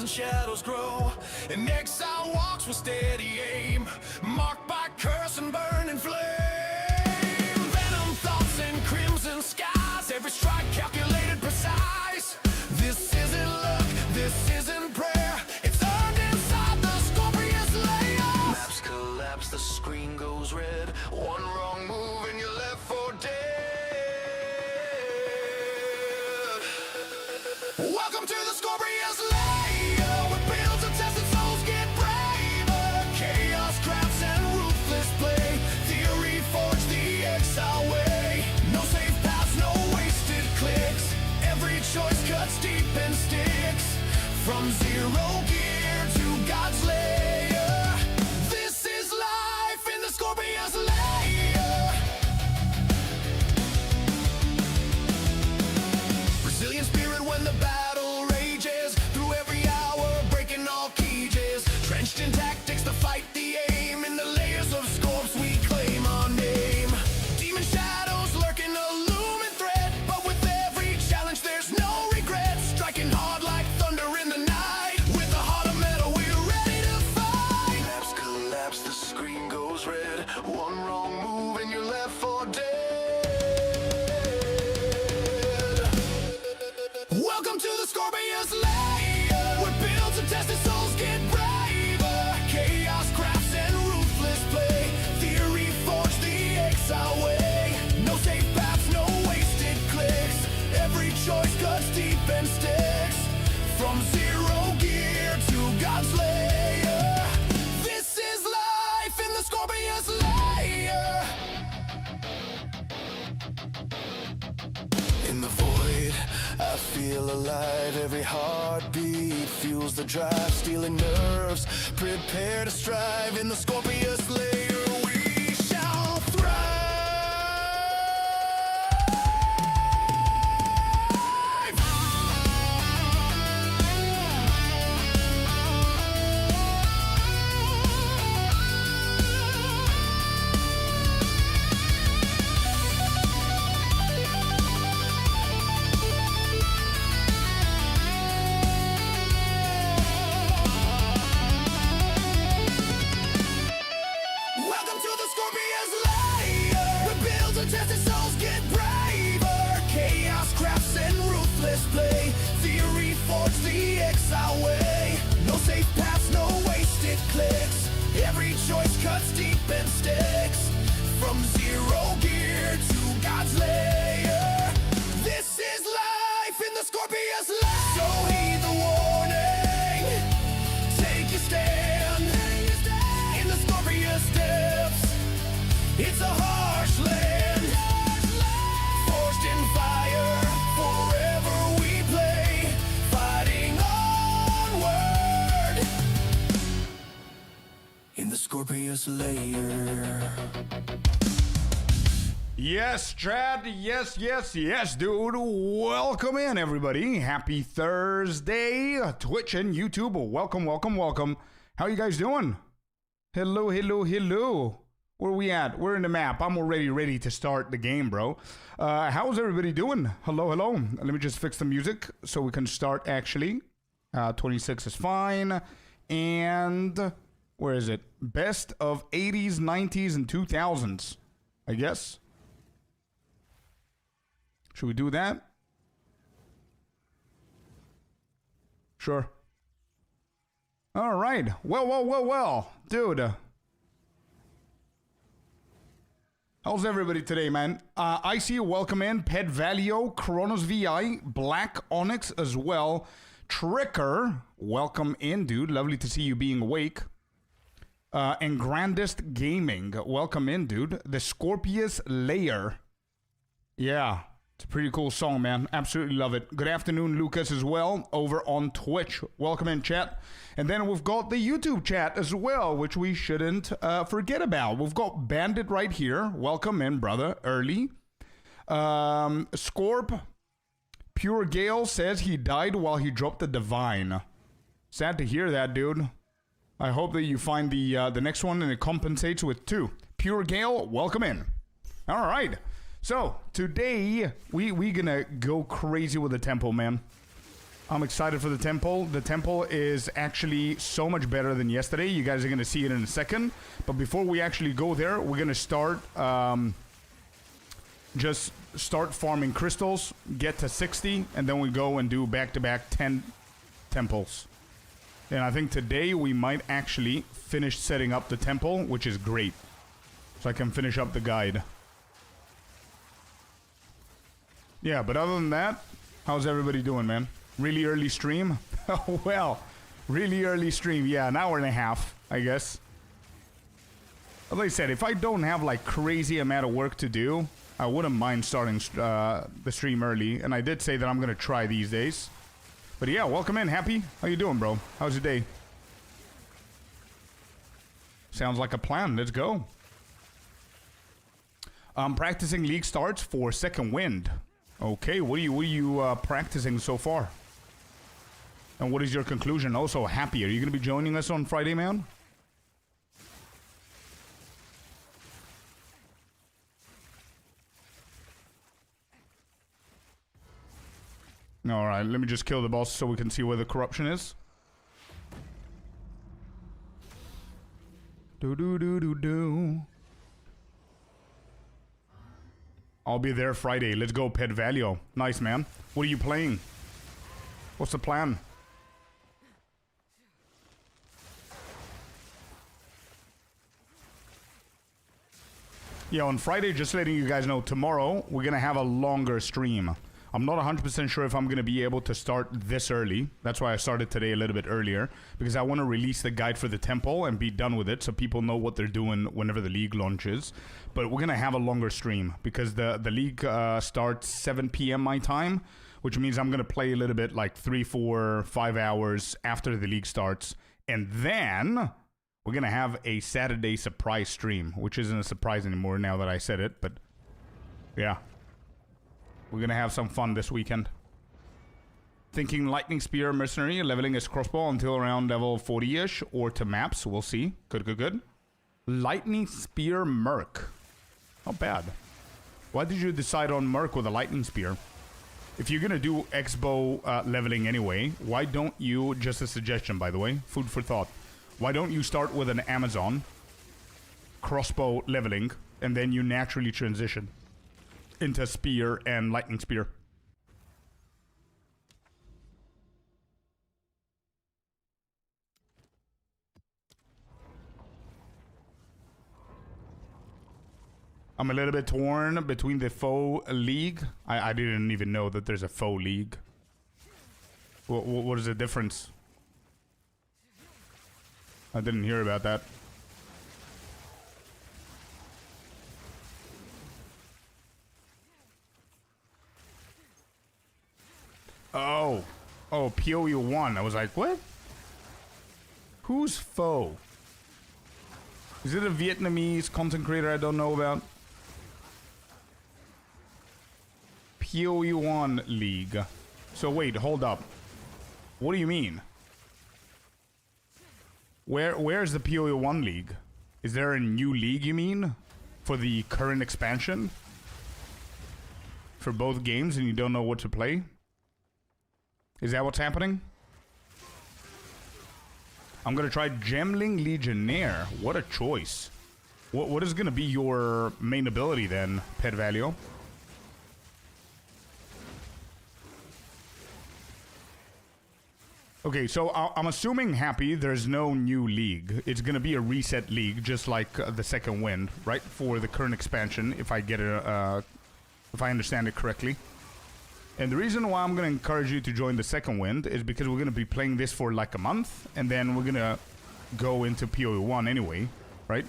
Shadows grow, and exile walks with steady aim, marked by curse and burning flame. Venom thoughts and crimson skies, every strike calculated precise. This isn't luck, this isn't prayer, it's earned inside the Scorpius layer. Maps collapse, the screen goes red, one wrong move and you're left for dead. Welcome to the Scorpius layer. Deep and sticks from zero gear to God's lair. This is life in the Scorpius lair. Resilient spirit when the battle rages, through every hour breaking all cages. Trenched in tactics to fight the aim, in the layers of Scorps we claim our name. Demon shadows lurking a looming threat, but with every challenge there's no striking hard like thunder in the night. With a heart of metal, we're ready to fight. Maps collapse, the screen goes red. One wrong move and you're left for dead. Welcome to the Scorpius lair. We're built to test it, souls get braver. Chaos crafts and ruthless play. Theory forged the exile way. No safe paths, no wasted clicks. Every choice cuts deep and sticks. From zero gear to God's lair. This is life in the Scorpius lair. In the void, I feel alive. Every heartbeat fuels the drive. Stealing nerves, prepare to strive. In the Scorpius lair, we shall thrive. Cuts deep and sticks. From zero gear to God's lair. This is life in the Scorpius lair. So heed the warning. Take your stand. In the Scorpius depths. It's a harsh land. Forged in fire. Forever we play. Fighting onward. In the Scorpius lair. Yes, Chad. Yes, dude. Welcome in, everybody. Happy Thursday. Twitch and YouTube. Welcome. How you guys doing? Hello. Where are we at? We're in the map. I'm already ready to start the game, bro. How's everybody doing? Hello. Let me just fix the music so we can start, actually. 26 is fine. And where is it? Best of 80s, 90s, and 2000s, I guess. Should we do that? Sure. All right. Well. Dude. How's everybody today, man? I see you. Welcome in. Pet Valio, Kronos VI, Black Onyx as well. Tricker, welcome in, dude. Lovely to see you being awake. And Grandest Gaming, welcome in, dude. The Scorpius Lair. Yeah. It's a pretty cool song, man. Absolutely love it. Good afternoon, Lucas, as well, over on Twitch. Welcome in, chat. And then we've got the YouTube chat as well, which we shouldn't forget about. We've got Bandit right here. Welcome in, brother, early. Scorp, Pure Gale says he died while he dropped the Divine. Sad to hear that, dude. I hope that you find the next one and it compensates with 2. Pure Gale, welcome in. All right. So, today, we gonna go crazy with the temple, man. I'm excited for the temple. The temple is actually so much better than yesterday. You guys are gonna see it in a second. But before we actually go there, we're gonna start, just start farming crystals, get to 60, and then we go and do back-to-back 10 temples. And I think today we might actually finish setting up the temple, which is great. So I can finish up the guide. Yeah, but other than that, how's everybody doing, man? Really early stream? Oh, well, really early stream. Yeah, an hour and a half, I guess. Like I said, if I don't have like crazy amount of work to do, I wouldn't mind starting the stream early. And I did say that I'm going to try these days. But yeah, welcome in, Happy. How you doing, bro? How's your day? Sounds like a plan. Let's go. Practicing league starts for Second Wind. Okay, what are you practicing so far? And what is your conclusion? Also, Happy, are you going to be joining us on Friday, man? Alright, let me just kill the boss so we can see where the corruption is. Do. I'll be there Friday. Let's go, Pet Valio. Nice, man. What are you playing? What's the plan? Yeah, on Friday, just letting you guys know, tomorrow, we're going to have a longer stream. I'm not 100% sure if I'm going to be able to start this early. That's why I started today a little bit earlier. Because I want to release the guide for the temple and be done with it so people know what they're doing whenever the league launches. But we're going to have a longer stream because the league starts 7 p.m. my time. Which means I'm going to play a little bit like 3, 4, 5 hours after the league starts. And then we're going to have a Saturday surprise stream. Which isn't a surprise anymore now that I said it. But yeah. We're gonna have some fun this weekend. Thinking Lightning Spear Mercenary, leveling his crossbow until around level 40-ish, or to maps, we'll see. Good. Lightning Spear Merc. Not bad. Why did you decide on Merc with a Lightning Spear? If you're gonna do X-bow leveling anyway, why don't you, just a suggestion by the way, food for thought, why don't you start with an Amazon crossbow leveling, and then you naturally transition into spear and lightning spear. I'm a little bit torn between the faux league. I didn't even know that there's a faux league. What is the difference? I didn't hear about that. Oh, PoE 1. I was like, what? Who's foe? Is it a Vietnamese content creator I don't know about? PoE 1 League. So wait, hold up. What do you mean? Where's the PoE 1 League? Is there a new league, you mean? For the current expansion? For both games and you don't know what to play? Is that what's happening? I'm gonna try Gemling Legionnaire. What a choice. What is gonna be your main ability then, Pet Valio? Okay, so I'm assuming, Happy, there's no new league. It's gonna be a reset league, just like the Second Wind, right? For the current expansion, if I get it, if I understand it correctly. And the reason why I'm gonna encourage you to join the Second Wind is because we're gonna be playing this for like a month, and then we're gonna go into PoE 1 anyway, right?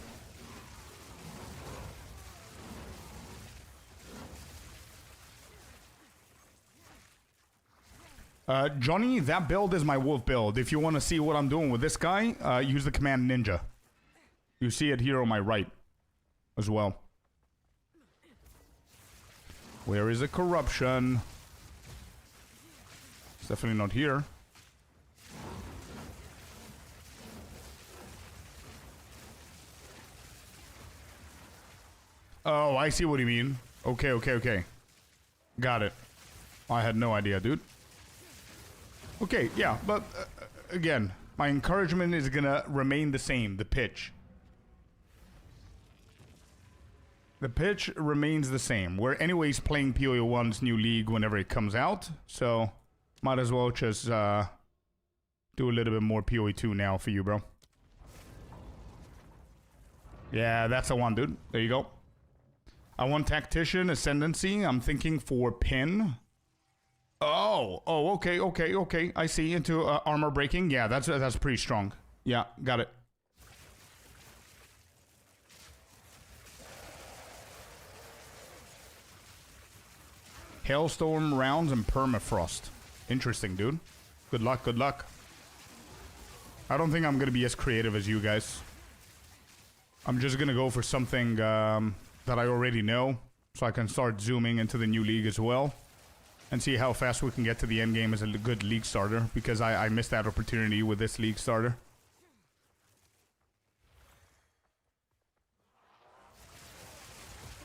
Johnny, that build is my wolf build. If you want to see what I'm doing with this guy, use the command ninja. You see it here on my right as well. Where is the corruption? It's definitely not here. Oh, I see what you mean. Okay, okay, okay. Got it. I had no idea, dude. Okay, yeah, but again, my encouragement is gonna remain the same, the pitch. The pitch remains the same. We're anyways playing PoE1's new league whenever it comes out, so might as well just do a little bit more PoE2 now for you, bro. Yeah, that's the one, dude. There you go. I want Tactician, Ascendancy. I'm thinking for Pin. Oh, okay, okay, okay. I see. Into armor breaking. Yeah, that's pretty strong. Yeah, got it. Hailstorm rounds and permafrost. Interesting, dude. Good luck, good luck. I don't think I'm gonna be as creative as you guys. I'm just gonna go for something that I already know, so I can start zooming into the new league as well. And see how fast we can get to the end game as a good league starter, because I missed that opportunity with this league starter.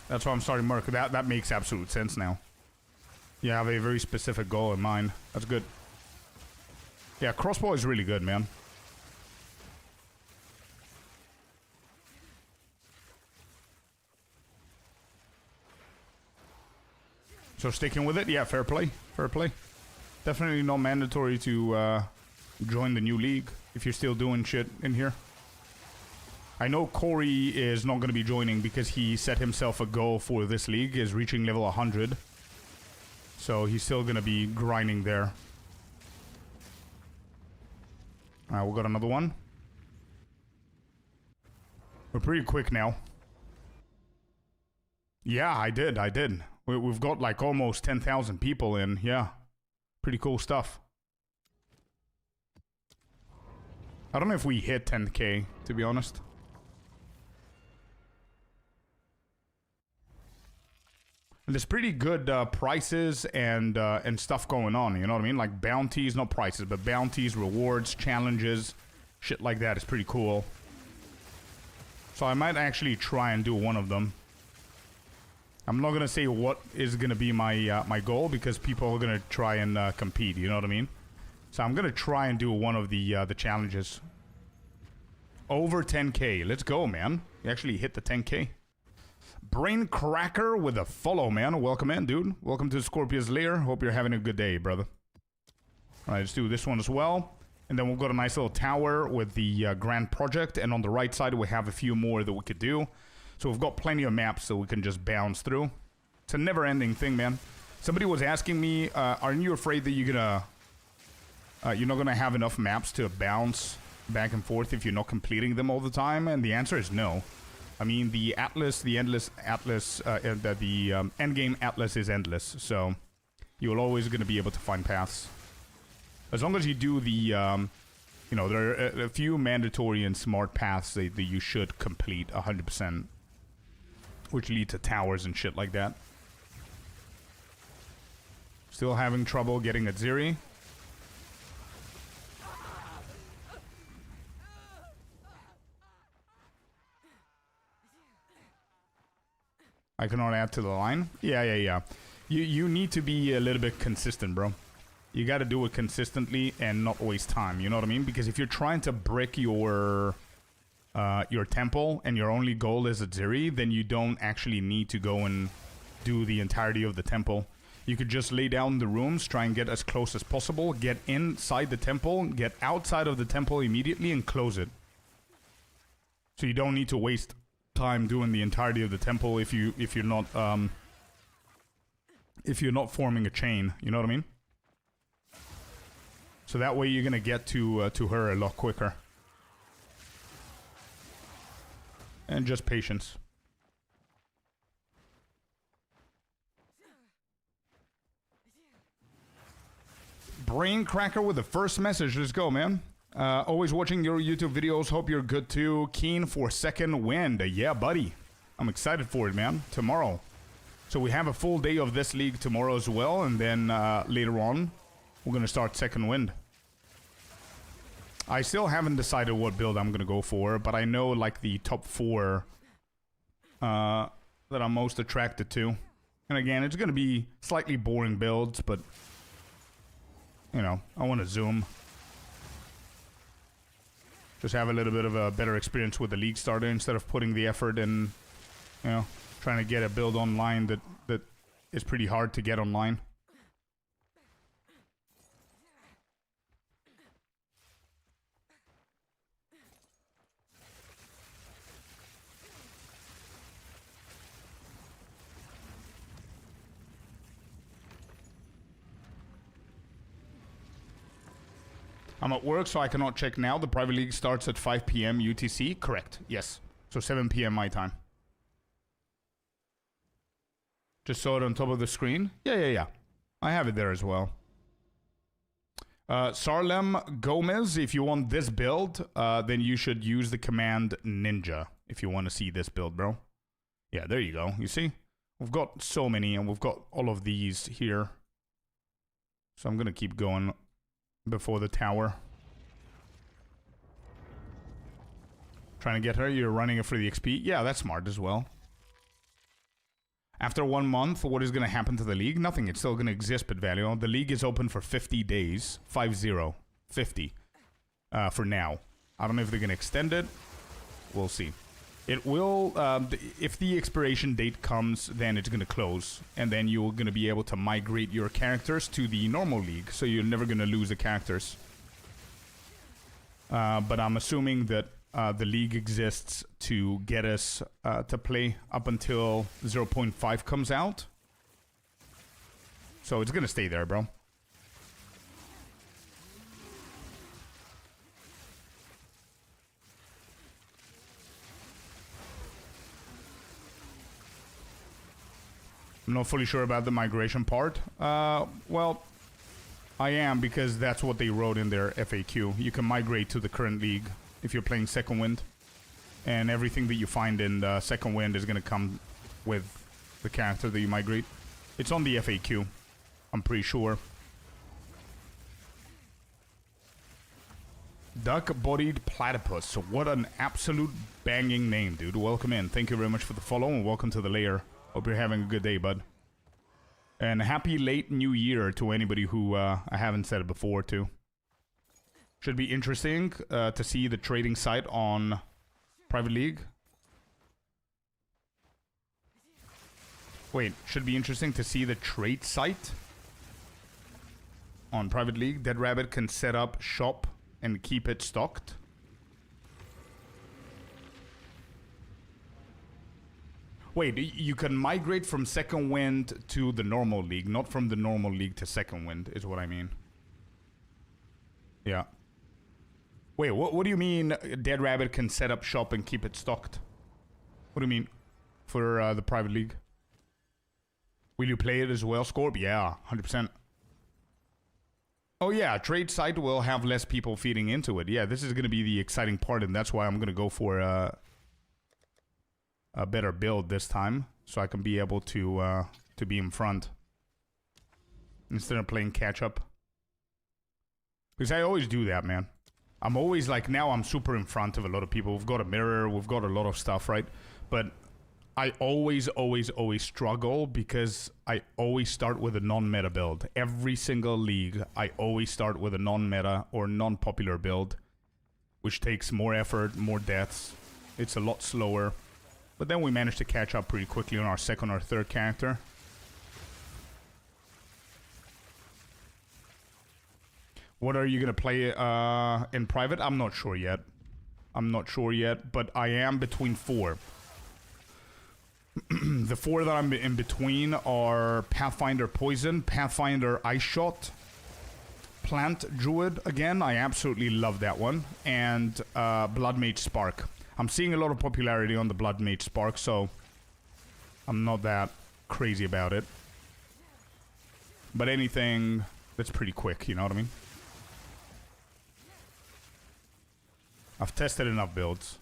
That's why I'm starting Merc. That makes absolute sense now. You have a very specific goal in mind. That's good. Yeah, crossbow is really good, man. So sticking with it, yeah, fair play, fair play. Definitely not mandatory to join the new league if you're still doing shit in here. I know Corey is not going to be joining because he set himself a goal for this league, is reaching level 100. So he's still going to be grinding there. Alright, we got another one. We're pretty quick now. Yeah, I did. We've got like almost 10,000 people in. Yeah. Pretty cool stuff. I don't know if we hit 10k, to be honest. And there's pretty good prices and stuff going on, you know what I mean? Like bounties, not prices, but bounties, rewards, challenges, shit like that is pretty cool. So I might actually try and do one of them. I'm not gonna say what is gonna be my my goal because people are gonna try and compete. You know what I mean? So I'm gonna try and do one of the challenges. Over 10k. Let's go, man. We actually hit the 10k. Brain Cracker with a follow, man. Welcome in, dude. Welcome to Scorpius Lair. Hope you're having a good day, brother. All right, let's do this one as well. And then we've got a nice little tower with the Grand Project. And on the right side, we have a few more that we could do. So we've got plenty of maps that we can just bounce through. It's a never-ending thing, man. Somebody was asking me, aren't you afraid that you're not gonna have enough maps to bounce back and forth if you're not completing them all the time? And the answer is no. I mean, the Atlas, the Endless Atlas, the endgame Atlas is endless. So you're always gonna be able to find paths. As long as you do the, you know, there are a few mandatory and smart paths that you should complete 100%. Which lead to towers and shit like that. Still having trouble getting at Ziri. I cannot add to the line. Yeah. You need to be a little bit consistent, bro. You got to do it consistently and not waste time. You know what I mean? Because if you're trying to brick your temple and your only goal is at Ziri, then you don't actually need to go and do the entirety of the temple. You could just lay down the rooms, try and get as close as possible, get inside the temple, get outside of the temple immediately, and close it. So you don't need to waste time doing the entirety of the temple if you're not forming a chain. You know what I mean? So that way you're gonna get to her a lot quicker. And just patience. Brain Cracker with the first message. Let's go, man. Always watching your YouTube videos. Hope you're good too. Keen for second wind. Yeah, buddy. I'm excited for it, man. Tomorrow. So we have a full day of this league tomorrow as well. And then later on, we're going to start second wind. I still haven't decided what build I'm going to go for. But I know like the top 4 that I'm most attracted to. And again, it's going to be slightly boring builds, but you know, I want to zoom. Just have a little bit of a better experience with the league starter instead of putting the effort in, you know, trying to get a build online that is pretty hard to get online. I'm at work, so I cannot check now. The private league starts at 5 p.m. UTC. Correct. Yes. So 7 p.m. my time. Just saw it on top of the screen. Yeah. I have it there as well. Sarlem Gomez, if you want this build, then you should use the command ninja if you want to see this build, bro. Yeah, there you go. You see? We've got so many, and we've got all of these here. So I'm going to keep going before the tower. Trying to get her. You're running it for the XP. Yeah, that's smart as well. After 1 month, what is going to happen to the league? Nothing. It's still going to exist, but value. The league is open for 50 days. 50. For now. I don't know if they're going to extend it. We'll see. It will, if the expiration date comes, then it's going to close. And then you're going to be able to migrate your characters to the normal league. So you're never going to lose the characters. But I'm assuming that the league exists to get us to play up until 0.5 comes out. So it's going to stay there, bro. I'm not fully sure about the migration part. Well, I am, because that's what they wrote in their FAQ. You can migrate to the current league if you're playing Second Wind. And everything that you find in the Second Wind is going to come with the character that you migrate. It's on the FAQ, I'm pretty sure. Duck-bodied platypus. So what an absolute banging name, dude. Welcome in. Thank you very much for the follow, and welcome to the lair. Hope you're having a good day, bud. And happy late new year to anybody who I haven't said it before to. Should be interesting to see the trading site on Private League. Wait, should be interesting to see the trade site on Private League. Dead Rabbit can set up shop and keep it stocked. Wait, you can migrate from Second Wind to the normal league, not from the normal league to Second Wind, is what I mean. Yeah. Wait, what do you mean Dead Rabbit can set up shop and keep it stocked? What do you mean for the private league? Will you play it as well, Scorp? Yeah, 100%. Oh yeah, trade site will have less people feeding into it. Yeah, this is going to be the exciting part, and that's why I'm going to go for a better build this time, so I can be able to be in front instead of playing catch up. Because I always do that, man. I'm always like, now I'm super in front of a lot of people. We've got a mirror, we've got a lot of stuff, right? But I always struggle because I always start with a non-meta build. Every single league, I always start with a non-meta or non-popular build, which takes more effort, more deaths. It's a lot slower. But then we managed to catch up pretty quickly on our second or third character. What are you going to play in private? I'm not sure yet. But I am between 4. The 4 that I'm in between are Pathfinder Poison, Pathfinder Ice Shot, Plant Druid, again, I absolutely love that one, and Blood Mage Spark. I'm seeing a lot of popularity on the Blood Mage Spark, so I'm not that crazy about it. But anything That's pretty quick, you know what I mean? I've tested enough builds.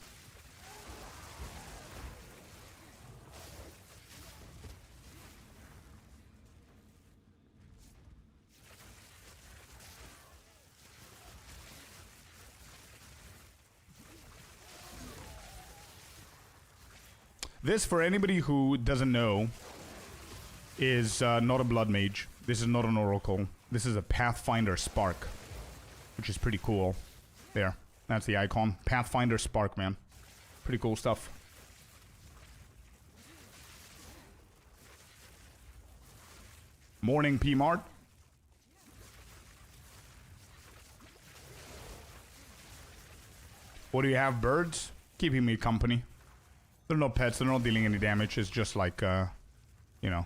This, for anybody who doesn't know, is not a blood mage. This is not an oracle. This is a Pathfinder spark, which is pretty cool. There, that's the icon. Pathfinder spark, man. Pretty cool stuff. Morning, P-Mart. What do you have, birds? Keeping me company. They're not pets, they're not dealing any damage. It's just like, you know,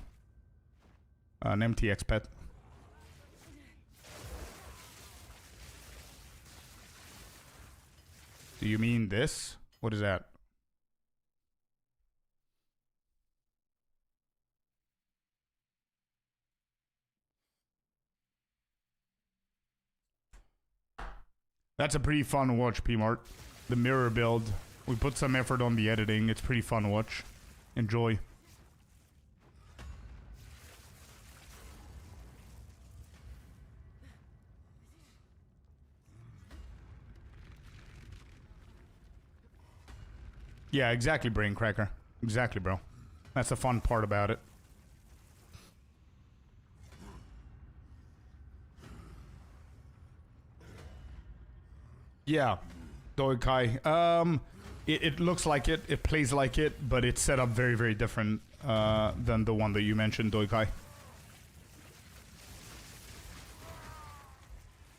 an MTX pet. Do you mean this? What is that? That's a pretty fun watch, P-Mart. The mirror build. We put some effort on the editing. It's pretty fun to watch. Enjoy. Yeah, exactly, Brain Cracker. Exactly, bro. That's the fun part about it. Yeah, Doikai. It looks like it. It plays like it, but it's set up very, very different than the one that you mentioned, Doikai.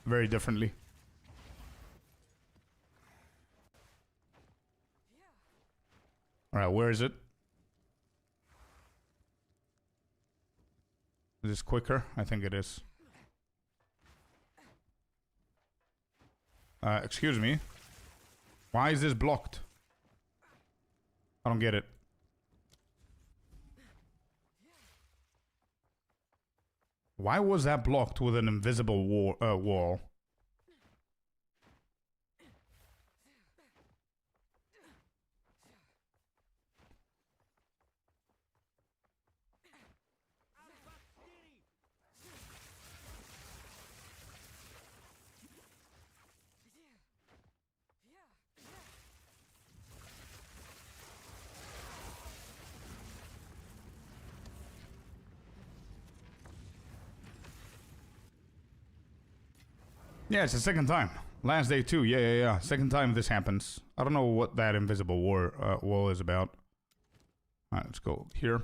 Very differently. Alright, where is it? Is this quicker? I think it is. Excuse me. Why is this blocked? I don't get it. Why was that blocked with an invisible wall? Yeah, it's the second time. Last day too. Yeah. Second time this happens. I don't know what that invisible wall is about. Alright, let's go here.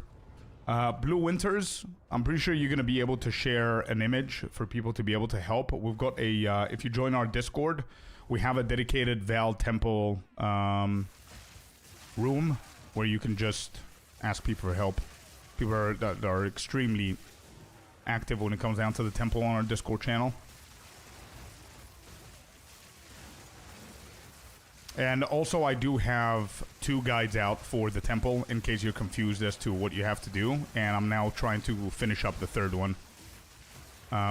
Blue Winters. I'm pretty sure you're going to be able to share an image for people to be able to help. We've got a... if you join our Discord, we have a dedicated Val Temple room where you can just ask people for help. People that are extremely active when it comes down to the temple on our Discord channel. And also, I do have 2 guides out for the temple in case you're confused as to what you have to do. And I'm now trying to finish up the 3rd one.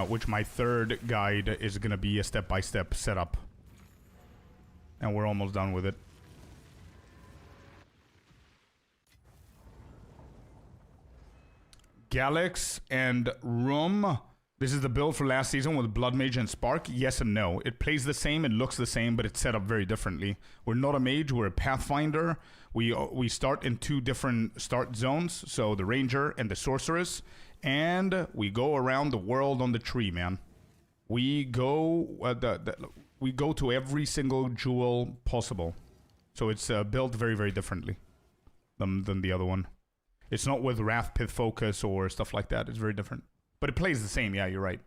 Which my 3rd guide is going to be a step-by-step setup. And we're almost done with it. Galax and Room. This is the build for last season with Blood Mage and Spark. Yes and no. It plays the same, it looks the same, but it's set up very differently. We're not a mage, we're a Pathfinder. We start in 2 different start zones, so the Ranger and the Sorceress. And we go around the world on the tree, man. We go we go to every single jewel possible. So it's built very, very differently than the other one. It's not with Wrath Pith Focus or stuff like that. It's very different. But it plays the same, yeah, you're right.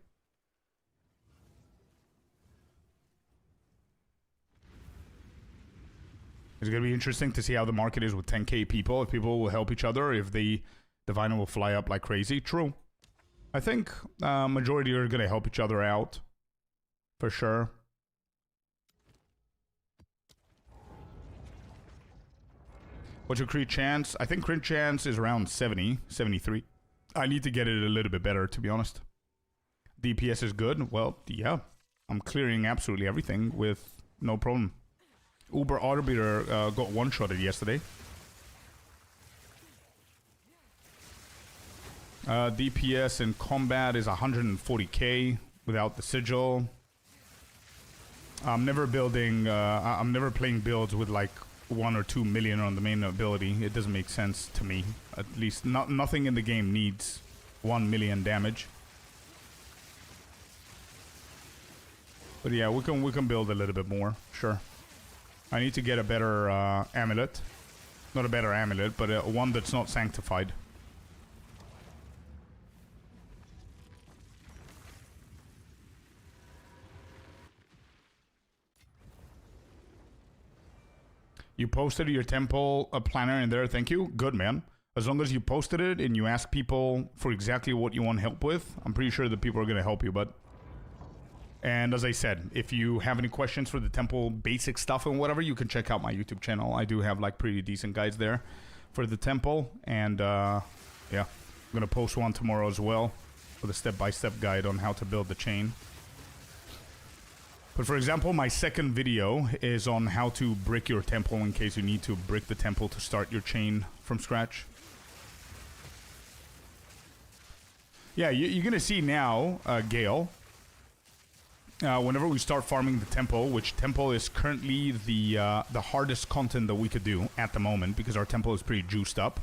It's going to be interesting to see how the market is with 10k people. If people will help each other, if the Diviner will fly up like crazy. True. I think majority are going to help each other out. For sure. What's your crit chance? I think crit chance is around 70, 73. I need to get it a little bit better, to be honest. DPS is good. Well, yeah. I'm clearing absolutely everything with no problem. Uber Arbiter got one-shotted yesterday. DPS in combat is 140k without the sigil. I'm never building, I'm never playing builds with like 1 or 2 million on the main ability. It doesn't make sense to me. At least nothing in the game needs 1 million damage. But yeah, we can build a little bit more, sure. I need to get a better amulet. Not a better amulet, but one that's not sanctified. You posted your temple planner in there, thank you. Good, man. As long as you posted it and you ask people for exactly what you want help with, I'm pretty sure that people are going to help you, bud. And as I said, if you have any questions for the temple basic stuff and whatever, you can check out my YouTube channel. I do have like pretty decent guides there for the temple. And yeah, I'm going to post one tomorrow as well with a step-by-step guide on how to build the chain. But for example, my second video is on how to brick your temple in case you need to brick the temple to start your chain from scratch. Yeah, you're going to see now, Gale, whenever we start farming the temple, which temple is currently the hardest content that we could do at the moment because our temple is pretty juiced up.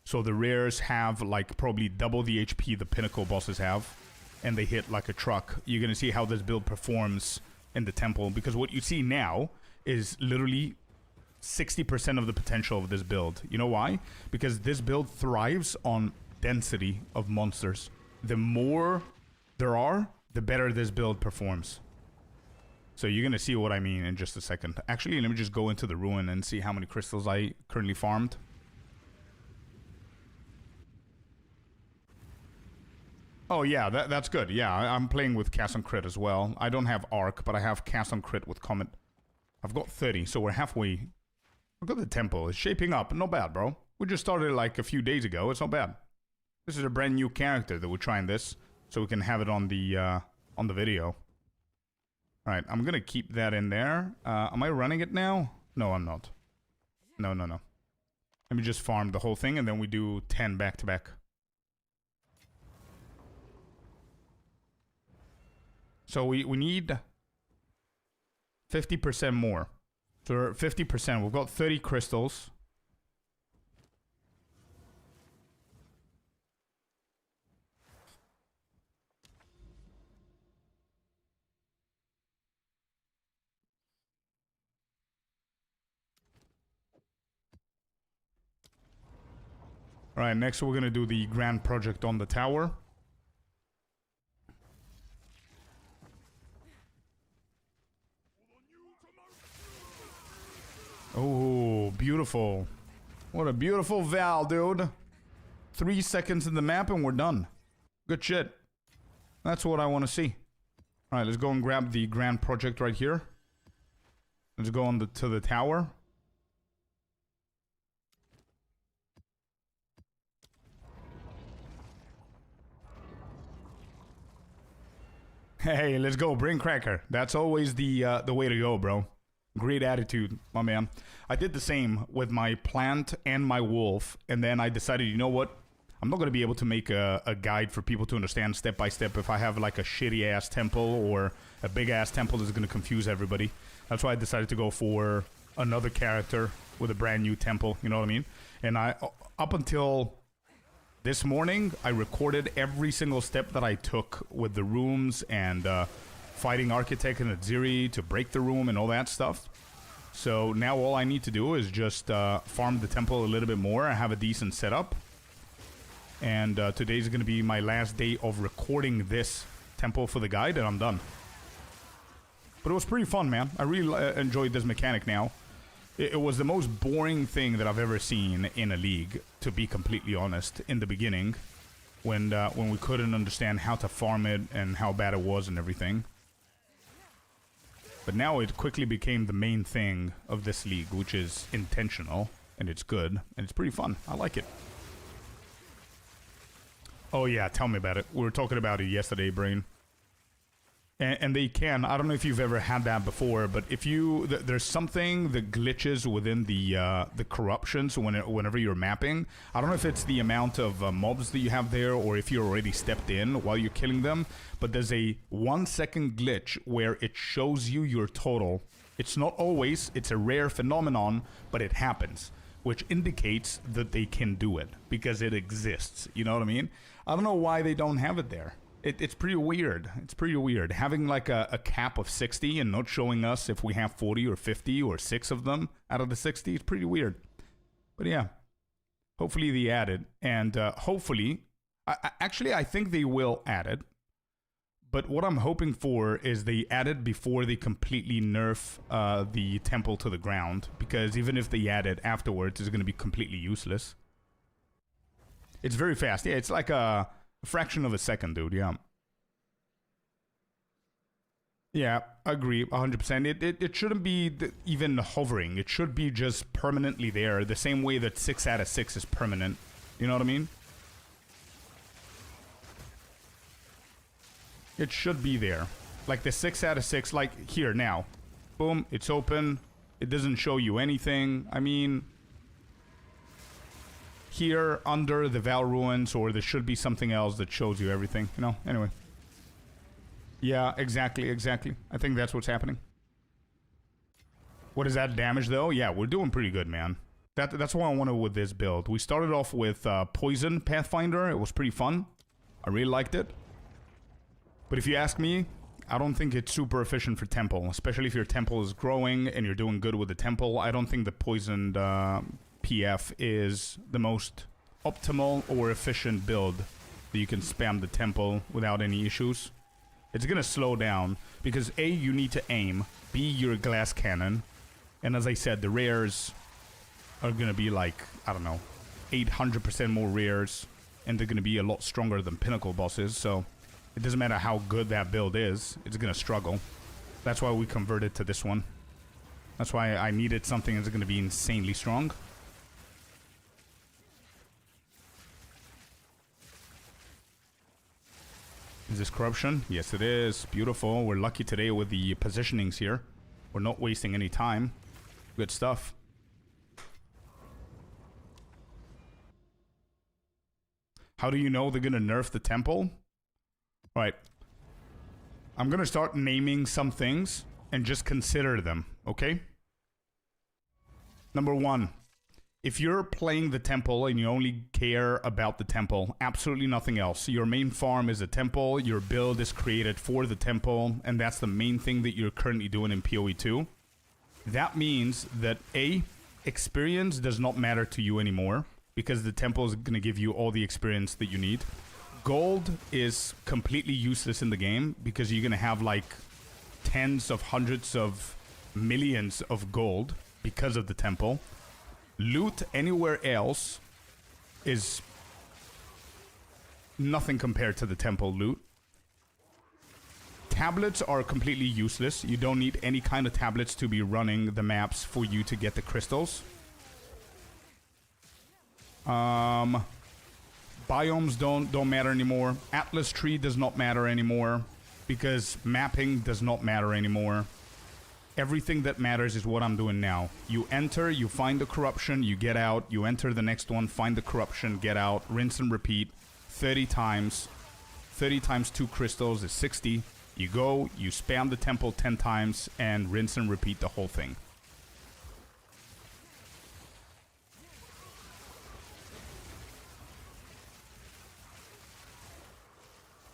So the rares have like probably double the HP the pinnacle bosses have, and they hit like a truck. You're going to see how this build performs in the temple, because what you see now is literally 60% of the potential of this build. You know why? Because this build thrives on density of monsters. The more there are, the better this build performs. So you're gonna see what I mean in just a second. Actually, let me just go into the ruin and see how many crystals I currently farmed. Oh yeah, that's good. Yeah, I'm playing with cast on crit as well. I don't have arc, but I have cast on crit with comet. I've got 30, so we're halfway. Look at the temple. It's shaping up. Not bad, bro. We just started like a few days ago. It's not bad. This is a brand new character that we're trying this, so we can have it on the video. All right, I'm gonna keep that in there. Am I running it now? No, I'm not. No. Let me just farm the whole thing, and then we do 10 back to back. So we need 50% more. So 50%. We've got 30 crystals. All right, next we're going to do the grand project on the tower. Oh, beautiful. What a beautiful Val, dude. 3 seconds in the map and we're done. Good shit. That's what I want to see. All right, let's go and grab the grand project right here. Let's go on to the tower. Hey, let's go, Brain Cracker. That's always the way to go, bro. Great attitude, my man. I did the same with my plant and my wolf, and then I decided, you know what? I'm not going to be able to make a guide for people to understand step by step if I have like a shitty-ass temple or a big-ass temple that's going to confuse everybody. That's why I decided to go for another character with a brand new temple, you know what I mean? And up until this morning, I recorded every single step that I took with the rooms and fighting Architect and Aziri to break the room and all that stuff. So now all I need to do is just farm the temple a little bit more. I have a decent setup. And today's going to be my last day of recording this temple for the guide, and I'm done. But it was pretty fun, man. I really enjoyed this mechanic now. It was the most boring thing that I've ever seen in a league, to be completely honest, in the beginning. When we couldn't understand how to farm it and how bad it was and everything. But now it quickly became the main thing of this league, which is intentional, and it's good, and it's pretty fun. I like it. Oh yeah, tell me about it. We were talking about it yesterday, Brain. And they can. I don't know if you've ever had that before, but if you there's something that glitches within the corruptions whenever you're mapping. I don't know if it's the amount of mobs that you have there, or if you're already stepped in while you're killing them. But there's a 1 second glitch where it shows you your total. It's not always. It's a rare phenomenon, but it happens, which indicates that they can do it because it exists. You know what I mean? I don't know why they don't have it there. It's pretty weird. It's pretty weird. Having like a cap of 60 and not showing us if we have 40 or 50 or 6 of them out of the 60 is pretty weird. But yeah, hopefully they add it. And hopefully, I think they will add it. But what I'm hoping for is they add it before they completely nerf the temple to the ground. Because even if they add it afterwards, it's going to be completely useless. It's very fast. Yeah, it's like a fraction of a second, dude. Yeah. Yeah, agree. 100%. It shouldn't be even hovering. It should be just permanently there. The same way that 6 out of 6 is permanent. You know what I mean? It should be there. Like the 6 out of 6, like here now. Boom, it's open. It doesn't show you anything. I mean, here under the Val Ruins, or there should be something else that shows you everything, you know? Anyway. Yeah, exactly. I think that's what's happening. What is that damage, though? Yeah, we're doing pretty good, man. That's what I wanted with this build. We started off with Poison Pathfinder. It was pretty fun. I really liked it. But if you ask me, I don't think it's super efficient for Temple, especially if your Temple is growing and you're doing good with the Temple. I don't think the Poisoned PF is the most optimal or efficient build that you can spam the Temple without any issues. It's gonna slow down because A, you need to aim, B, you're a glass cannon, and as I said, the rares are gonna be like, I don't know, 800% more rares, and they're gonna be a lot stronger than Pinnacle bosses, so it doesn't matter how good that build is, it's gonna struggle. That's why we converted to this one. That's why I needed something that's gonna be insanely strong. Is this corruption? Yes, it is. Beautiful. We're lucky today with the positionings here. We're not wasting any time. Good stuff. How do you know they're gonna nerf the temple? All right. I'm gonna start naming some things and just consider them, okay? Number 1. If you're playing the temple and you only care about the temple, absolutely nothing else. Your main farm is a temple, your build is created for the temple, and that's the main thing that you're currently doing in PoE 2. That means that A, experience does not matter to you anymore, because the temple is going to give you all the experience that you need. Gold is completely useless in the game, because you're going to have like tens of hundreds of millions of gold because of the temple. Loot anywhere else is nothing compared to the temple loot. Tablets are completely useless. You don't need any kind of tablets to be running the maps for you to get the crystals. Biomes don't matter anymore. Atlas tree does not matter anymore because mapping does not matter anymore. Everything that matters is what I'm doing now. You enter, you find the corruption, you get out, you enter the next one, find the corruption, get out, rinse and repeat 30 times. 30 times 2 crystals is 60. You go, you spam the temple 10 times, and rinse and repeat the whole thing.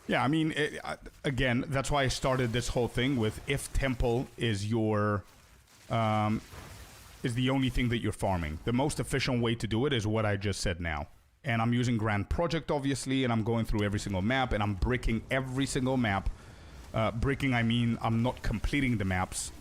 Yeah, I mean, again, that's why I started this whole thing with if temple is your, is the only thing that you're farming. The most efficient way to do it is what I just said now. And I'm using Grand Project, obviously, and I'm going through every single map, and I'm bricking every single map. Bricking, I mean, I'm not completing the maps.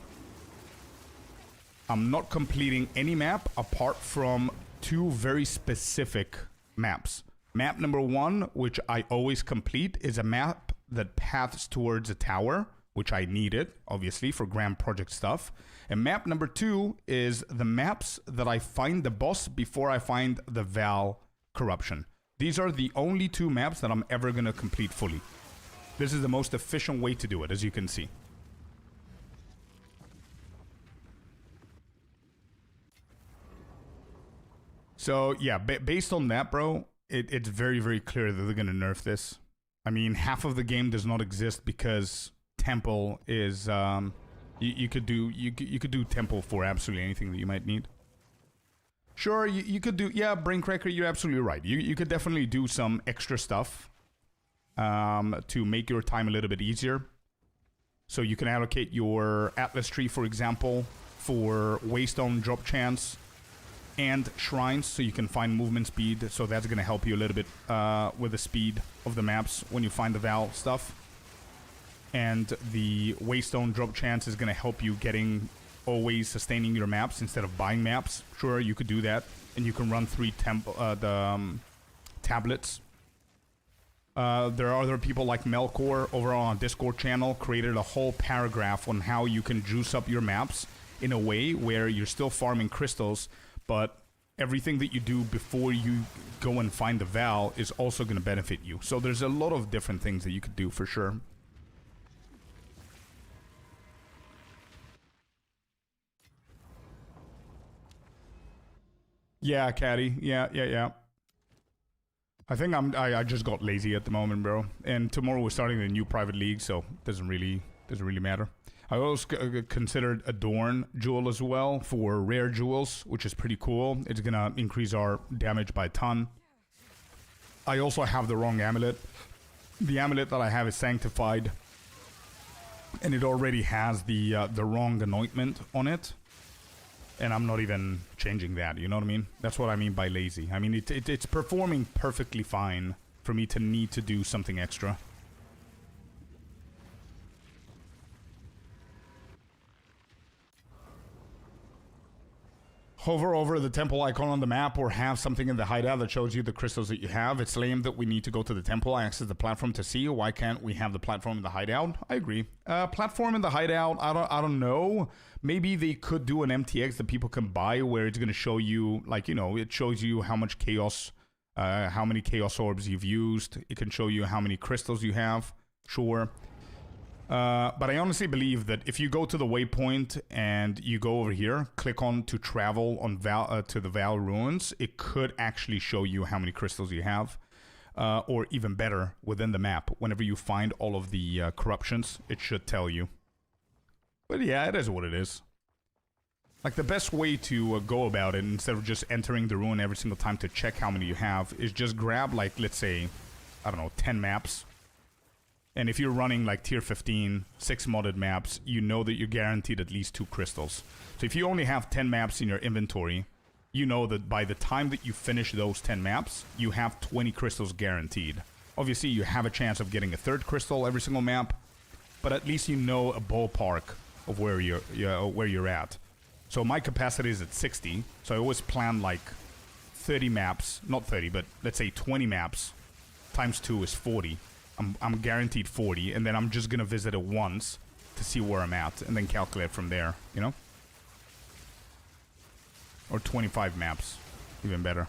I'm not completing any map apart from 2 very specific maps. Map number 1, which I always complete, is a map that paths towards a tower, which I needed, obviously, for Grand Project stuff. And map number 2 is the maps that I find the boss before I find the Val corruption. These are the only 2 maps that I'm ever going to complete fully. This is the most efficient way to do it, as you can see. So, yeah, based on that, bro, it's very, very clear that they're going to nerf this. I mean, half of the game does not exist because Temple is... you could do Temple for absolutely anything that you might need. Sure, you could do... Yeah, Braincracker, you're absolutely right. You could definitely do some extra stuff to make your time a little bit easier. So you can allocate your Atlas tree, for example, for Waystone drop chance and shrines, so you can find movement speed. So that's going to help you a little bit with the speed of the maps when you find the Val stuff. And the Waystone drop chance is going to help you getting always sustaining your maps instead of buying maps. Sure, you could do that, and you can run 3 tablets. There are other people like Melkor over on our Discord channel created a whole paragraph on how you can juice up your maps in a way where you're still farming crystals, but everything that you do before you go and find the Val is also going to benefit you. So there's a lot of different things that you could do for sure. Yeah, Caddy. Yeah. I think I just got lazy at the moment, bro. And tomorrow we're starting a new private league, so it doesn't really matter. I also considered Adorn jewel as well for rare jewels, which is pretty cool. It's gonna increase our damage by a ton. I also have the wrong amulet. The amulet that I have is sanctified, and it already has the wrong anointment on it. And I'm not even changing that, you know what I mean? That's what I mean by lazy. I mean, it's performing perfectly fine for me to need to do something extra. Hover over the temple icon on the map or have something in the hideout that shows you the crystals that you have. It's lame that we need to go to the temple, access the platform to see. Why can't we have the platform in the hideout? I agree. Platform in the hideout, I don't know. Maybe they could do an MTX that people can buy where it's going to show you, like, you know, it shows you how much chaos, how many chaos orbs you've used. It can show you how many crystals you have. Sure. But I honestly believe that if you go to the waypoint and you go over here, click on to travel on to the Val Ruins, it could actually show you how many crystals you have. Or even better, within the map, whenever you find all of the corruptions, it should tell you. But yeah, it is what it is. Like, the best way to go about it, instead of just entering the ruin every single time to check how many you have, is just grab, like, let's say, I don't know, 10 maps. And if you're running like tier 15, 6 modded maps, you know that you're guaranteed at least 2 crystals. So if you only have 10 maps in your inventory, you know that by the time that you finish those 10 maps, you have 20 crystals guaranteed. Obviously, you have a chance of getting a 3rd crystal every single map, but at least you know a ballpark of where you're at. So my capacity is at 60, so I always plan like 30 maps, not 30, but let's say 20 maps times 2 is 40. I'm guaranteed 40, and then I'm just gonna visit it once to see where I'm at, and then calculate from there, you know? Or 25 maps, even better.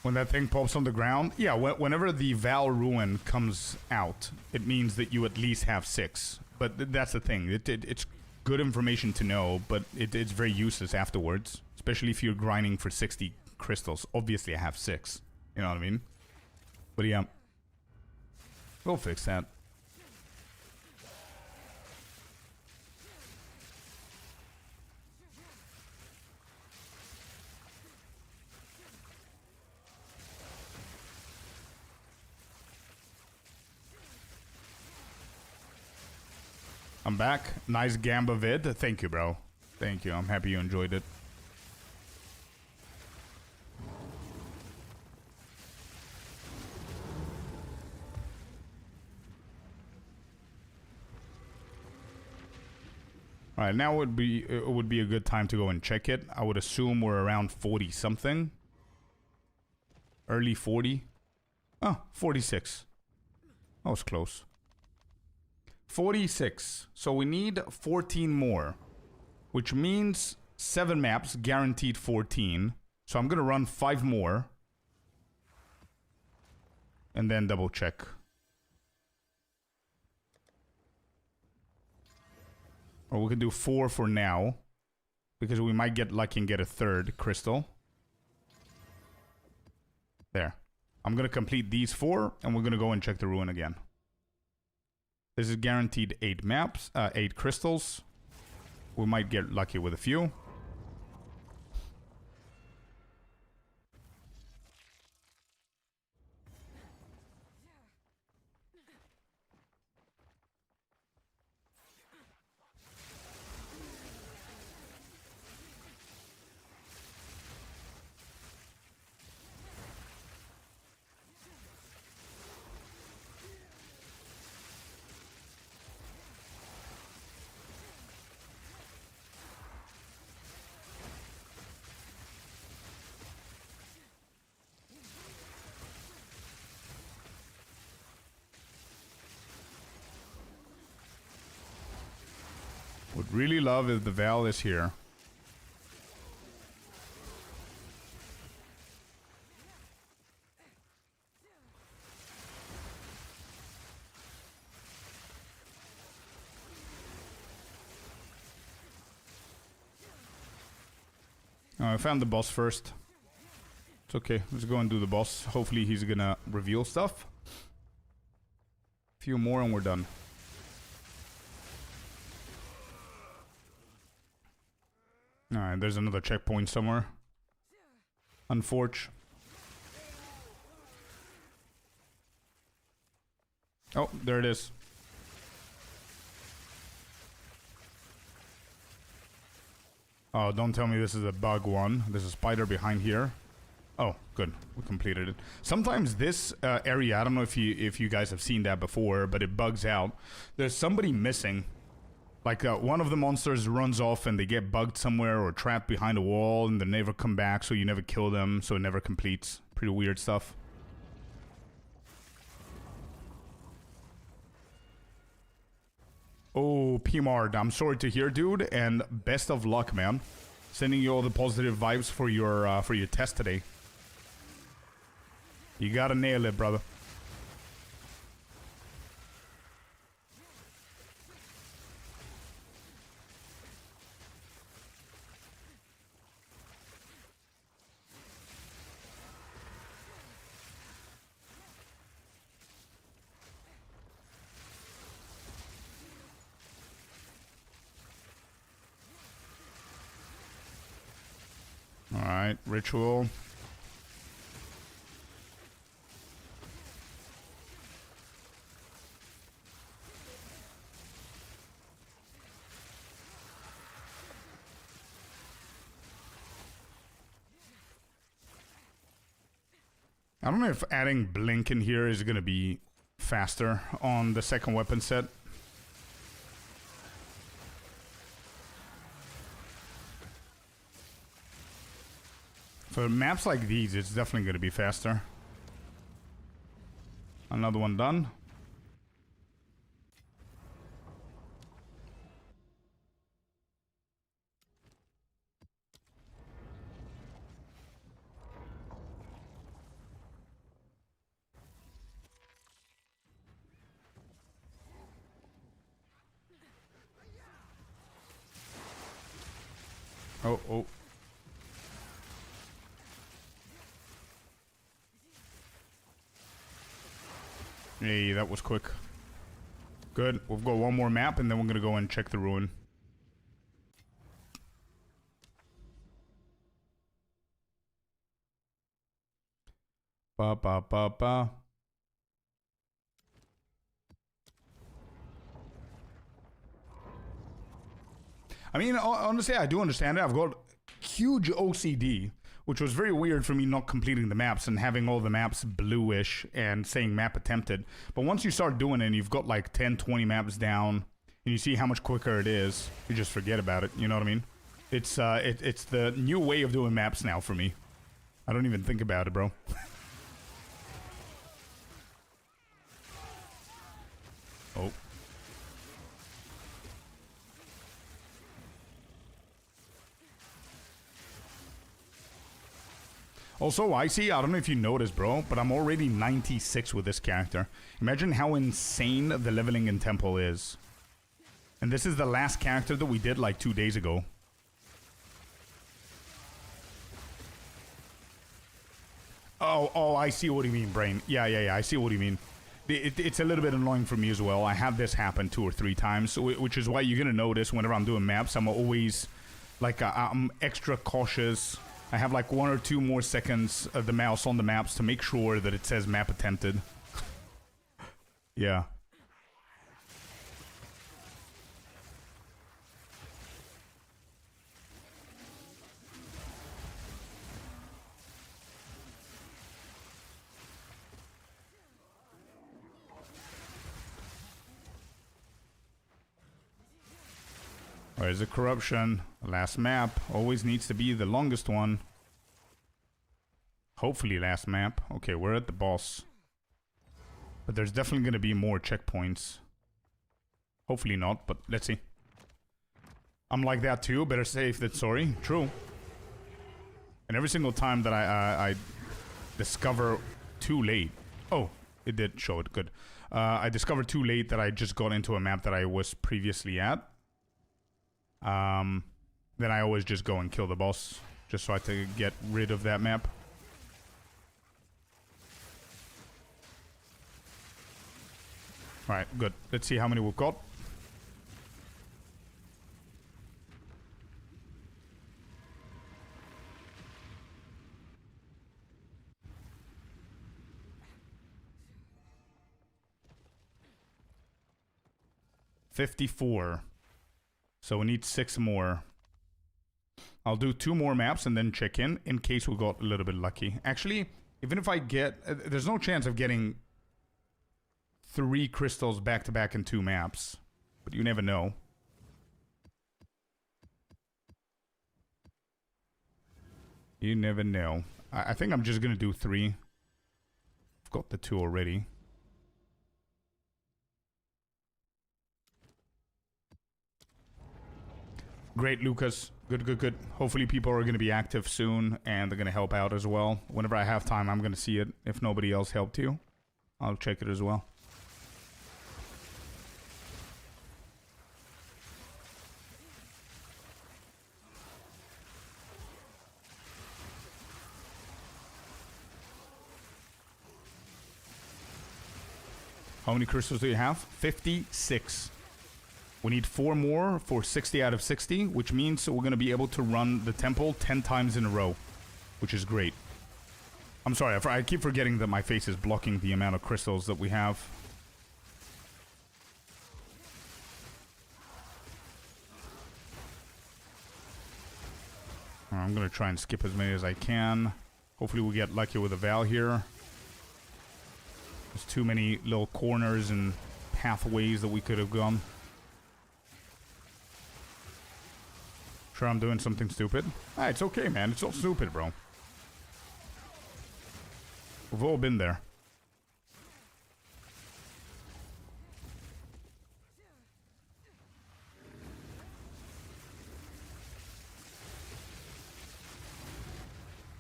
When that thing pops on the ground, yeah, whenever the Val Ruin comes out, it means that you at least have 6. But that's the thing, it's good information to know, but it's very useless afterwards, especially if you're grinding for 60 crystals. Obviously I have 6, you know what I mean? But yeah, we'll fix that. I'm back. Nice Gamba vid. Thank you, bro. Thank you. I'm happy you enjoyed it. Alright, now it would be a good time to go and check it. I would assume we're around 40 something. Early 40. Oh, 46. That was close. 46. So we need 14 more. Which means 7 maps, guaranteed 14. So I'm gonna run 5 more. And then double check. Or we can do 4 for now. Because we might get lucky and get a 3rd crystal. There. I'm gonna complete these 4, and we're gonna go and check the ruin again. This is guaranteed 8 maps, 8 crystals. We might get lucky with a few. Would really love if the Val is here. I found the boss first. It's okay. Let's go and do the boss. Hopefully he's gonna reveal stuff. A few more and we're done. Alright, there's another checkpoint somewhere. Unforge. Oh, there it is. Oh, don't tell me this is a bug one. There's a spider behind here. Oh, good. We completed it. Sometimes this area, I don't know if you guys have seen that before, but it bugs out. There's somebody missing. Like, one of the monsters runs off and they get bugged somewhere or trapped behind a wall and they never come back, so you never kill them, so it never completes. Pretty weird stuff. Oh, PMARD, I'm sorry to hear, dude, and best of luck, man. Sending you all the positive vibes for your test today. You gotta nail it, brother. Alright, ritual. I don't know if adding blink in here is gonna be faster on the second weapon set. For maps like these, it's definitely going to be faster. Another one done. Oh, oh. Hey, that was quick. Good. We've got one more map, and then we're gonna go and check the ruin. Ba ba ba ba. I mean, honestly, I do understand it. I've got huge OCD, which was very weird for me not completing the maps and having all the maps bluish and saying map attempted. But once you start doing it and you've got like 10, 20 maps down and you see how much quicker it is, you just forget about it. You know what I mean? It's the new way of doing maps now for me. I don't even think about it, bro. Also, I don't know if you noticed, bro, but I'm already 96 with this character. Imagine how insane the leveling in Temple is. And this is the last character that we did like 2 days ago. Oh, I see what you mean, Brain. Yeah, I see what you mean. It's a little bit annoying for me as well. I have this happen 2 or 3 times, which is why you're gonna notice whenever I'm doing maps, I'm always, like, I'm extra cautious. I have like 1 or 2 more seconds of the mouse on the maps to make sure that it says map attempted. Yeah. Where's the corruption? Last map always needs to be the longest one. Hopefully last map. Okay, we're at the boss. But there's definitely going to be more checkpoints. Hopefully not, but let's see. I'm like that too. Better safe than sorry. True. And every single time that I discover too late. Oh, it did show it. Good. I discovered too late that I just got into a map that I was previously at. Then I always just go and kill the boss, just so I can get rid of that map. Alright, good. Let's see how many we've got. $54. So we need 6 more. I'll do 2 more maps and then check in case we got a little bit lucky. Actually, even if I get... there's no chance of getting 3 crystals back to back in 2 maps. But you never know. You never know. I think I'm just gonna do 3. I've got the 2 already. Great, Lucas. Good. Hopefully people are going to be active soon, and they're going to help out as well. Whenever I have time, I'm going to see it. If nobody else helped you, I'll check it as well. How many crystals do you have? 56. We need 4 more for 60 out of 60, which means we're going to be able to run the temple 10 times in a row, which is great. I'm sorry, I keep forgetting that my face is blocking the amount of crystals that we have. I'm going to try and skip as many as I can. Hopefully we get lucky with a Val here. There's too many little corners and pathways that we could have gone. Sure I'm doing something stupid? Ah, it's okay, man. It's all stupid, bro. We've all been there.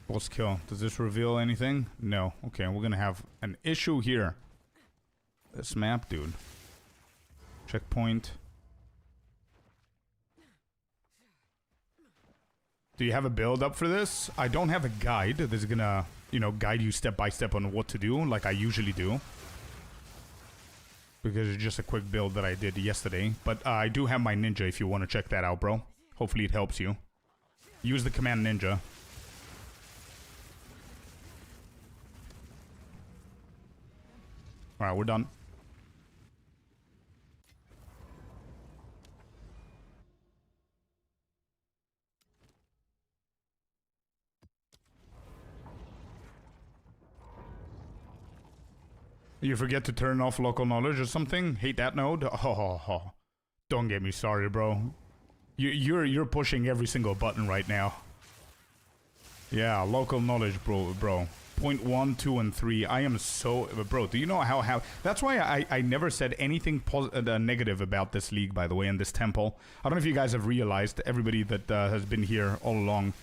Boss kill. Does this reveal anything? No. Okay, we're gonna have an issue here. This map, dude. Checkpoint. Do you have a build up for this? I don't have a guide that is gonna, you know, guide you step by step on what to do like I usually do. Because it's just a quick build that I did yesterday. But I do have my ninja if you want to check that out, bro. Hopefully it helps you. Use the command ninja. Alright, we're done. You forget to turn off local knowledge or something? Hate that node? Oh. Don't get me started, bro. You're pushing every single button right now. Yeah, local knowledge, bro. Point 1, 2, and 3. I am so... Bro, do you know how... That's why I never said anything negative about this league, by the way, and this temple. I don't know if you guys have realized, everybody that has been here all along,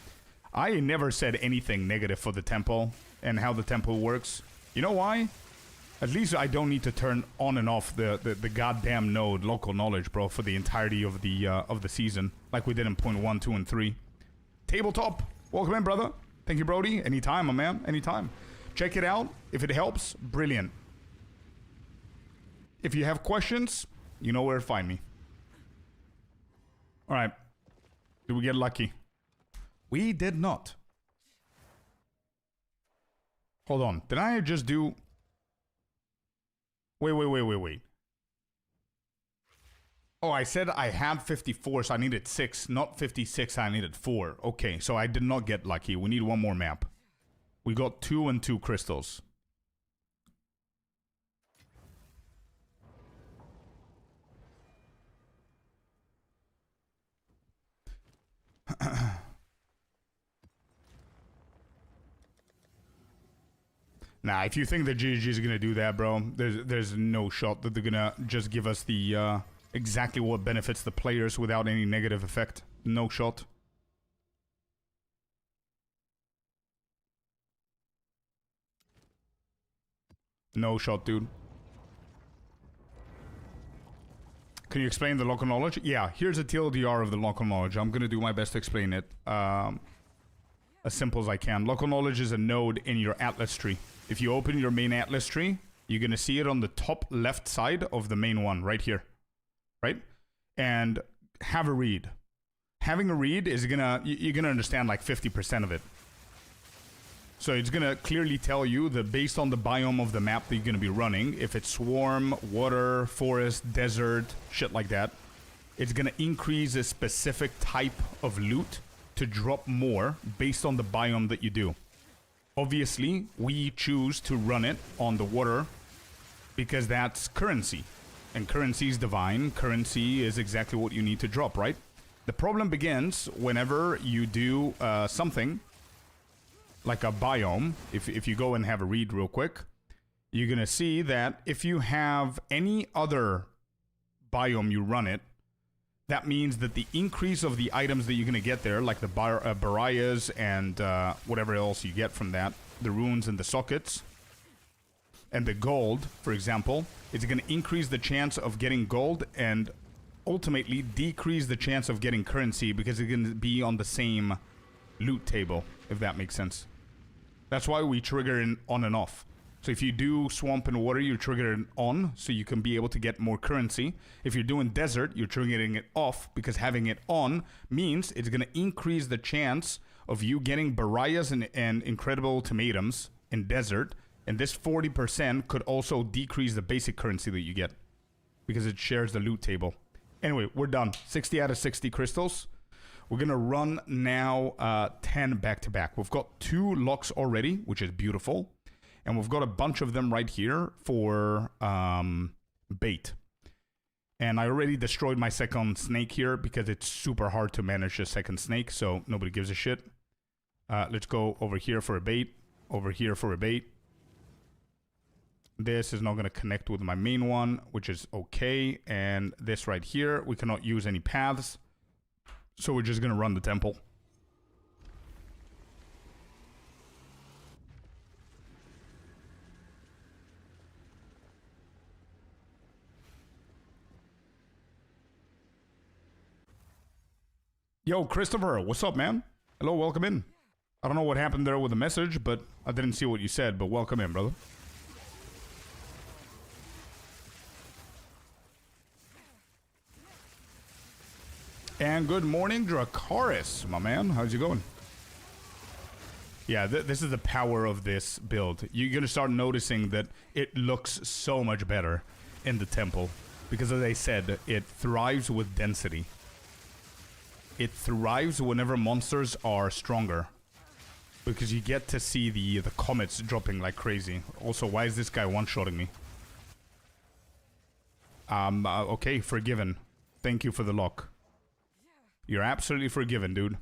I never said anything negative for the temple and how the temple works. You know why? At least I don't need to turn on and off the goddamn node local knowledge, bro, for the entirety of the season, like we did in point 1, 2, and 3. Tabletop, welcome in, brother. Thank you, Brody. Anytime, my man. Anytime. Check it out. If it helps, brilliant. If you have questions, you know where to find me. All right. Did we get lucky? We did not. Hold on. Did I just do... Wait. Oh, I said I had 54, so I needed 6. Not 56, I needed 4. Okay, so I did not get lucky. We need one more map. We got 2 and 2 crystals. Nah, if you think that GG is gonna do that, bro, there's no shot that they're gonna just give us the exactly what benefits the players without any negative effect. No shot. No shot, dude. Can you explain the local knowledge? Yeah, here's a TLDR of the local knowledge. I'm gonna do my best to explain it as simple as I can. Local knowledge is a node in your atlas tree. If you open your main atlas tree, you're gonna see it on the top left side of the main one, right here. Right? And have a read. Having a read is you're gonna understand like 50% of it. So it's gonna clearly tell you that based on the biome of the map that you're gonna be running, if it's swarm, water, forest, desert, shit like that, it's gonna increase a specific type of loot to drop more based on the biome that you do. Obviously, we choose to run it on the water because that's currency. And currency is divine. Currency is exactly what you need to drop, right? The problem begins whenever you do something like a biome. If you go and have a read real quick, you're going to see that if you have any other biome you run it, that means that the increase of the items that you're going to get there, like the barayas and whatever else you get from that, the runes and the sockets, and the gold, for example, it's going to increase the chance of getting gold and ultimately decrease the chance of getting currency because it's going to be on the same loot table, if that makes sense. That's why we trigger it on and off. So if you do swamp and water, you trigger it on so you can be able to get more currency. If you're doing desert, you're triggering it off because having it on means it's going to increase the chance of you getting barayas and incredible ultimatums in desert. And this 40% could also decrease the basic currency that you get because it shares the loot table. Anyway, we're done. 60 out of 60 crystals. We're going to run now 10 back-to-back. We've got 2 locks already, which is beautiful. And we've got a bunch of them right here for bait. And I already destroyed my second snake here because it's super hard to manage a second snake, so nobody gives a shit. Let's go over here for a bait. Over here for a bait. This is not going to connect with my main one, which is okay. And this right here, we cannot use any paths. So we're just going to run the temple. Yo, Christopher, what's up, man? Hello, welcome in. I don't know what happened there with the message, but I didn't see what you said, but welcome in, brother. And good morning, Dracaris, my man. How's it going? Yeah, this is the power of this build. You're going to start noticing that it looks so much better in the temple. Because as I said, it thrives with density. It thrives whenever monsters are stronger. Because you get to see the comets dropping like crazy. Also, why is this guy one-shotting me? Okay, forgiven. Thank you for the lock. You're absolutely forgiven, dude.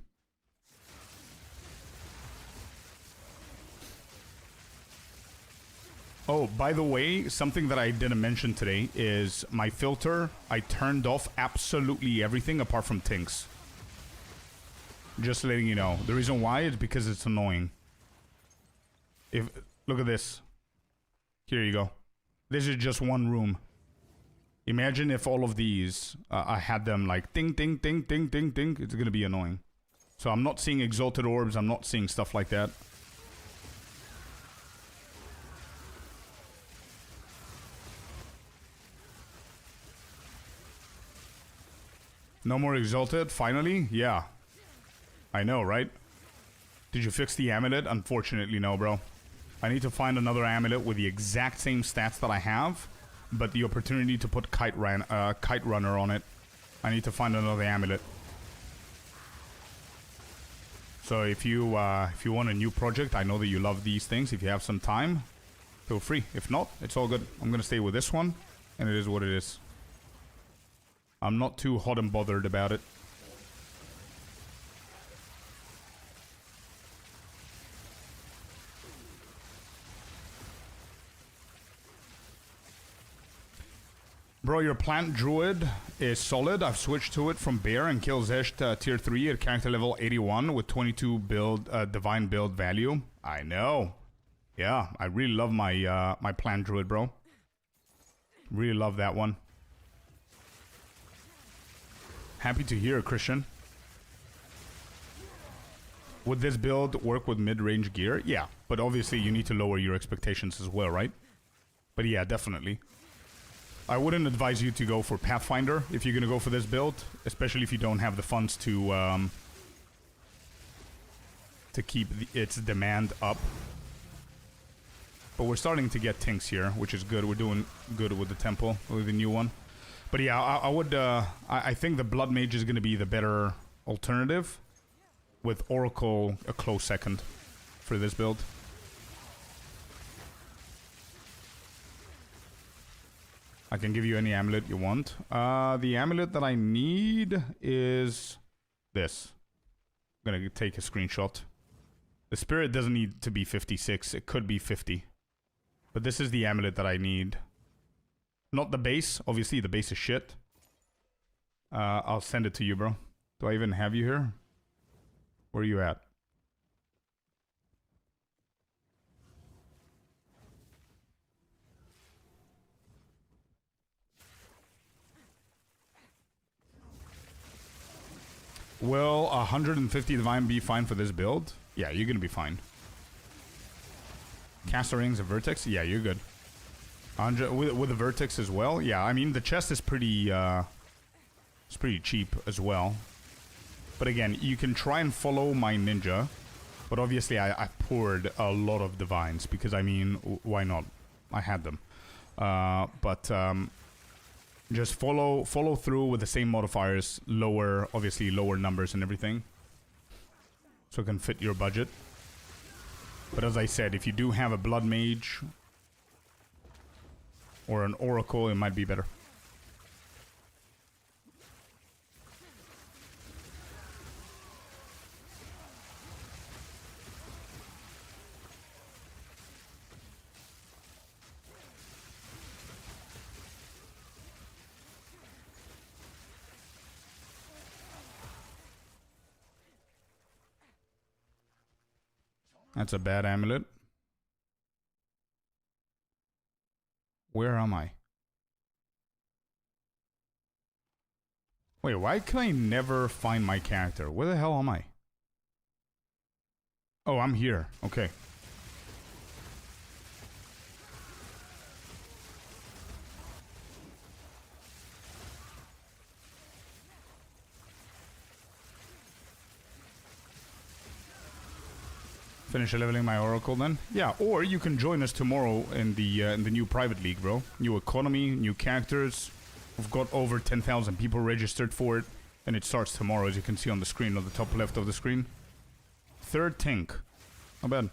Oh, by the way, something that I didn't mention today is my filter. I turned off absolutely everything apart from Tinks. Just letting you know. The reason why is because it's annoying. Look at this. Here you go. This is just one room. Imagine if all of these, I had them like ding, ding, ding, ding, ding, ding. It's gonna be annoying. So I'm not seeing exalted orbs. I'm not seeing stuff like that. No more exalted, finally? Yeah. I know, right? Did you fix the amulet? Unfortunately, no, bro. I need to find another amulet with the exact same stats that I have, but the opportunity to put Kite Runner on it. I need to find another amulet. So if you want a new project, I know that you love these things. If you have some time, feel free. If not, it's all good. I'm gonna stay with this one, and it is what it is. I'm not too hot and bothered about it. Bro, your plant druid is solid. I've switched to it from bear and kill Zesh tier 3 at character level 81 with 22 divine build value. I know. Yeah, I really love my my plant druid, bro. Really love that one. Happy to hear, Christian. Would this build work with mid-range gear? Yeah, but obviously you need to lower your expectations as well, right? But yeah, definitely. I wouldn't advise you to go for Pathfinder if you're gonna go for this build, especially if you don't have the funds to keep its demand up. But we're starting to get tinks here, which is good. We're doing good with the temple, with the new one. But yeah, I would. I think the Blood Mage is going to be the better alternative, with Oracle a close second for this build. I can give you any amulet you want. The amulet that I need is this. I'm going to take a screenshot. The spirit doesn't need to be 56. It could be 50. But this is the amulet that I need. Not the base. Obviously, the base is shit. I'll send it to you, bro. Do I even have you here? Where are you at? Will 150 divine be fine for this build? Yeah, you're gonna be fine. Caster rings and vertex? Yeah, you're good. 100 with the vertex as well. Yeah, I mean the chest is pretty it's pretty cheap as well. But again, you can try and follow my ninja, but obviously I poured a lot of divines because I mean why not? I had them. Just follow through with the same modifiers, obviously lower numbers and everything, so it can fit your budget. But as I said, if you do have a blood mage or an oracle, it might be better. That's a bad amulet. Where am I? Wait, why can I never find my character? Where the hell am I? Oh, I'm here. Okay. Finish leveling my oracle then. Yeah, or you can join us tomorrow in the new private league, bro. New economy, new characters. We've got over 10,000 people registered for it, and it starts tomorrow, as you can see on the screen, on the top left of the screen. Third tink. Not bad.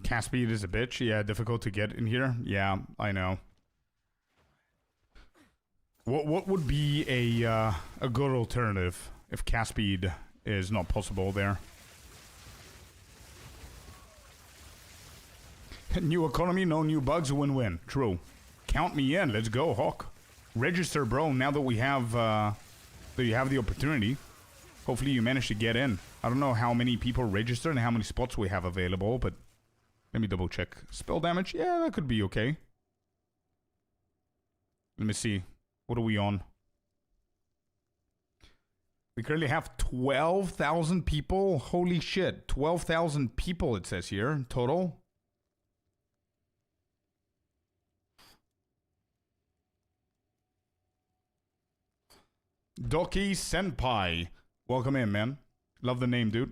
Cast speed is a bitch. Yeah, difficult to get in here. Yeah, I know. What would be a good alternative if cast speed is not possible there? New economy, no new bugs, win-win. True. Count me in. Let's go, Hawk. register, bro. Now that we have, that you have the opportunity. Hopefully you manage to get in. I don't know how many people register and how many spots we have available, but let me double check. Spell damage? Yeah, that could be okay. Let me see. What are we on? We currently have 12,000 people. Holy shit. 12,000 people, it says here, in total. Doki Senpai. Welcome in, man. Love the name, dude.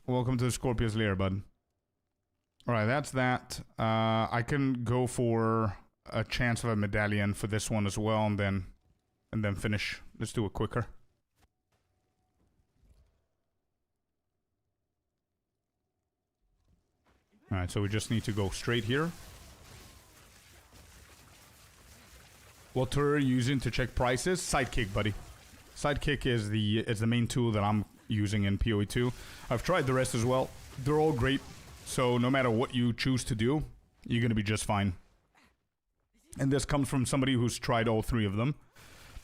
Welcome to the Scorpius lair, bud. Alright, that's that. I can go for a chance of a medallion for this one as well, and then finish. Let's do it quicker. Alright, so we just need to go straight here. What tool are you using to check prices? Sidekick, buddy. Sidekick is the main tool that I'm using in PoE 2. I've tried the rest as well. They're all great. So no matter what you choose to do, you're gonna be just fine. And this comes from somebody who's tried all three of them.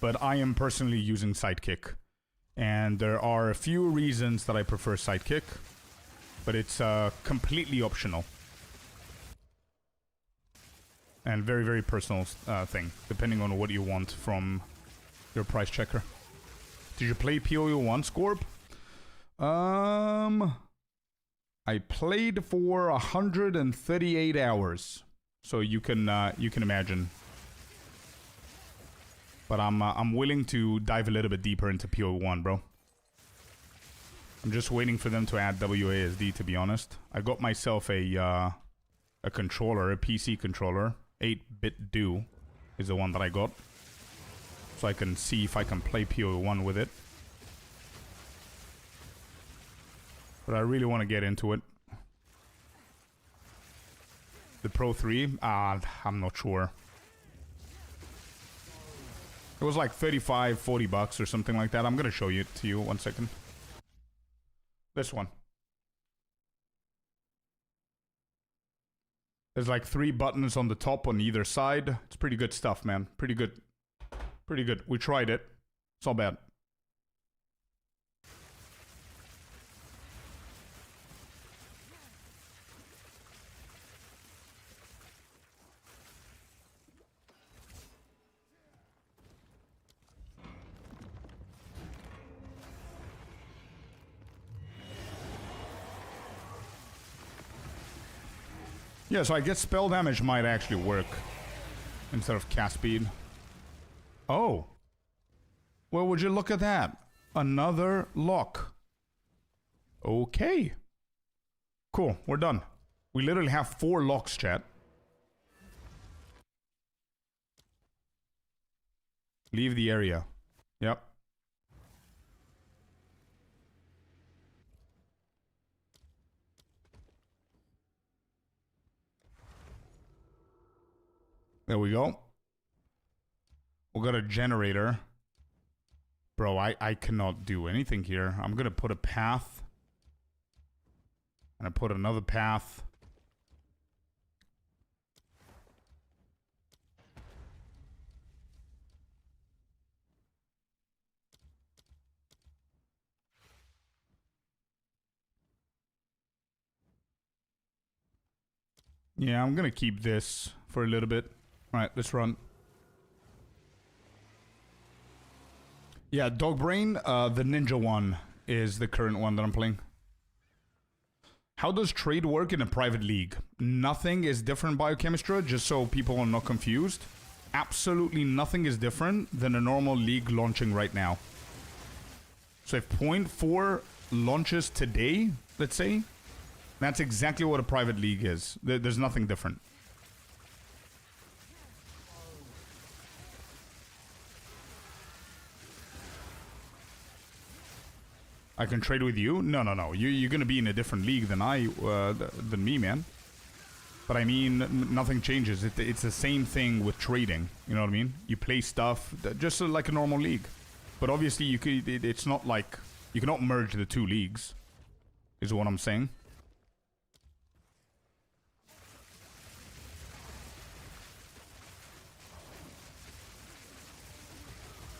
But I am personally using Sidekick. And there are a few reasons that I prefer Sidekick. But it's completely optional. And very, very personal thing. Depending on what you want from your price checker. Did you play PoE 1, Scorp? I played for 138 hours. So you can imagine. But I'm willing to dive a little bit deeper into PoE 1, bro. I'm just waiting for them to add WASD, to be honest. I got myself a controller, a PC controller. 8-bit do is the one that I got. So I can see if I can play PoE 1 with it. But I really want to get into it. The Pro 3? I'm not sure. It was like 35, 40 bucks or something like that. I'm going to show it to you. 1 second. This one. There's like 3 buttons on the top on either side. It's pretty good stuff, man. Pretty good. Pretty good. We tried it. It's not bad. Yeah, so I guess spell damage might actually work instead of cast speed. Oh. Well, would you look at that? Another lock. Okay. Cool, we're done. We literally have 4 locks, chat. Leave the area. Yep. There we go. We got a generator. Bro, I cannot do anything here. I'm gonna put a path. And I put another path. Yeah, I'm gonna keep this for a little bit. Alright, let's run. Yeah, Dogbrain, the ninja one is the current one that I'm playing. How does trade work in a private league? Nothing is different, Biochemistry, just so people are not confused. Absolutely nothing is different than a normal league launching right now. So if point 4 launches today, let's say, that's exactly what a private league is. There's nothing different. I can trade with you? No. You're gonna be in a different league than than me, man. But I mean, nothing changes. It's the same thing with trading. You know what I mean? You play stuff just like a normal league. But obviously, you could. It's not like you cannot merge the 2 leagues. Is what I'm saying.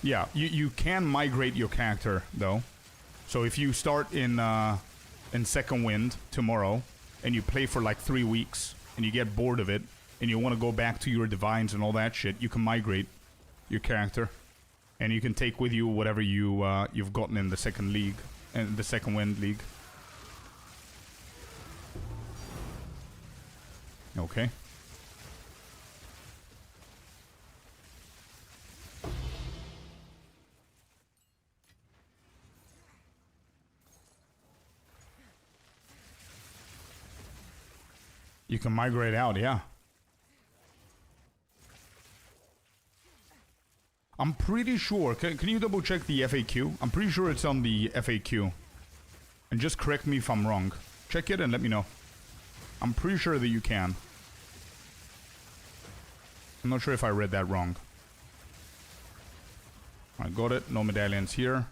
Yeah, you can migrate your character though. So if you start in Second Wind tomorrow and you play for like 3 weeks and you get bored of it and you want to go back to your divines and all that shit, you can migrate your character and you can take with you whatever you've gotten in the second league and the Second Wind league. Okay. You can migrate out, yeah. I'm pretty sure. Can you double check the FAQ? I'm pretty sure it's on the FAQ. And just correct me if I'm wrong. Check it and let me know. I'm pretty sure that you can. I'm not sure if I read that wrong. I got it. No medallions here.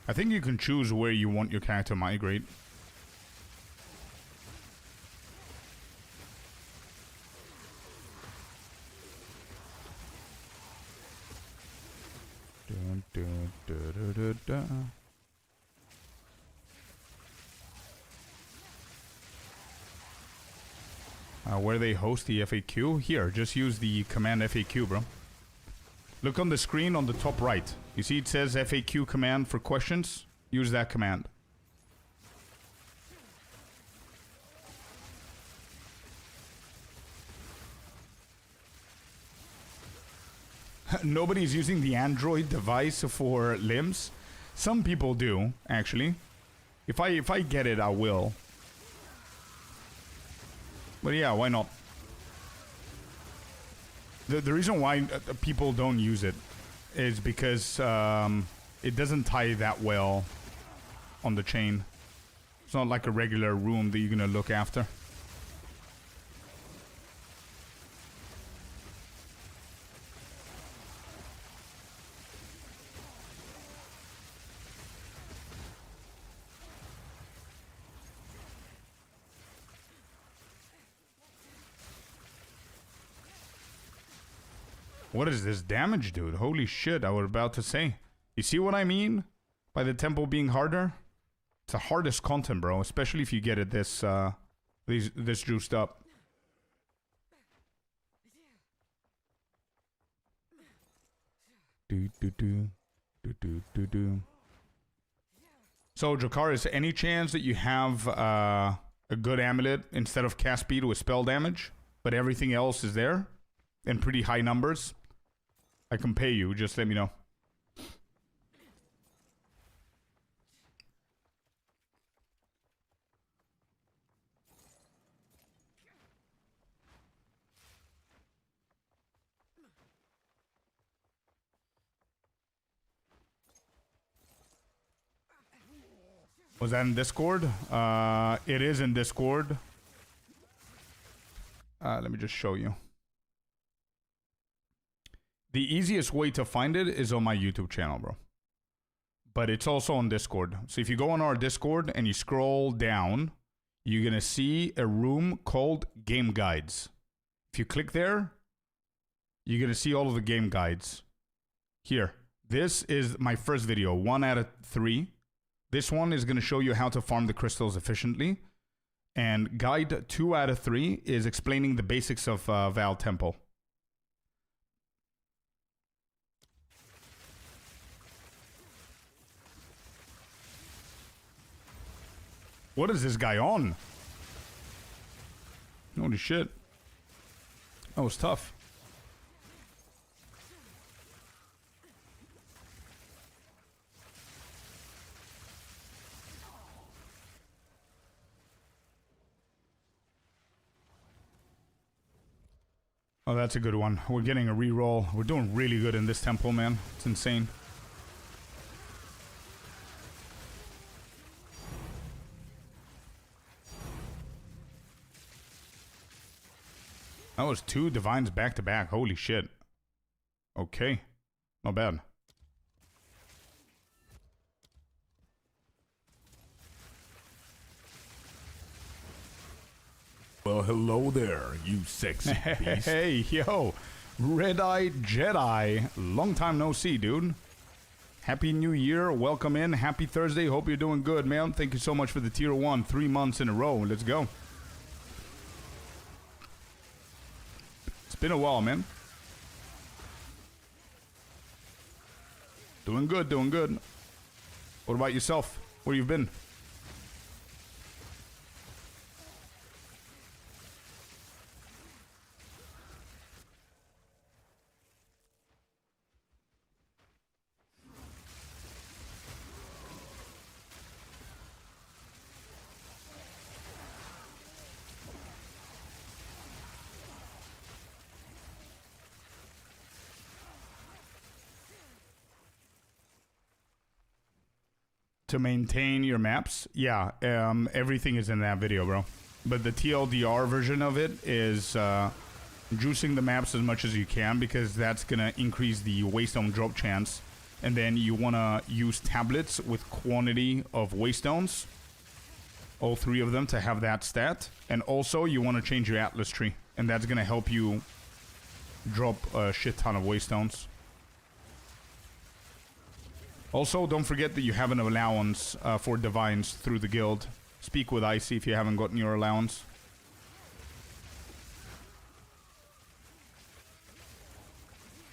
I think you can choose where you want your character to migrate. Dun, dun, dun, dun, dun, dun. Where they host the FAQ? Here, just use the command FAQ, bro. Look on the screen on the top right. You see it says FAQ command for questions? Use that command. Nobody's using the Android device for limbs. Some people do, actually. If I get it, I will. But yeah, why not? The reason why people don't use it is because it doesn't tie that well on the chain. It's not like a regular room that you're gonna look after. What is this damage, dude? Holy shit, I was about to say. You see what I mean? By the tempo being harder? It's the hardest content, bro. Especially if you get it this juiced up. So, Jakaris, any chance that you have a good amulet instead of cast speed with spell damage, but everything else is there in pretty high numbers? I can pay you, just let me know. Was that in Discord? It is in Discord. Let me just show you. The easiest way to find it is on my YouTube channel, bro. But it's also on Discord. So if you go on our Discord and you scroll down, you're going to see a room called Game Guides. If you click there, you're going to see all of the game guides. Here. This is my first video, 1 out of 3. This one is going to show you how to farm the crystals efficiently. And guide 2 out of 3 is explaining the basics of Val Temple. What is this guy on? Holy shit. That was tough. Oh, that's a good one. We're getting a reroll. We're doing really good in this temple, man. It's insane. That was 2 divines back to back. Holy shit. Okay. Not bad. Well, hello there, you sexy beast. Hey, yo, Red-Eye Jedi. Long time no see, dude. Happy New Year. Welcome in. Happy Thursday. Hope you're doing good, man. Thank you so much for the tier 1. 3 months in a row. Let's go. It's been a while, man. Doing good, doing good. What about yourself? Where you been? To maintain your maps, yeah, everything is in that video, bro. But the TLDR version of it is juicing the maps as much as you can, because that's gonna increase the waystone drop chance. And then you wanna use tablets with quantity of waystones, all 3 of them, to have that stat. And also you wanna change your atlas tree, and that's gonna help you drop a shit ton of waystones. Also, don't forget that you have an allowance for divines through the guild. Speak with Icy if you haven't gotten your allowance.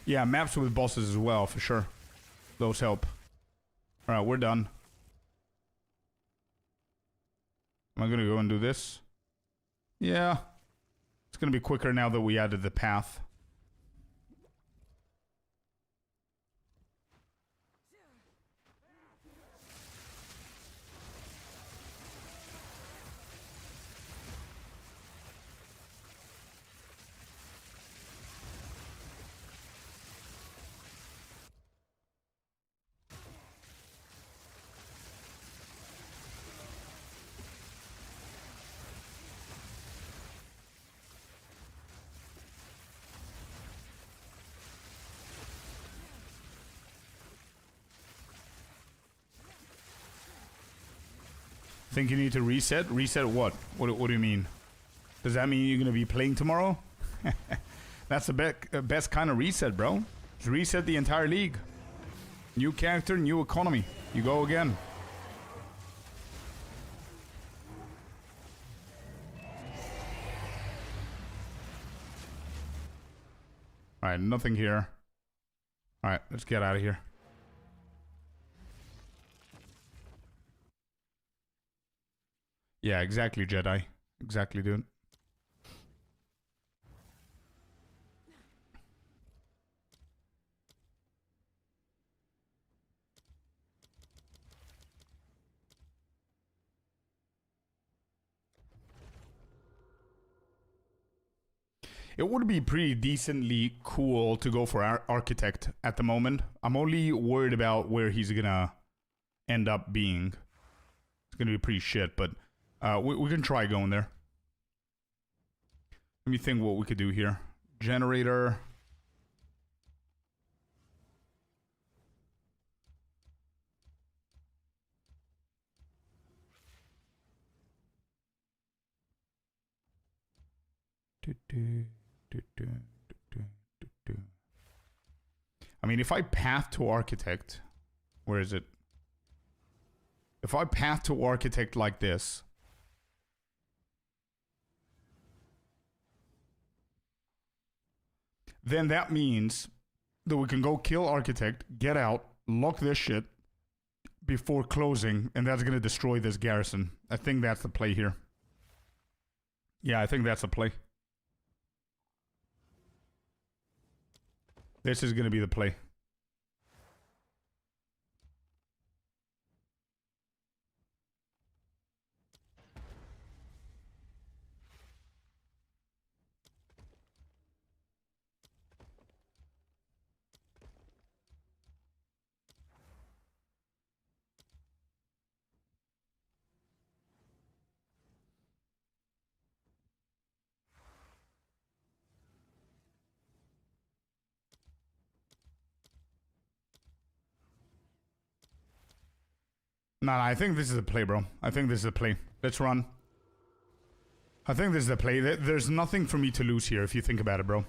Yeah, maps with bosses as well, for sure. Those help. Alright, we're done. Am I gonna go and do this? Yeah. It's gonna be quicker now that we added the path. Think you need to reset? Reset what? What do you mean? Does that mean you're gonna be playing tomorrow? That's the best kind of reset, bro. Just reset the entire league. New character, new economy. You go again. Alright, nothing here. Alright, let's get out of here. Yeah, exactly, Jedi. Exactly, dude. It would be pretty decently cool to go for Architect at the moment. I'm only worried about where he's gonna end up being. It's gonna be pretty shit, but we can try going there. Let me think what we could do here. Generator. I mean, if I path to Architect, where is it? If I path to Architect like this, then that means that we can go kill Architect, get out, lock this shit before closing, and that's gonna destroy this garrison. I think that's the play here. Yeah, I think that's the play. This is gonna be the play. No, I think this is a play, bro. I think this is a play. Let's run. I think this is the play. There's nothing for me to lose here if you think about it, bro.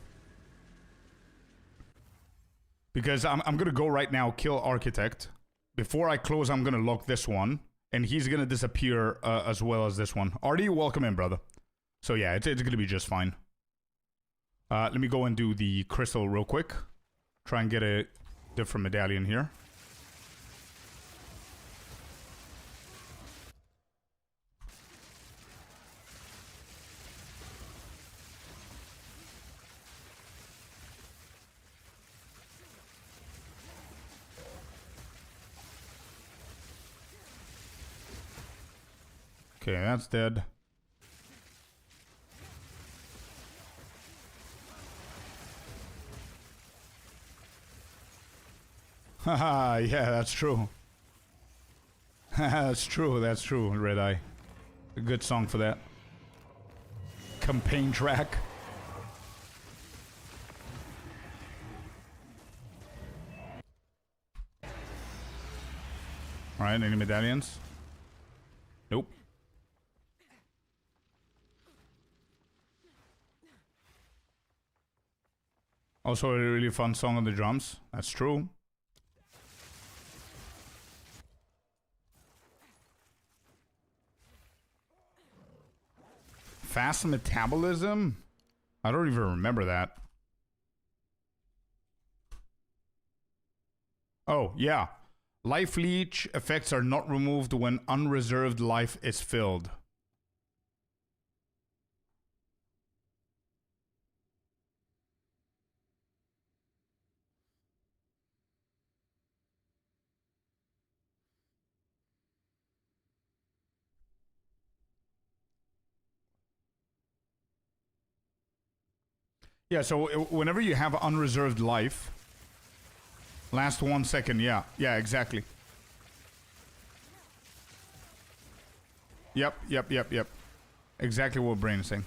Because I'm going to go right now, kill Architect. Before I close, I'm going to lock this one. And he's going to disappear as well as this one. Artie, welcome in, brother. So yeah, it's going to be just fine. Let me go and do the crystal real quick. Try and get a different medallion here. Okay, that's dead. Haha, yeah, that's true. That's true, Red Eye. A good song for that. Campaign track. Alright, any medallions? Nope. Also a really fun song on the drums. That's true. Fast metabolism? I don't even remember that. Oh, yeah. Life leech effects are not removed when unreserved life is filled. Yeah, so whenever you have unreserved life, last 1 second, yeah, exactly. Yep. Exactly what Brain is saying.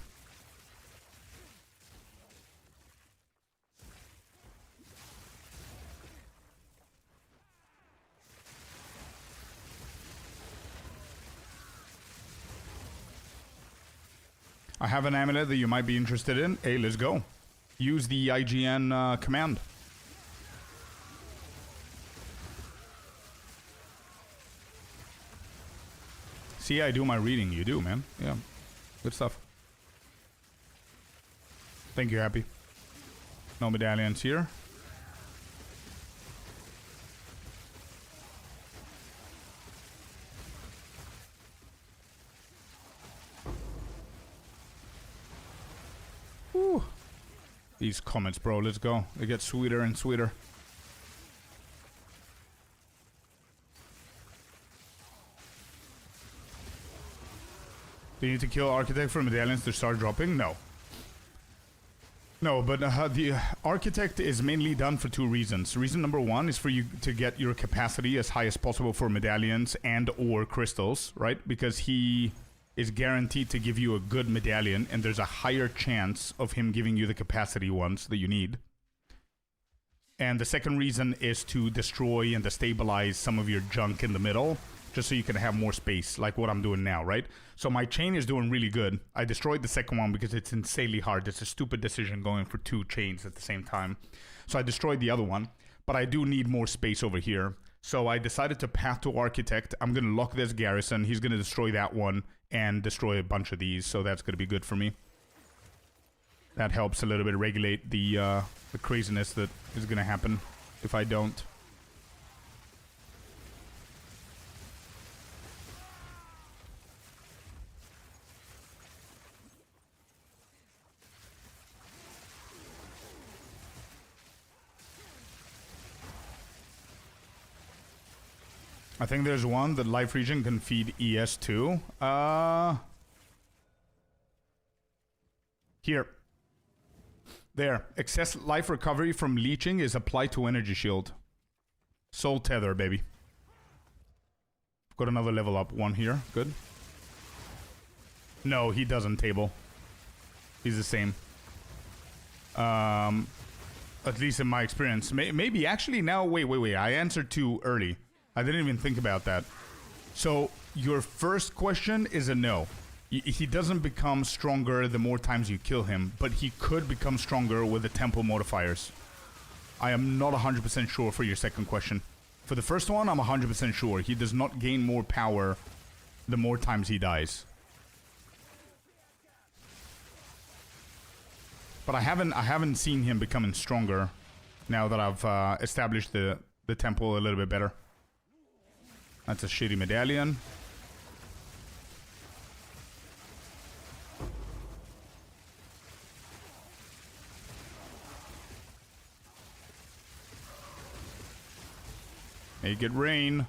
I have an amulet that you might be interested in. Hey, let's go. Use the IGN command. See, I do my reading. You do, man. Yeah. Good stuff. Thank you, Happy. No medallions here. Whew. These comments, bro. Let's go. They get sweeter and sweeter. Do you need to kill Architect for medallions to start dropping? No. No, but the Architect is mainly done for two reasons. Reason number one is for you to get your capacity as high as possible for medallions and or crystals, right? Because he is guaranteed to give you a good medallion, and there's a higher chance of him giving you the capacity ones that you need. And the second reason is to destroy and destabilize some of your junk in the middle, just so you can have more space, like what I'm doing now, right? So my chain is doing really good. I destroyed the second one because it's insanely hard. It's a stupid decision going for two chains at the same time. So I destroyed the other one, but I do need more space over here. So I decided to path to Architect. I'm going to lock this garrison. He's going to destroy that one and destroy a bunch of these. So that's going to be good for me. That helps a little bit regulate the craziness that is going to happen if I don't. I think there's one that Life Region can feed ES to. Here. There. Excess life recovery from leeching is applied to energy shield. Soul Tether, baby. Got another level up one here. Good. No, he doesn't, table. He's the same. At least in my experience. Maybe actually now, wait. I answered too early. I didn't even think about that. So, your first question is a no. He doesn't become stronger the more times you kill him, but he could become stronger with the tempo modifiers. I am not 100% sure for your second question. For the first one, I'm 100% sure. He does not gain more power the more times he dies. But I haven't seen him becoming stronger now that I've established the tempo a little bit better. That's a shitty medallion. Make it rain.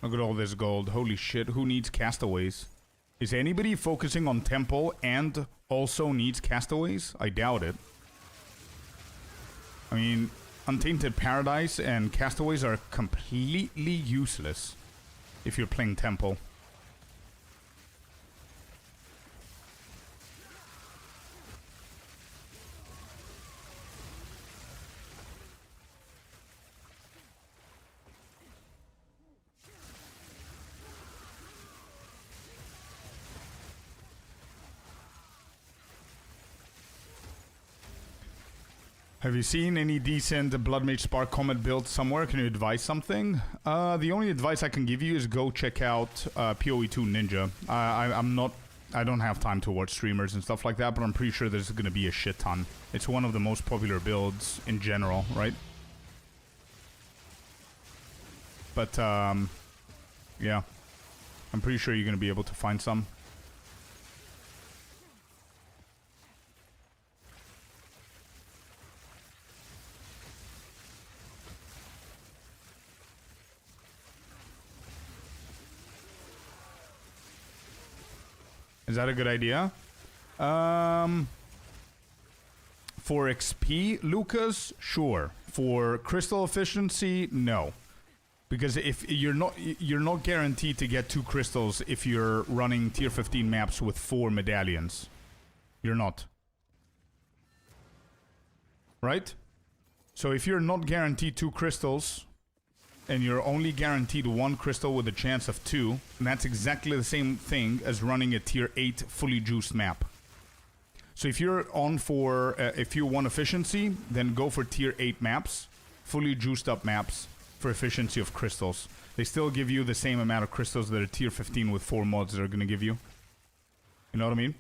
Look at all this gold. Holy shit, who needs castaways? Is anybody focusing on temple and also needs castaways? I doubt it. I mean, Untainted Paradise and castaways are completely useless if you're playing temple. Have you seen any decent Blood Mage Spark Comet build somewhere? Can you advise something? The only advice I can give you is go check out PoE2 Ninja. I don't have time to watch streamers and stuff like that, but I'm pretty sure there's going to be a shit ton. It's one of the most popular builds in general, right? But, yeah. I'm pretty sure you're going to be able to find some. Is that a good idea? For XP, Lucas, sure. For crystal efficiency, no. Because if you're not guaranteed to get 2 crystals if you're running tier 15 maps with 4 medallions. You're not. Right? So if you're not guaranteed 2 crystals and you're only guaranteed 1 crystal with a chance of 2, and that's exactly the same thing as running a tier 8 fully juiced map. So if you're on for, if you want efficiency, then go for tier 8 maps, fully juiced up maps for efficiency of crystals. They still give you the same amount of crystals that a tier 15 with 4 mods are going to give you. You know what I mean?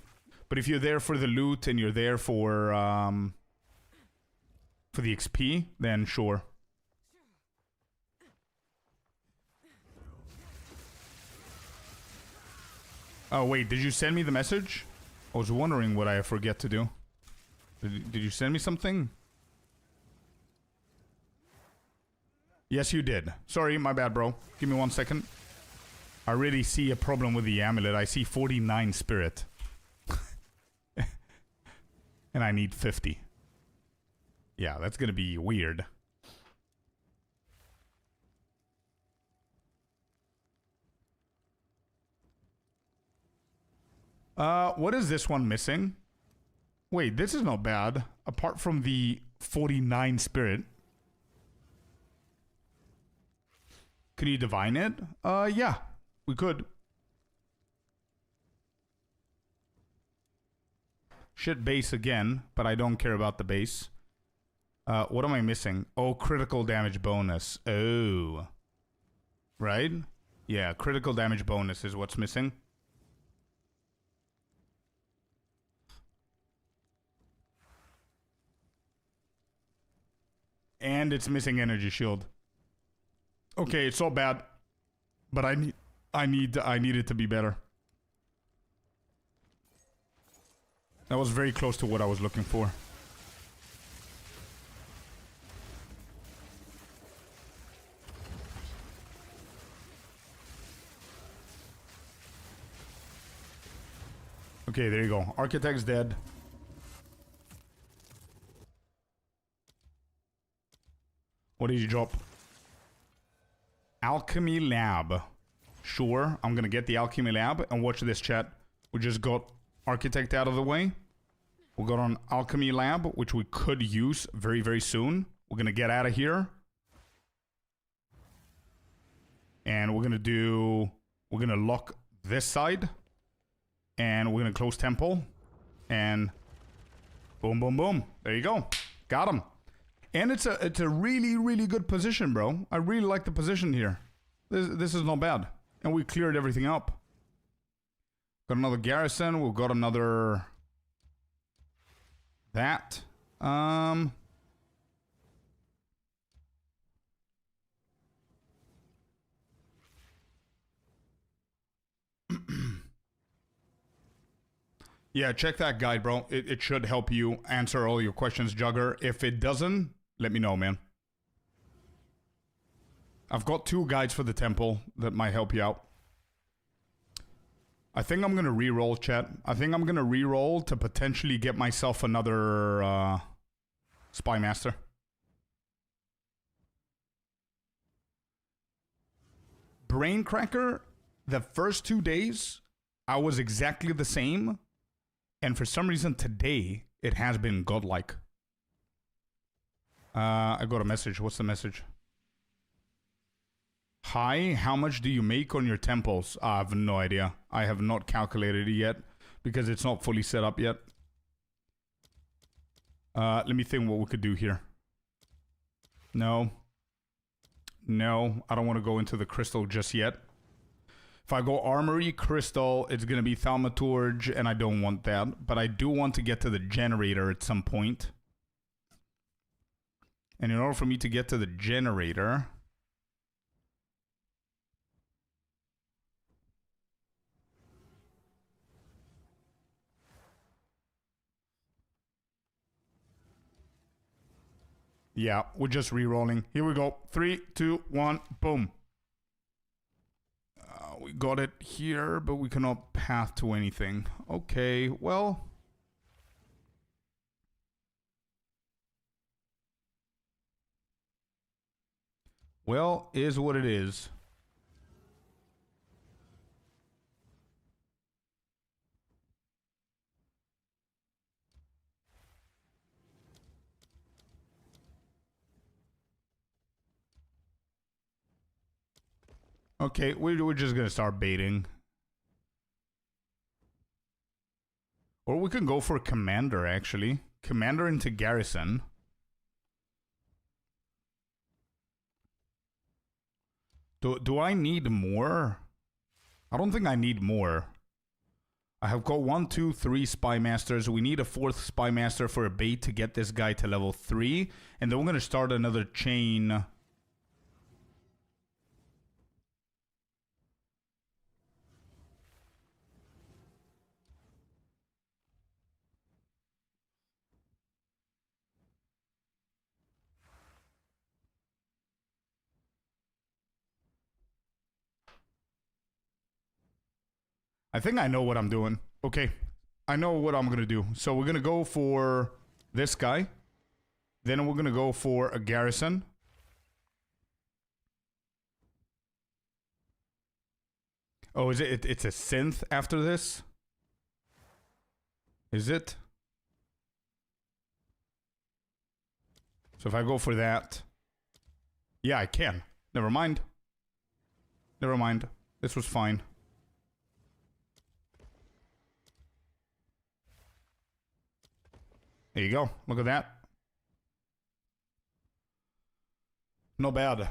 But if you're there for the loot and you're there for the XP, then sure. Oh, wait, did you send me the message? I was wondering what I forget to do. Did you send me something? Yes, you did. Sorry, my bad, bro. Give me 1 second. I really see a problem with the amulet. I see 49 spirit. And I need 50. Yeah, that's gonna be weird. What is this one missing? Wait, this is not bad. Apart from the 49 spirit. Can you divine it? Yeah, we could. Shit base again, but I don't care about the base. What am I missing? Oh, critical damage bonus. Oh. Right? Yeah, critical damage bonus is what's missing. And it's missing energy shield. Okay, it's not bad, but I need it to be better. That was very close to what I was looking for. Okay, there you go. Architect's dead. What did you drop? Alchemy Lab. Sure, I'm gonna get the Alchemy Lab and watch this, chat. We just got Architect out of the way. We got on Alchemy Lab, which we could use very, very soon. We're gonna get out of here. And we're gonna lock this side. And we're gonna close temple. And boom, boom, boom. There you go. Got him. And it's a really, really good position, bro. I really like the position here. This is not bad. And we cleared everything up. Got another garrison. We've got another... That. Yeah, check that guide, bro. It should help you answer all your questions, Jugger. If it doesn't, let me know, man. I've got 2 guides for the temple that might help you out. I think I'm going to re-roll, chat. I think I'm going to re-roll to potentially get myself another Spy Master. Braincracker, the first 2 days, I was exactly the same. And for some reason today, it has been godlike. I got a message. What's the message? Hi, how much do you make on your temples? I have no idea. I have not calculated it yet because it's not fully set up yet. Let me think what we could do here. No. No, I don't want to go into the crystal just yet. If I go armory, crystal, it's going to be thaumaturge, and I don't want that. But I do want to get to the generator at some point. And in order for me to get to the generator... Yeah, we're just re-rolling. Here we go. 3, 2, 1, boom. We got it here, but we cannot path to anything. Okay, well... Well, is what it is. Okay, we're just gonna start baiting. Or we can go for commander, actually. Commander into garrison. Do I need more? I don't think I need more. I have got 1, 2, 3 spy masters. We need a 4th spy master for a bait to get this guy to level 3. And then we're gonna start another chain... I think I know what I'm doing. Okay, I know what I'm going to do. So we're going to go for this guy. Then we're going to go for a garrison. Oh, is it? It's a synth after this? Is it? So if I go for that... Yeah, I can. Never mind. Never mind. This was fine. There you go. Look at that. Not bad.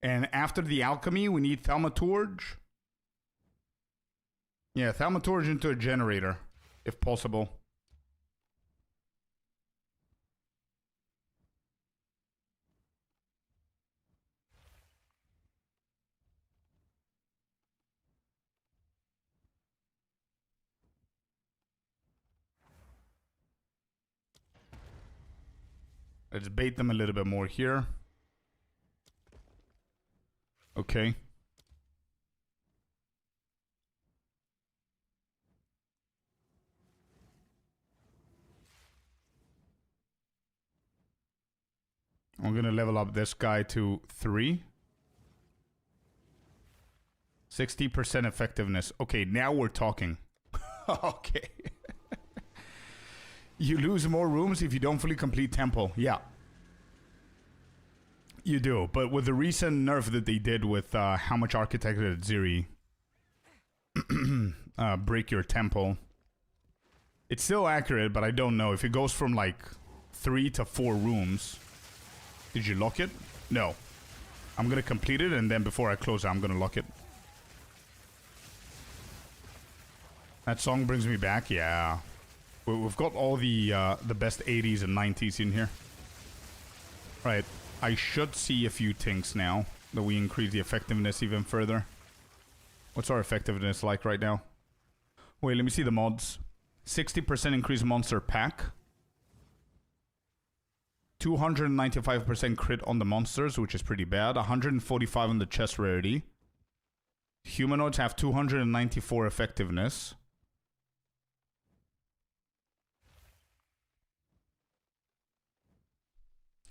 And after the alchemy, we need thaumaturge. Yeah, thaumaturge into a generator, if possible. Let's bait them a little bit more here. Okay. I'm gonna level up this guy to 3. 60% effectiveness. Okay, now we're talking. Okay. You lose more rooms if you don't fully complete temple. Yeah. You do. But with the recent nerf that they did with how much architecture at Ziri, break your tempo. It's still accurate, but I don't know. If it goes from like 3 to 4 rooms. Did you lock it? No. I'm gonna complete it, and then before I close it, I'm gonna lock it. That song brings me back, yeah. We've got all the best 80s and 90s in here. Right, I should see a few things now that we increase the effectiveness even further. What's our effectiveness like right now? Wait, let me see the mods. 60% increase monster pack. 295% crit on the monsters, which is pretty bad. 145 on the chest rarity. Humanoids have 294 effectiveness.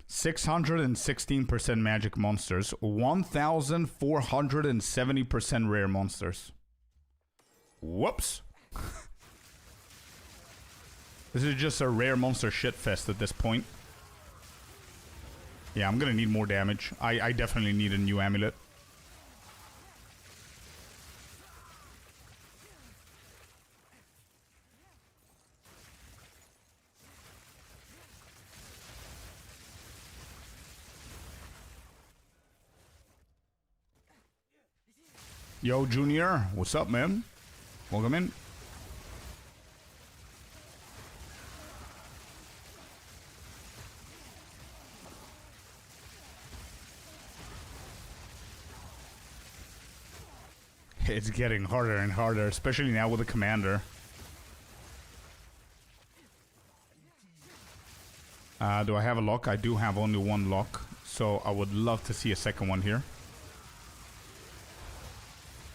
(616% magic monsters), 1,470% rare monsters. Whoops. This is just a rare monster shitfest at this point. Yeah, I'm gonna need more damage. I definitely need a new amulet. Yo, Junior, what's up, man? Welcome in. It's getting harder and harder, especially now with the commander. Do I have a lock? I do have only one lock, so I would love to see a second one here.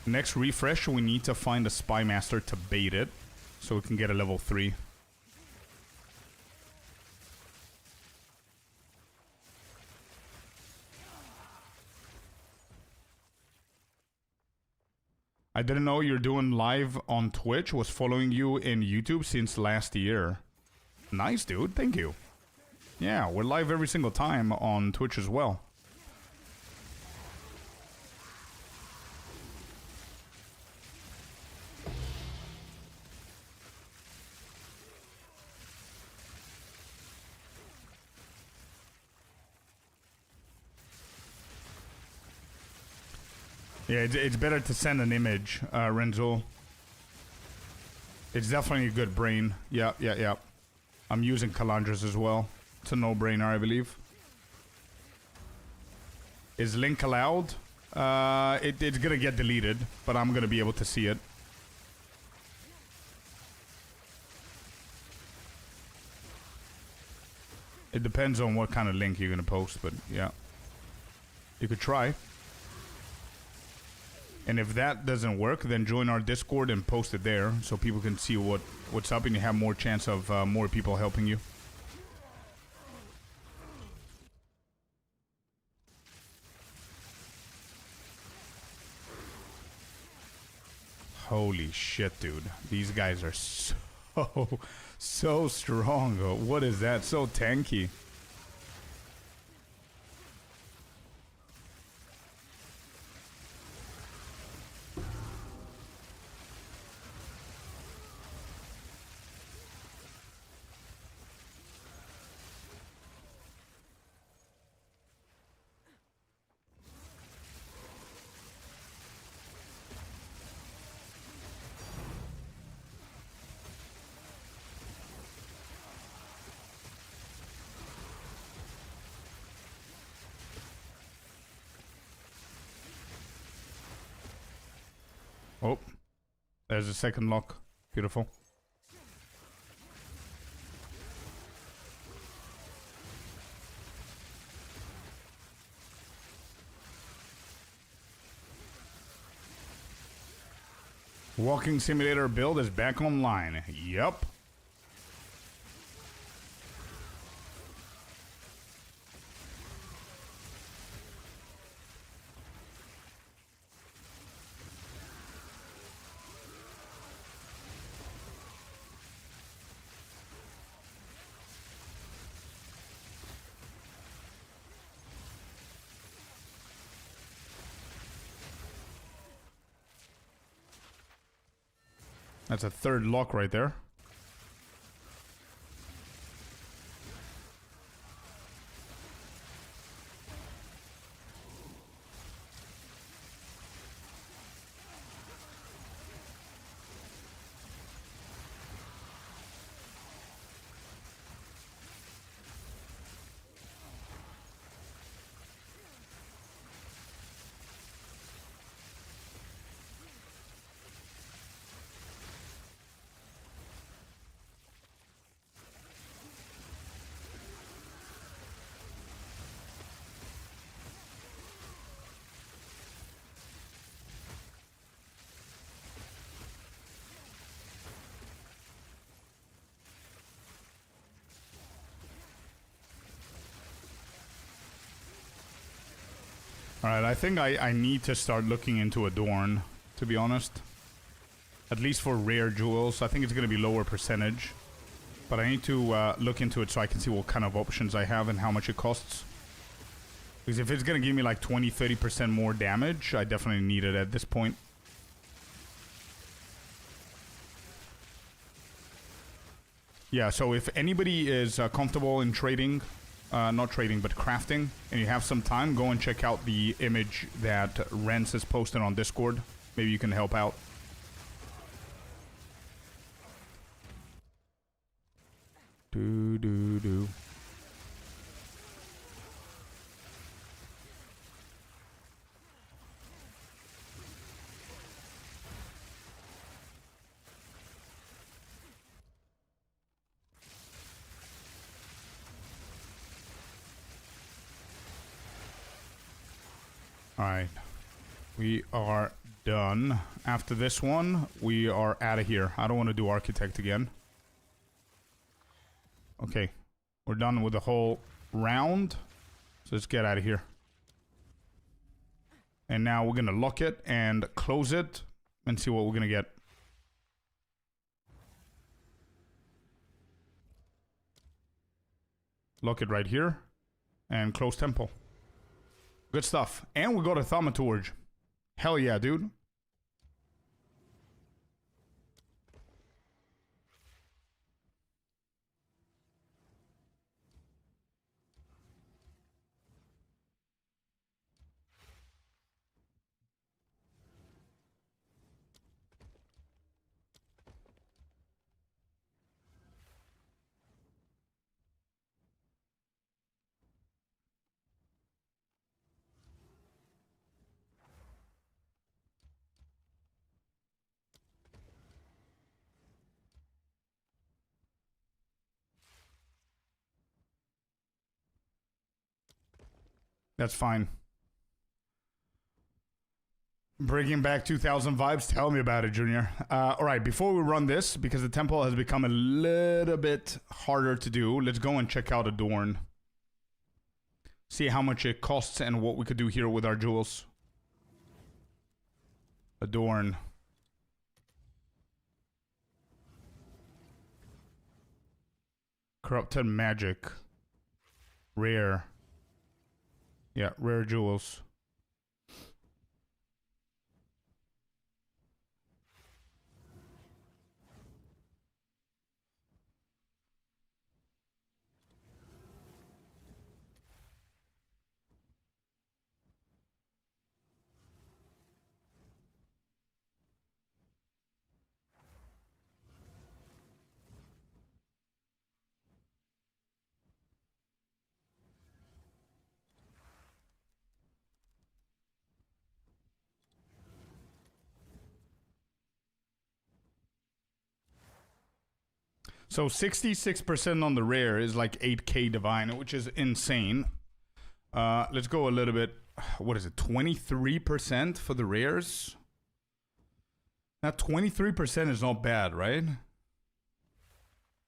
Next refresh, we need to find a Spy Master to bait it, so we can get a level 3. I didn't know you're doing live on Twitch. Was following you in YouTube since last year. Nice, dude. Thank you. Yeah, we're live every single time on Twitch as well. Yeah, it's better to send an image, Renzo. It's definitely a good brain. Yeah. I'm using Calandras as well. It's a no-brainer, I believe. Is link allowed? It's gonna get deleted, but I'm gonna be able to see it. It depends on what kind of link you're gonna post, but yeah. You could try. And if that doesn't work, then join our Discord and post it there so people can see what's up and you have more chance of more people helping you. Holy shit, dude. These guys are so strong. What is that? So tanky. Oh, there's a second lock. Beautiful. Walking simulator build is back online. Yup. That's a third lock right there. Alright, I think I need to start looking into Adorn, to be honest. At least for rare jewels. I think it's going to be lower percentage. But I need to look into it so I can see what kind of options I have and how much it costs. Because if it's going to give me like 20-30% more damage, I definitely need it at this point. Yeah, so if anybody is comfortable in trading... not trading, but crafting, and you have some time, go and check out the image that Rens has posted on Discord. Maybe you can help out. Do. Alright, we are done. After this one, we are out of here. I don't want to do Architect again. Okay, we're done with the whole round. So let's get out of here. And now we're going to lock it and close it and see what we're going to get. Lock it right here and close temple. Good stuff. And we got a Thaumaturge. Hell yeah, dude. That's fine. Bringing back 2000 vibes. Tell me about it, Junior. Alright, before we run this, because the temple has become a little bit harder to do, let's go and check out Adorn. See how much it costs and what we could do here with our jewels. Adorn. Corrupted magic. Rare. Yeah, rare jewels. So 66% on the rare is like 8k divine, which is insane. Let's go a little bit. What is it? 23% for the rares? Now 23% is not bad, right?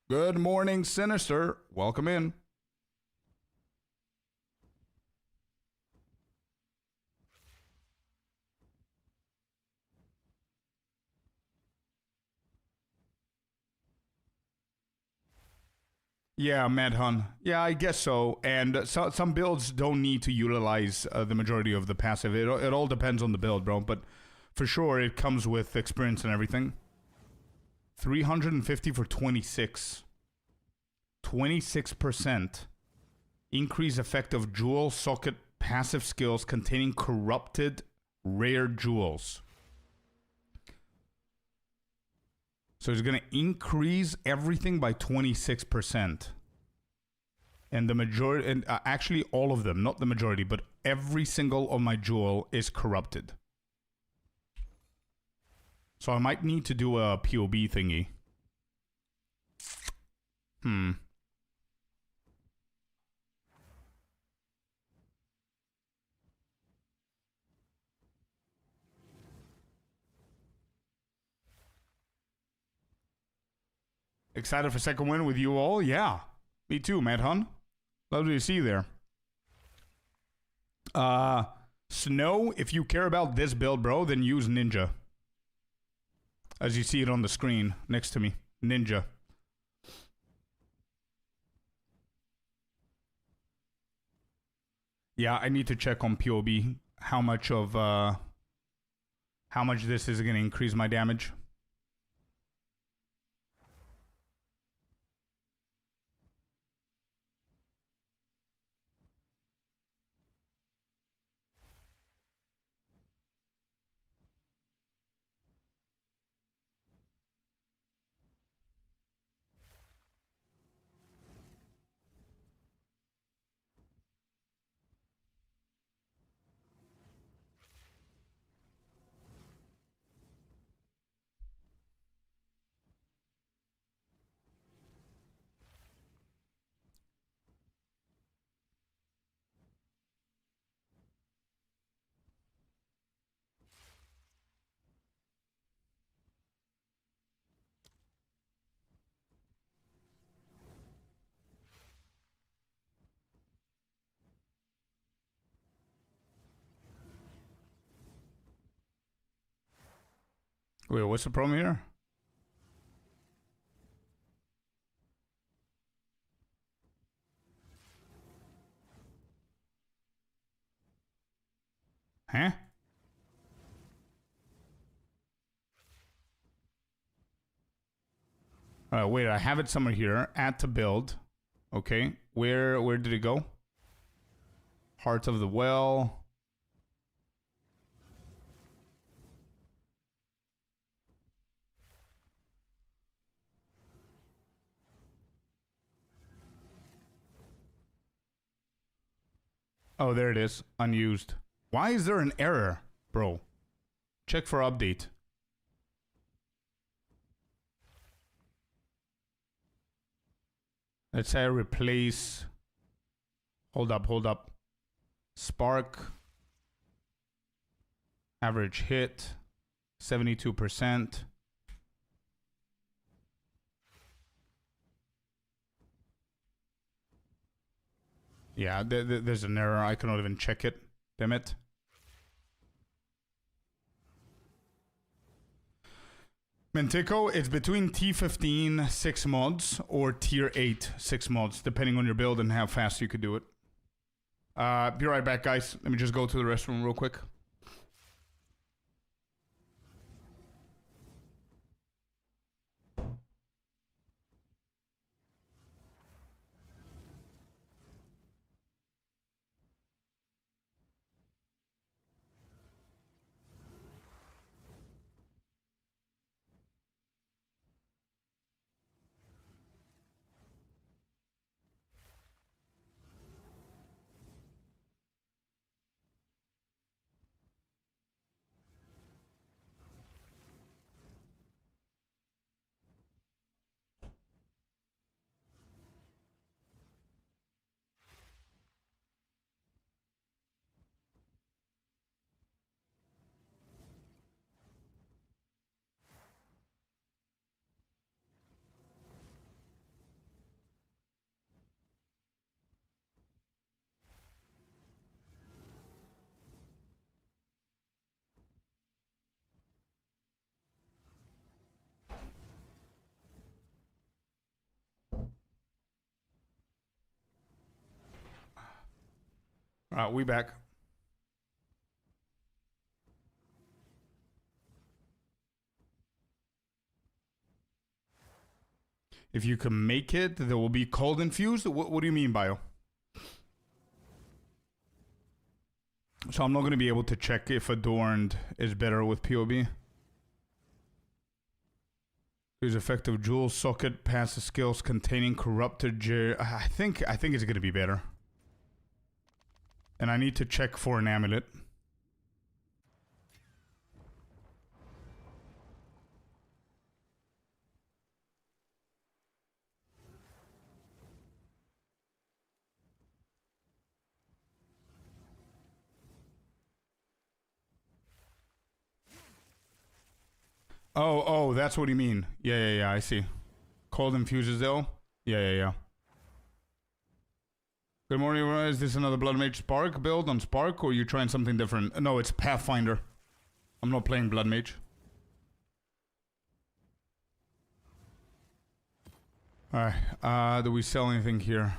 Good morning, Sinister. Welcome in. Yeah, Madhun. Yeah, I guess so. And some builds don't need to utilize the majority of the passive. It all depends on the build, bro. But for sure, it comes with experience and everything. 350 for 26. 26%. Increase effect of jewel socket passive skills containing corrupted rare jewels. So it's going to increase everything by 26%. And the majority, and actually all of them, not the majority, but every single of my jewel is corrupted. So I might need to do a POB thingy. Excited for second win with you all? Yeah. Me too, Matt Hun. Lovely to see you there. Snow, if you care about this build, bro, then use Ninja. As you see it on the screen next to me. Ninja. Yeah, I need to check on POB how much this is going to increase my damage. Wait, what's the problem here? Huh? Wait, I have it somewhere here. Add to build. Okay. Where did it go? Heart of the Well. Oh, there it is. Unused. Why is there an error, bro? Check for update. Let's say replace. Hold up. Spark. Average hit. 72%. Yeah, there's an error. I cannot even check it. Damn it. Mentico, it's between T15 6 mods or Tier 8 6 mods, depending on your build and how fast you could do it. Be right back, guys. Let me just go to the restroom real quick. We back. If you can make it, there will be cold infused. What do you mean, Bio? So I'm not going to be able to check if Adorned is better with POB. Use effective jewel socket, passive skills containing corrupted I think it's going to be better. And I need to check for an amulet. Oh, that's what you mean. Yeah, I see. Cold infuses though? Yeah. Good morning, everyone. Is this another Blood Mage Spark build on Spark, or are you trying something different? No, it's Pathfinder. I'm not playing Blood Mage. Alright, do we sell anything here?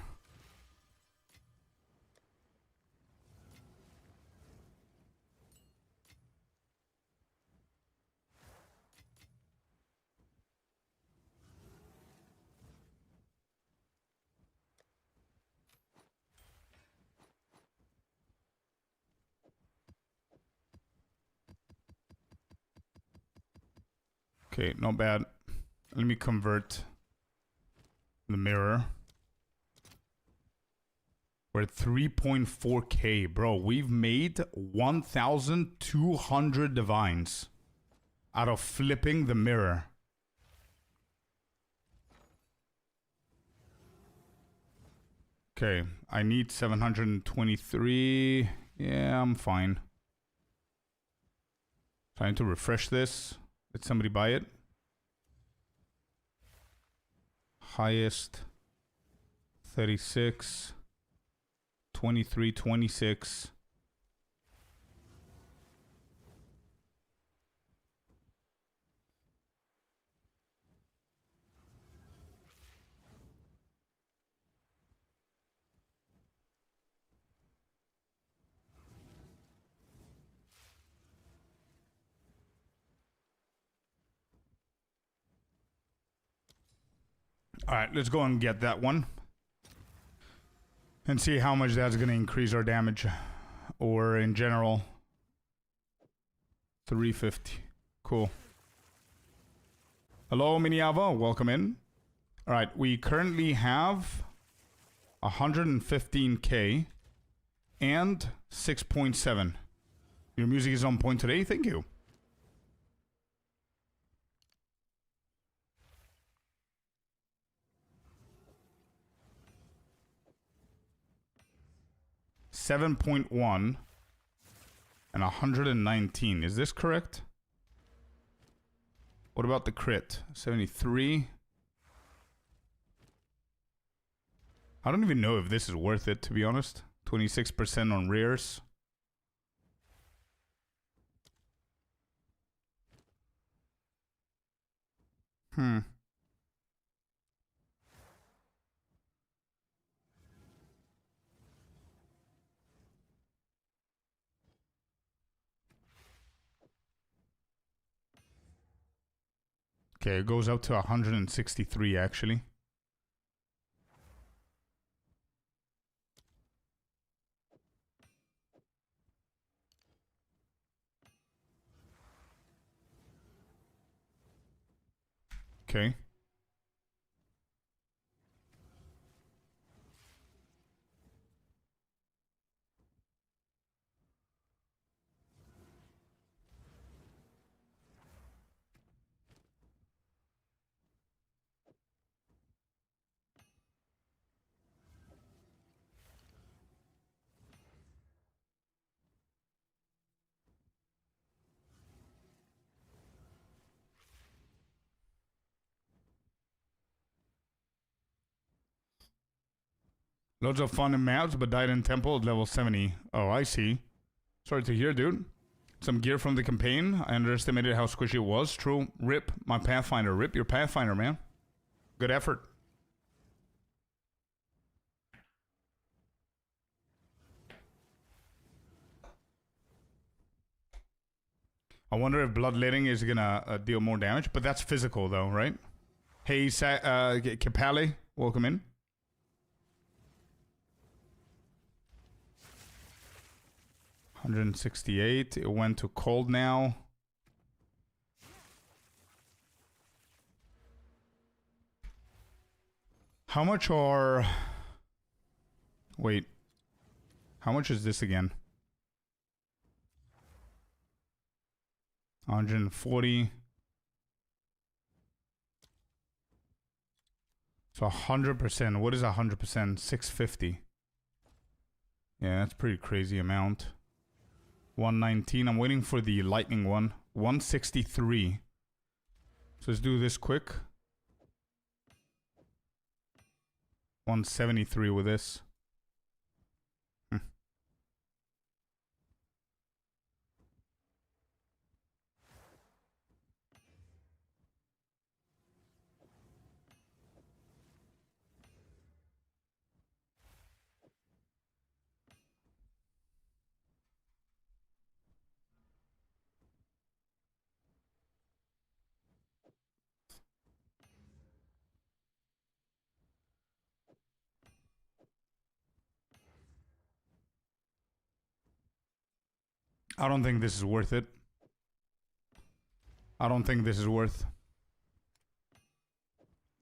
Okay, not bad. Let me convert the mirror. We're at 3.4k, bro. We've made 1,200 divines out of flipping the mirror. Okay, I need 723. Yeah, I'm fine. Trying to refresh this. Did somebody buy it? Highest 36, 23, 26. Alright, let's go and get that one. And see how much that's going to increase our damage. Or in general. 350. Cool. Hello, Miniava. Welcome in. Alright, we currently have 115k and 6.7. Your music is on point today. Thank you. $7.1 and 119. Is this correct? What about the crit? 73. I don't even know if this is worth it, to be honest. 26% on rears. Okay, it goes up to 163 actually. Okay. Loads of fun in maps, but died in temple at level 70. Oh, I see. Sorry to hear, dude. Some gear from the campaign. I underestimated how squishy it was. True. Rip my Pathfinder. Rip your Pathfinder, man. Good effort. I wonder if bloodletting is gonna deal more damage, but that's physical though, right? Hey, Capale, welcome in. $168. It went to cold now. How much are... Wait. How much is this again? 140. So 100%. What is 100%? 650. Yeah, that's a pretty crazy amount. 119. I'm waiting for the lightning one. 163. So let's do this quick. 173 with this. I don't think this is worth it. I don't think this is worth.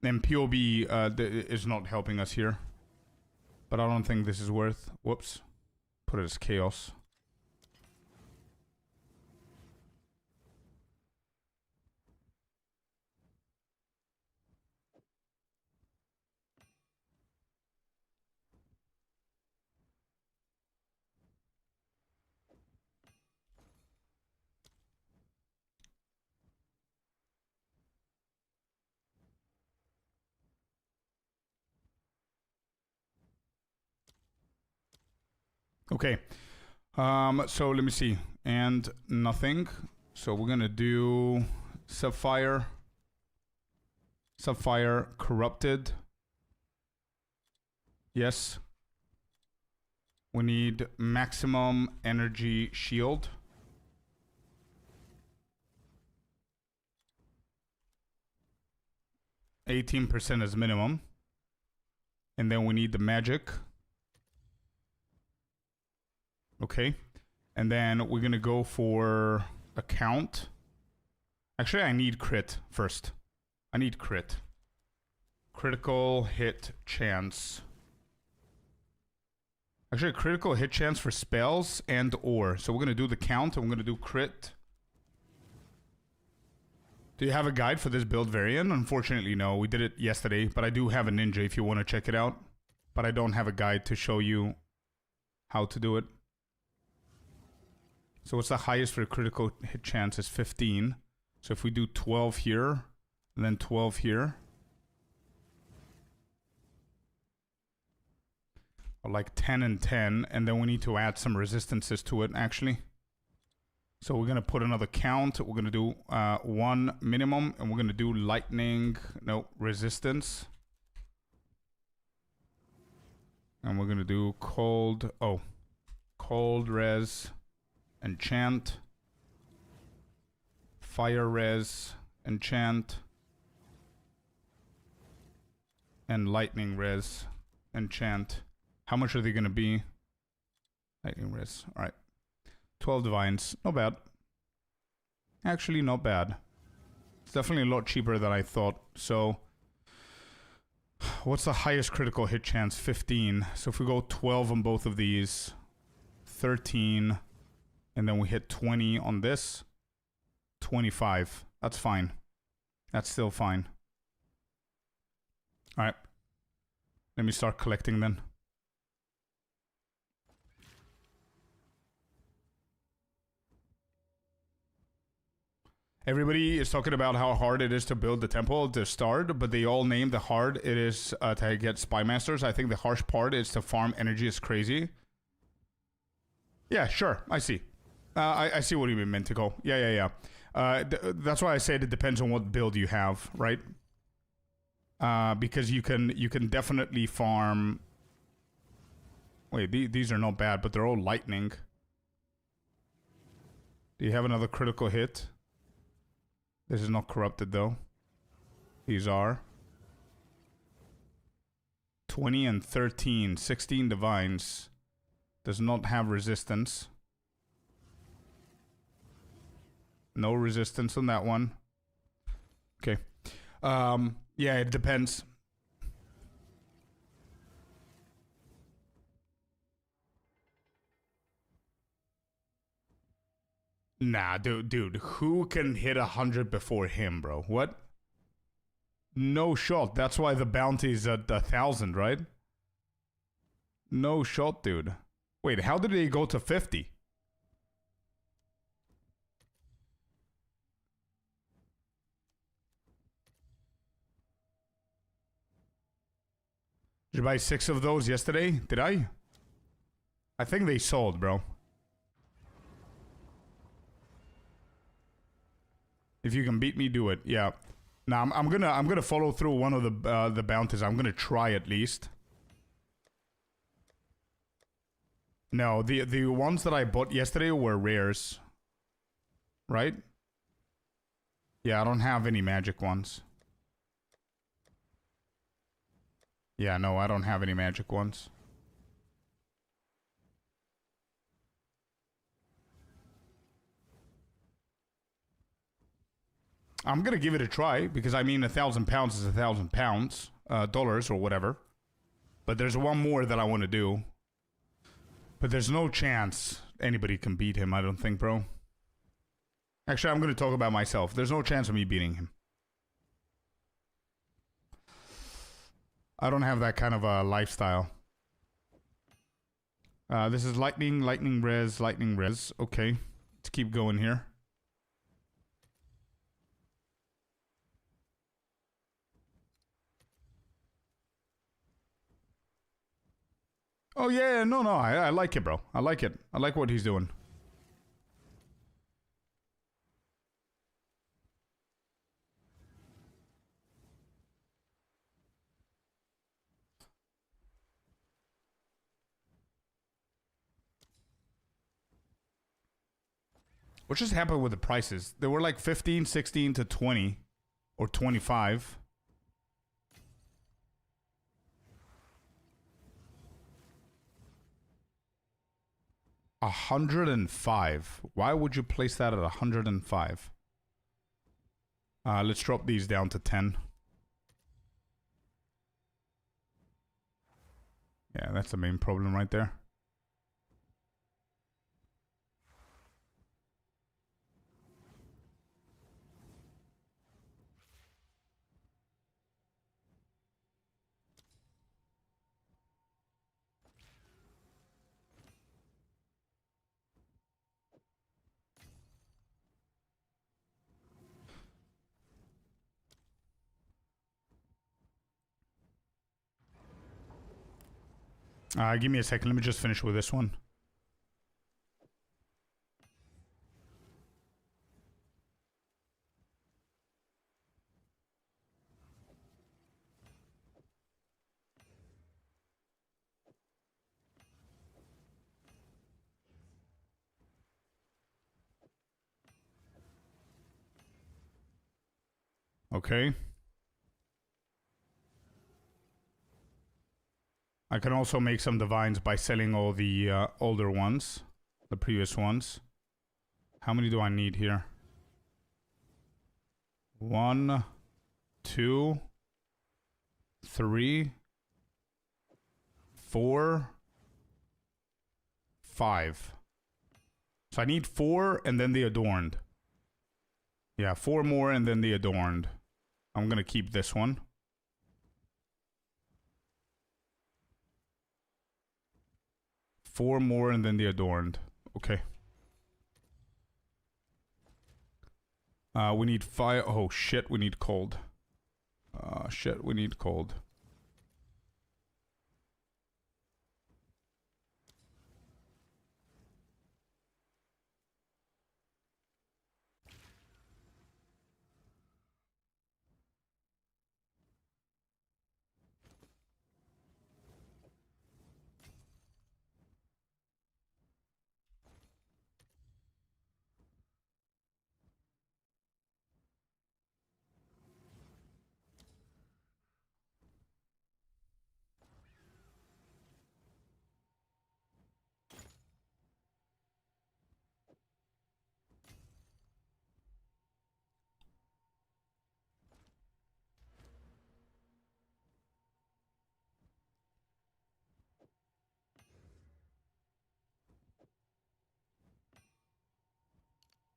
And POB is not helping us here. But I don't think this is worth. Whoops. Put it as chaos. Okay. So let me see. And nothing. So we're gonna do Sapphire. Sapphire corrupted. Yes. We need maximum energy shield. %is minimum. And then we need the magic. Okay. And then we're going to go for a count. Actually, I need crit first. I need crit. Critical hit chance. Actually, critical hit chance for spells and or. So we're going to do the count and we're going to do crit. Do you have a guide for this build variant? Unfortunately, no. We did it yesterday, but I do have a ninja if you want to check it out. But I don't have a guide to show you how to do it. So what's the highest for a critical hit chance is 15. So if we do 12 here, and then 12 here. Or like 10 and 10, and then we need to add some resistances to it, actually. So we're going to put another count. We're going to do 1 minimum, and we're going to do lightning, no, resistance. And we're going to do cold, cold res, enchant. Fire res, enchant. And lightning res, enchant. How much are they going to be? Lightning res, alright. 12 divines, not bad. Actually, not bad. It's definitely a lot cheaper than I thought. So, what's the highest critical hit chance? 15. So if we go 12 on both of these, 13, and then we hit 20 on this, 25. That's fine. That's still fine. Alright. Let me start collecting then. Everybody is talking about how hard it is to build the temple to start, but they all name the hard it is to get spy masters. I think the harsh part is to farm energy is crazy. Yeah, sure. I see. I see what you mean, Mentico. Yeah. That's why I said it depends on what build you have, right? Because you can definitely farm. Wait, these are not bad, but they're all lightning. Do you have another critical hit? This is not corrupted though. These are. 20 and 13. 16 divines. Does not have resistance. No resistance on that one. Okay. Yeah, it depends. Nah, dude, who can hit 100 before him, bro? What? No shot. That's why the bounty's at 1,000, right? No shot, dude. Wait, how did they go to 50? Did you buy 6 of those yesterday? Did I? I think they sold, bro. If you can beat me, do it. Yeah. Nah, I'm gonna follow through one of the bounties. I'm gonna try at least. No, the ones that I bought yesterday were rares. Right? Yeah, I don't have any magic ones. Yeah, no, I don't have any magic ones. I'm gonna give it a try because I mean £1,000 is £1,000, dollars or whatever. But there's one more that I want to do. But there's no chance anybody can beat him, I don't think, bro. Actually, I'm gonna talk about myself. There's no chance of me beating him. I don't have that kind of a lifestyle. This is lightning, lightning res, lightning res. Okay, let's keep going here. Oh yeah, no, I like it, bro. I like it. I like what he's doing. What just happened with the prices? They were like 15, 16 to 20 or 25. $105. Why would you place that at 105? Let's drop these down to 10. Yeah, that's the main problem right there. Give me a second. Let me just finish with this one. Okay. I can also make some divines by selling all the older ones, the previous ones. How many do I need here? 1, 2, 3, 4, 5. So I need 4 and then the adorned. Yeah, 4 more and then the adorned. I'm gonna keep this one. Four more and then the adorned. Okay. We need fire. Oh shit, we need cold. Shit, we need cold.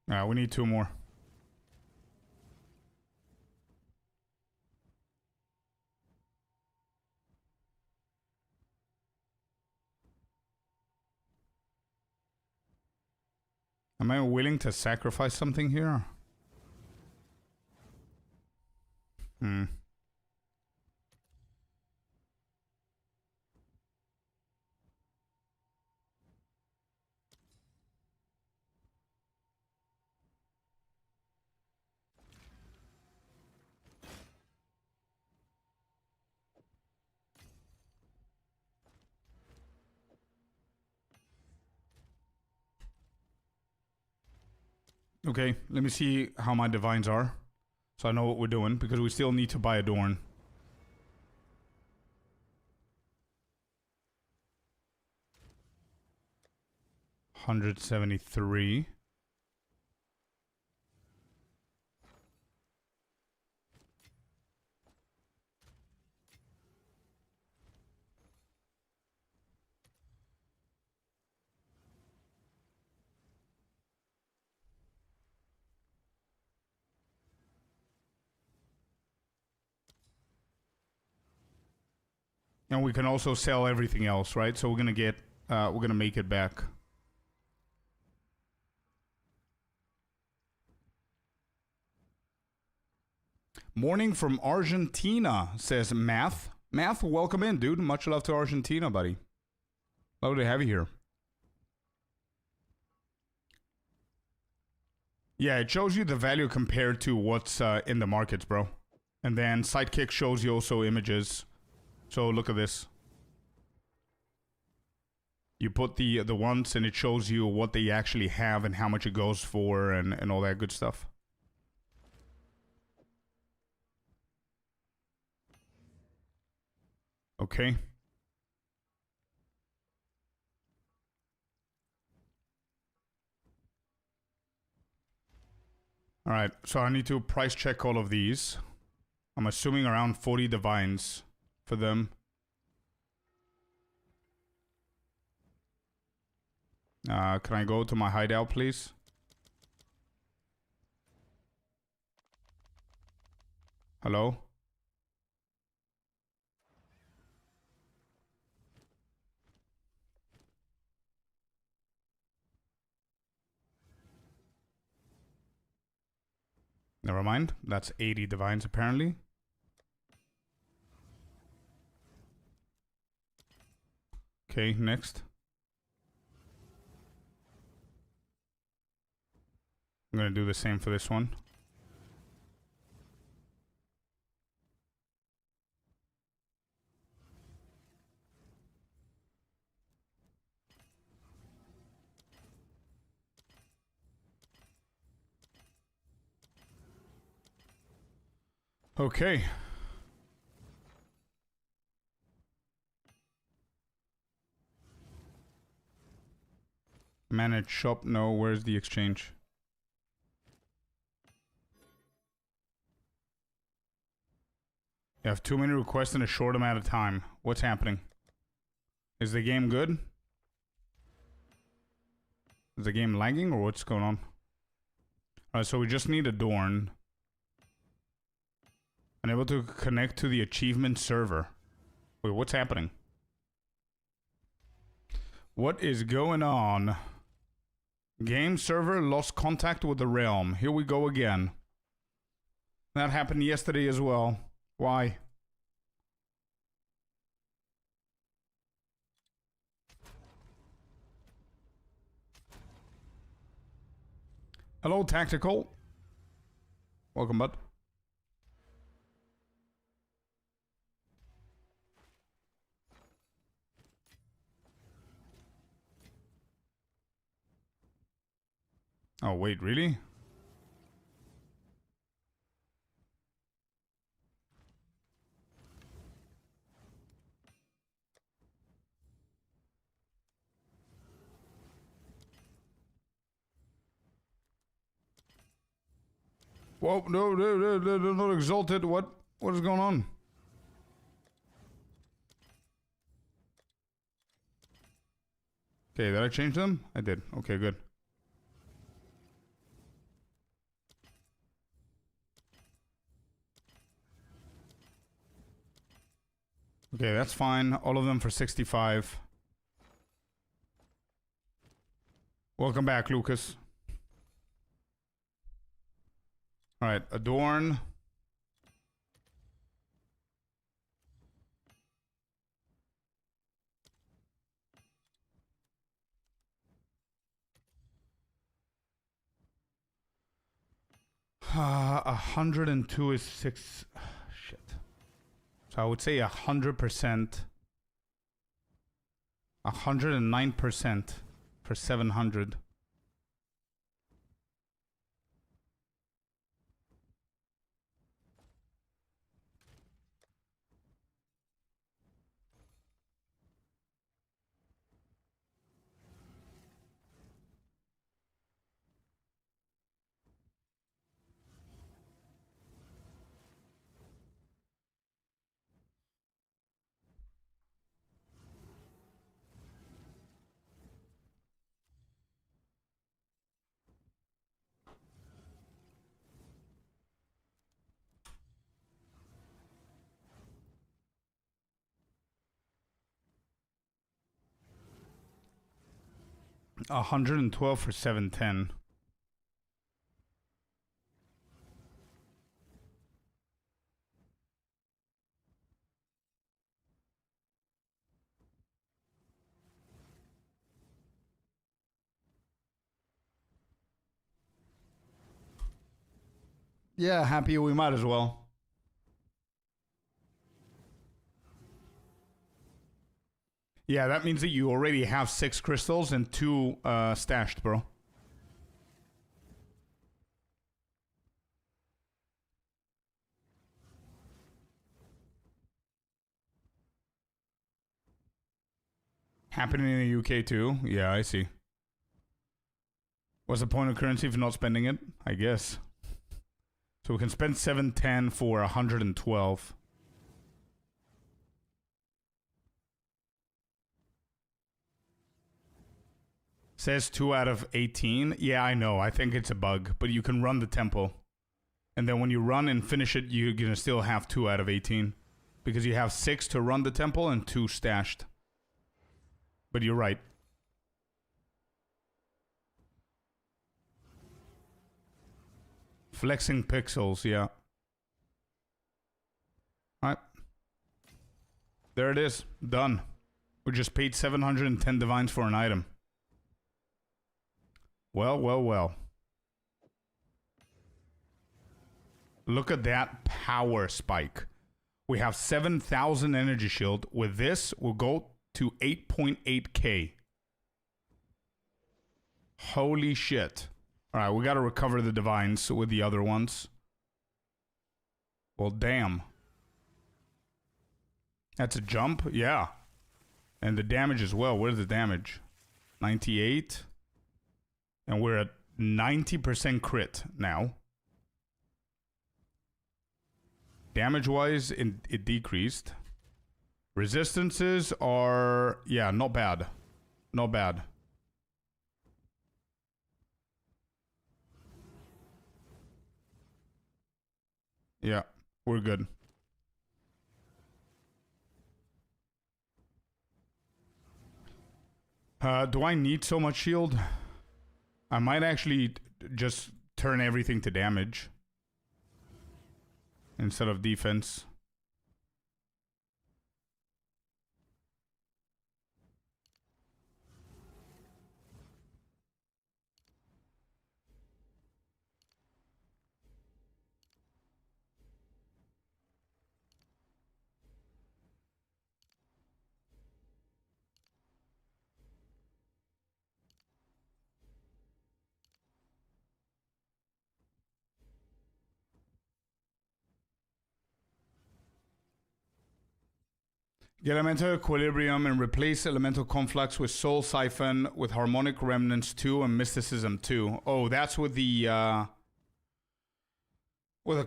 We need 2 more. Am I willing to sacrifice something here? Hmm. Okay, let me see how my divines are. So I know what we're doing, because we still need to buy a Dorn. $173. And we can also sell everything else, right? So we're gonna get, we're gonna make it back. Morning from Argentina, says Math. Math, welcome in, dude. Much love to Argentina, buddy. Lovely to have you here. Yeah, it shows you the value compared to what's in the markets, bro. And then Sidekick shows you also images. So look at this. You put the ones and it shows you what they actually have and how much it goes for and all that good stuff. Okay. All right, so I need to price check all of these. I'm assuming around 40 divines for them. Can I go to my hideout, please? Hello? Never mind. That's 80 divines, apparently. Okay, next. I'm gonna do the same for this one. Okay. Manage shop, no, where's the exchange? You have too many requests in a short amount of time. What's happening? Is the game good? Is the game lagging or what's going on? Alright, so we just need a Dorn. Unable to connect to the achievement server. Wait, what's happening? What is going on? Game server lost contact with the realm. Here we go again. That happened yesterday as well. Why? Hello, Tactical. Welcome, bud. Oh, wait, really? Whoa, no, not exalted. What is going on? Okay, did I change them? I did. Okay, good. Okay, that's fine. All of them for 65. Welcome back, Lucas. Alright, adorn. Uh, 102 is 6. Shit. So I would say 100%. 109% for 700. $112 for 710. Yeah, happy we might as well. Yeah, that means that you already have 6 crystals and 2 stashed, bro. Happening in the UK too? Yeah, I see. What's the point of currency if you're not spending it? I guess. So we can spend 710 for 112. Says 2 out of 18. Yeah, I know. I think it's a bug. But you can run the temple. And then when you run and finish it, you're going to still have 2 out of 18. Because you have 6 to run the temple and 2 stashed. But you're right. Flexing pixels, yeah. Alright. There it is. Done. We just paid 710 divines for an item. Well, well, well. Look at that power spike. We have 7,000 energy shield. With this, we'll go to 8.8k. Holy shit. Alright, we gotta recover the divines with the other ones. Well, damn. That's a jump? Yeah. And the damage as well. Where's the damage? 98. And we're at 90% crit now. Damage-wise, it decreased. Resistances are... yeah, not bad. Not bad. Yeah, we're good. Do I need so much shield? I might actually just turn everything to damage instead of defense. Get elemental equilibrium and replace elemental conflux with soul siphon with harmonic remnants 2 and mysticism 2. Oh, that's with the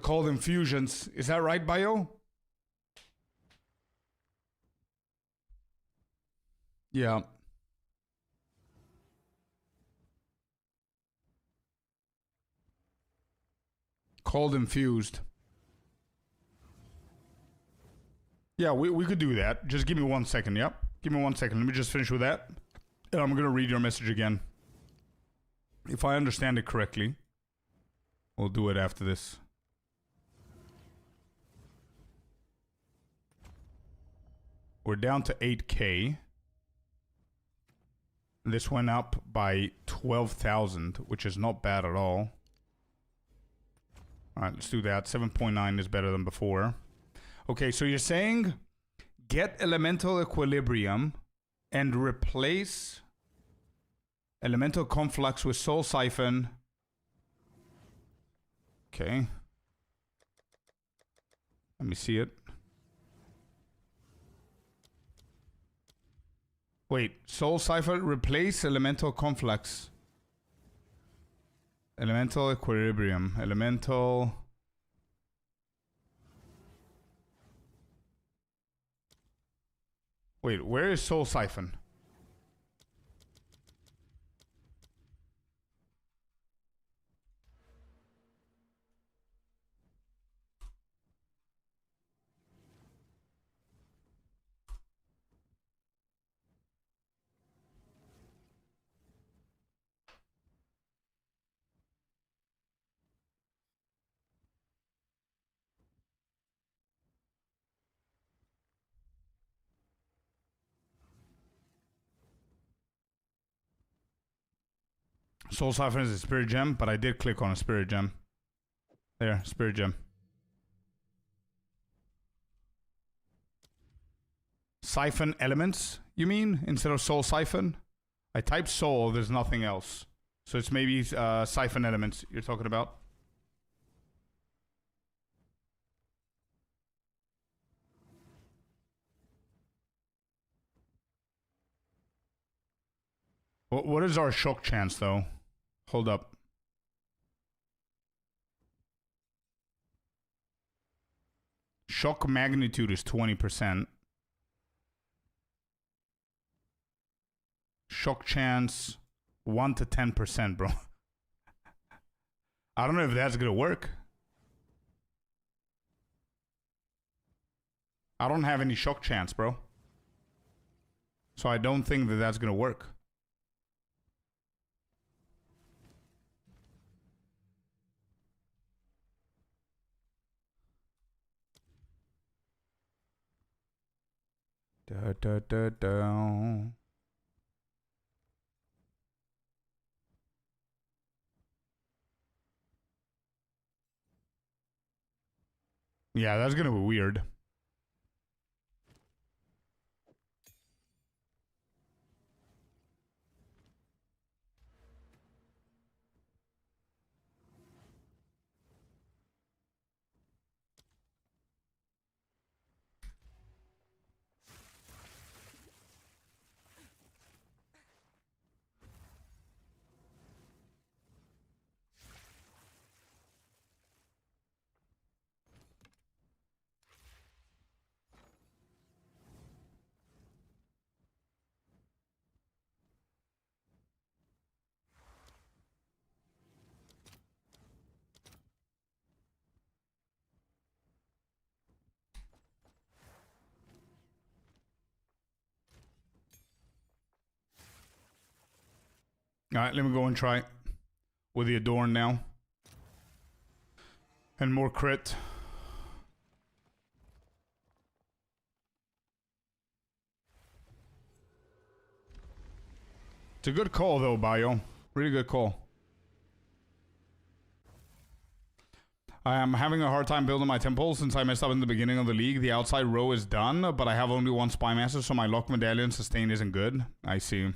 cold infusions. Is that right, Bio? Yeah. Cold infused. Yeah, we could do that. Just give me 1 second, yep. Give me 1 second. Let me just finish with that. And I'm going to read your message again. If I understand it correctly, we'll do it after this. We're down to 8K. This went up by 12,000, which is not bad at all. Alright, let's do that. 7.9 is better than before. Okay, so you're saying get elemental equilibrium and replace elemental conflux with soul siphon. Okay. Let me see it. Wait, soul siphon, replace elemental conflux. Elemental equilibrium. Elemental. Wait, where is soul siphon? Soul Siphon is a spirit gem, but I did click on a spirit gem. There, spirit gem. Siphon elements, you mean? Instead of soul siphon? I typed soul, there's nothing else. So it's maybe siphon elements you're talking about. What is our shock chance, though? Hold up. Shock magnitude is 20%. Shock chance 1 to 10%, bro. I don't know if that's gonna work. I don't have any shock chance, bro. So I don't think that that's gonna work. Da, da, da, da. Yeah, that's gonna be weird. Alright, let me go and try with the Adorn now. And more crit. It's a good call though, Bio. Really good call. I am having a hard time building my temple since I messed up in the beginning of the league. The outside row is done, but I have only one Spy Master, so my Lock Medallion sustain isn't good. I see.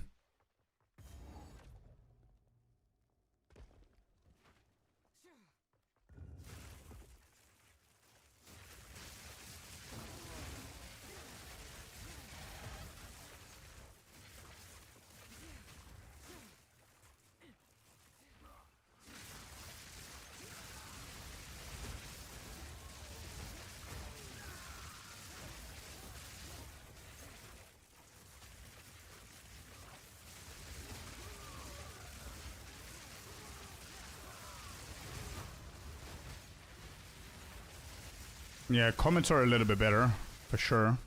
Yeah, comments are a little bit better. for sure.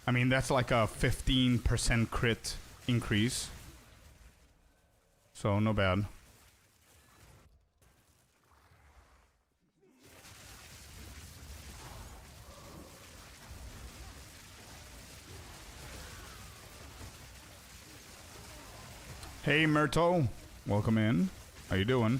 I mean, that's like a 15% crit increase. So, no bad. Hey, Myrtle. Welcome in. How you doing?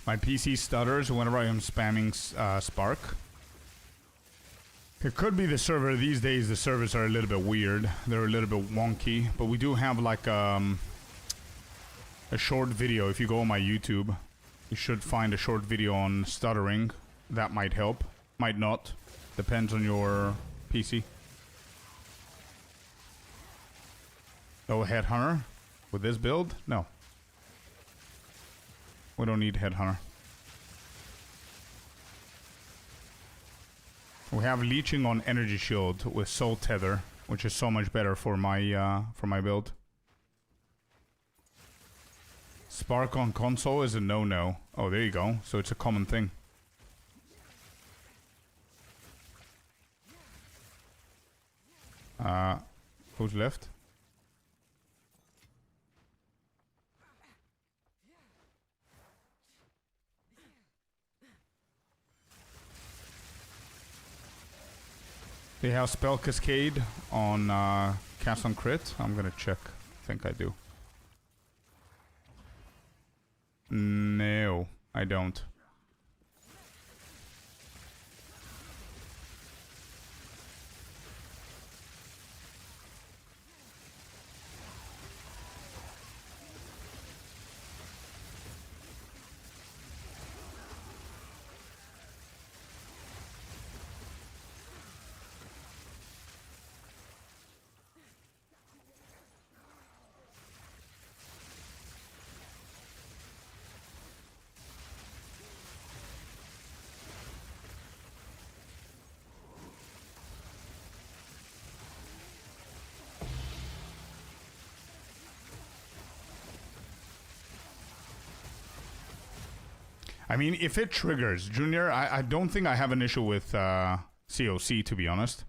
My PC stutters whenever I am spamming Spark. It could be the server. These days the servers are a little bit weird. They're a little bit wonky. But we do have like a short video. If you go on my YouTube, you should find a short video on stuttering. That might help. Might not. Depends on your PC. Oh, Headhunter? With this build? No. We don't need Headhunter. We have leeching on energy shield with soul tether, which is so much better for my build. Spark on console is a no-no. Oh, there you go. So it's a common thing. Who's left? They have Spell Cascade on cast on crit. I'm gonna check. I think I do. No, I don't. I mean, if it triggers, Junior, I don't think I have an issue with COC, to be honest.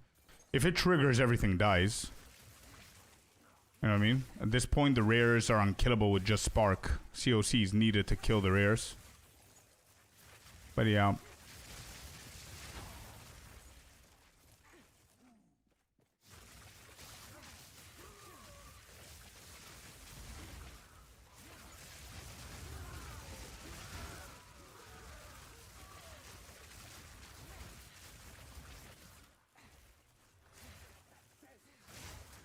If it triggers, everything dies. You know what I mean? At this point, the rares are unkillable with just Spark. COC is needed to kill the rares. But yeah.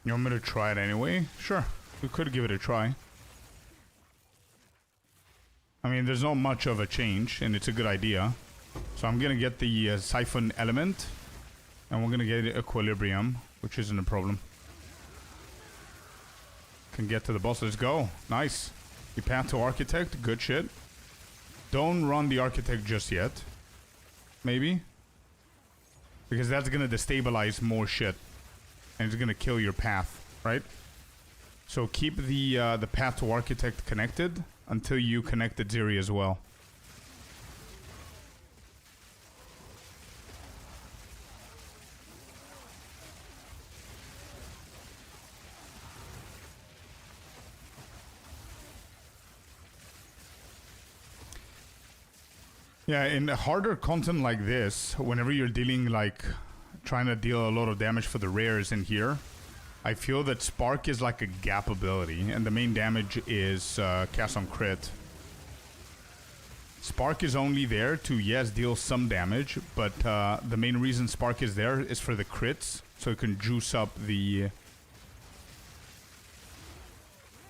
You want me to try it anyway? Sure, we could give it a try. I mean, there's not much of a change, and it's a good idea. So I'm gonna get the Siphon Element, and we're gonna get Equilibrium, which isn't a problem. Can get to the boss, let's go. Nice. The Path to Architect, good shit. Don't run the Architect just yet. Maybe. Because that's gonna destabilize more shit. And it's gonna kill your path, right? So keep the Path to Architect connected until you connect the Ziri as well. Yeah, in harder content like this, whenever you're dealing like trying to deal a lot of damage for the rares in here, I feel that Spark is like a gap ability, and the main damage is cast on crit. Spark is only there to, yes, deal some damage, but the main reason Spark is there is for the crits, so it can juice up the...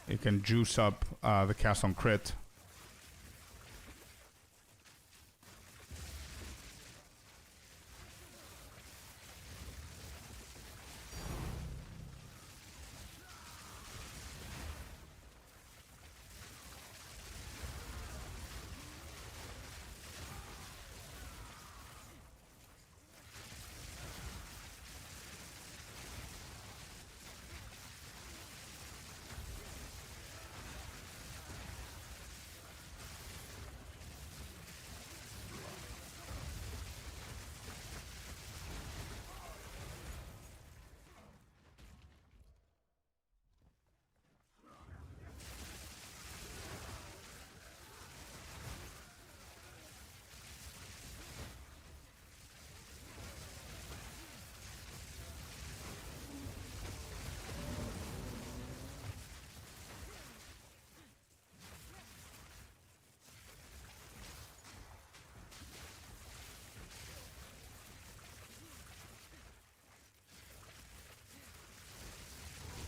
It can juice up the cast on crit.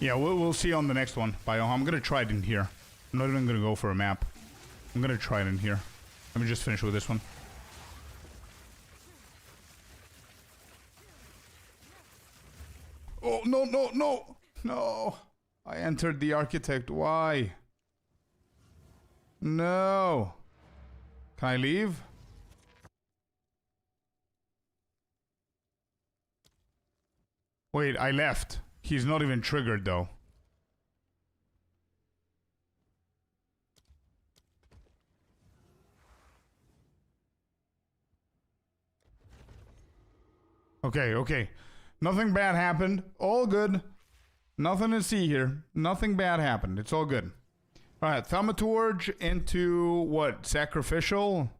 Yeah, we'll see on the next one. Bio. I'm gonna try it in here. I'm not even gonna go for a map. I'm gonna try it in here. Let me just finish with this one. Oh, no, no, no! No! I entered the architect. Why? No! Can I leave? Wait, I left. He's not even triggered, though. Okay, okay. Nothing bad happened. All good. Nothing to see here. Nothing bad happened. It's all good. Alright, Thaumaturge into what? Sacrificial?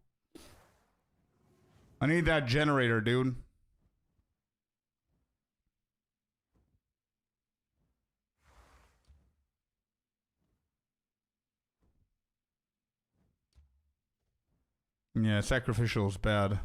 I need that generator, dude. Yeah, sacrificial is bad.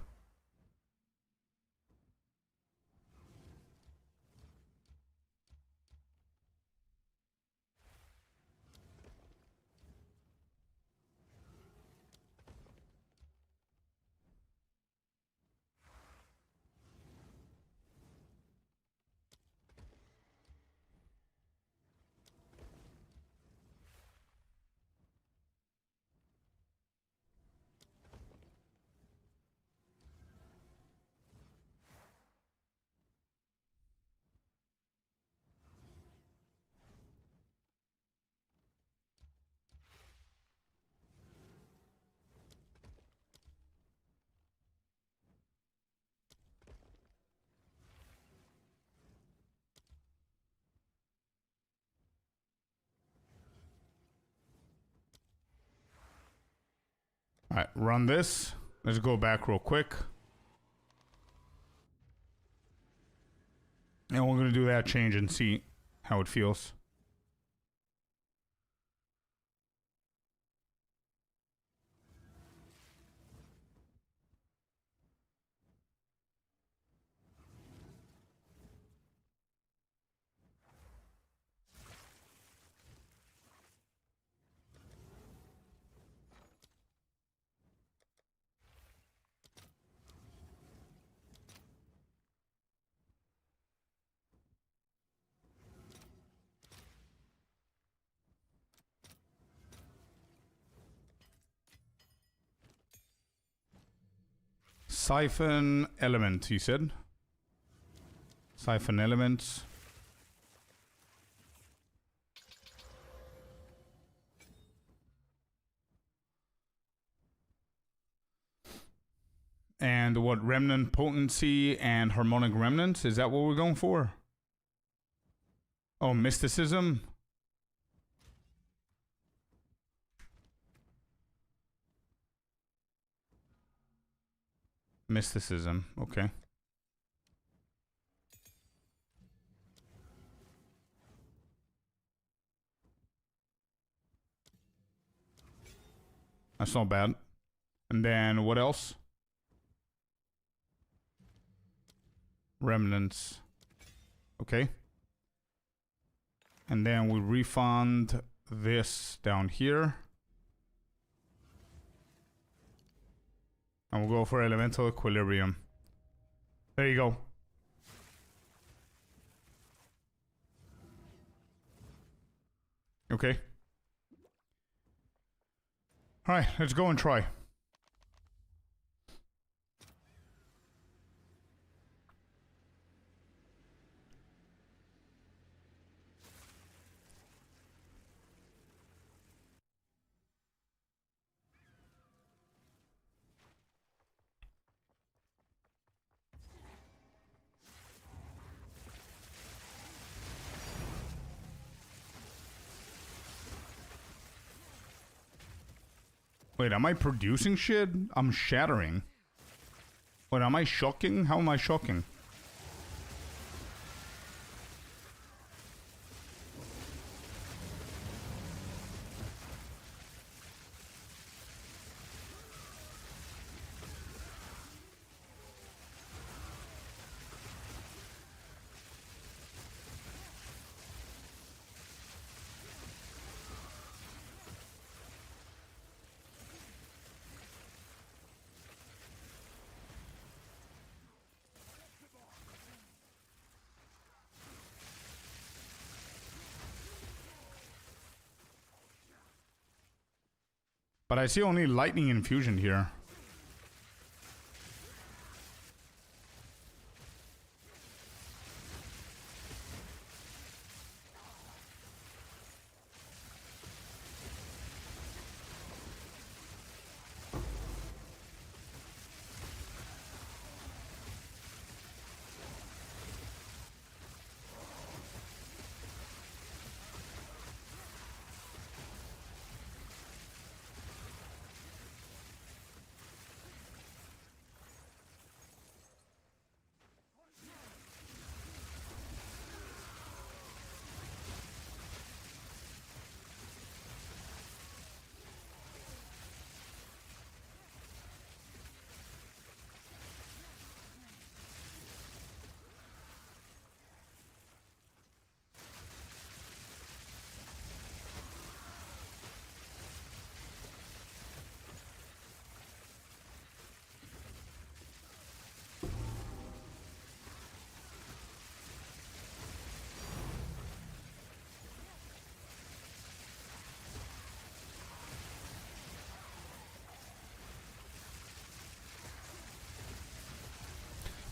Alright, run this. Let's go back real quick. And we're going to do that change and see how it feels. Siphon element, he said. Siphon elements. And what? Remnant potency and harmonic remnants? Is that what we're going for? Oh, mysticism? Mysticism, okay. That's not bad. And then what else? Remnants. Okay. And then we refund this down here. And we'll go for elemental equilibrium. There you go. Okay. Alright, let's go and try. Wait, am I producing shit? I'm shattering. Wait, am I shocking? How am I shocking? But I see only lightning infusion here.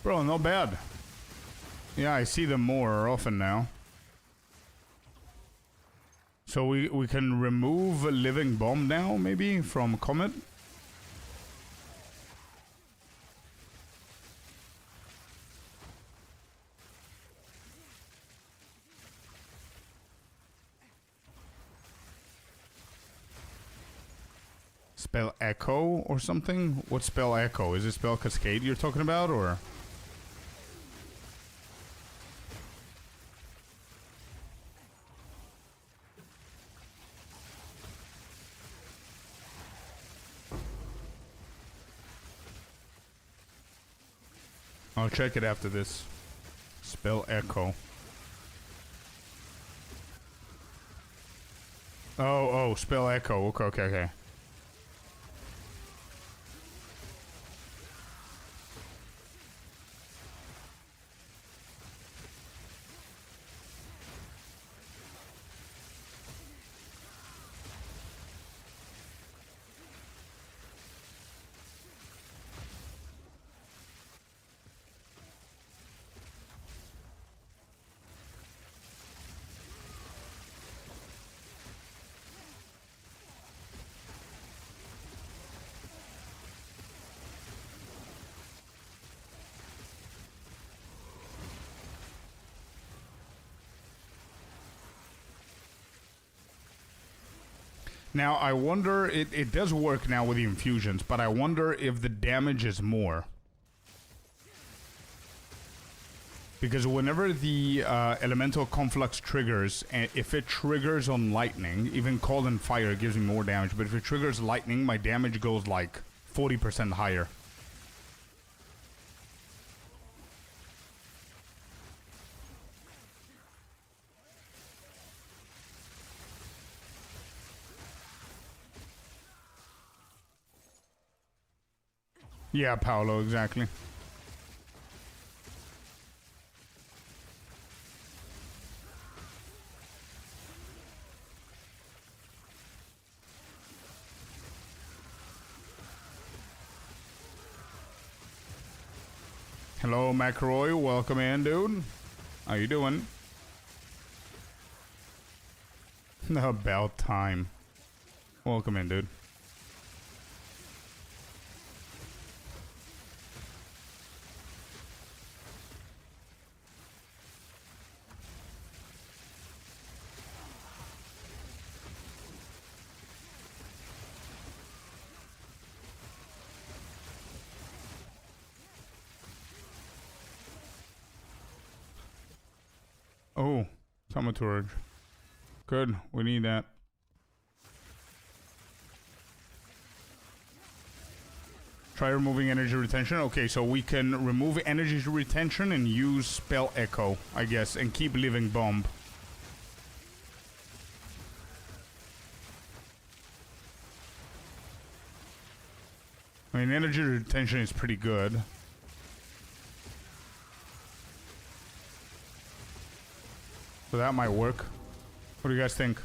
Bro, not bad. Yeah, I see them more often now. So we can remove a living bomb now, maybe, from Comet? Spell Echo or something? What spell Echo? Is it spell Cascade you're talking about, or...? I'll check it after this. Spell Echo. Oh, spell Echo. Okay. Now, I wonder, it does work now with the infusions, but I wonder if the damage is more. Because whenever the elemental conflux triggers, if it triggers on lightning, even cold and fire gives me more damage, but if it triggers lightning, my damage goes like 40% higher. Yeah, Paolo, exactly. Hello, McRoy. Welcome in, dude. How you doing? About time. Welcome in, dude. Oh, thaumaturge. Good, we need that. Try removing energy retention. Okay, so we can remove energy retention and use spell echo, I guess, and keep living bomb. I mean, energy retention is pretty good. So that might work. What do you guys think?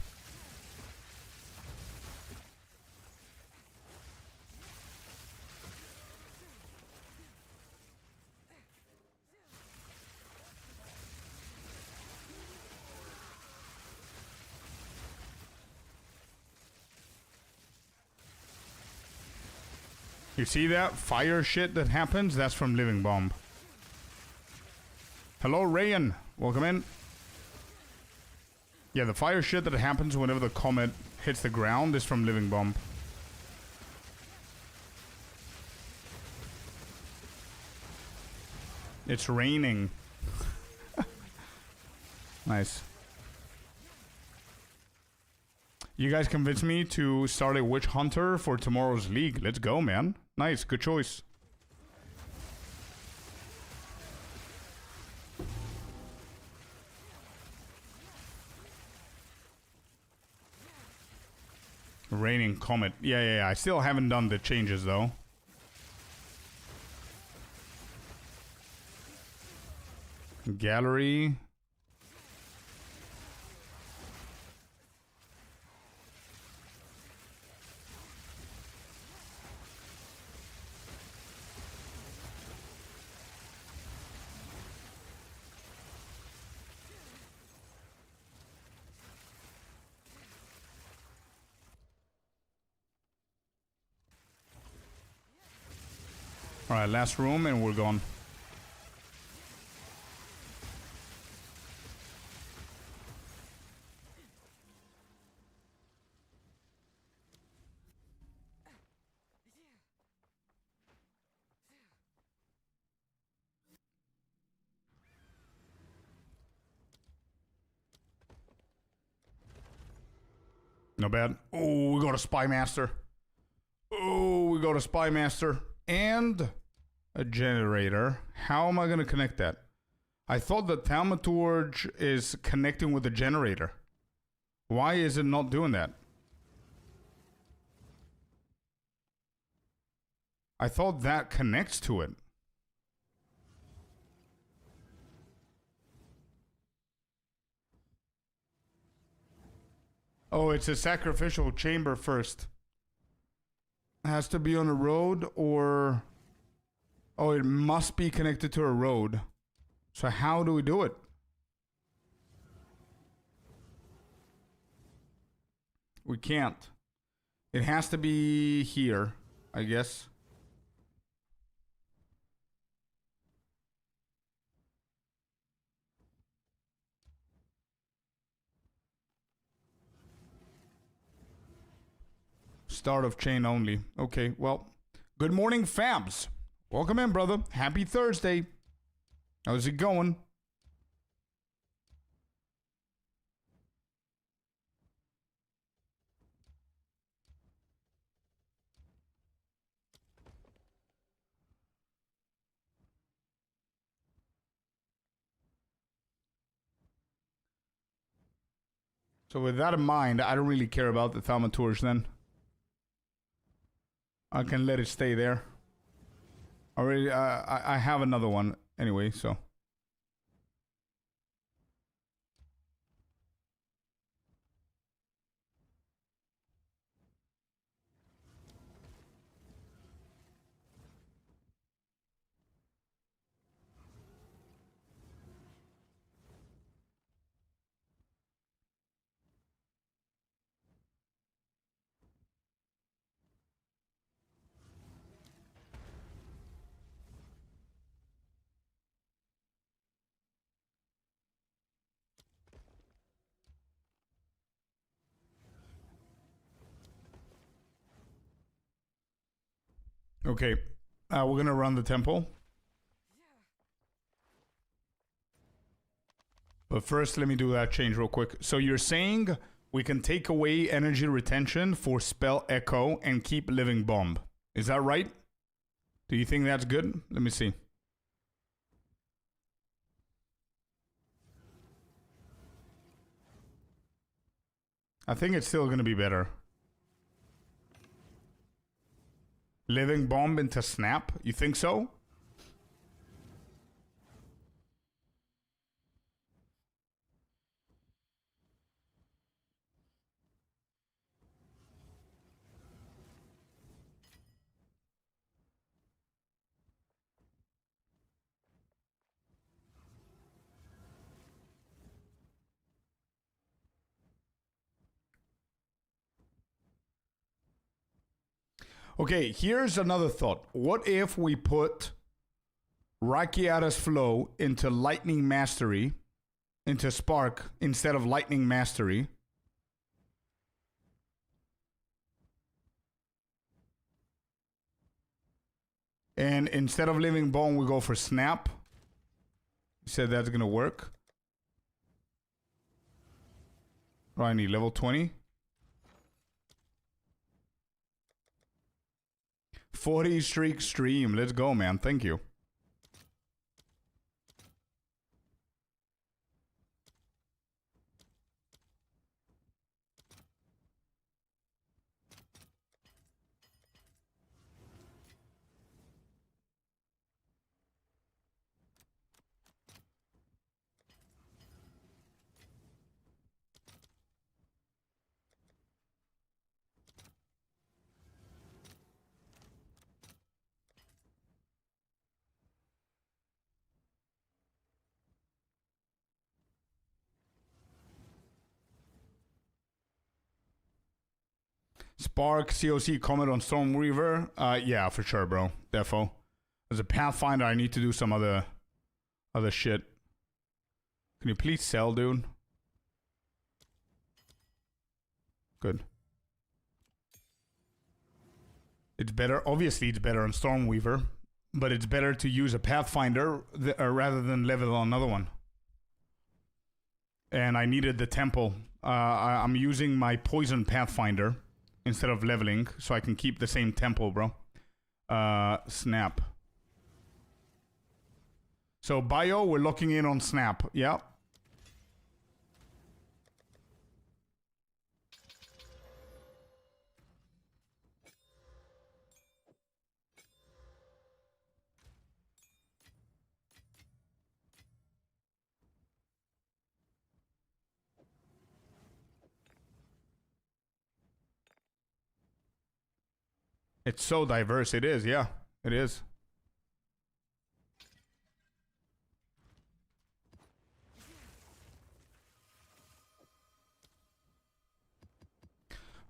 You see that fire shit that happens? That's from Living Bomb. Hello, Rayan. Welcome in. Yeah, the fire shit that happens whenever the comet hits the ground is from Living Bomb. It's raining. Nice. You guys convinced me to start a witch hunter for tomorrow's league. Let's go, man. Nice, good choice. Raining comet. Yeah. I still haven't done the changes, though. Gallery. Alright, last room and we're gone. No bad. Oh, we got a Spy Master. Oh, we got a Spy Master. And a generator. How am I going to connect that? I thought the Thaumaturge is connecting with the generator. Why is it not doing that? I thought that connects to it. Oh, it's a sacrificial chamber first. Has to be on a road or... Oh, it must be connected to a road. So how do we do it? We can't. It has to be here, I guess. Start of chain only. Okay, well. Good morning, Fabs. Welcome in, brother. Happy Thursday. How's it going? So with that in mind, I don't really care about the Thaumaturge then. I can let it stay there. Already, I have another one anyway, so. Okay, we're gonna run the temple. But first, let me do that change real quick. So you're saying we can take away energy retention for spell echo and keep living bomb. Is that right? Do you think that's good? Let me see. I think it's still gonna be better. Living bomb into snap? You think so? Okay, here's another thought. What if we put Rakiata's Flow into Lightning Mastery, into Spark, instead of Lightning Mastery? And instead of Living Bone, we go for Snap. You said that's gonna work. Oh, I need level 20. 40 streak stream. Let's go, man. Thank you. Spark, COC, comment on Stormweaver. Yeah, for sure, bro. Defo. As a Pathfinder, I need to do some other shit. Can you please sell, dude? Good. It's better. Obviously, it's better on Stormweaver, but it's better to use a Pathfinder rather than level another one. And I needed the temple. I'm using my Poison Pathfinder instead of leveling, so I can keep the same tempo, bro. Snap. So bio, we're locking in on Snap. Yeah. It's so diverse. It is, yeah. It is.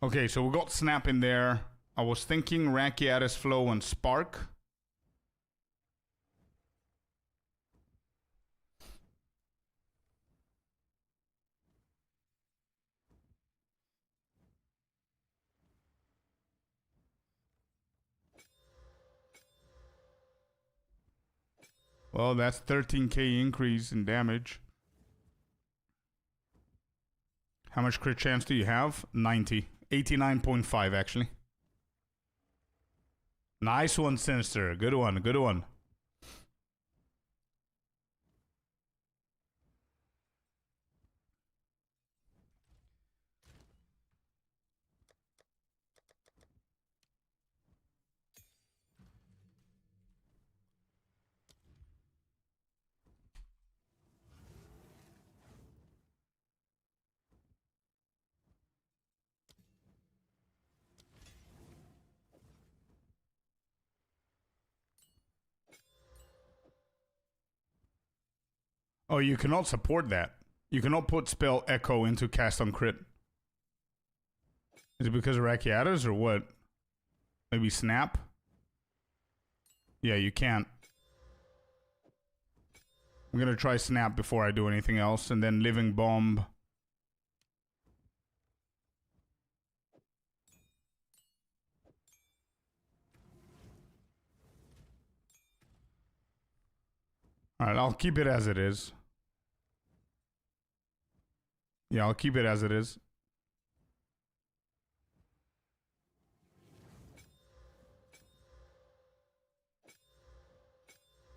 Okay, so we got Snap in there. I was thinking Rakiata's Flow and Spark. Well, that's 13k increase in damage. How much crit chance do you have? 90. 89.5 actually. Nice one, Sinister. Good one, good one. Oh, you cannot support that. You cannot put spell Echo into cast on crit. Is it because of Rakiatas or what? Maybe Snap? Yeah, you can't. I'm gonna try Snap before I do anything else, and then Living Bomb. Alright, I'll keep it as it is. Yeah, I'll keep it as it is.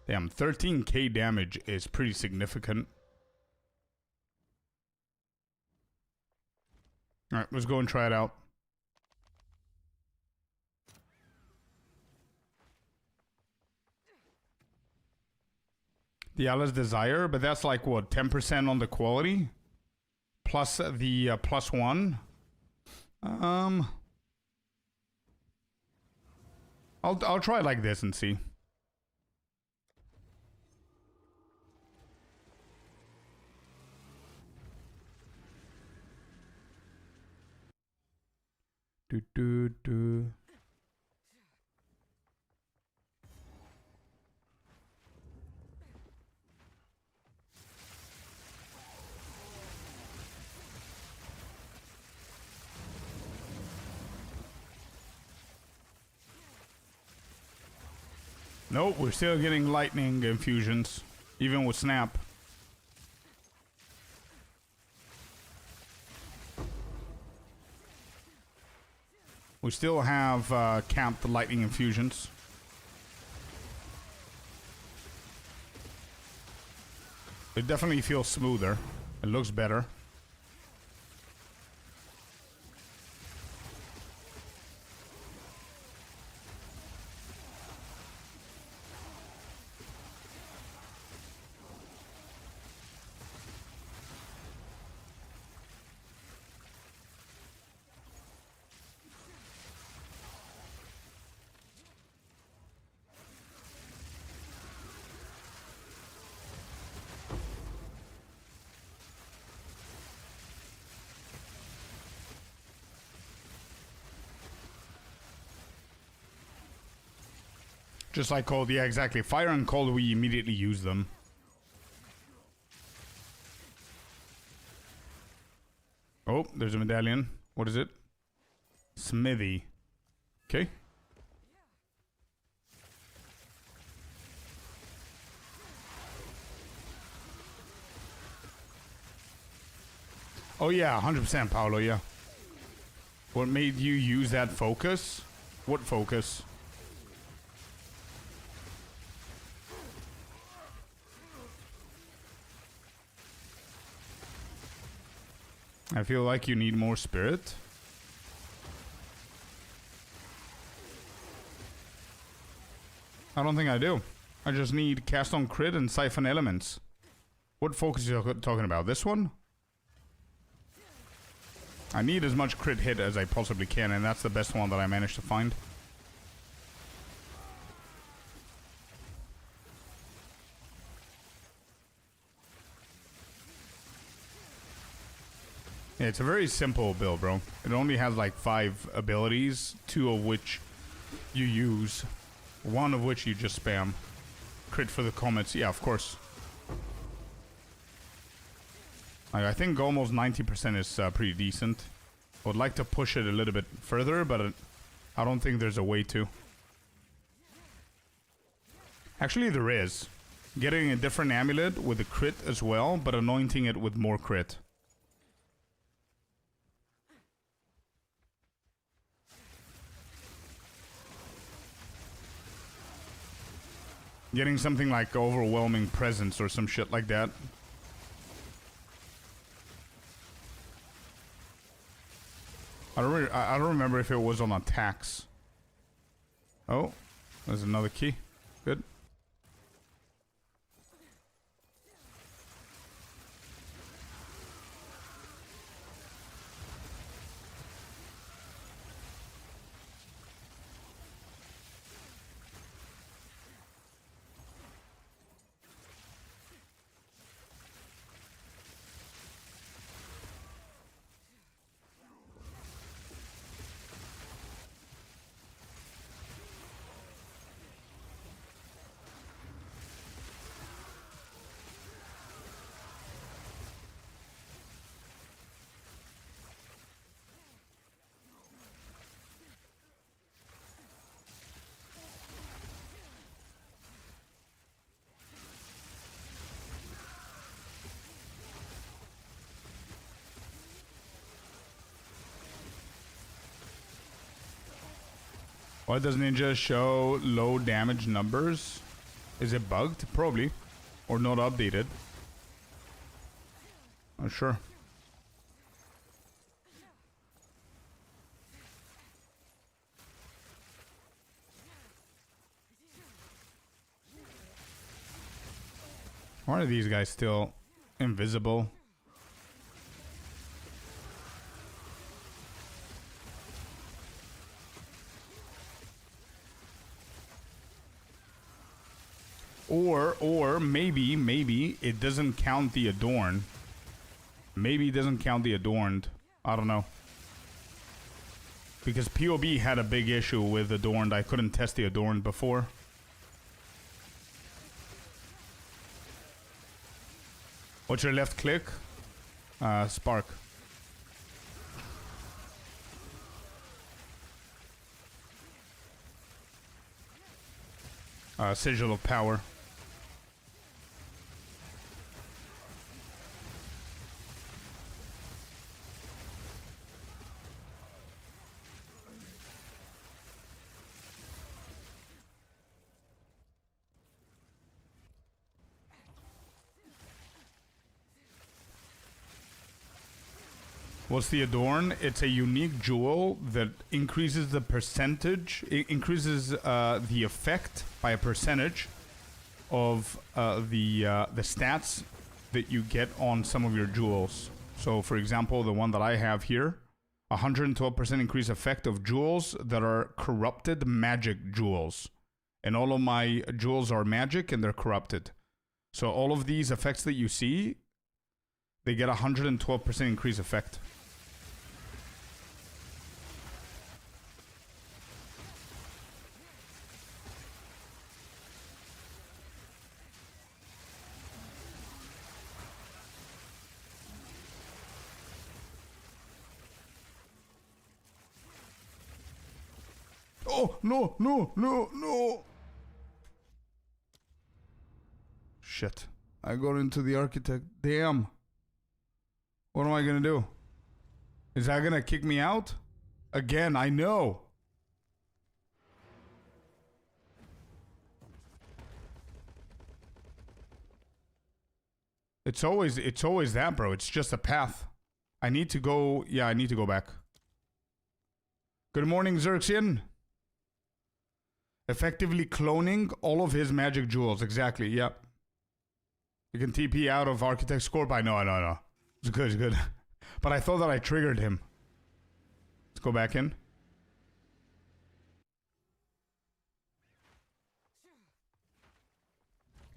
Damn, 13k damage is pretty significant. Alright, let's go and try it out. The Allah's Desire, but that's like what, 10% on the quality? Plus the +1. I'll try it like this and see. Do. Nope, we're still getting lightning infusions, even with snap. We still have camped lightning infusions. It definitely feels smoother. It looks better. Just like cold, yeah, exactly. Fire and cold, we immediately use them. Oh, there's a medallion. What is it? Smithy. Okay. Oh yeah, 100% Paolo, yeah. What made you use that focus? What focus? I feel like you need more spirit. I don't think I do. I just need cast on crit and siphon elements. What focus are you talking about? This one? I need as much crit hit as I possibly can, and that's the best one that I managed to find. Yeah, it's a very simple build, bro. It only has like 5 abilities, 2 of which you use, 1 of which you just spam. Crit for the comets, yeah, of course. Like, I think almost 90% is pretty decent. I would like to push it a little bit further, but I don't think there's a way to. Actually, there is. Getting a different amulet with a crit as well, but anointing it with more crit. Getting something like overwhelming presence or some shit like that. I don't remember if it was on attacks. Oh, there's another key. Good. Why does Ninja show low damage numbers? Is it bugged? Probably. Or not updated. Not sure. Why are these guys still invisible? Or maybe it doesn't count the adorn. Maybe it doesn't count the adorned. I don't know. Because POB had a big issue with adorned. I couldn't test the adorned before. What's your left click? Spark. Sigil of Power. What's the Adorn? It's a unique jewel that increases the percentage, it increases the effect by a percentage of the stats that you get on some of your jewels. So, for example, the one that I have here, 112% increase effect of jewels that are corrupted magic jewels. And all of my jewels are magic and they're corrupted. So all of these effects that you see, they get 112% increase effect. Oh, no, no, no, no. Shit. I got into the architect. Damn. What am I gonna do? Is that gonna kick me out? Again, I know. It's always that, bro. It's just a path. I need to go. Yeah, I need to go back. Good morning, Xerxian. Effectively cloning all of his magic jewels. Exactly, yep. You can TP out of Architect Scorp. I know. It's good, it's good. But I thought that I triggered him. Let's go back in.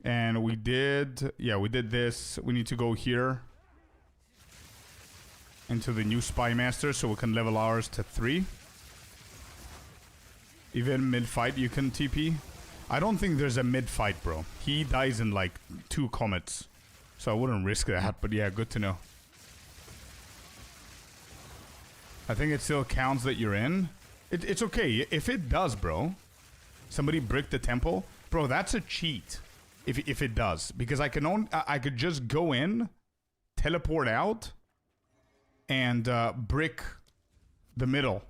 And we did... Yeah, we did this. We need to go here. Into the new Spy Master so we can level ours to 3. Even mid-fight you can TP. I don't think there's a mid-fight, bro. He dies in like 2 comets. So I wouldn't risk that, but yeah, good to know. I think it still counts that you're in. It's okay. If it does, bro. Somebody bricked the temple. Bro, that's a cheat. If it does. Because I could just go in, teleport out, and brick the middle.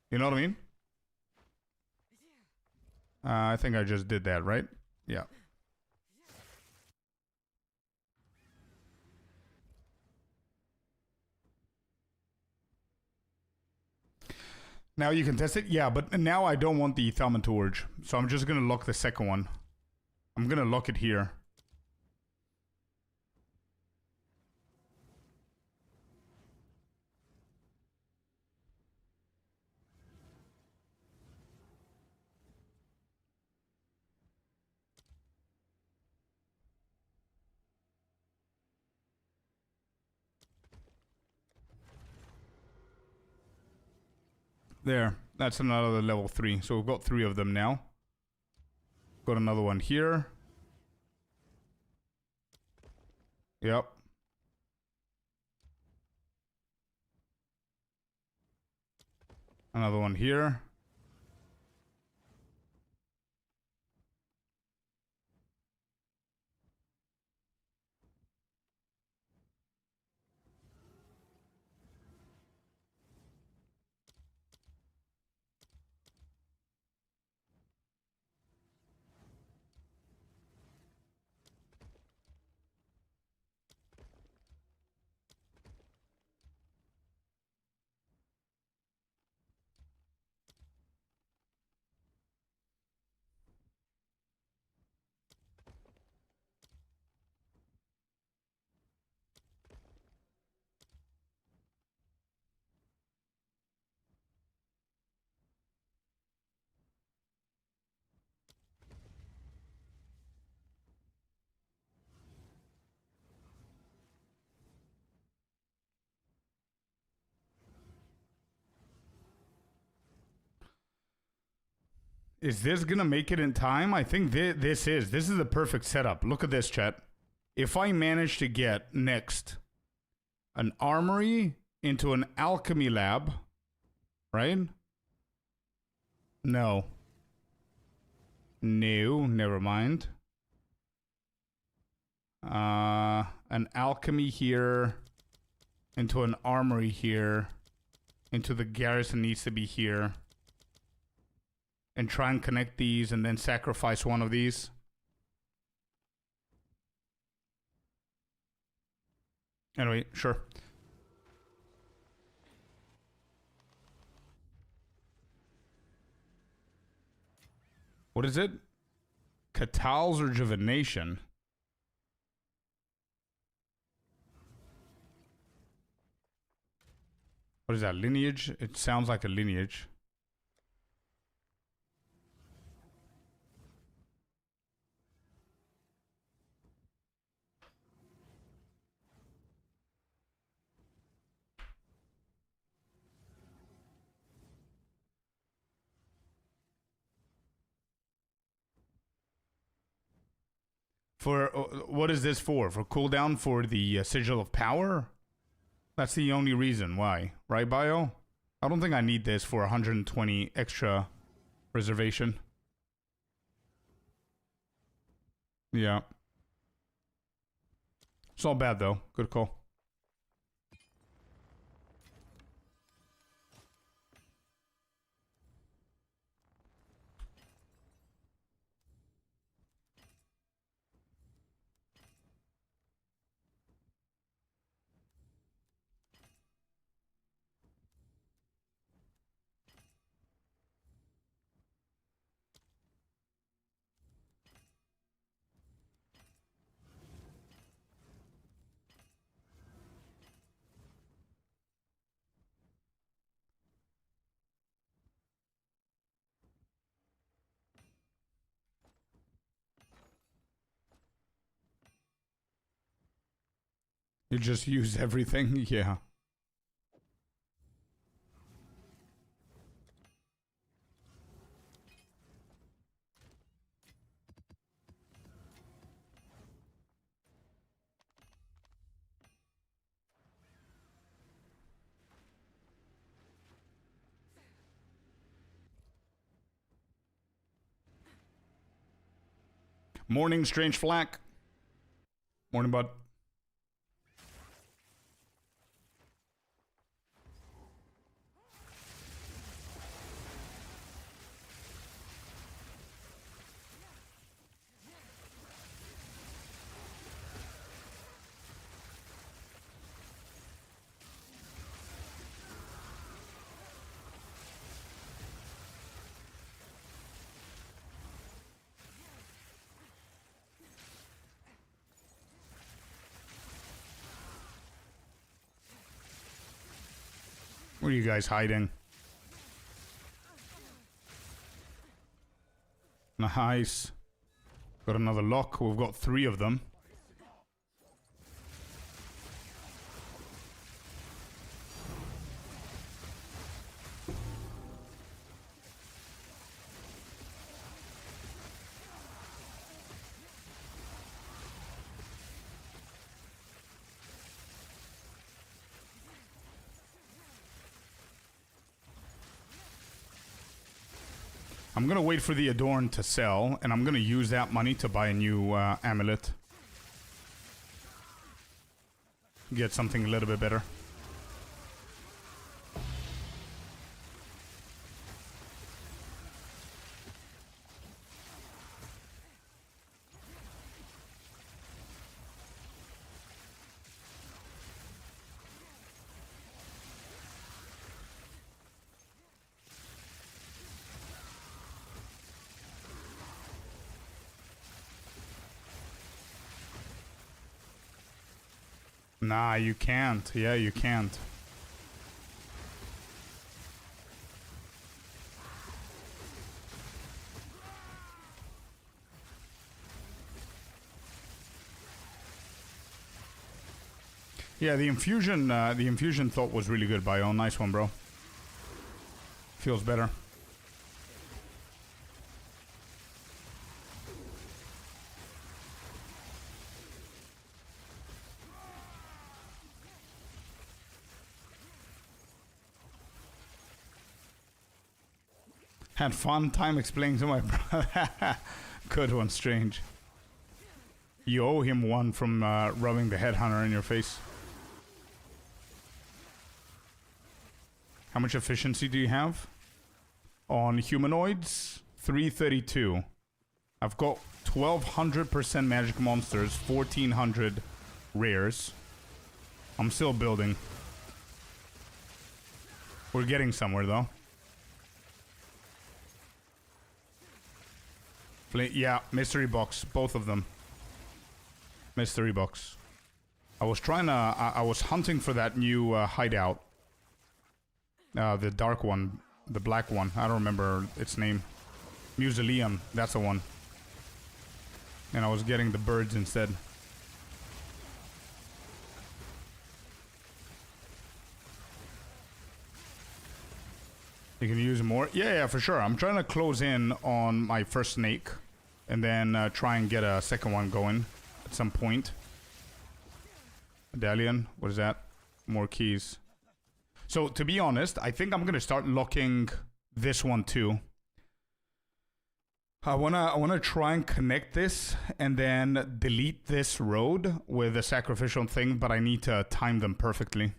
You know what I mean? I think I just did that, right? Yeah. Now you can test it? Yeah, but now I don't want the Thaumaturge. So I'm just going to lock the second one. I'm going to lock it here. There, that's another level 3. So we've got 3 of them now. Got another one here. Yep. Another one here. Is this gonna make it in time? I think this is the perfect setup. Look at this, chat. If I manage to get next an armory into an alchemy lab, right? No. No, never mind. An alchemy here. Into an armory here. Into the garrison needs to be here. And try and connect these and then sacrifice one of these. Anyway, sure. What is it? Catal's rejuvenation. What is that? Lineage? It sounds like a lineage. For what is this for? For cooldown for the Sigil of Power? That's the only reason why, right, Bio? I don't think I need this for 120 extra reservation. Yeah. It's not bad though. Good call. You just use everything? Yeah. Morning, Strange Flack. Morning, bud. Where are you guys hiding? Nice. Got another lock. We've got 3 of them. I'm gonna wait for the Adorn to sell, and I'm gonna use that money to buy a new amulet. Get something a little bit better. Nah, you can't. Yeah, you can't. Yeah, the infusion thought was really good, Bio. Nice one, bro. Feels better. Had fun time explaining to my brother. Good one, Strange. You owe him one from rubbing the headhunter in your face. How much efficiency do you have? On humanoids, 332. I've got 1200% magic monsters, 1400 rares. I'm still building. We're getting somewhere though. Yeah, mystery box, both of them. Mystery box. I was trying to, I was hunting for that new hideout. The dark one, the black one. I don't remember its name. Mausoleum, that's the one. And I was getting the birds instead. You can use more? Yeah, for sure. I'm trying to close in on my first snake. And then try and get a second one going at some point. Medallion, what is that? More keys. So, to be honest, I think I'm going to start locking this one too. I wanna try and connect this and then delete this road with a sacrificial thing, but I need to time them perfectly.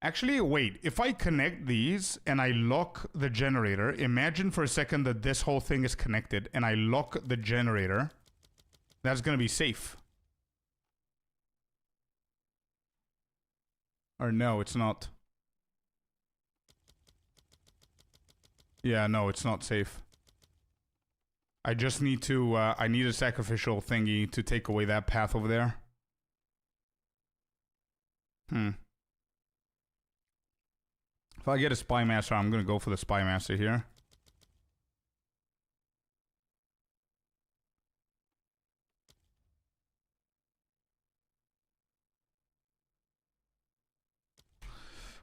Actually, wait, if I connect these and I lock the generator, imagine for a second that this whole thing is connected and I lock the generator, that's gonna be safe. Or no, it's not. Yeah, no, it's not safe. I just need to, I need a sacrificial thingy to take away that path over there. If I get a Spy Master, I'm going to go for the Spy Master here.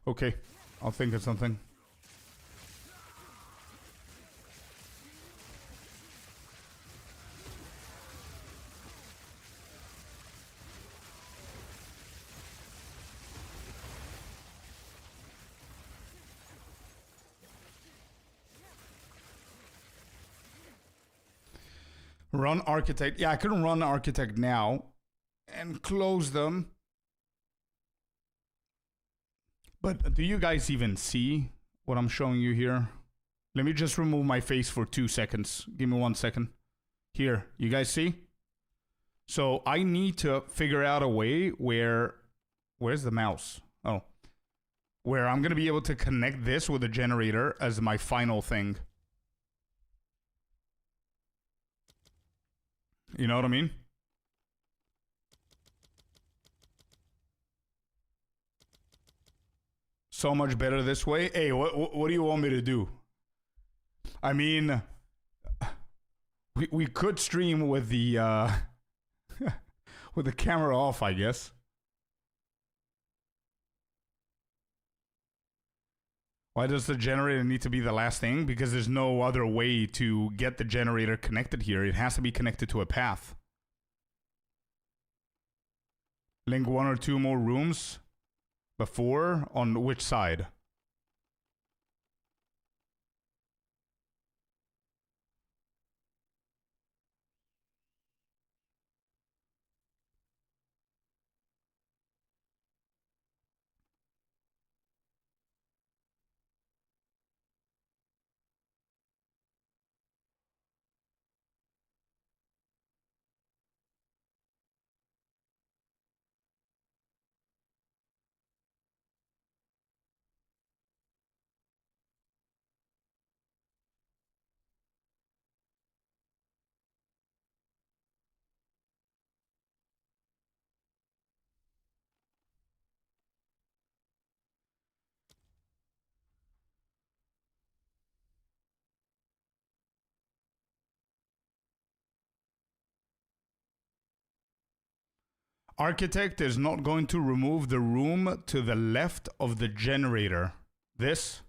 Okay, I'll think of something. Run Architect. Yeah, I couldn't run Architect now and close them. But do you guys even see what I'm showing you here? Let me just remove my face for 2 seconds. Give me 1 second. Here, you guys see? So I need to figure out a way where... Where's the mouse? Oh. Where I'm going to be able to connect this with a generator as my final thing. You know what I mean? So much better this way. Hey, what do you want me to do? I mean, we could stream with the with the camera off, I guess. Why does the generator need to be the last thing? Because there's no other way to get the generator connected here. It has to be connected to a path. Link 1 or 2 more rooms before, on which side? Architect is not going to remove the room to the left of the generator. This,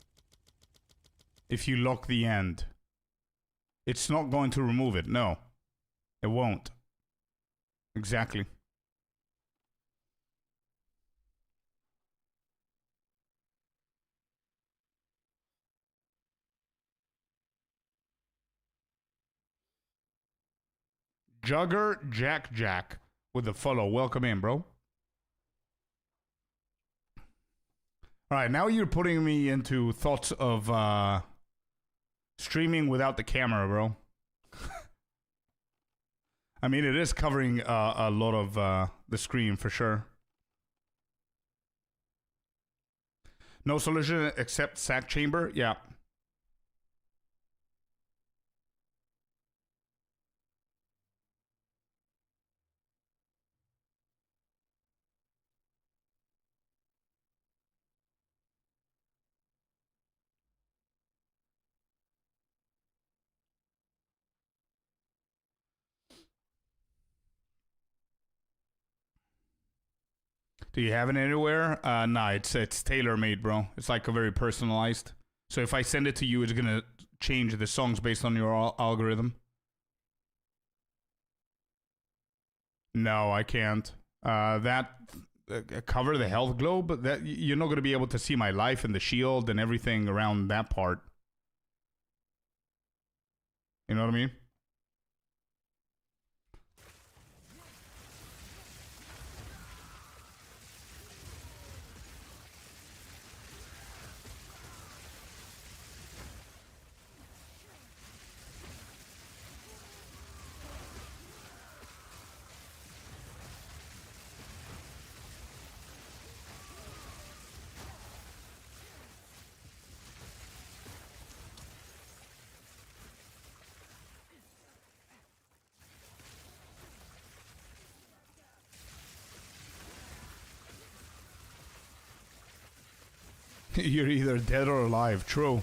if you lock the end. It's not going to remove it, no. It won't. Exactly. Jugger Jack with the follow. Welcome in, bro. All right, now you're putting me into thoughts of streaming without the camera, bro. I mean, it is covering a lot of the screen for sure. No solution except sack chamber? Yeah. Do you have it anywhere? Nah, it's tailor-made, bro. It's like a very personalized. So if I send it to you, it's gonna change the songs based on your algorithm. No, I can't. Cover the health globe. That you're not gonna be able to see my life and the shield and everything around that part. You know what I mean? You're either dead or alive. True.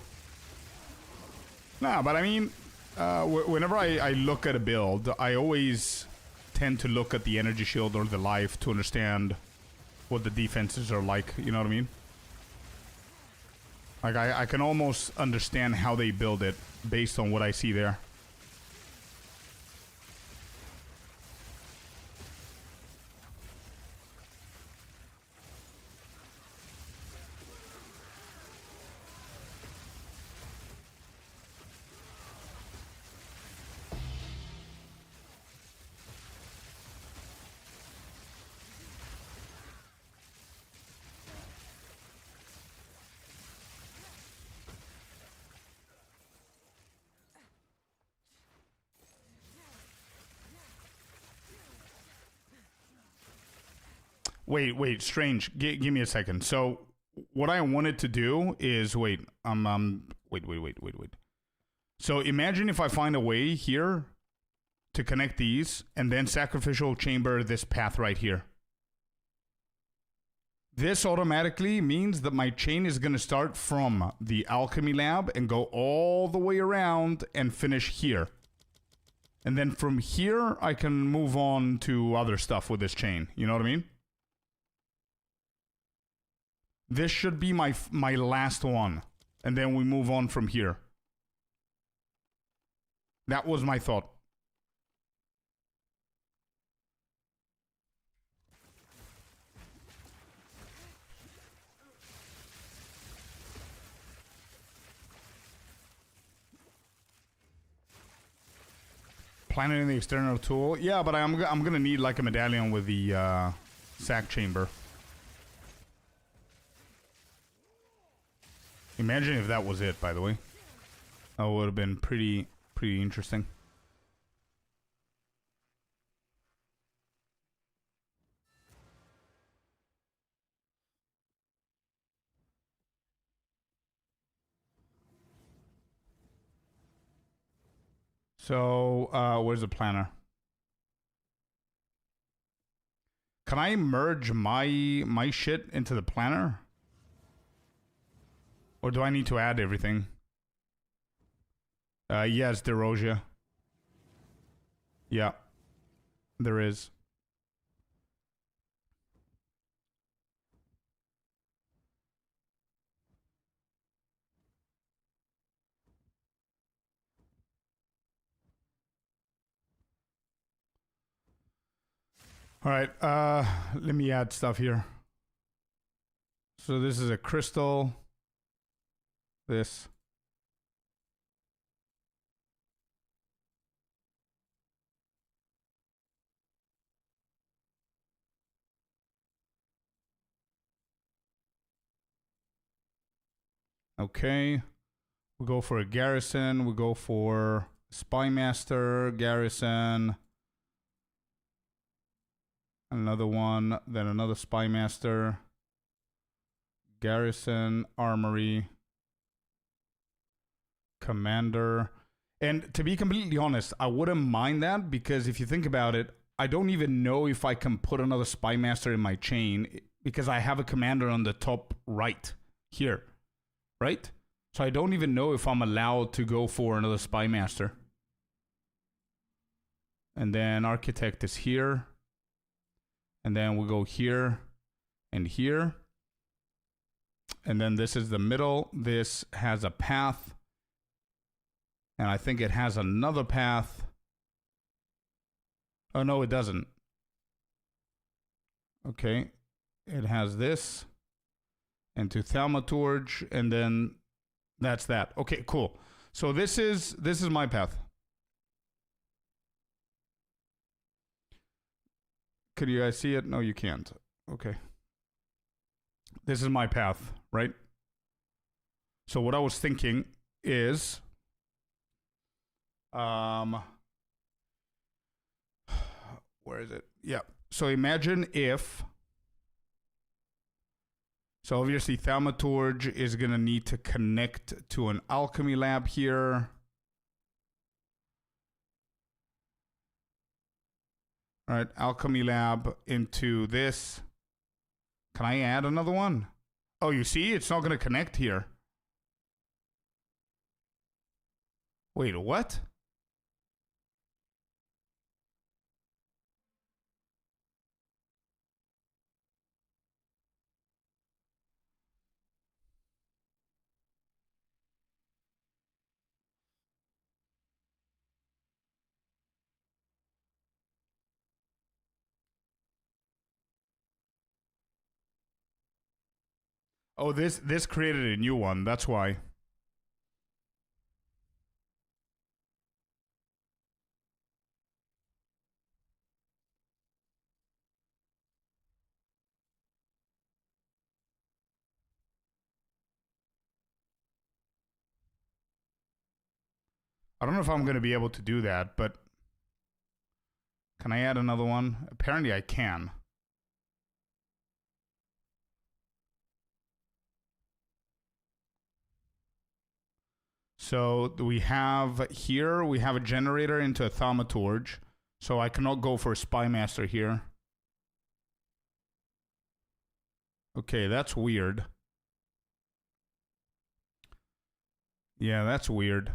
Nah, but I mean, whenever I look at a build, I always tend to look at the energy shield or the life to understand what the defenses are like. You know what I mean? Like, I can almost understand how they build it based on what I see there. Wait, Strange. Give me a second. So, what I wanted to do is wait. Wait. So imagine if I find a way here to connect these, and then sacrificial chamber this path right here. This automatically means that my chain is going to start from the alchemy lab and go all the way around and finish here. And then from here, I can move on to other stuff with this chain. You know what I mean? This should be my last one. And then we move on from here. That was my thought. Planet in the external tool. Yeah, but I'm gonna need like a medallion with the sack chamber. Imagine if that was it, by the way. That would have been pretty interesting. So, where's the planner? Can I merge my shit into the planner? Or do I need to add everything? Yes, DeRosia. Yeah, there is. All right, let me add stuff here. So this is a crystal. This. Okay. We go for a garrison. We go for spy master, garrison. Another one, then another spy master. Garrison, armory, commander. And to be completely honest, I wouldn't mind that because if you think about it, I don't even know if I can put another spy master in my chain because I have a commander on the top right here, right? So I don't even know if I'm allowed to go for another spy master. And then architect is here. And then we go here and here. And then this is the middle. This has a path. And I think it has another path. Oh, no, it doesn't. Okay. It has this. Into thaumaturge. And then that's that. Okay, cool. So this is my path. Could you guys see it? No, you can't. Okay. This is my path, right? So what I was thinking is, where is it? Yeah. So imagine if, so obviously thaumaturge is going to need to connect to an alchemy lab here. All right, alchemy lab into this. Can I add another one? Oh, you see, it's not going to connect here. Wait, what? Oh, this created a new one. That's why. I don't know if I'm going to be able to do that, but can I add another one? Apparently I can. So we have here, we have a generator into a thaumaturge. So I cannot go for a spy master here. Okay, that's weird. Yeah, that's weird.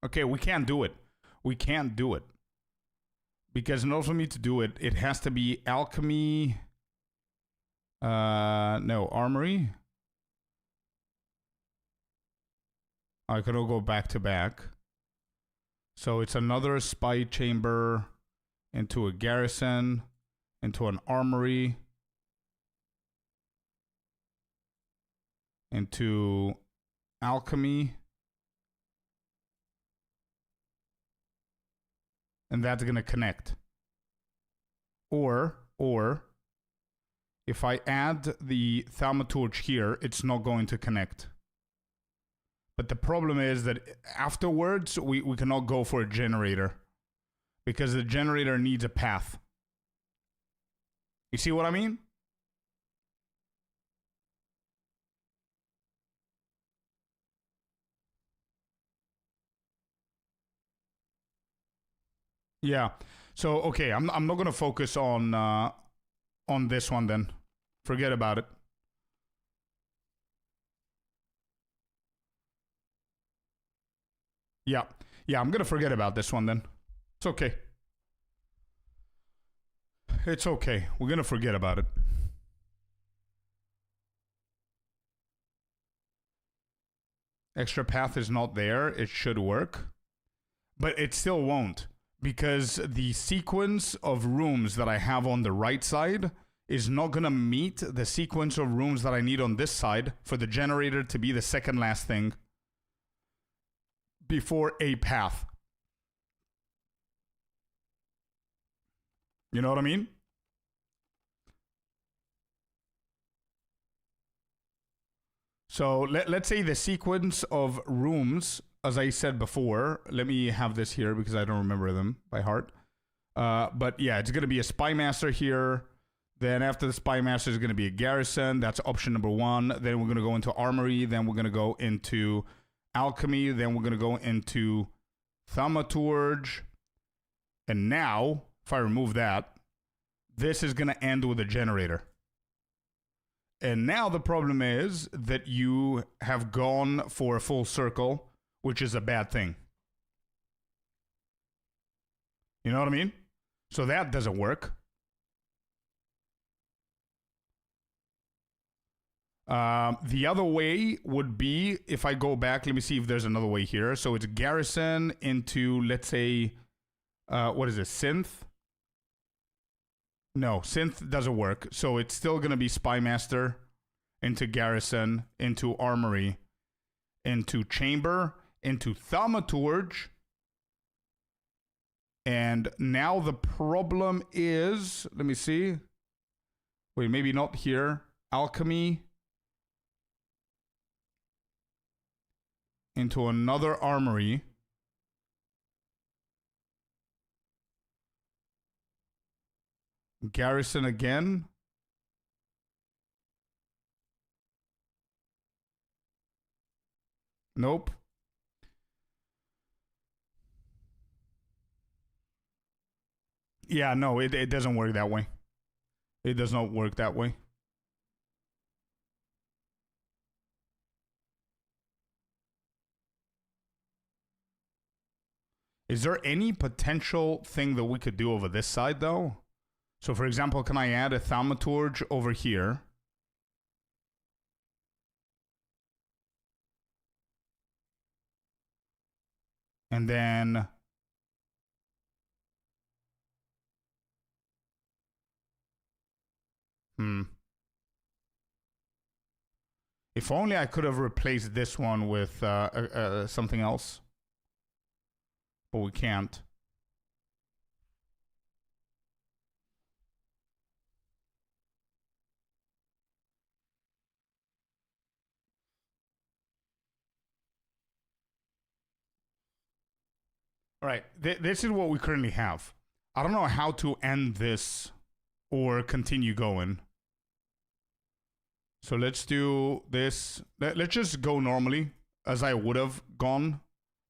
Okay, we can't do it. We can't do it. Because in order for me to do it, it has to be alchemy. No, armory. I could all go back to back. So it's another spy chamber into a garrison, into an armory, into alchemy. And that's going to connect. Or if I add the thaumaturge here, it's not going to connect. But the problem is that afterwards, we cannot go for a generator. Because the generator needs a path. You see what I mean? Yeah. So, okay, I'm not going to focus on this one then. Forget about it. Yeah. Yeah, I'm going to forget about this one then. It's okay. It's okay. We're going to forget about it. Extra path is not there. It should work. But it still won't. because the sequence of rooms that I have on the right side is not going to meet the sequence of rooms that I need on this side for the generator to be the second last thing before a path. You know what I mean? So let's say the sequence of rooms, as I said before, let me have this here because I don't remember them by heart. But yeah, it's going to be a spy master here. Then after the spy master is going to be a garrison. That's option number 1. Then we're going to go into armory. Then we're going to go into alchemy. Then we're going to go into thaumaturge. And now, if I remove that, this is going to end with a generator. And now the problem is that you have gone for a full circle, which is a bad thing. You know what I mean? So that doesn't work. The other way would be, if I go back, let me see if there's another way here. So it's garrison into, let's say, what is it, synth? No, synth doesn't work. So it's still going to be spy master into garrison, into armory, into chamber, into thaumaturge. And now the problem is, let me see. Wait, maybe not here. Alchemy. Into another armory. Garrison again. Nope. Yeah, no, it doesn't work that way. It does not work that way. Is there any potential thing that we could do over this side, though? So, for example, can I add a thaumaturge over here? And then... If only I could have replaced this one with something else. But we can't. All right, this is what we currently have. I don't know how to end this or continue going. So let's do this. Let's just go normally as I would have gone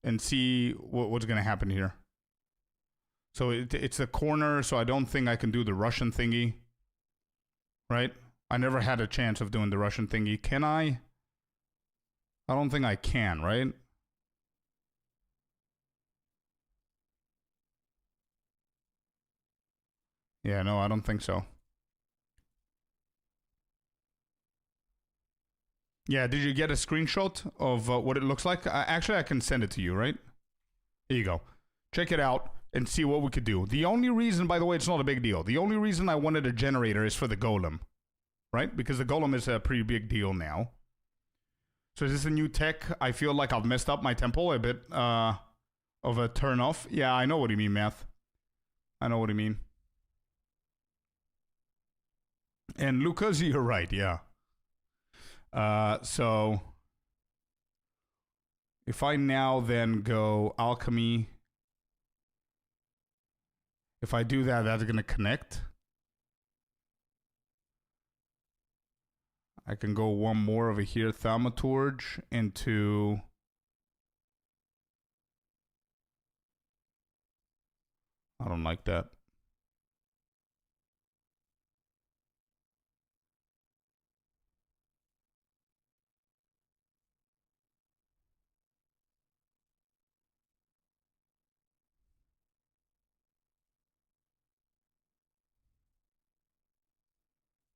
and see what's going to happen here. So it's a corner, so I don't think I can do the Russian thingy. Right? I never had a chance of doing the Russian thingy. Can I? I don't think I can, right? Yeah, no, I don't think so. Yeah, did you get a screenshot of what it looks like? Actually, I can send it to you, right? Here you go. Check it out and see what we could do. The only reason, by the way, it's not a big deal. The only reason I wanted a generator is for the golem, right? Because the golem is a pretty big deal now. So is this a new tech? I feel like I've messed up my temple a bit of a turn off. Yeah, I know what you mean, Math. I know what you mean. And Lucas, you're right, yeah. So if I now then go alchemy, if I do that, that's going to connect. I can go one more over here, thaumaturge, into... I don't like that.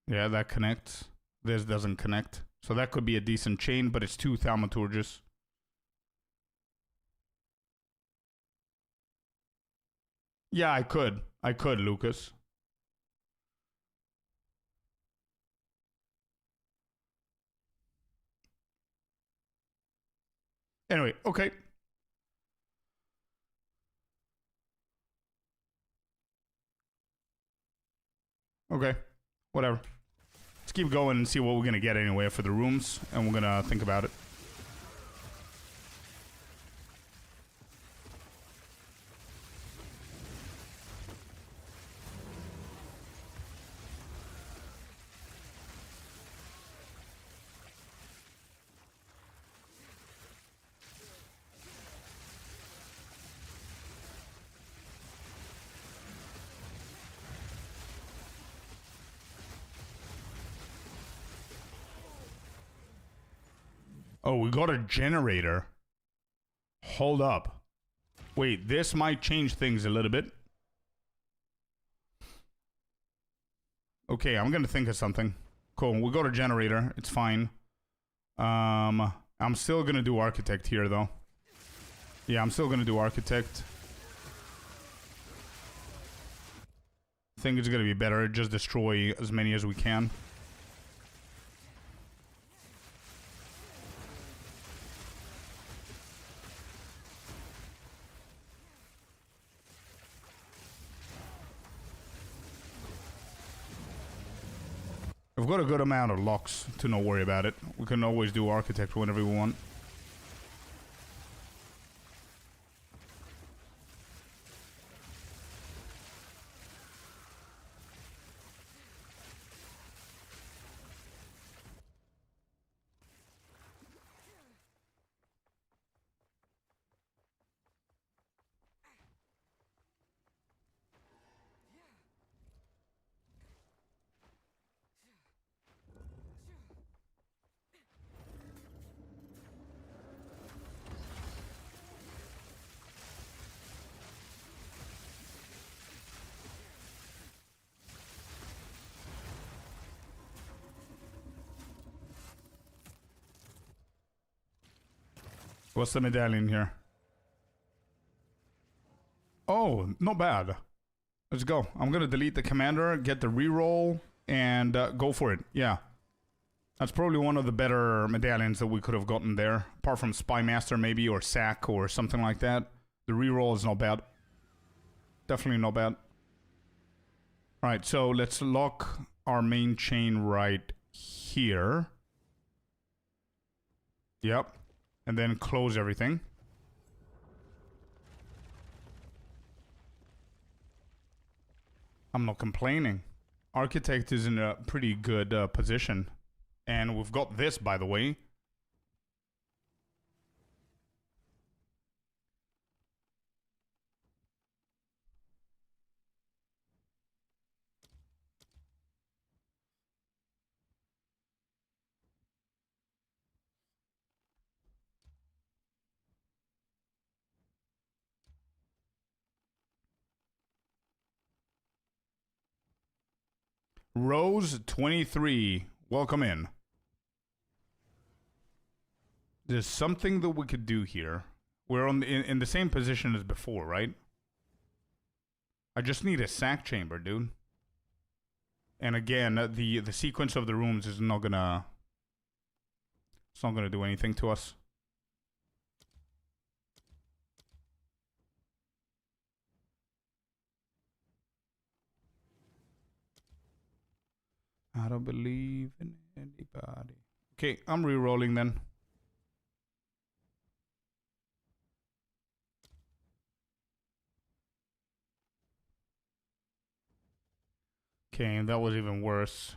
Yeah, that connects. This doesn't connect. So that could be a decent chain, but it's 2 thaumaturges. Yeah, I could. I could, Lucas. Anyway, okay. Okay. Whatever. Let's keep going and see what we're gonna get anyway for the rooms, and we're gonna think about it. Oh, we got a generator. Hold up. Wait, this might change things a little bit. Okay, I'm gonna think of something. Cool, we got a generator. It's fine. I'm still gonna do architect here, though. Yeah, I'm still gonna do architect. I think it's gonna be better. Just destroy as many as we can. We've got a good amount of locks to not worry about it. We can always do architect whenever we want. What's the medallion here? Oh, not bad. Let's go. I'm gonna delete the commander, get the reroll, and go for it. Yeah. That's probably one of the better medallions that we could have gotten there. Apart from Spy Master maybe, or Sack, or something like that. The reroll is not bad. Definitely not bad. Alright, so let's lock our main chain right here. Yep. And then close everything. I'm not complaining. Architect is in a pretty good position. And we've got this, by the way. Rose 23, welcome in. There's something that we could do here. We're on in the same position as before, right? I just need a sack chamber, dude. And again, the sequence of the rooms is not gonna... It's not gonna do anything to us. I don't believe in anybody. Okay, I'm re-rolling then. Okay, that was even worse.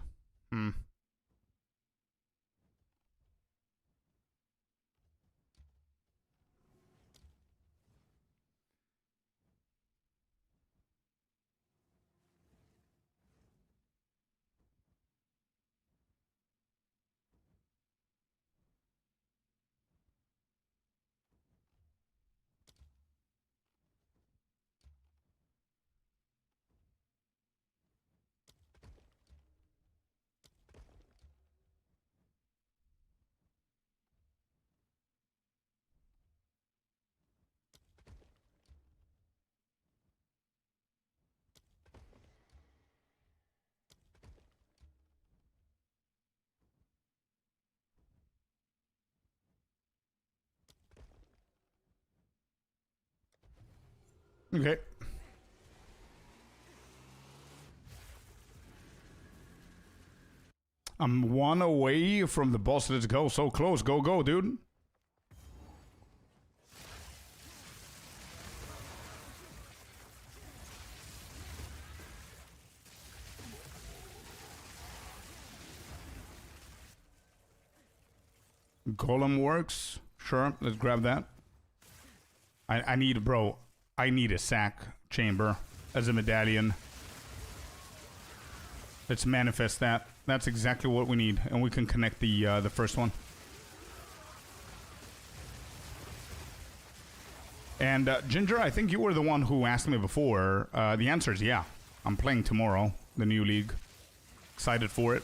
Okay. I'm 1 away from the boss. Let's go. So close. Go, go, dude. Golem works. Sure, let's grab that. I need, bro, I need a sack chamber as a medallion. Let's manifest that. That's exactly what we need, and we can connect the first one. And Ginger, I think you were the one who asked me before. The answer is yeah. I'm playing tomorrow, the new league. Excited for it.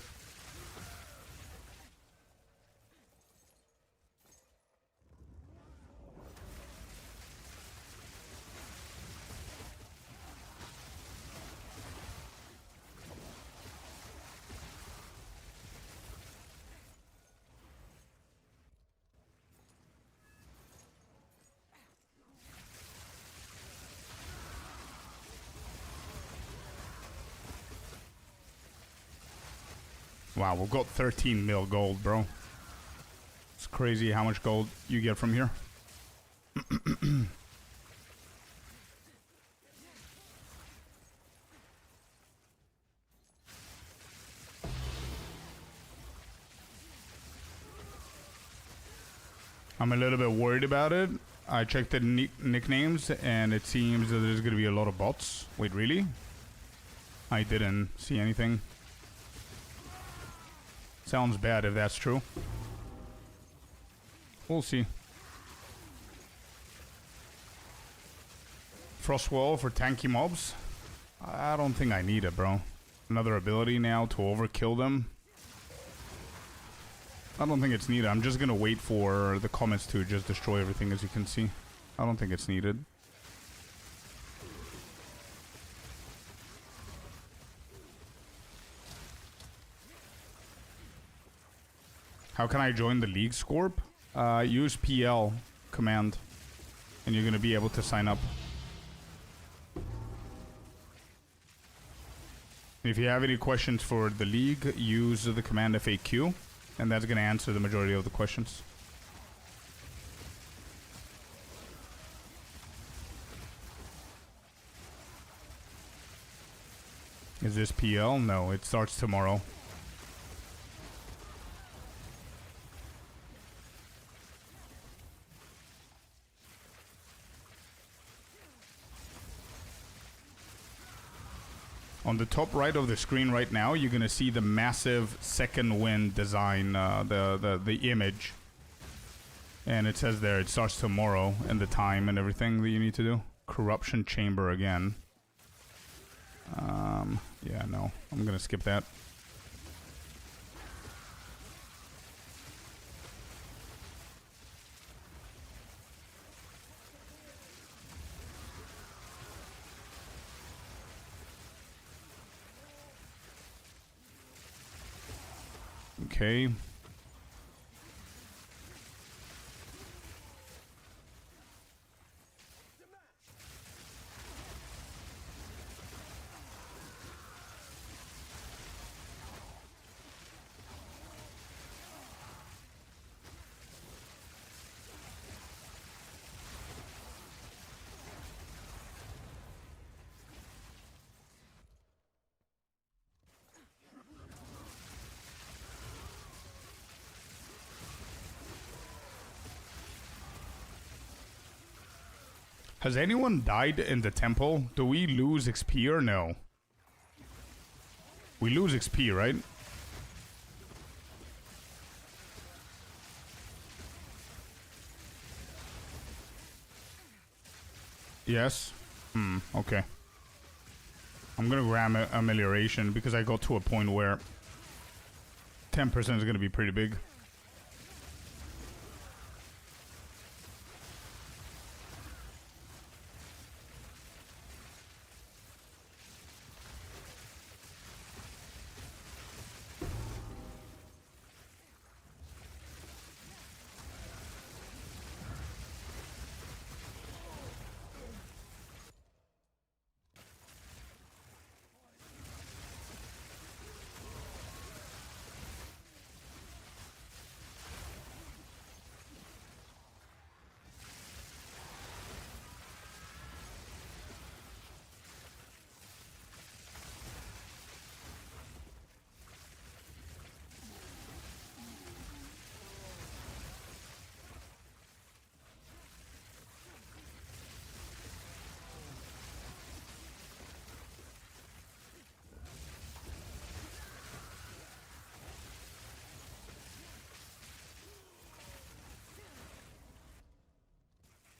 Wow, we've got 13 mil gold, bro. It's crazy how much gold you get from here. I'm a little bit worried about it. I checked the nicknames, and it seems that there's going to be a lot of bots. Wait, really? I didn't see anything. Sounds bad if that's true. We'll see. Frost wall for tanky mobs. I don't think I need it, bro. Another ability now to overkill them. I don't think it's needed. I'm just gonna wait for the comments to just destroy everything, as you can see. I don't think it's needed. How can I join the league, Scorp? Use PL command, and you're gonna be able to sign up. If you have any questions for the league, use the command FAQ, and that's gonna answer the majority of the questions. Is this PL? No, it starts tomorrow. On the top right of the screen right now, you're gonna see the massive second wind design, the image, and it says there it starts tomorrow, and the time and everything that you need to do. Corruption chamber again. Yeah, no, I'm gonna skip that. Okay. Has anyone died in the temple? Do we lose XP or no? We lose XP, right? Yes? Okay. I'm gonna grab amelioration because I got to a point where 10% is gonna be pretty big.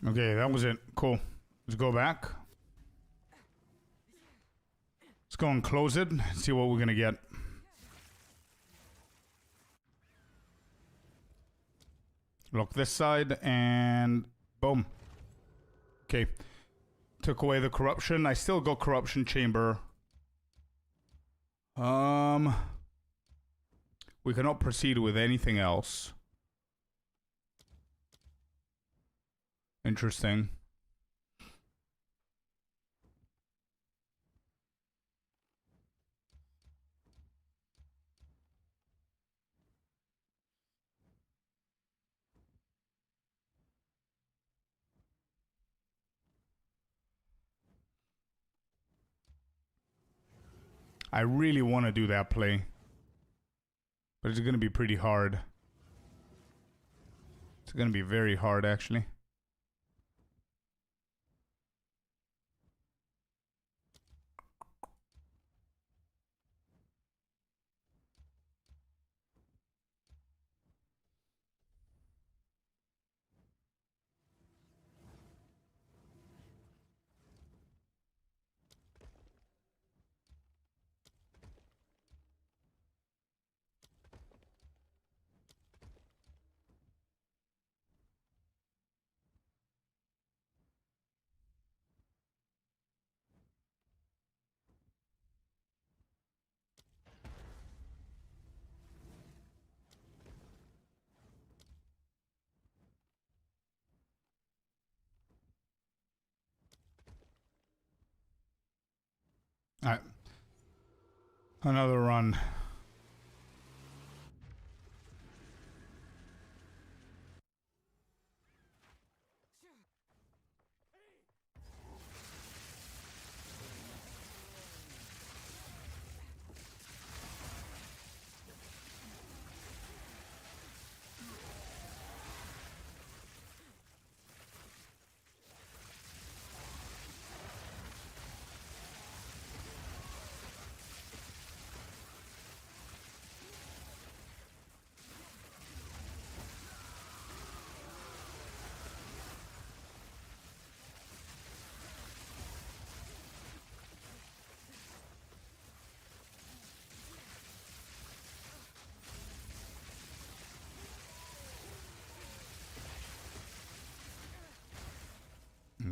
Okay, that was it. Cool. Let's go back. Let's go and close it. See what we're gonna get. Lock this side and boom. Okay. Took away the corruption. I still got corruption chamber. We cannot proceed with anything else. Interesting. I really want to do that play. But it's going to be pretty hard. It's going to be very hard, actually. Alright. Another run.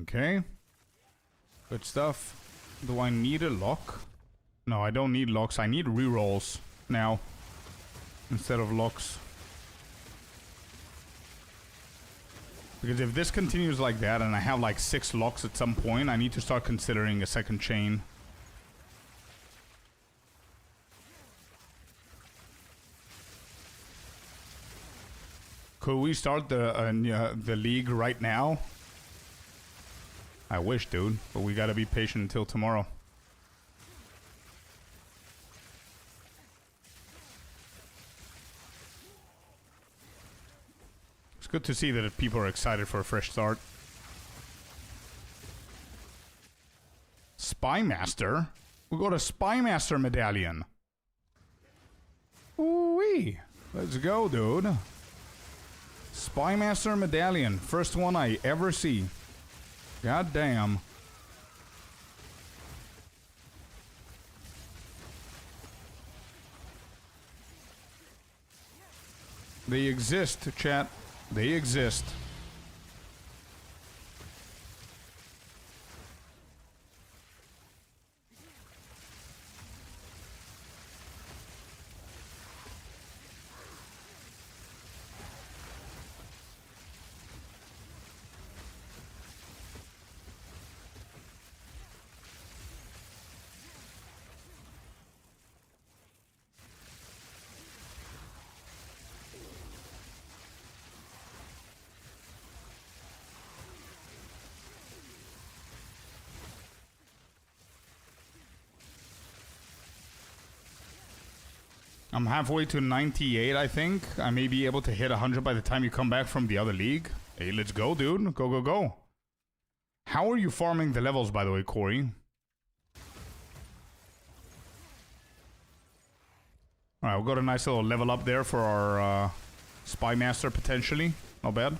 Okay. Good stuff. Do I need a lock? No, I don't need locks. I need rerolls now instead of locks. Because if this continues like that and I have like 6 locks at some point, I need to start considering a second chain. Could we start the league right now? I wish, dude, but we gotta be patient until tomorrow. It's good to see that people are excited for a fresh start. Spy Master? We got a Spy Master medallion. Ooh-wee. Let's go, dude. Spy Master medallion. First one I ever see. God damn. They exist, chat. They exist. I'm halfway to 98, I think. I may be able to hit 100 by the time you come back from the other league. Hey, let's go, dude. Go, go, go. How are you farming the levels, by the way, Corey? Alright, we've got a nice little level up there for our Spy Master, potentially. Not bad.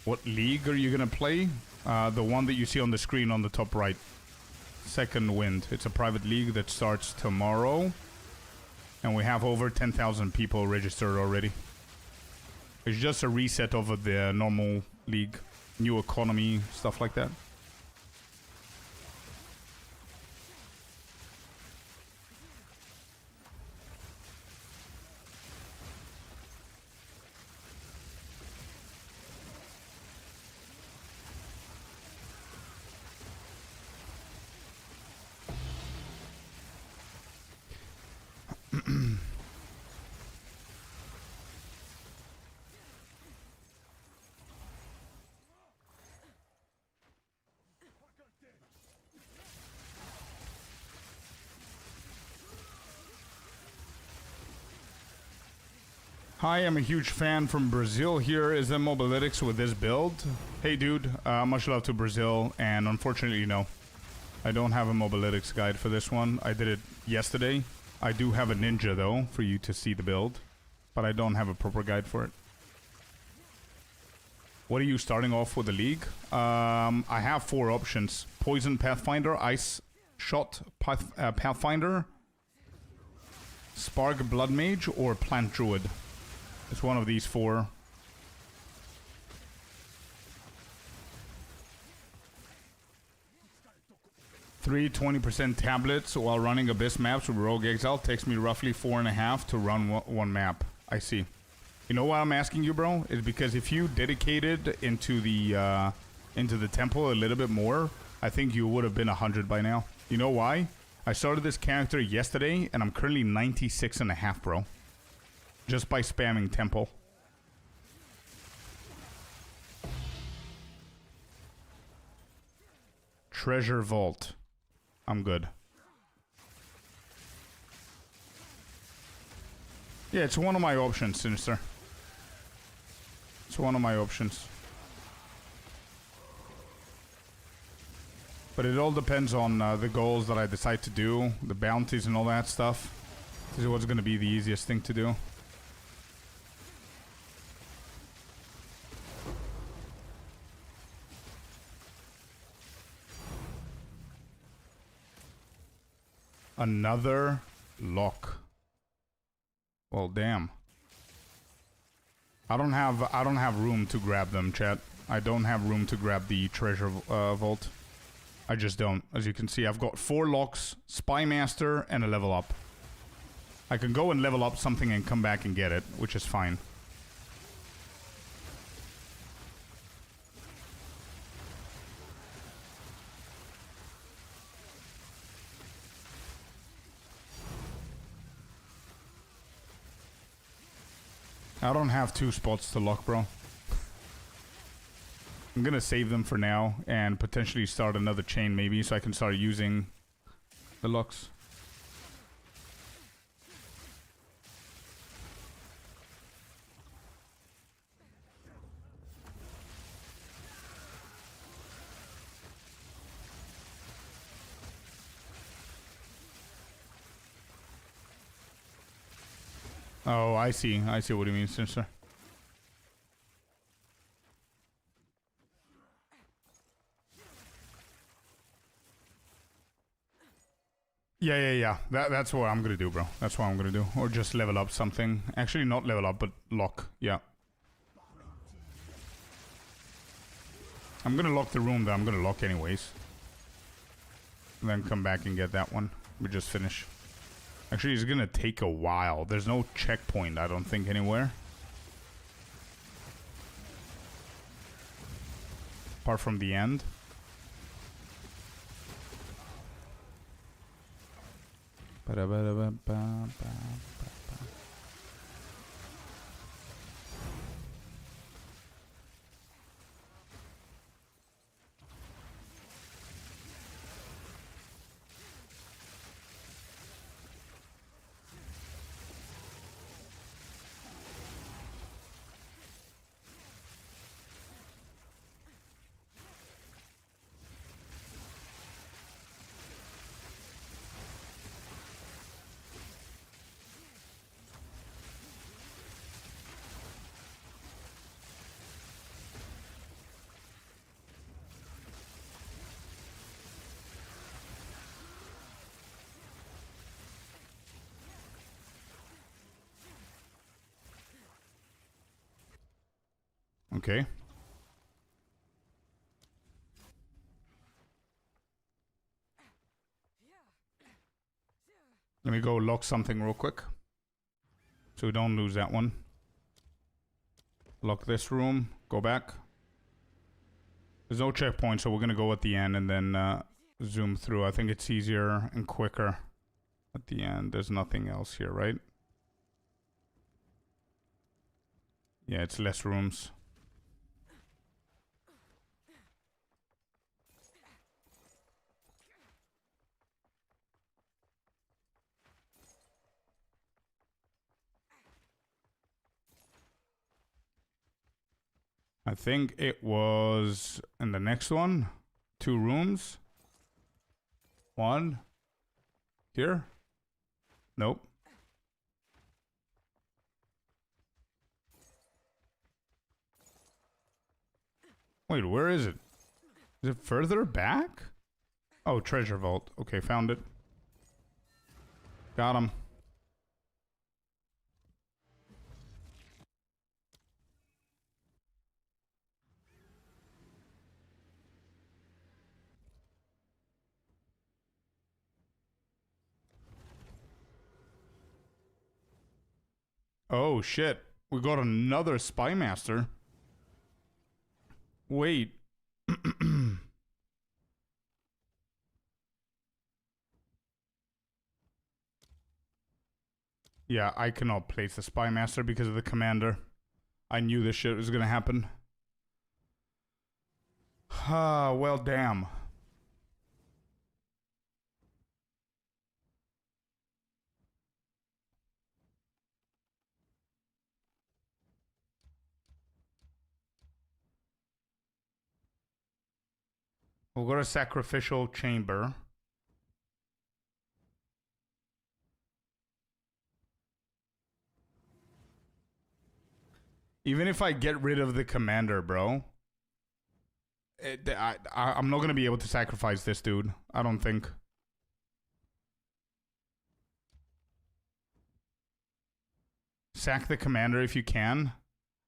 What league are you gonna play? The one that you see on the screen on the top right. Second Wind. It's a private league that starts tomorrow. And we have over 10,000 people registered already. It's just a reset of the normal league. New economy, stuff like that. Hi, I'm a huge fan from Brazil here. Is there mobalytics with this build? Hey dude, much love to Brazil, and unfortunately no. I don't have a mobalytics guide for this one. I did it yesterday. I do have a ninja though, for you to see the build, but I don't have a proper guide for it. What are you starting off with the league? I have 4 options. Poison Pathfinder, Ice Shot Pathfinder, Spark Blood Mage, or Plant Druid. It's one of these 4. Three 20% tablets while running Abyss maps with Rogue Exile takes me roughly 4.5 to run one map. I see. You know why I'm asking you, bro? Is because if you dedicated into the temple a little bit more, I think you would have been 100 by now. You know why? I started this character yesterday, and I'm currently 96.5, bro. Just by spamming temple. Treasure Vault. I'm good. Yeah, it's one of my options, Sinister. It's one of my options. But it all depends on the goals that I decide to do, the bounties and all that stuff. This is what's going to be the easiest thing to do. Another lock. Well, damn. I don't have room to grab them, chat. I don't have room to grab the treasure vault. I just don't. As you can see, I've got 4 locks, Spy Master, and a level up. I can go and level up something and come back and get it, which is fine. I don't have 2 spots to lock, bro. I'm gonna save them for now and potentially start another chain maybe so I can start using the locks. Oh, I see. I see what you mean, Sinister. Yeah. That's what I'm gonna do, bro. That's what I'm gonna do. Or just level up something. Actually, not level up, but lock. Yeah. I'm gonna lock the room that I'm gonna lock anyways. And then come back and get that one. We just finish. Actually, it's gonna take a while. There's no checkpoint, I don't think, anywhere. Apart from the end. Okay. Let me go lock something real quick, so we don't lose that one. Lock this room. Go back. There's no checkpoint, so we're gonna go at the end and then zoom through. I think it's easier and quicker at the end. There's nothing else here, right? Yeah, it's less rooms. I think it was in the next one. 2 rooms. 1. Here? Nope. Wait, where is it? Is it further back? Oh, treasure vault. Okay, found it. Got him. Oh, shit. We got another spy master. Wait. Yeah, I cannot place the spy master because of the commander. I knew this shit was gonna happen. Ah, well, damn. We'll go to sacrificial chamber. Even if I get rid of the commander, bro, I'm not gonna be able to sacrifice this dude. I don't think. Sack the commander if you can.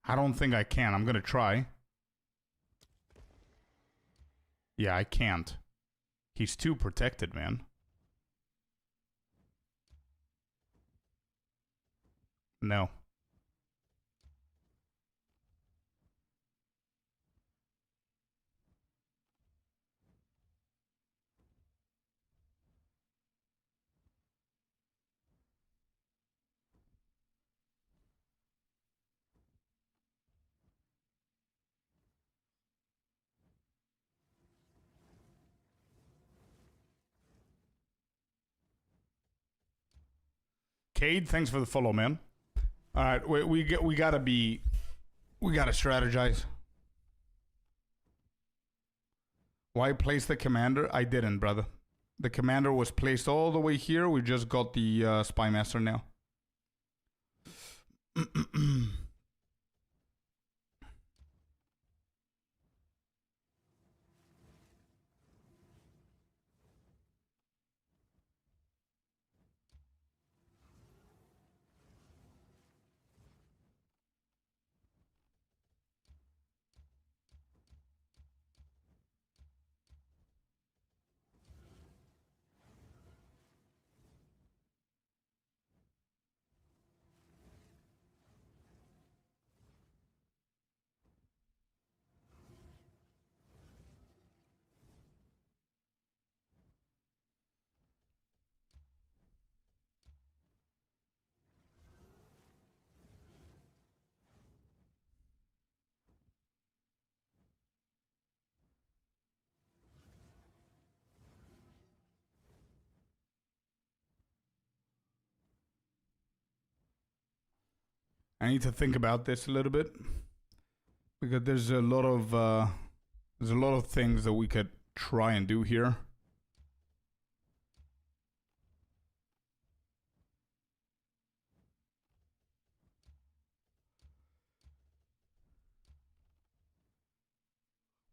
I don't think I can. I'm gonna try. Yeah, I can't. He's too protected, man. No. Cade, thanks for the follow, man. All right, we gotta strategize. Why place the commander? I didn't, brother. The commander was placed all the way here. We just got the spy master now. I need to think about this a little bit because there's a lot of things that we could try and do here.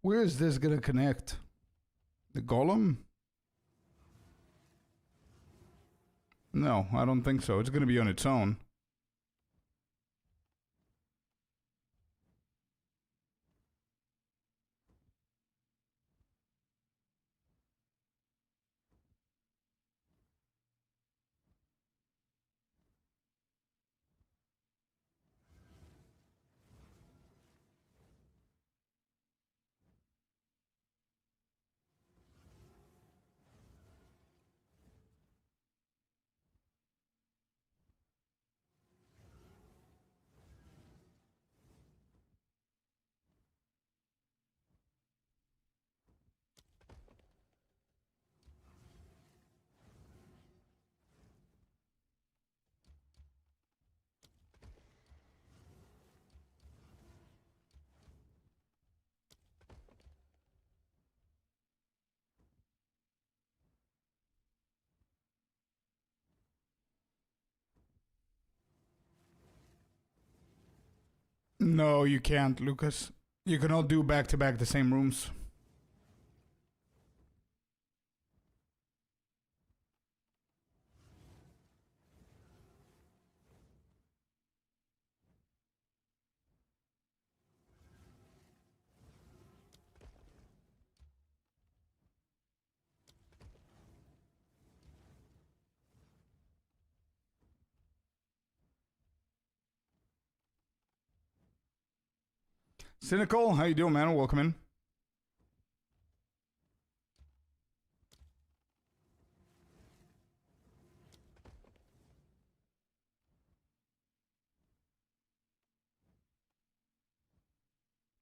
Where is this gonna connect? The golem? No, I don't think so. It's gonna be on its own. No, you can't, Lucas. You cannot do back-to-back the same rooms. Cynical, how you doing, man? Welcome in.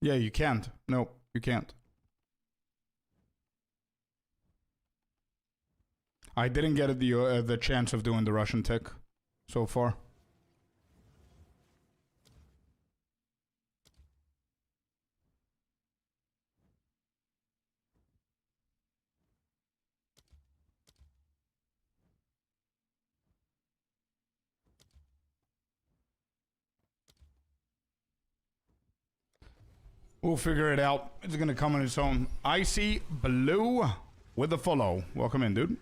Yeah, you can't. No, you can't. I didn't get the chance of doing the Russian tech so far. We'll figure it out. It's gonna come on its own. Icy Blue with the follow. Welcome in, dude.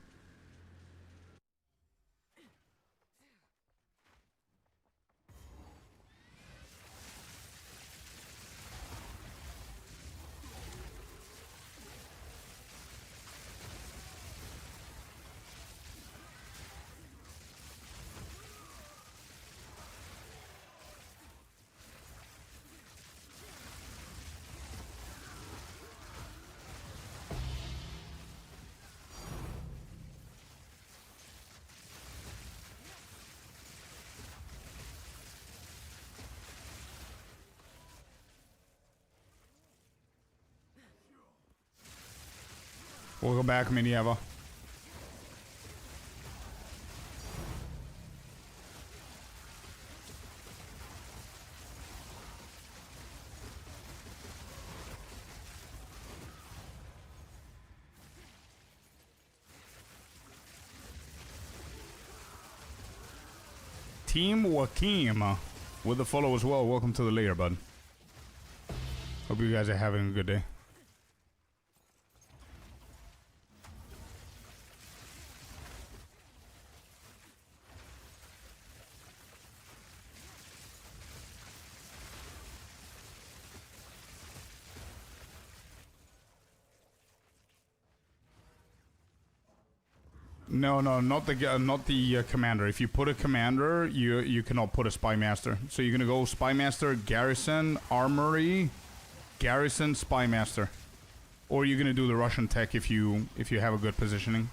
Welcome back, Minieva. Team Joaquim with the follow as well. Welcome to the layer, bud. Hope you guys are having a good day. No, not the commander. If you put a commander, you cannot put a spy master. So you're gonna go spy master, garrison, armory, garrison, spy master, or you're gonna do the Russian tech if you have a good positioning.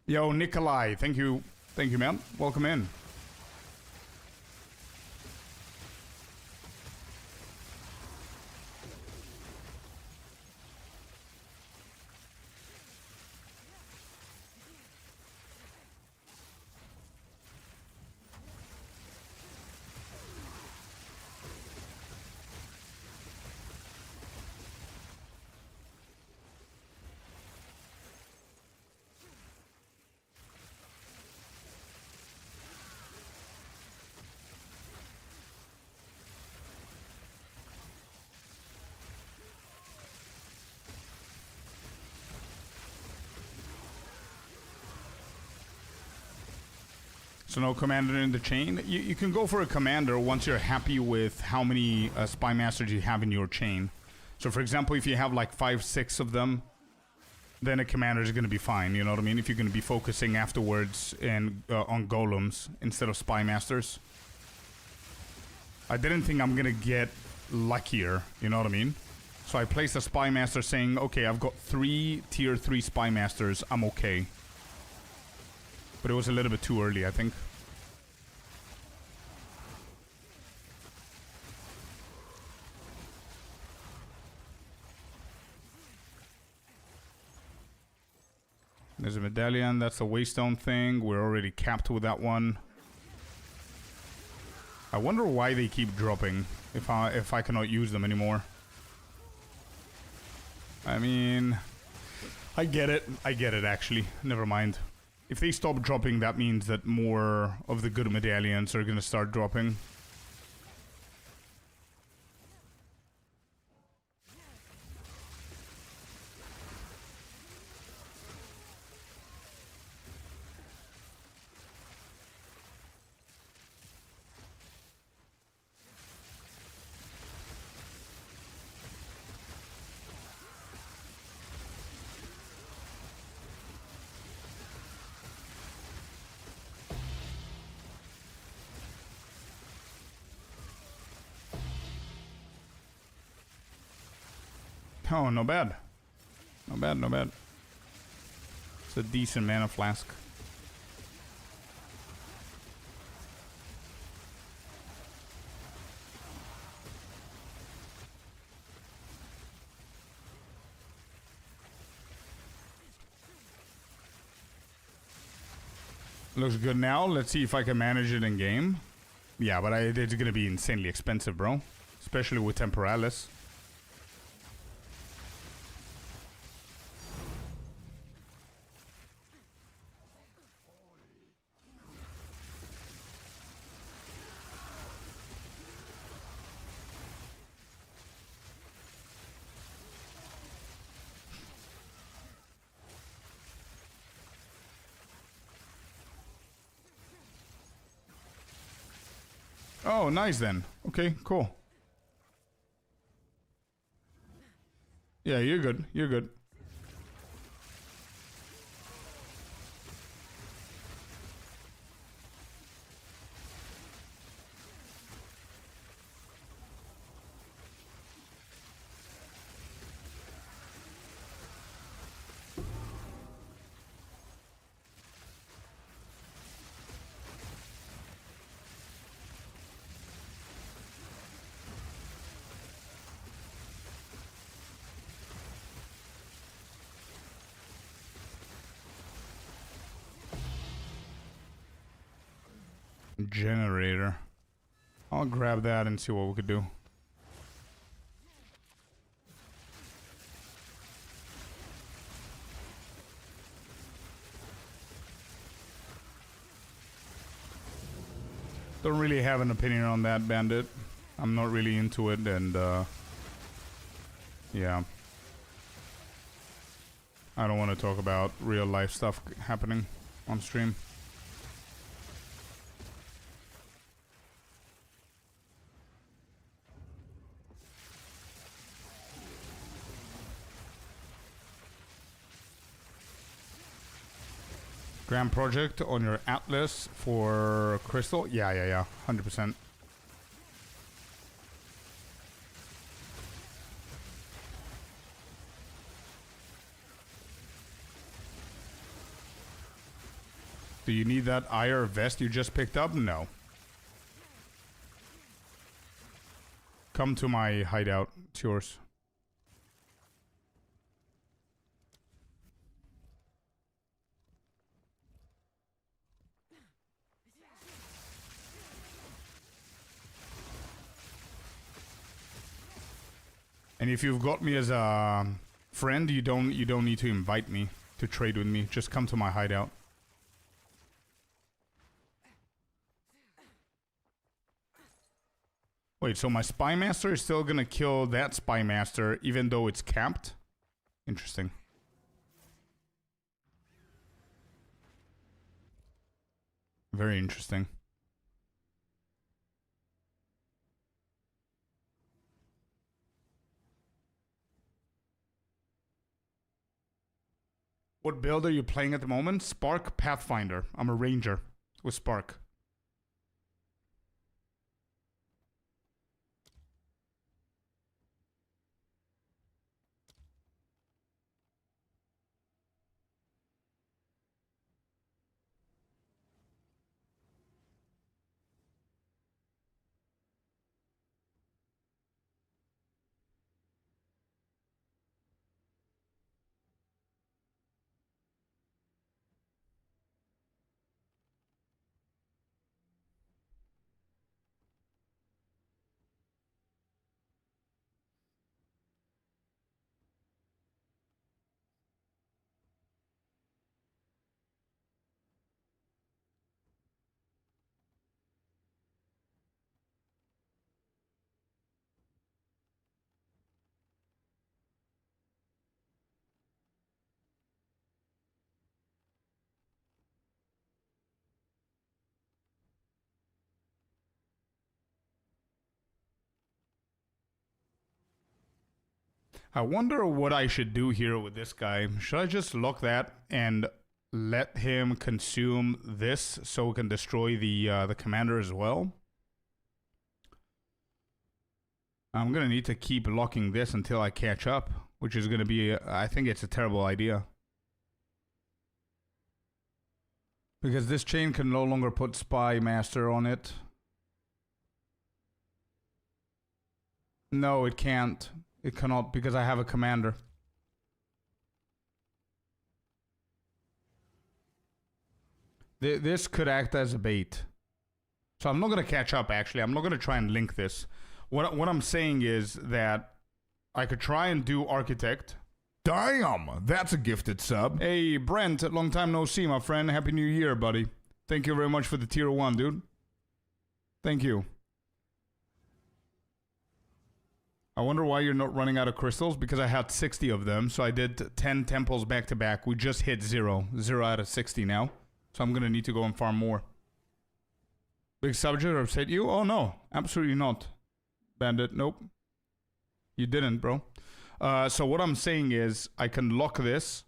Yo, Nikolai, thank you, man. Welcome in. So no commander in the chain. You can go for a commander once you're happy with how many spy masters you have in your chain. So for example, if you have like 5, 6 of them, then a commander is going to be fine. You know what I mean? If you're going to be focusing afterwards on golems instead of spy masters. I didn't think I'm going to get luckier. You know what I mean? So I placed a spy master saying, okay, I've got 3 tier 3 spy masters. I'm okay. But it was a little bit too early, I think. There's a medallion. That's a waystone thing. We're already capped with that one. I wonder why they keep dropping if I cannot use them anymore. I mean, I get it. I get it, actually. Never mind. If they stop dropping, that means that more of the good medallions are gonna start dropping. Oh, no bad. No bad, no bad. It's a decent mana flask. Looks good now. Let's see if I can manage it in game. Yeah, but it's gonna be insanely expensive, bro. Especially with Temporalis. Oh, nice then. Okay, cool. Yeah, you're good. You're good. Generator. I'll grab that and see what we could do. Don't really have an opinion on that, Bandit. I'm not really into it, and yeah. I don't want to talk about real life stuff happening on stream. Grand project on your Atlas for Crystal? Yeah. 100%. Do you need that IR vest you just picked up? No. Come to my hideout. It's yours. And if you've got me as a friend, you don't need to invite me to trade with me. Just come to my hideout. Wait, so my Spy Master is still gonna kill that Spy Master even though it's capped? Interesting. Very interesting. What build are you playing at the moment? Spark Pathfinder. I'm a ranger with Spark. I wonder what I should do here with this guy. Should I just lock that and let him consume this so we can destroy the commander as well? I'm gonna need to keep locking this until I catch up, which is gonna be, I think it's a terrible idea. Because this chain can no longer put Spy Master on it. No, it can't. It cannot because I have a commander. This could act as a bait. So I'm not going to catch up, actually. I'm not going to try and link this. What I'm saying is that I could try and do Architect. Damn, that's a gifted sub. Hey, Brent, long time no see, my friend. Happy New Year, buddy. Thank you very much for the tier 1, dude. Thank you. I wonder why you're not running out of crystals, because I had 60 of them, so I did 10 temples back to back. We just hit 0 out of 60 now, so I'm gonna need to go and farm more. Big subject upset you? Oh no, absolutely not. Bandit, nope. You didn't, bro. So what I'm saying is I can lock this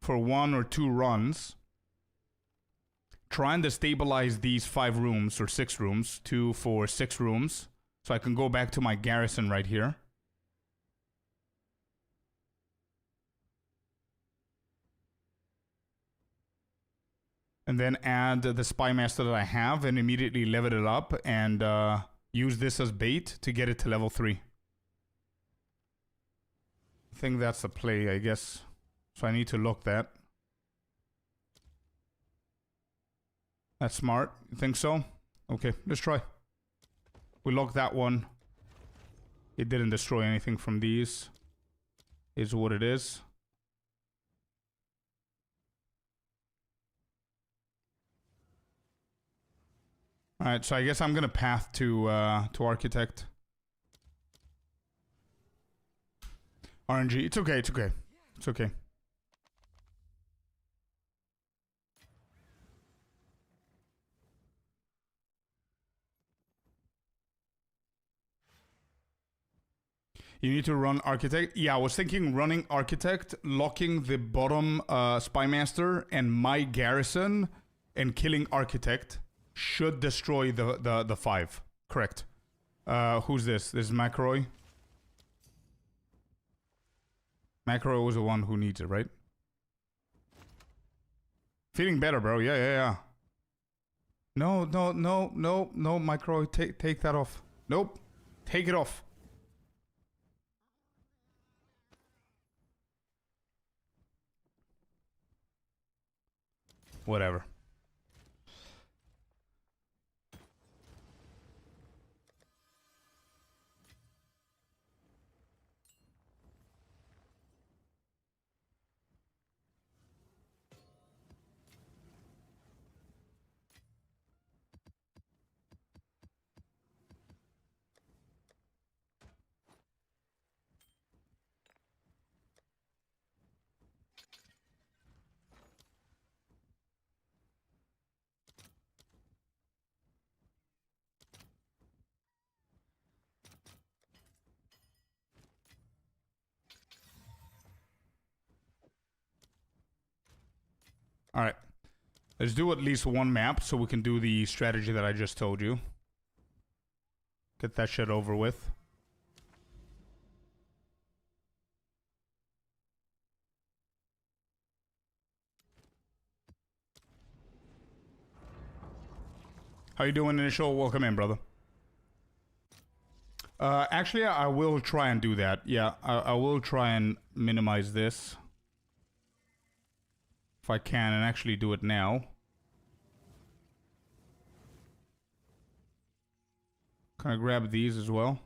for 1 or 2 runs, try and destabilize these 5 rooms or 6 rooms, 2, 4, 6 rooms. So I can go back to my garrison right here. And then add the Spy Master that I have and immediately level it up and use this as bait to get it to level 3. I think that's the play, I guess. So I need to lock that. That's smart. You think so? Okay, let's try. We locked that one. It didn't destroy anything from these. Is what it is. Alright, so I guess I'm gonna path to Architect. RNG. It's okay, it's okay. It's okay. You need to run Architect. Yeah, I was thinking running Architect, locking the bottom Spy Master and my garrison, and killing Architect should destroy the 5. Correct. Who's this? This is McRoy. McRoy was the one who needs it, right? Feeling better, bro. Yeah. No, McRoy. Take that off. Nope. Take it off. Whatever. Alright. Let's do at least one map so we can do the strategy that I just told you. Get that shit over with. How you doing, Initial? Welcome in, brother. Actually, I will try and do that. Yeah, I will try and minimize this. If I can, and actually do it now. Can I grab these as well?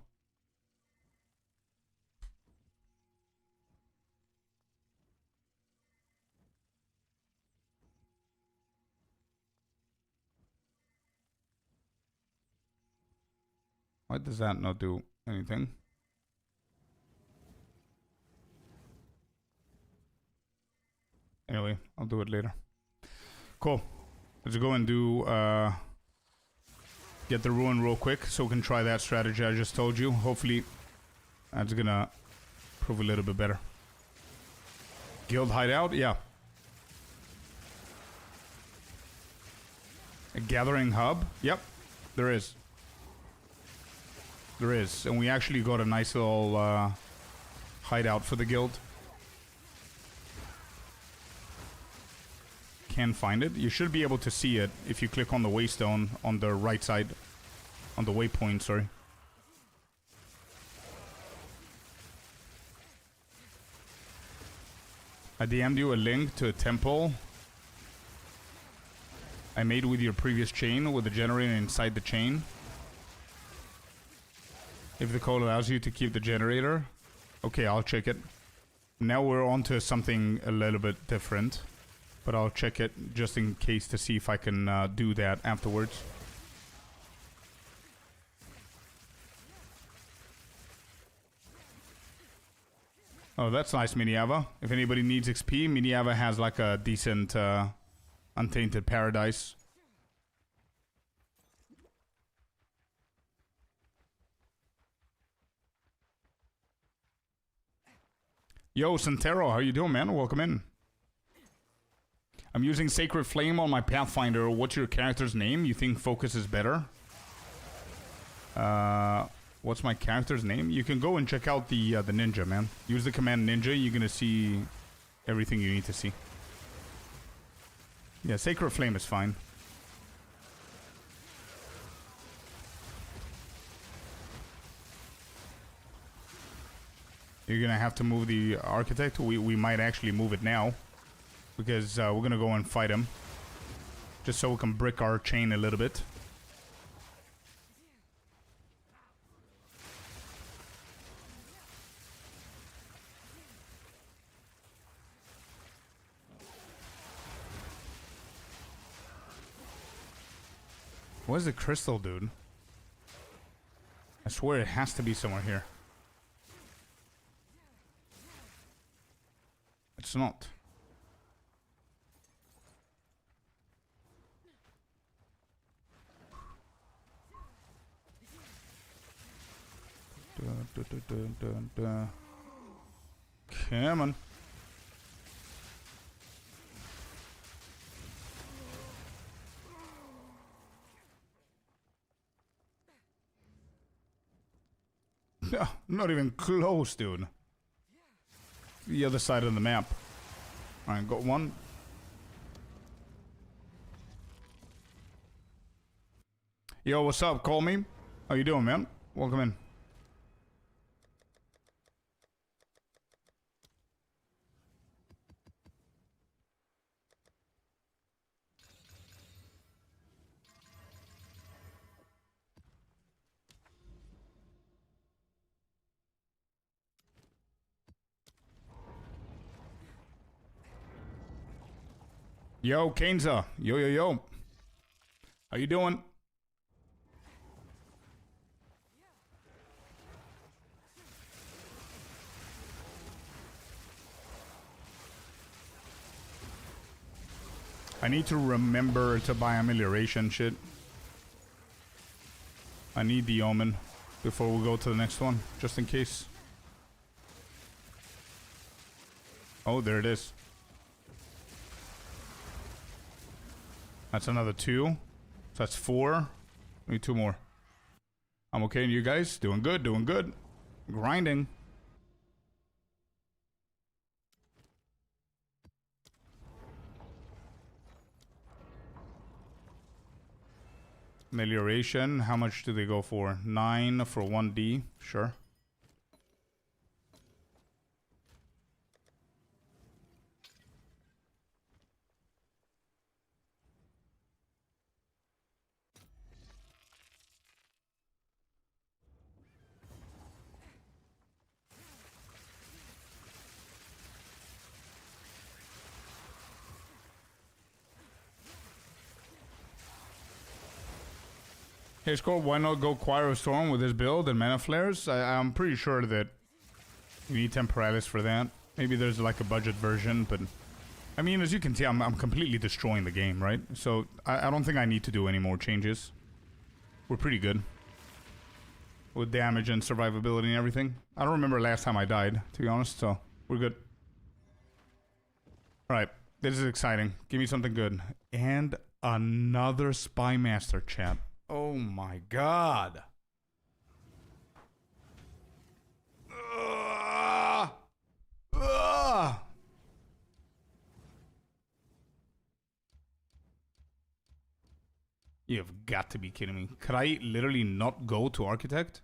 Why does that not do anything? Anyway, I'll do it later. Cool. Let's go and do get the ruin real quick so we can try that strategy I just told you. Hopefully that's gonna Prove a little bit better. Guild hideout? Yeah. A gathering hub? Yep. There is. There is. And we actually got a nice little hideout for the guild. Can't find it. You should be able to see it if you click on the waystone on the right side. On the waypoint, sorry. I DM'd you a link to a temple I made with your previous chain with a generator inside the chain. If the code allows you to keep the generator. Okay, I'll check it. Now we're on to something a little bit different. But I'll check it just in case to see if I can do that afterwards. Oh, that's nice, Miniava. If anybody needs XP, Miniava has like a decent Untainted Paradise. Yo, Santero, how you doing, man? Welcome in. I'm using Sacred Flame on my Pathfinder. What's your character's name? You think Focus is better? What's my character's name? You can go and check out the ninja, man. Use the command ninja. You're gonna see everything you need to see. Yeah, Sacred Flame is fine. You're gonna have to move the architect. We might actually move it now. Because we're gonna go and fight him. Just so we can brick our chain a little bit. Where's the crystal, dude? I swear it has to be somewhere here. It's not. Come on. No, not even close, dude. The other side of the map. Alright, got one. Yo, what's up? Call me. How you doing, man? Welcome in. Yo, Kenza. Yo, yo, yo. How you doing? I need to remember to buy amelioration shit. I need the omen before we go to the next one, just in case. Oh, there it is. That's another 2. So that's 4. We need 2 more. I'm okay, and you guys? Doing good, doing good. Grinding. Amelioration, how much do they go for? 9 for 1D, sure. Hey, Score, why not go Choir of Storm with this build and Mana Flares? I'm pretty sure that you need Temporalis for that. Maybe there's like a budget version, but... I mean, as you can see, I'm completely destroying the game, right? So, I don't think I need to do any more changes. We're pretty good. with damage and survivability and everything. I don't remember last time I died, to be honest, so we're good. Alright, this is exciting. Give me something good. And another Spy Master, chat. Oh my god. Ugh. Ugh. You've got to be kidding me. Could I literally not go to Architect?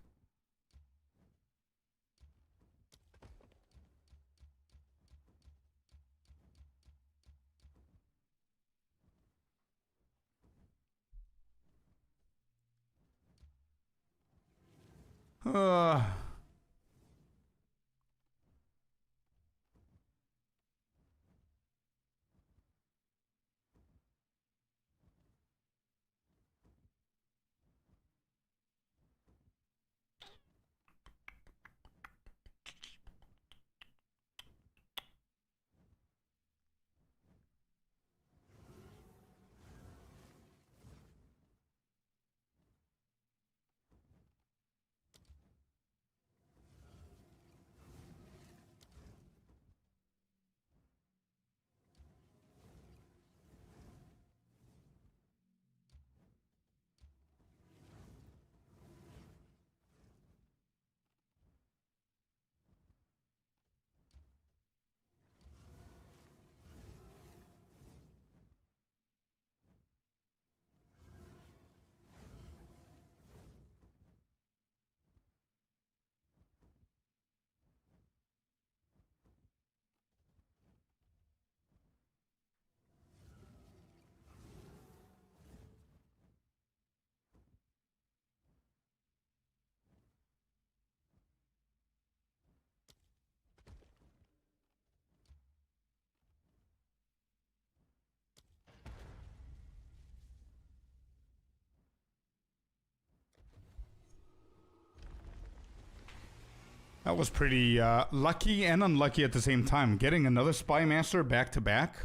That was pretty lucky and unlucky at the same time. Getting another Spy Master back to back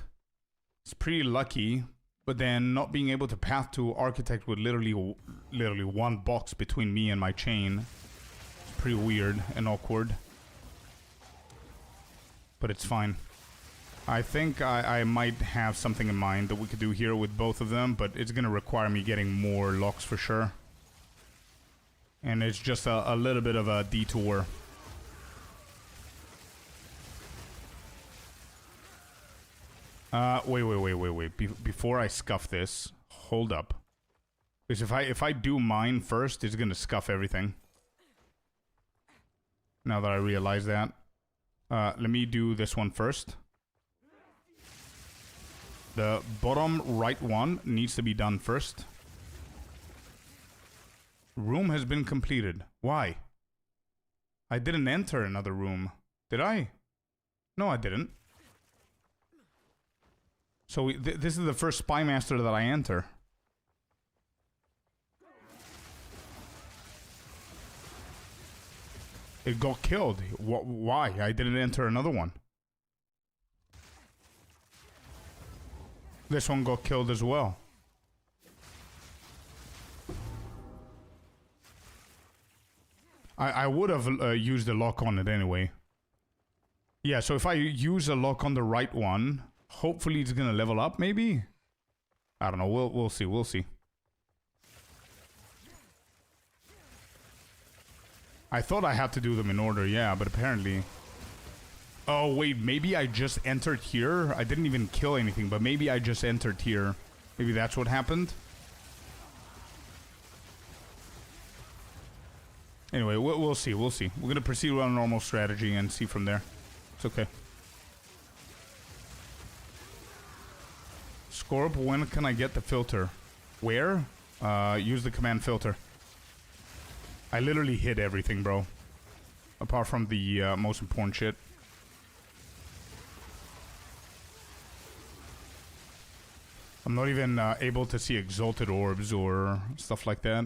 is pretty lucky, but then not being able to path to Architect with literally one box between me and my chain. It's pretty weird and awkward. But it's fine. I think I might have something in mind that we could do here with both of them, but it's gonna require me getting more locks for sure. And it's just a little bit of a detour. Wait. Before I scuff this, hold up. Because if I do mine first, it's gonna scuff everything. Now that I realize that. Let me do this one first. The bottom right one needs to be done first. Room has been completed. Why? I didn't enter another room. Did I? No, I didn't. So this is the first Spy Master that I enter. It got killed. Why? I didn't enter another one. This one got killed as well. I would have used a lock on it anyway. Yeah, so if I use a lock on the right one, hopefully it's gonna level up, maybe? I don't know, we'll see. I thought I had to do them in order, yeah, but apparently... Oh, wait, maybe I just entered here? I didn't even kill anything, but maybe I just entered here. Maybe that's what happened? Anyway, we'll see. We're gonna proceed with our normal strategy and see from there. It's okay. Scorp, when can I get the filter? Where? Use the command filter. I literally hit everything, bro. Apart from the most important shit. I'm not even able to see exalted orbs or stuff like that.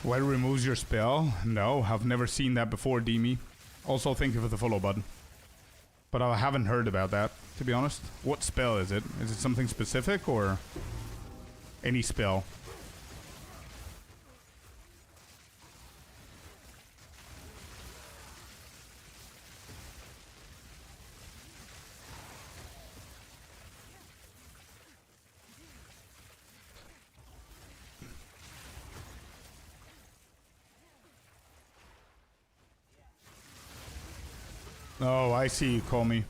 Well, removes your spell? No, I've never seen that before, Demi. Also, thank you for the follow button. But I haven't heard about that, to be honest. What spell is it? Is it something specific or any spell? Oh, I see you call me.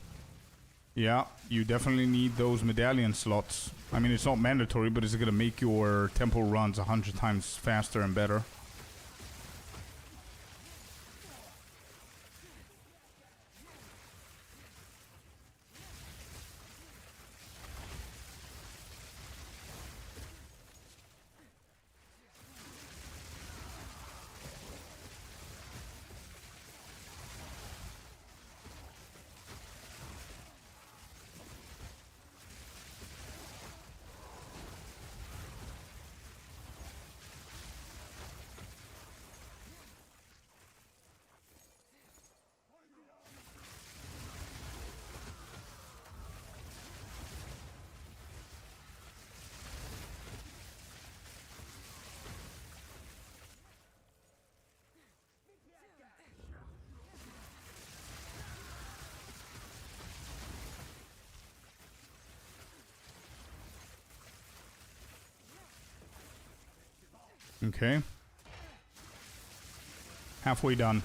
Yeah, you definitely need those medallion slots. I mean, it's not mandatory, but it's gonna make your temple runs 100 times faster and better. Okay. Halfway done.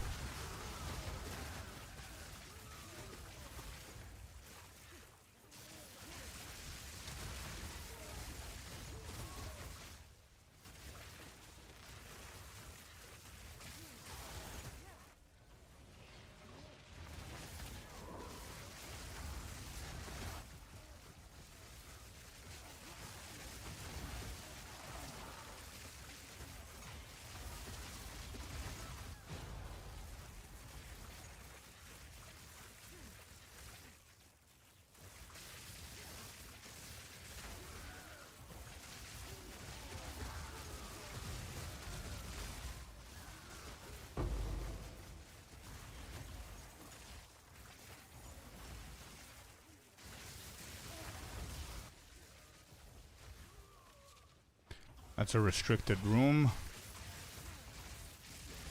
That's a restricted room.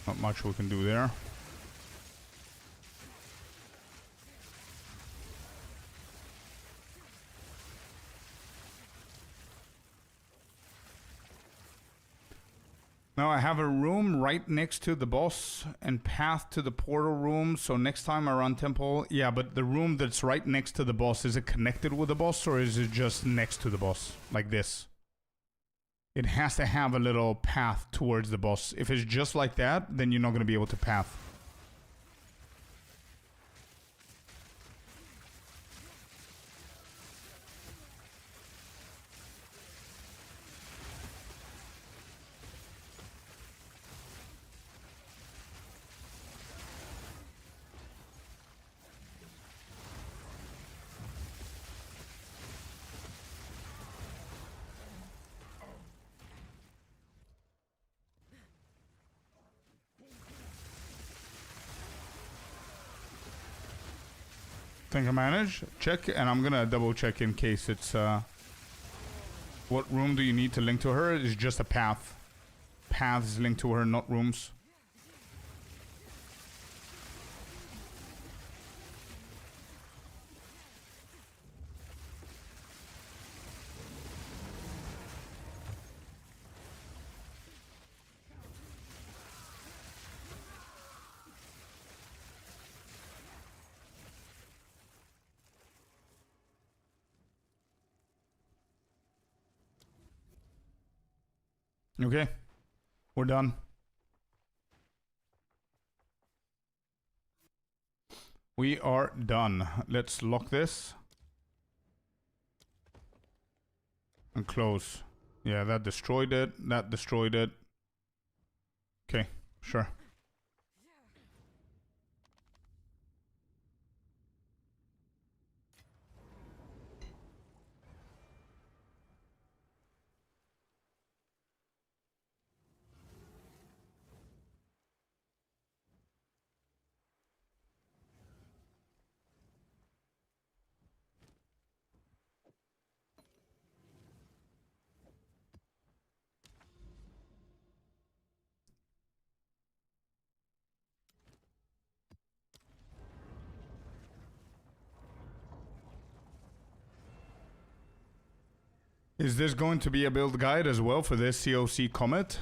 Not much we can do there. Now I have a room right next to the boss and path to the portal room. So next time I run temple, yeah, but the room that's right next to the boss, is it connected with the boss or is it just next to the boss? Like this? It has to have a little path towards the boss. If it's just like that, then you're not going to be able to path. Think I manage? Check, and I'm gonna double check in case it's what room do you need to link to her? It's just a path. Paths linked to her, not rooms. Okay, we're done. We are done. Let's lock this. And close. Yeah, that destroyed it. That destroyed it. Okay, sure. Is this going to be a build guide as well for this COC Comet?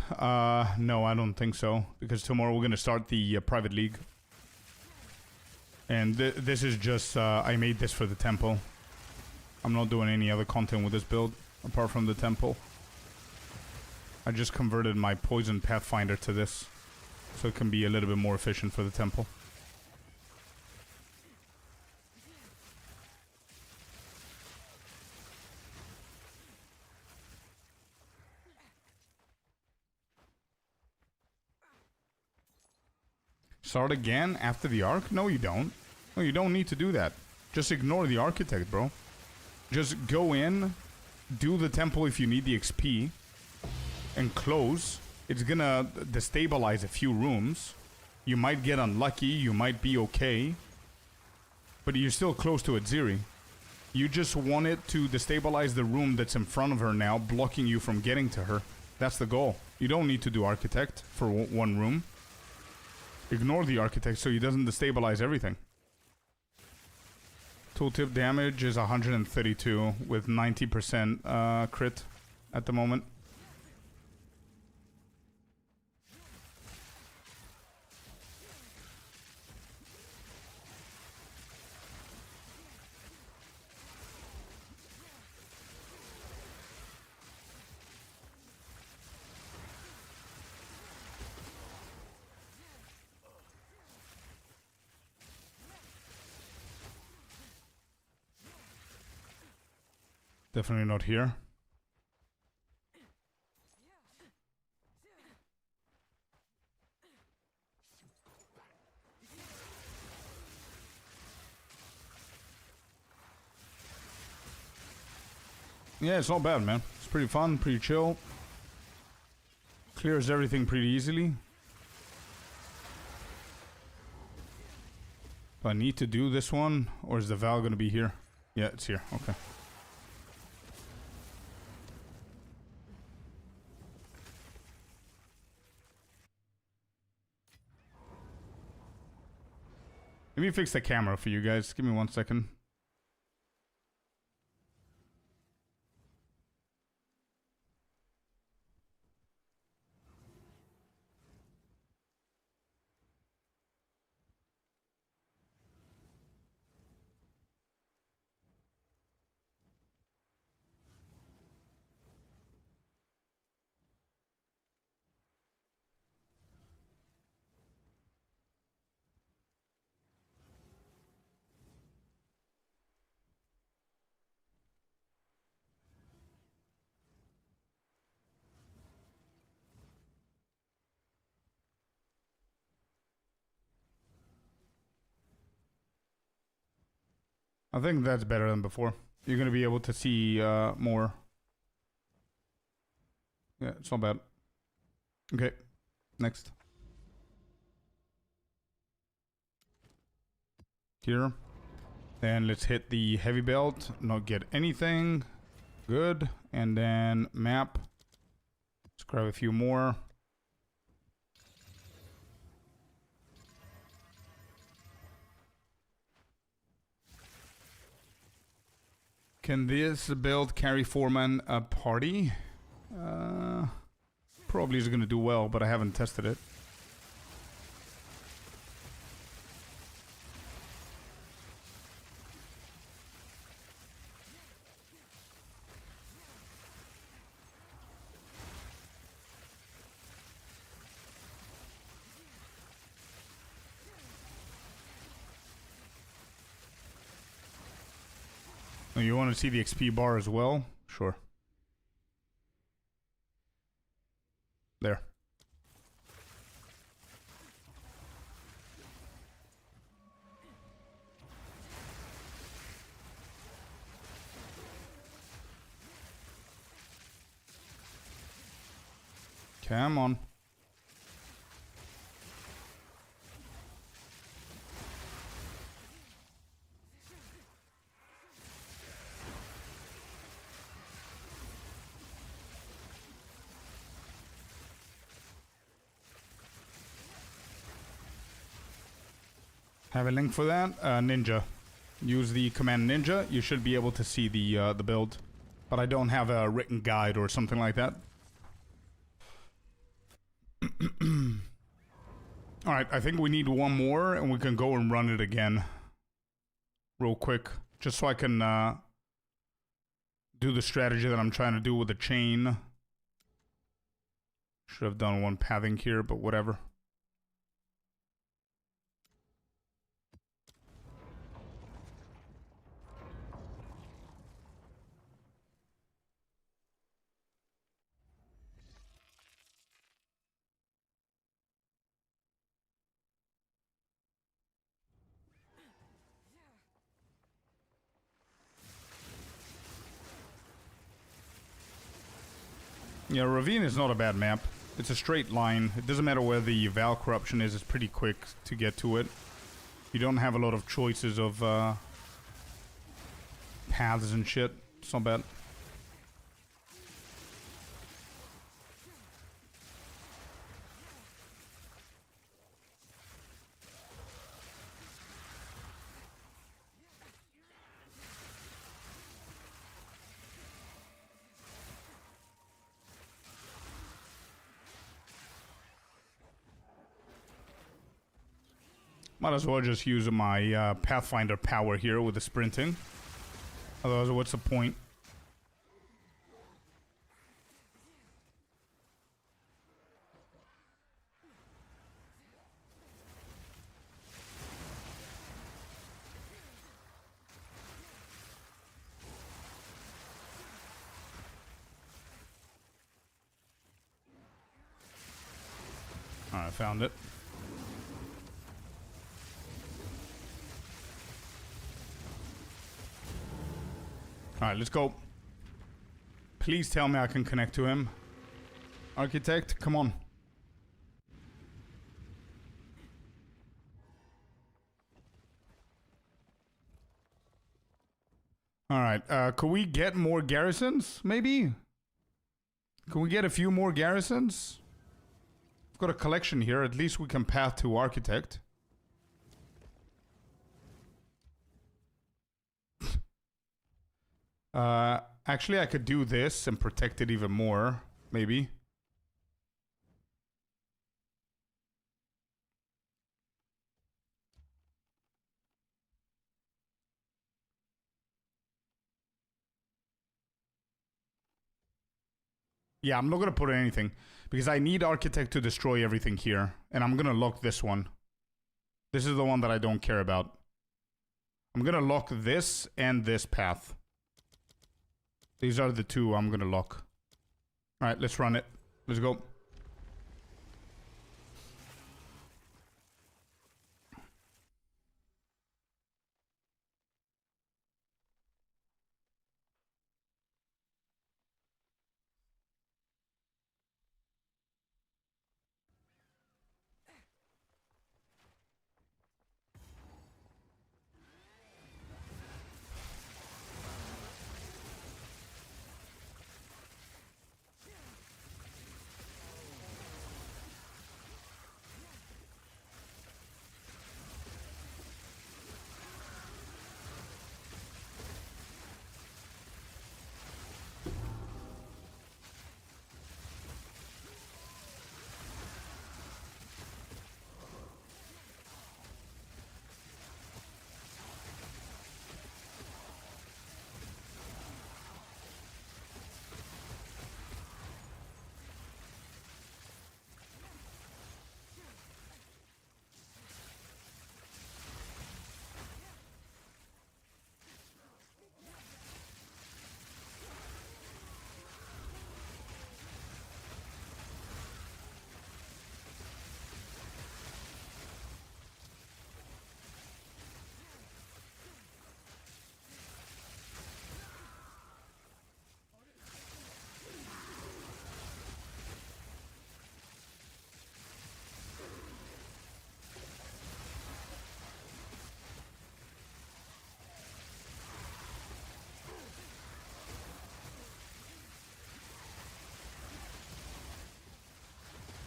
No, I don't think so. Because tomorrow we're going to start the private league. And this is just, I made this for the temple. I'm not doing any other content with this build, apart from the temple. I just converted my poison Pathfinder to this. So it can be a little bit more efficient for the temple. Start again after the arc? No, you don't. No, you don't need to do that. Just ignore the architect, bro. Just go in, do the temple if you need the XP, and close. It's gonna destabilize a few rooms. You might get unlucky, you might be okay, but you're still close to Atziri. You just want it to destabilize the room that's in front of her now, blocking you from getting to her. That's the goal. You don't need to do architect for one room. Ignore the architect so he doesn't destabilize everything. Tooltip damage is 132 with 90% crit at the moment. Definitely not here. Yeah, it's not bad, man. It's pretty fun, pretty chill. Clears everything pretty easily. Do I need to do this one? Or is the Val gonna be here? Yeah, it's here. Okay. Let me fix the camera for you guys. Give me 1 second. I think that's better than before. You're gonna be able to see more. Yeah, it's not bad. Okay, next. Here. Then let's hit the heavy belt, not get anything. Good. And then map. Let's grab a few more. Can this build carry 4-man a party? Probably is going to do well, but I haven't tested it. Oh, you want to see the XP bar as well? Sure. There. Come on. Have a link for that? Ninja. Use the command ninja. You should be able to see the build. But I don't have a written guide or something like that. Alright, I think we need one more and we can go and run it again. Real quick. Just so I can do the strategy that I'm trying to do with the chain. Should have done one pathing here, but whatever. Yeah, Ravine is not a bad map. It's a straight line. It doesn't matter where the Val corruption is. It's pretty quick to get to it. You don't have a lot of choices of paths and shit. It's not bad. Might as well just use my Pathfinder power here with the sprinting. Otherwise, what's the point? Alright, I found it. Alright, let's go. Please tell me I can connect to him. Architect, come on. Alright, could we get more garrisons, maybe? Can we get a few more garrisons? I've got a collection here, at least we can path to Architect. Actually, I could do this and protect it even more, maybe. Yeah, I'm not gonna put anything, because I need Architect to destroy everything here, and I'm gonna lock this one. This is the one that I don't care about. I'm gonna lock this and this path. These are the two I'm gonna lock. Alright, let's run it. Let's go.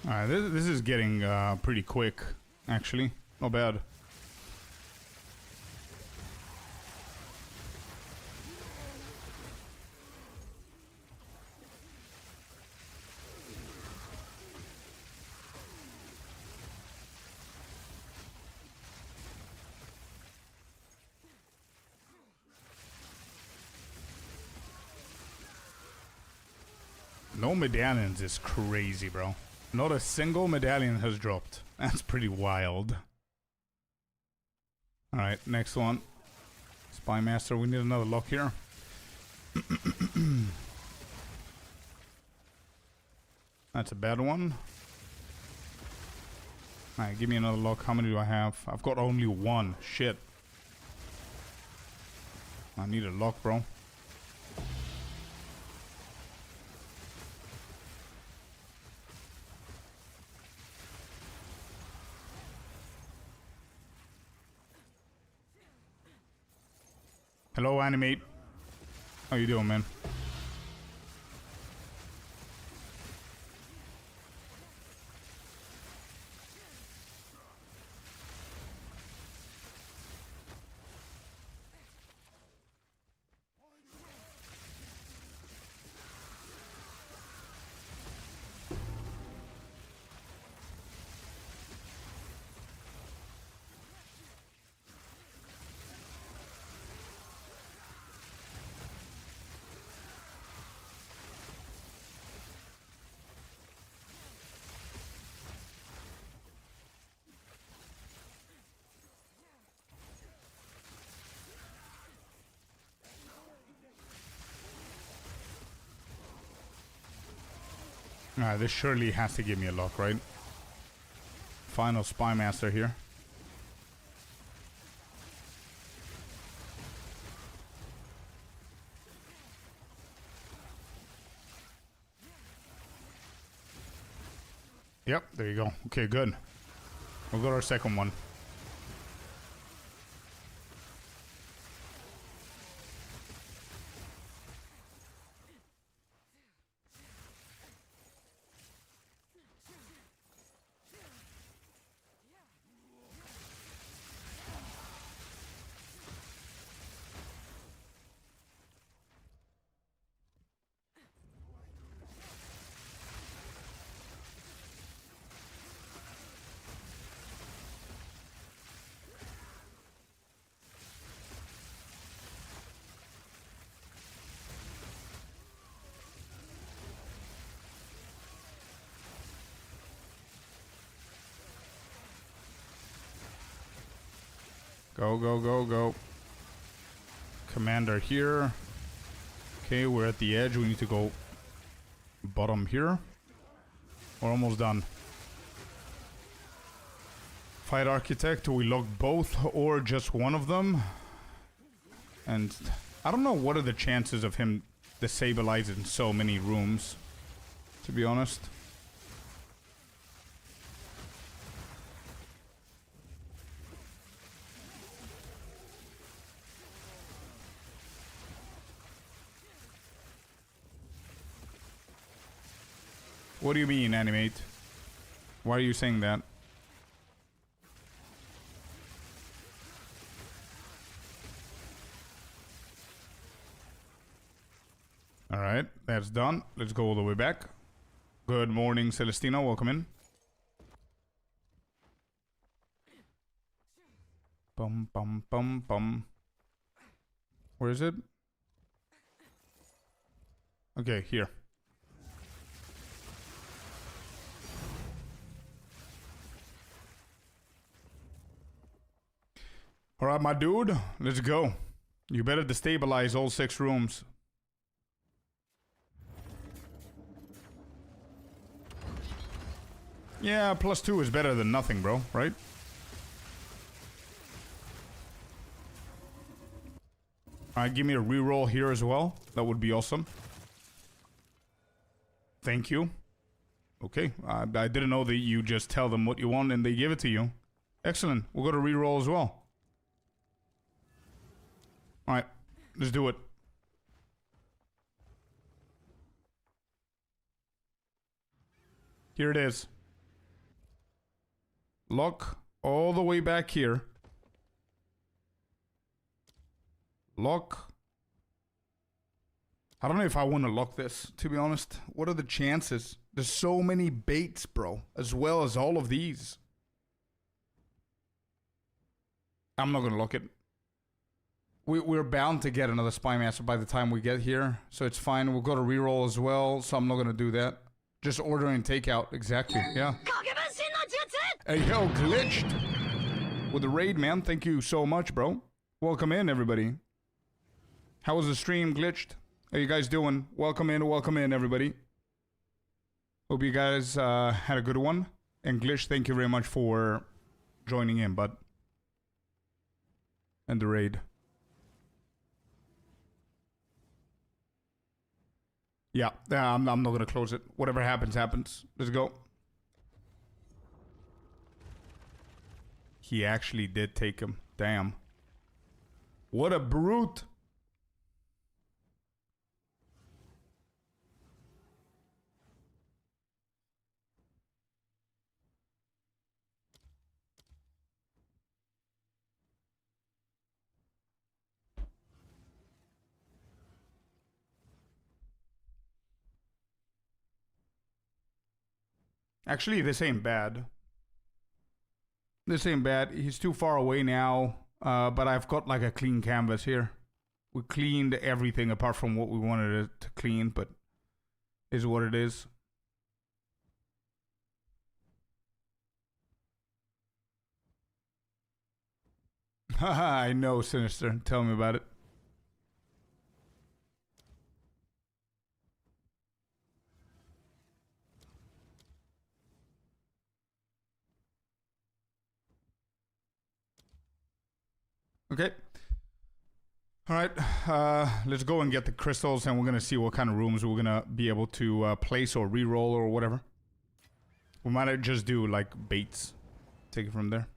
Alright, this is getting pretty quick, actually. Not bad. No medallions is crazy, bro. Not a single medallion has dropped. That's pretty wild. Alright, next one. Spy Master, we need another lock here. That's a bad one. Alright, give me another lock. How many do I have? I've got only one. Shit. I need a lock, bro. Hello, Animate. How you doing, man? This surely has to give me a lock, right? Final Spy Master here. Yep, there you go. Okay, good. We'll go to our second one. Go, go, go, go. Commander here. Okay, we're at the edge. We need to go bottom here. We're almost done. Fight Architect. We lock both or just one of them. And I don't know what are the chances of him destabilizing so many rooms, to be honest. What do you mean, Animate? Why are you saying that? Alright, that's done. Let's go all the way back. Good morning, Celestina. Welcome in. Bum, bum, bum, bum. Where is it? Okay, here. Alright, my dude, let's go. You better destabilize all 6 rooms. Yeah, +2 is better than nothing, bro, right? Alright, give me a reroll here as well. That would be awesome. Thank you. Okay, I didn't know that you just tell them what you want and they give it to you. Excellent. We'll go to reroll as well. Alright, let's do it. Here it is. Lock all the way back here. Lock. I don't know if I want to lock this, to be honest. What are the chances? There's so many baits, bro, as well as all of these. I'm not gonna lock it. We're bound to get another Spy Master by the time we get here, so it's fine. We'll go to reroll as well, so I'm not gonna do that. Just ordering takeout, exactly, yeah. Hey, yo, glitched with the raid, man. Thank you so much, bro. Welcome in, everybody. How was the stream, glitched? How you guys doing? Welcome in, everybody. Hope you guys had a good one. And glitched, thank you very much for joining in, bud. And the raid. Yeah, I'm not gonna close it. Whatever happens, happens. Let's go. He actually did take him. Damn. What a brute. Actually, this ain't bad. This ain't bad. He's too far away now, but I've got like a clean canvas here. We cleaned everything apart from what we wanted it to clean, but is what it is. Haha, I know, Sinister. Tell me about it. Okay. All right. Let's go and get the crystals, and we're gonna see what kind of rooms we're gonna be able to place or re-roll or whatever. We might just do like baits. Take it from there.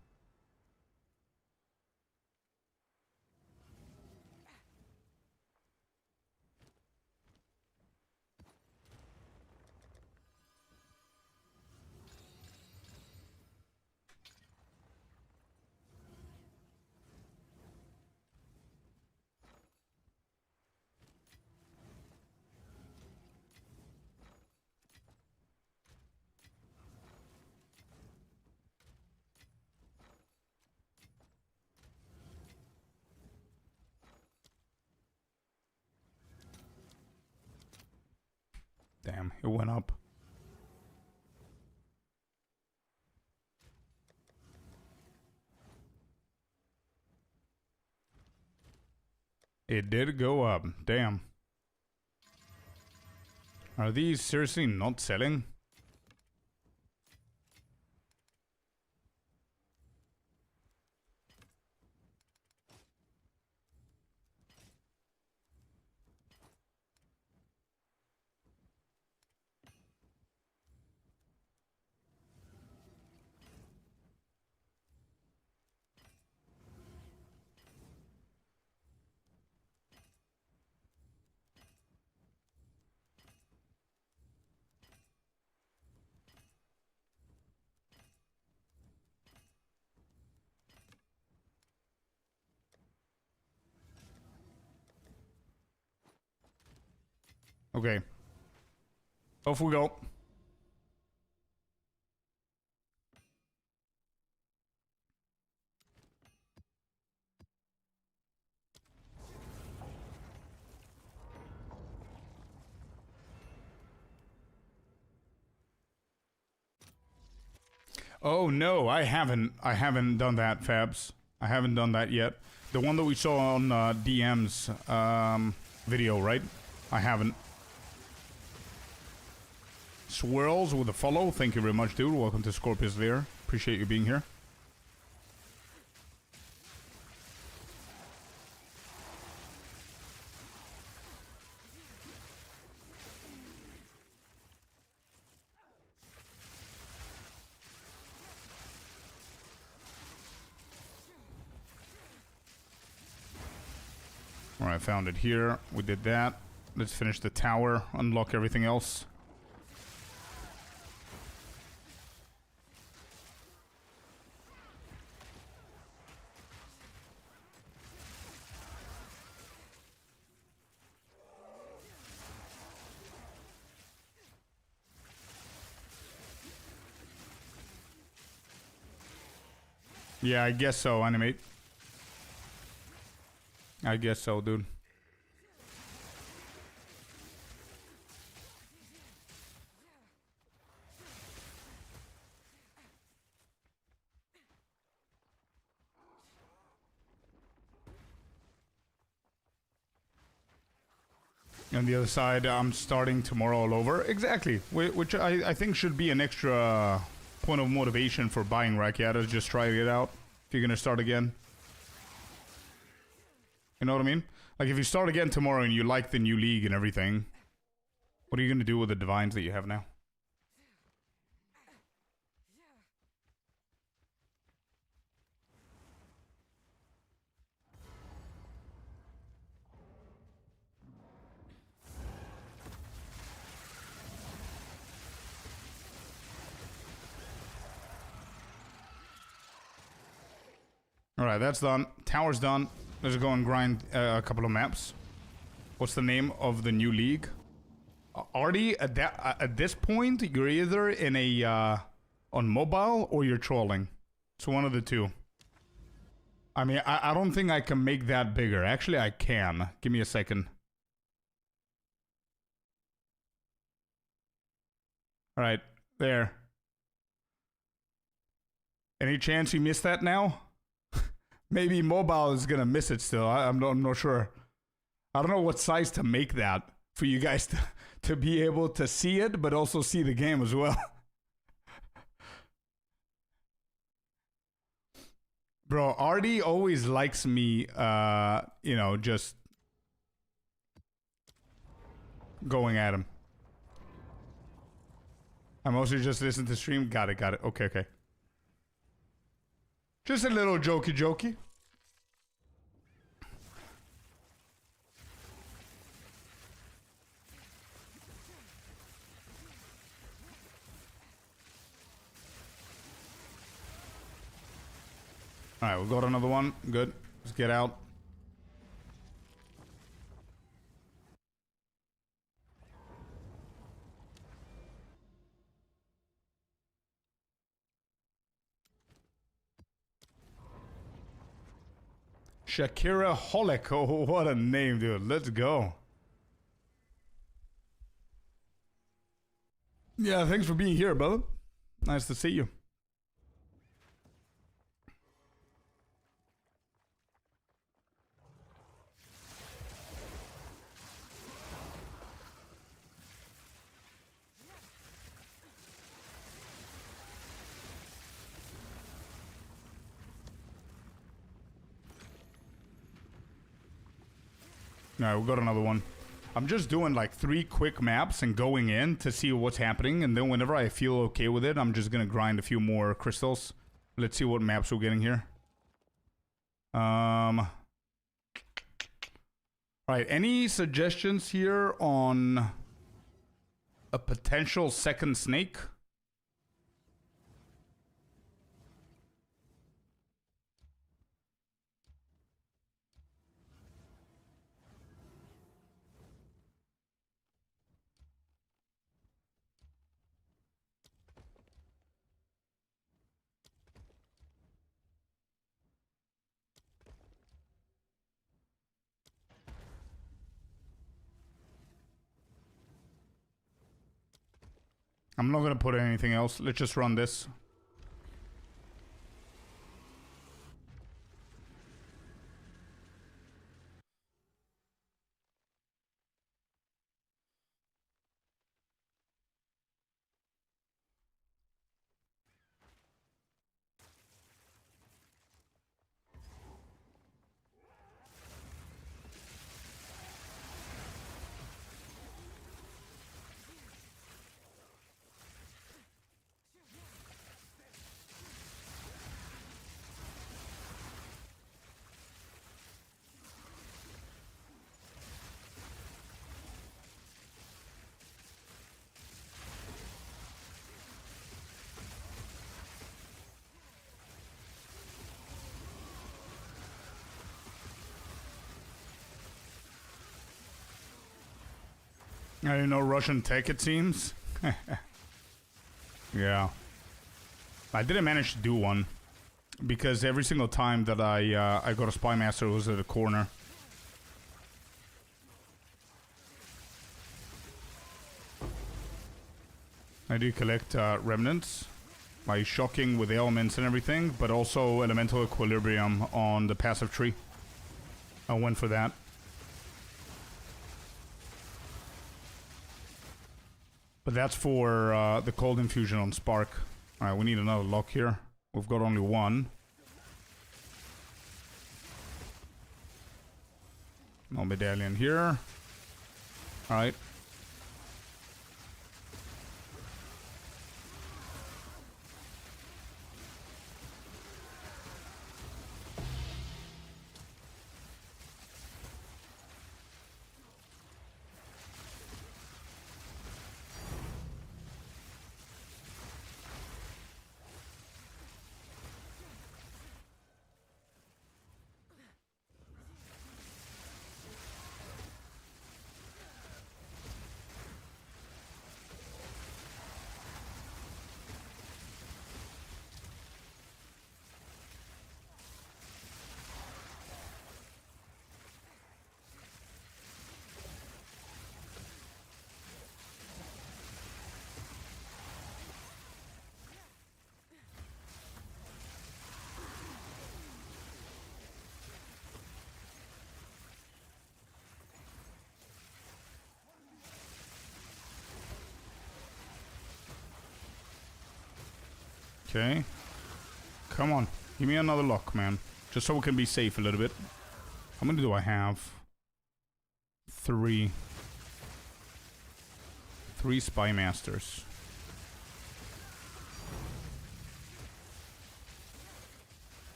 Damn, it went up. It did go up. Damn. Are these seriously not selling? Okay. Off we go. Oh no, I haven't done that, Fabs. I haven't done that yet. The one that we saw on DM's video, right? I haven't. Swirls with a follow. Thank you very much, dude. Welcome to Scorpius there. Appreciate you being here. Alright, found it here. We did that. Let's finish the tower, unlock everything else. Yeah, I guess so, animate. I guess so, dude. On the other side, I'm starting tomorrow all over. Exactly. Which I think should be an extra point of motivation for buying Rakiatas. Just try it out if you're going to start again. You know what I mean? Like, if you start again tomorrow and you like the new league and everything, what are you going to do with the divines that you have now? Alright, that's done. Tower's done. Let's go and grind a couple of maps. What's the name of the new league? Artie, at this point, you're either in a on mobile or you're trolling. It's one of the two. I mean, I don't think I can make that bigger. Actually, I can. Give me a second. Alright, there. Any chance you missed that now? Maybe mobile is gonna miss it still. I'm not sure. I don't know what size to make that for you guys to be able to see it, but also see the game as well. Bro, Artie always likes me, you know, just going at him. I mostly just listen to stream. Got it. Okay. Just a little jokey. Alright, we got another one. Good. Let's get out. Shakira Holic. Oh, what a name, dude. Let's go. Yeah, thanks for being here, brother. Nice to see you. Alright, we got another one. I'm just doing like 3 quick maps and going in to see what's happening, and then whenever I feel okay with it, I'm just gonna grind a few more crystals. Let's see what maps we're getting here. Right, any suggestions here on a potential second snake? I'm not gonna put anything else. Let's just run this. I didn't know Russian tech, it seems. Yeah. I didn't manage to do one. Because every single time that I got a Spy Master, it was at a corner. I do collect remnants by shocking with the elements and everything, but also elemental equilibrium on the passive tree. I went for that. But that's for the cold infusion on Spark. Alright, we need another lock here. We've got only one. No medallion here. Alright. Okay. Come on. Give me another lock, man. Just so we can be safe a little bit. How many do I have? 3. 3 Spy Masters.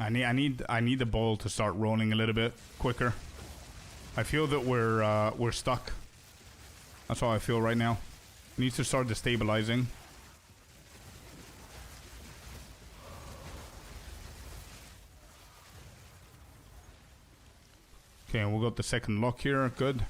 I need the ball to start rolling a little bit quicker. I feel that we're stuck. That's how I feel right now. Needs to start destabilizing. Okay, we got the second lock here. Good.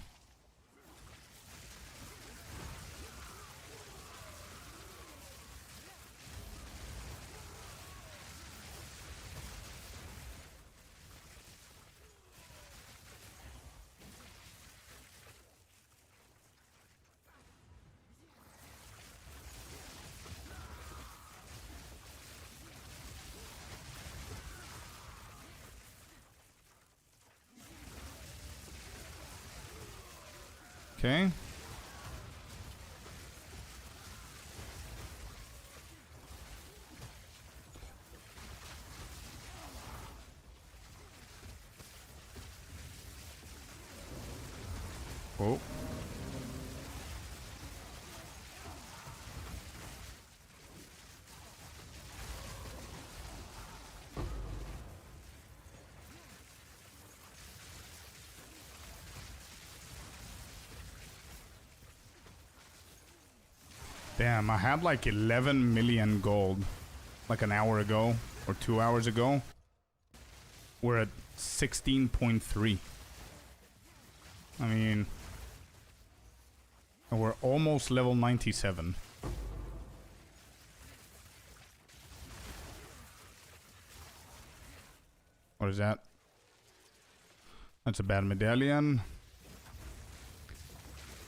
Okay. Oh. Damn, I had like 11 million gold like an hour ago or 2 hours ago. We're at 16.3. I mean, we're almost level 97. What is that? That's a bad medallion.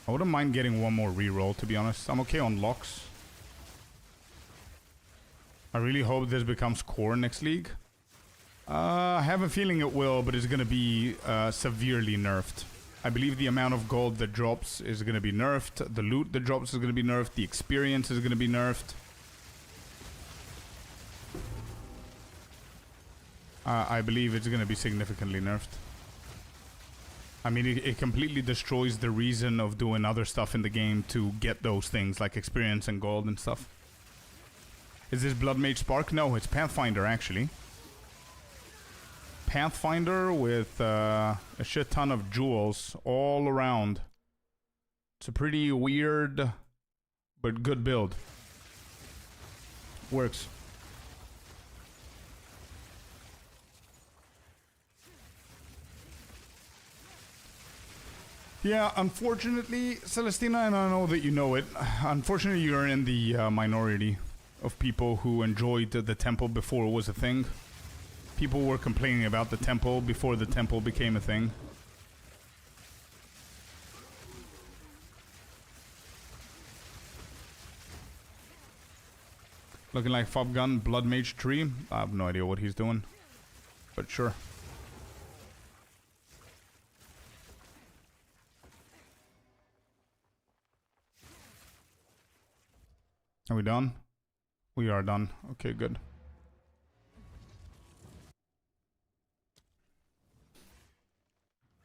I wouldn't mind getting one more reroll, to be honest. I'm okay on locks. I really hope this becomes core next league. I have a feeling it will, but it's going to be severely nerfed. I believe the amount of gold that drops is going to be nerfed. The loot that drops is going to be nerfed. The experience is going to be nerfed. I believe it's going to be significantly nerfed. I mean, it completely destroys the reason of doing other stuff in the game to get those things, like experience and gold and stuff. Is this Blood Mage Spark? No, it's Pathfinder, actually. Pathfinder with a shit ton of jewels all around. It's a pretty weird, but good build. Works. Yeah, unfortunately, Celestina, and I know that you know it, unfortunately you're in the minority of people who enjoyed the temple before it was a thing. People were complaining about the temple before the temple became a thing. Looking like Fob Gun, Blood Mage Tree. I have no idea what he's doing. But sure. Are we done? We are done. Okay, good.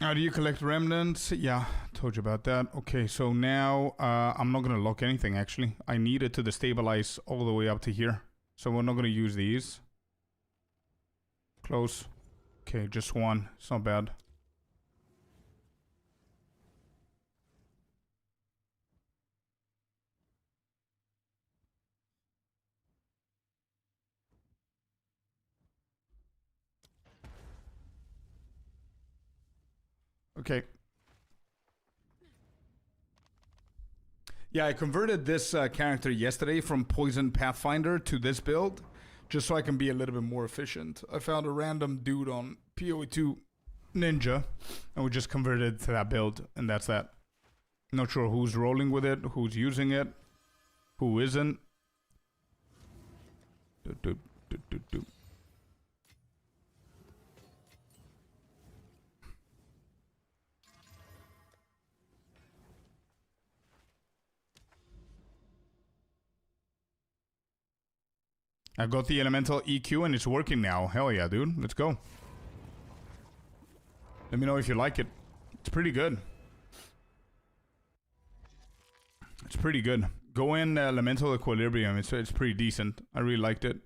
How do you collect remnants? Yeah, told you about that. Okay, so now I'm not going to lock anything, actually. I need it to destabilize all the way up to here. So we're not going to use these. Close. Okay, just one. It's not bad. Okay. Yeah, I converted this character yesterday from Poison Pathfinder to this build, just so I can be a little bit more efficient. I found a random dude on PoE2 Ninja, and we just converted to that build, and that's that. Not sure who's rolling with it, who's using it, who isn't. I got the elemental EQ and it's working now. Hell yeah, dude. Let's go. Let me know if you like it. It's pretty good. It's pretty good. Go in elemental equilibrium. It's pretty decent. I really liked it.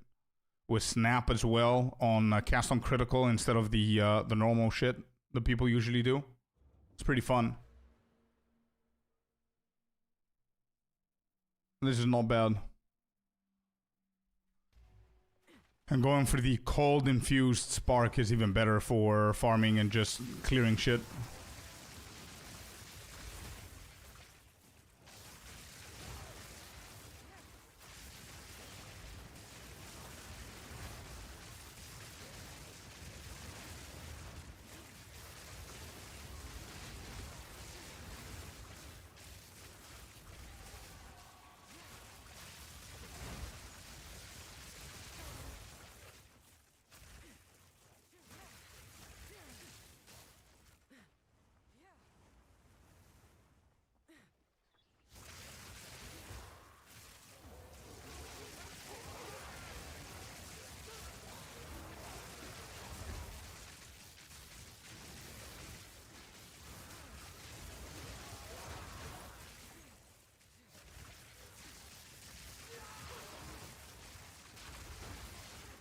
With snap as well on cast on critical instead of the normal shit that people usually do. It's pretty fun. This is not bad. And going for the cold infused spark is even better for farming and just clearing shit.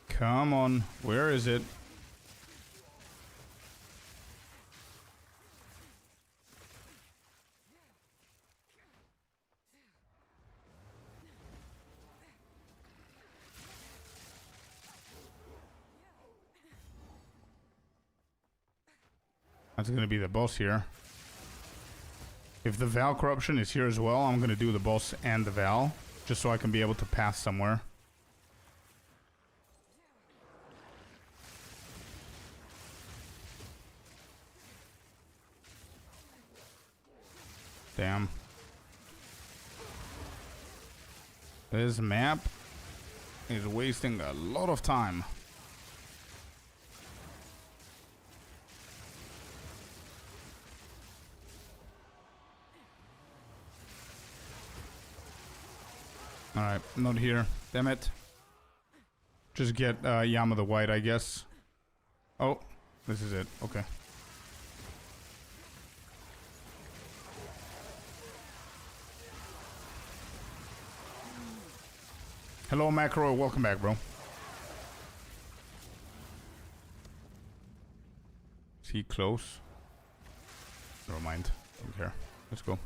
Come on, where is it? That's gonna be the boss here. If the Val corruption is here as well, I'm gonna do the boss and the Val, just so I can be able to pass somewhere. Damn. This map is wasting a lot of time. Alright, not here. Damn it. Just get Yama the White, I guess. Oh, this is it. Okay. Hello, Macro. Welcome back, bro. Is he close? Never mind. Don't care. Let's go.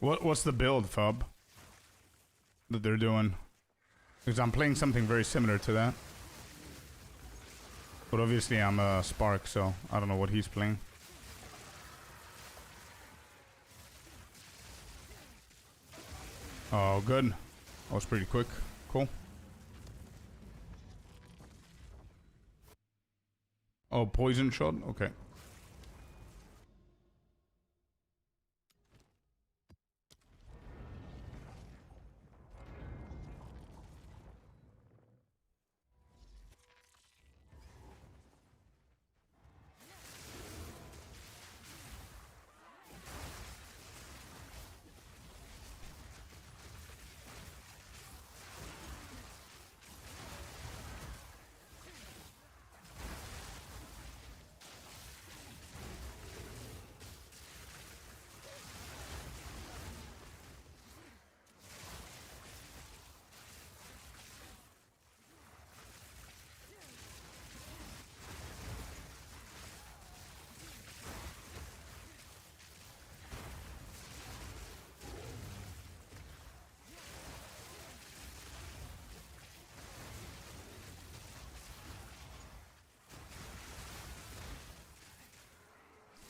What's the build, Fub, that they're doing? Because I'm playing something very similar to that. But obviously I'm a Spark, so I don't know what he's playing. Oh, good. That was pretty quick. Cool. Oh, poison shot? Okay.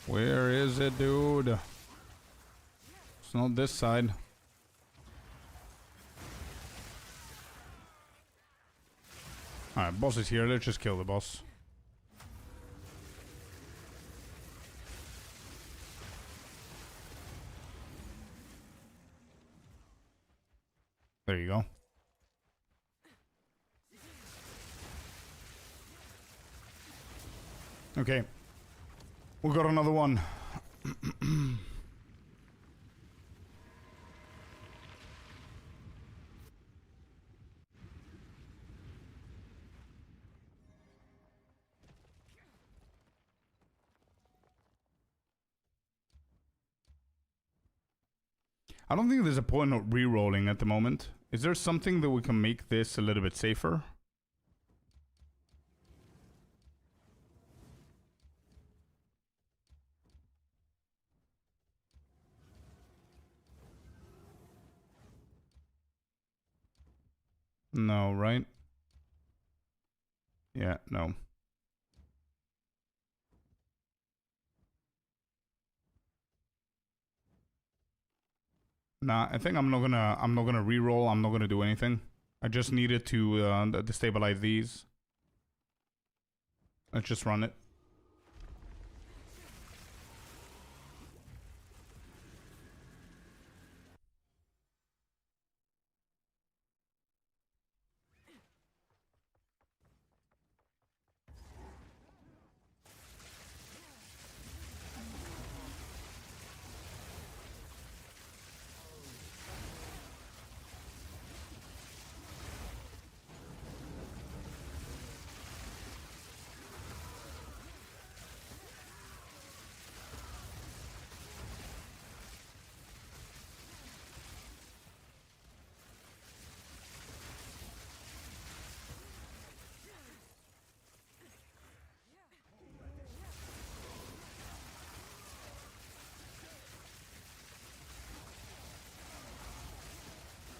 Where is it, dude? It's not this side. Alright, boss is here. Let's just kill the boss. There you go. Okay. We got another one. I don't think there's a point of re-rolling at the moment. Is there something that we can make this a little bit safer? No, right? Yeah, no. Nah, I think I'm not gonna re-roll. I'm not gonna do anything. I just needed to destabilize these. Let's just run it.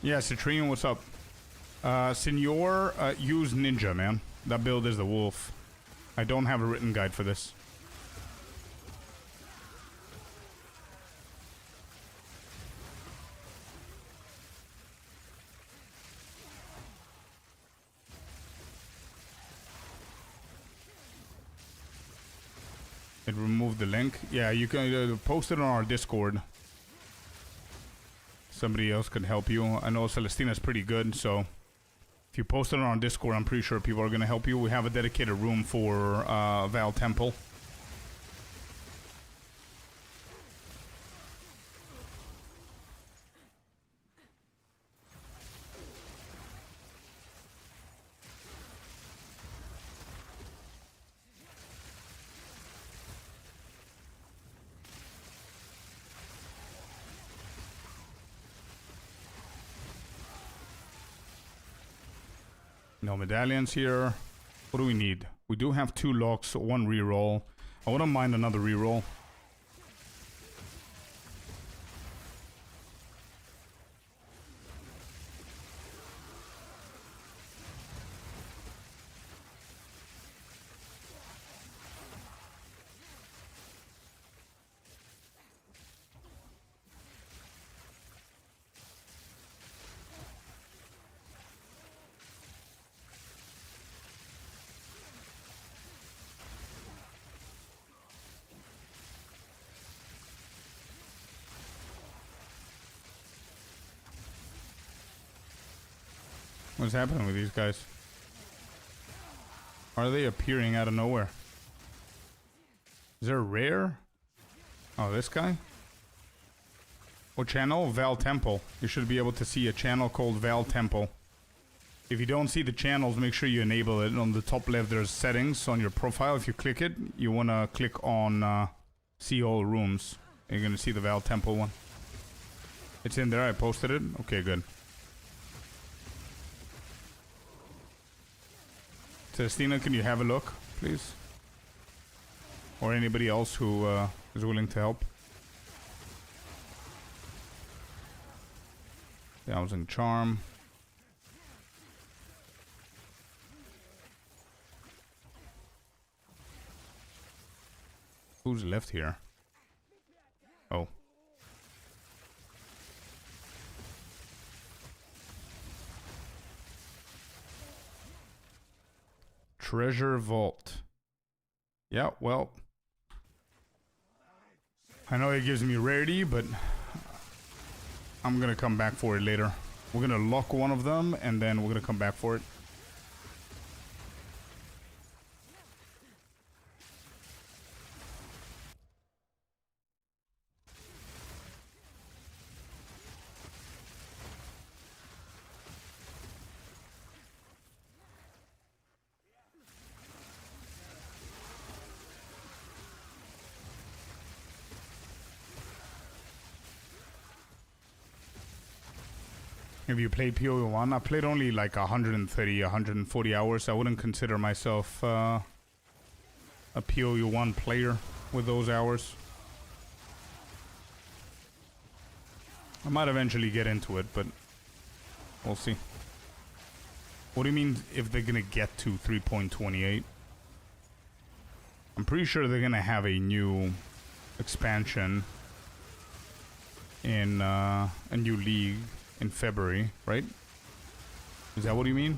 Yeah, Citrian, what's up? Senor, use Ninja, man. That build is the wolf. I don't have a written guide for this. It removed the link. Yeah, you can post it on our Discord. Somebody else can help you. I know Celestina's pretty good, so if you post it on our Discord, I'm pretty sure people are going to help you. We have a dedicated room for Val Temple. No medallions here. What do we need? We do have 2 locks, 1 reroll. I wouldn't mind another reroll. What's happening with these guys? Are they appearing out of nowhere? Is there a rare? Oh, this guy? What channel? Val Temple. You should be able to see a channel called Val Temple. If you don't see the channels, make sure you enable it. On the top left, there's settings on your profile. If you click it, you want to click on see all rooms. And you're going to see the Val Temple one. It's in there. I posted it. Okay, good. Celestina, can you have a look, please? Or anybody else who is willing to help. Dowsing Charm. Who's left here? Oh. Treasure Vault. Yeah, well. I know it gives me rarity, but I'm gonna come back for it later. We're gonna lock one of them, and then we're gonna come back for it. Have you played PoE1? I played only like 130, 140 hours. I wouldn't consider myself a PoE1 player with those hours. I might eventually get into it, but we'll see. What do you mean if they're gonna get to 3.28? I'm pretty sure they're gonna have a new expansion in a new league in February, right? Is that what you mean?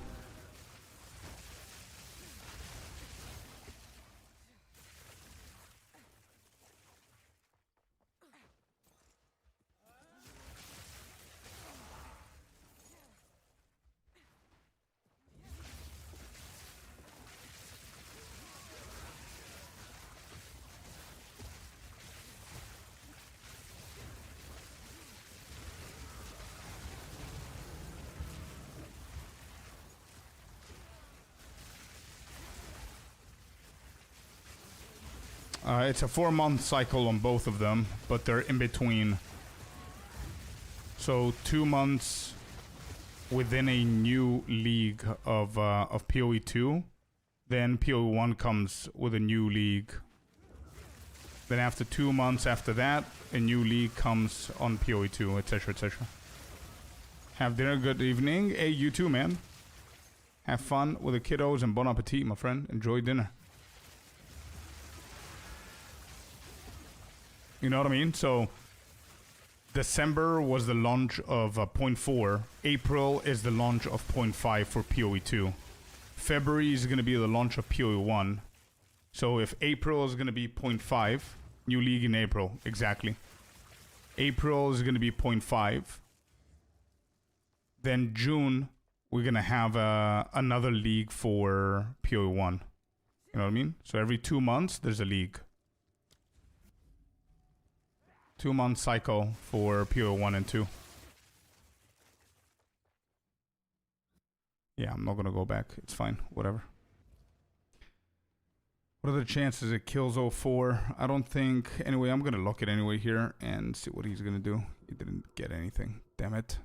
It's a 4-month cycle on both of them, but they're in between. So 2 months within a new league of PoE2, then PoE1 comes with a new league. Then after 2 months after that, a new league comes on PoE2, etc., etc. Have dinner. Good evening. Hey, you too, man. Have fun with the kiddos and bon appetit, my friend. Enjoy dinner. You know what I mean? So December was the launch of 0.4. April is the launch of 0.5 for PoE2. February is going to be the launch of PoE1. So if April is going to be 0.5, new league in April, exactly. April is going to be 0.5. Then June, we're going to have another league for PoE1. You know what I mean? So every 2 months, there's a league. 2-month cycle for PoE1 and 2. Yeah, I'm not gonna go back. It's fine. Whatever. What are the chances it kills 04? I don't think... Anyway, I'm gonna lock it anyway here and see what he's gonna do. He didn't get anything. Damn it.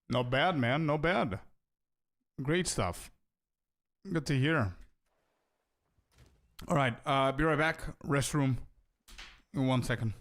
Not bad, man. Not bad. Great stuff. Good to hear. All right. Be right back. Restroom. In 1 second.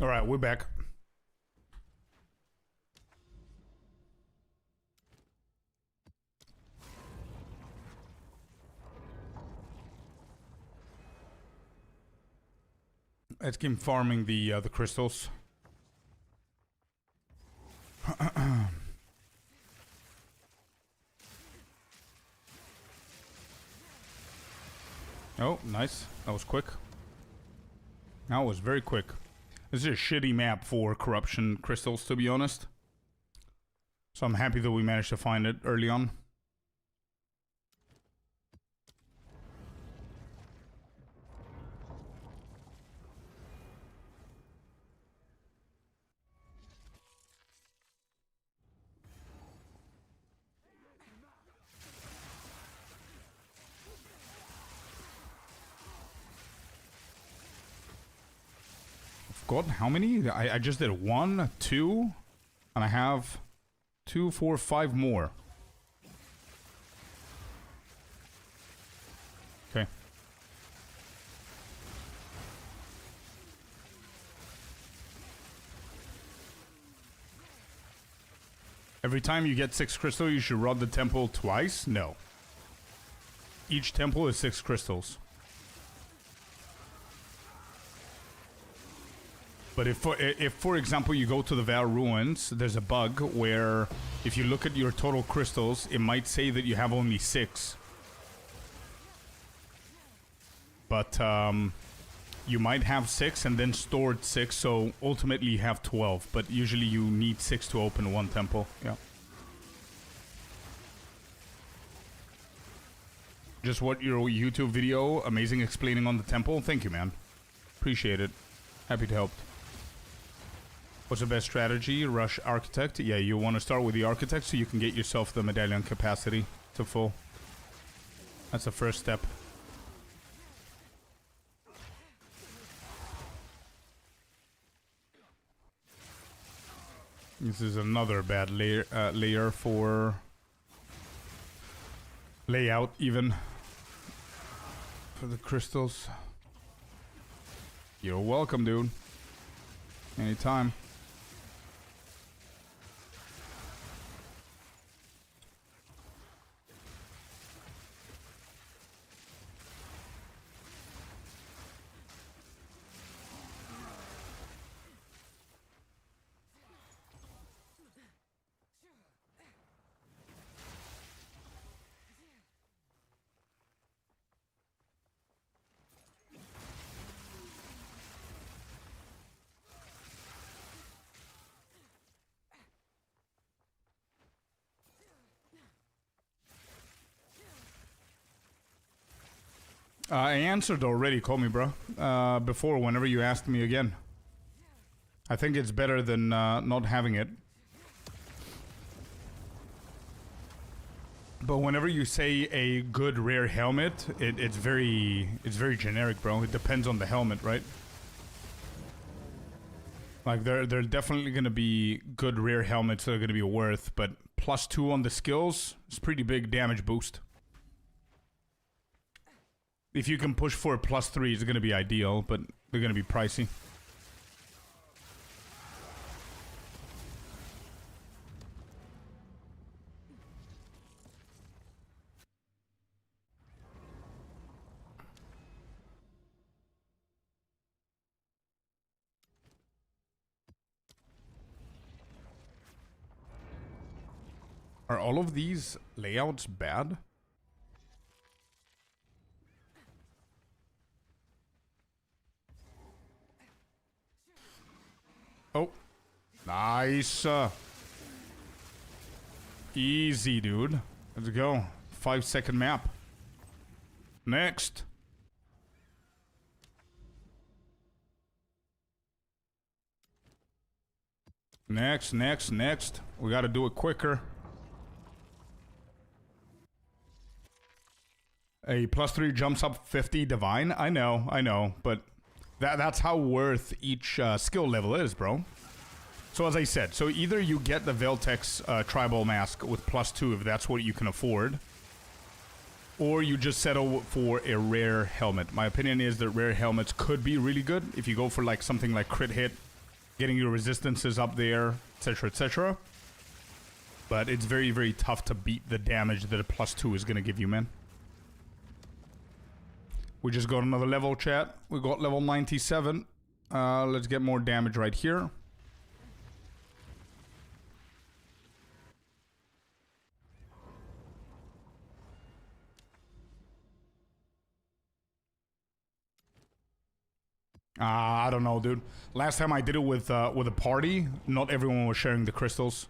All right, we're back. Let's keep farming the crystals. Oh, nice. That was quick. That was very quick. This is a shitty map for corruption crystals, to be honest. So I'm happy that we managed to find it early on. God, how many? I just did 1, 2, and I have 2, 4, 5 more. Okay. Every time you get 6 crystals, you should run the temple twice? No. Each temple is 6 crystals. But if for example, you go to the Val Ruins, there's a bug where if you look at your total crystals, it might say that you have only 6. But you might have 6 and then stored 6, so ultimately you have 12. But usually you need 6 to open one temple. Yeah. Just what your YouTube video, amazing explaining on the temple. Thank you, man. Appreciate it. Happy to help. What's the best strategy? Rush Architect? Yeah, you want to start with the Architect so you can get yourself the medallion capacity to full. That's the first step. This is another bad layer for layout, even for the crystals. You're welcome, dude. Anytime. I answered already, call me bro, before whenever you asked me again. I think it's better than not having it. But whenever you say a good rare helmet, it's very generic, bro. It depends on the helmet, right? Like there are definitely gonna be good rare helmets that are gonna be worth, but +2 on the skills is pretty big damage boost. If you can push for a +3, it's gonna be ideal, but they're gonna be pricey. Are all of these layouts bad? Oh, nice. Easy, dude. Let's go. 5-second map. Next. Next. We gotta do it quicker. A +3 jumps up 50 divine. I know, but that's how worth each skill level is, bro. So as I said, so either you get the Veltex tribal mask with +2 if that's what you can afford, or you just settle for a rare helmet. My opinion is that rare helmets could be really good if you go for like something like crit hit getting your resistances up there, etc., etc. But it's very, very tough to beat the damage that a +2 is going to give you, man. We just got another level, chat. We got level 97. Let's get more damage right here. I don't know, dude. Last time I did it with a party, not everyone was sharing the crystals.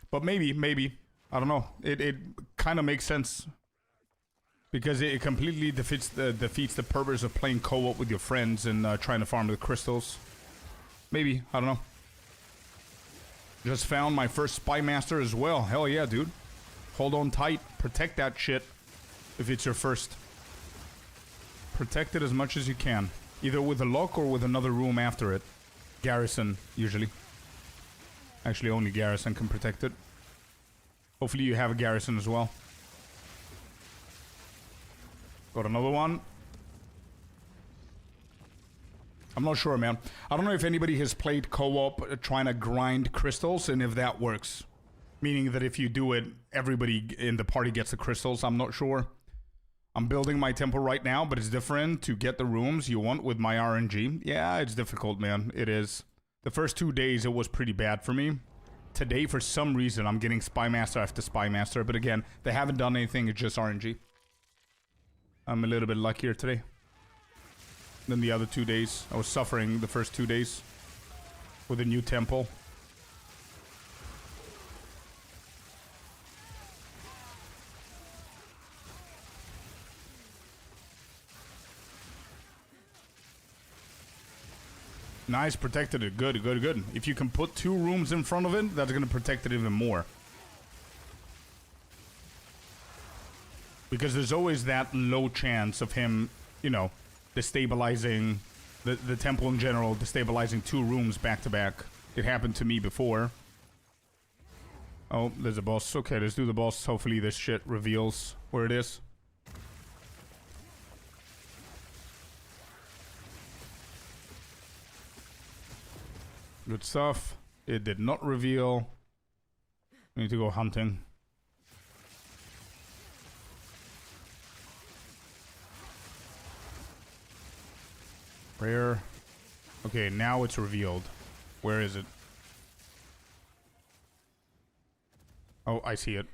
But maybe. I don't know. It kind of makes sense. Because it completely defeats the purpose of playing co-op with your friends and trying to farm the crystals. Maybe. I don't know. Just found my first Spy Master as well. Hell yeah, dude. Hold on tight. Protect that shit if it's your first. Protect it as much as you can. Either with a lock or with another room after it. Garrison, usually. Actually, only Garrison can protect it. Hopefully you have a Garrison as well. Got another one. I'm not sure, man. I don't know if anybody has played co-op trying to grind crystals and if that works. Meaning that if you do it, everybody in the party gets the crystals. I'm not sure. I'm building my temple right now, but it's different to get the rooms you want with my RNG. Yeah, it's difficult, man. It is. The first 2 days, it was pretty bad for me. Today, for some reason, I'm getting Spy Master after Spy Master. But again, they haven't done anything. It's just RNG. I'm a little bit luckier today than the other 2 days. I was suffering the first 2 days with a new temple. Nice, protected it. Good, good, good. If you can put 2 rooms in front of it, that's going to protect it even more. Because there's always that low chance of him, you know, destabilizing the temple in general, destabilizing 2 rooms back to back. It happened to me before. Oh, there's a boss. Okay, let's do the boss. Hopefully this shit reveals where it is. Good stuff. It did not reveal. We need to go hunting. Where? Okay, now it's revealed. Where is it? Oh, I see it.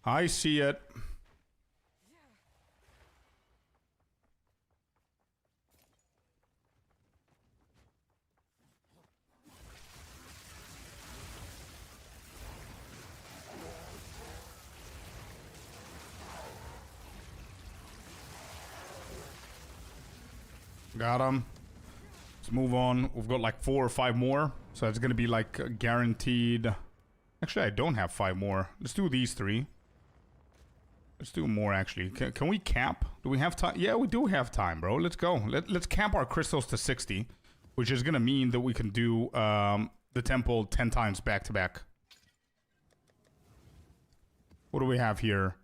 I see it. Got him. Let's move on. We've got like 4 or 5 more. So it's going to be like guaranteed. Actually, I don't have 5 more. Let's do these 3. Let's do more, actually. Can we cap? Do we have time? Yeah, we do have time, bro. Let's go. Let's cap our crystals to 60. Which is going to mean that we can do the temple 10 times back to back. What do we have here?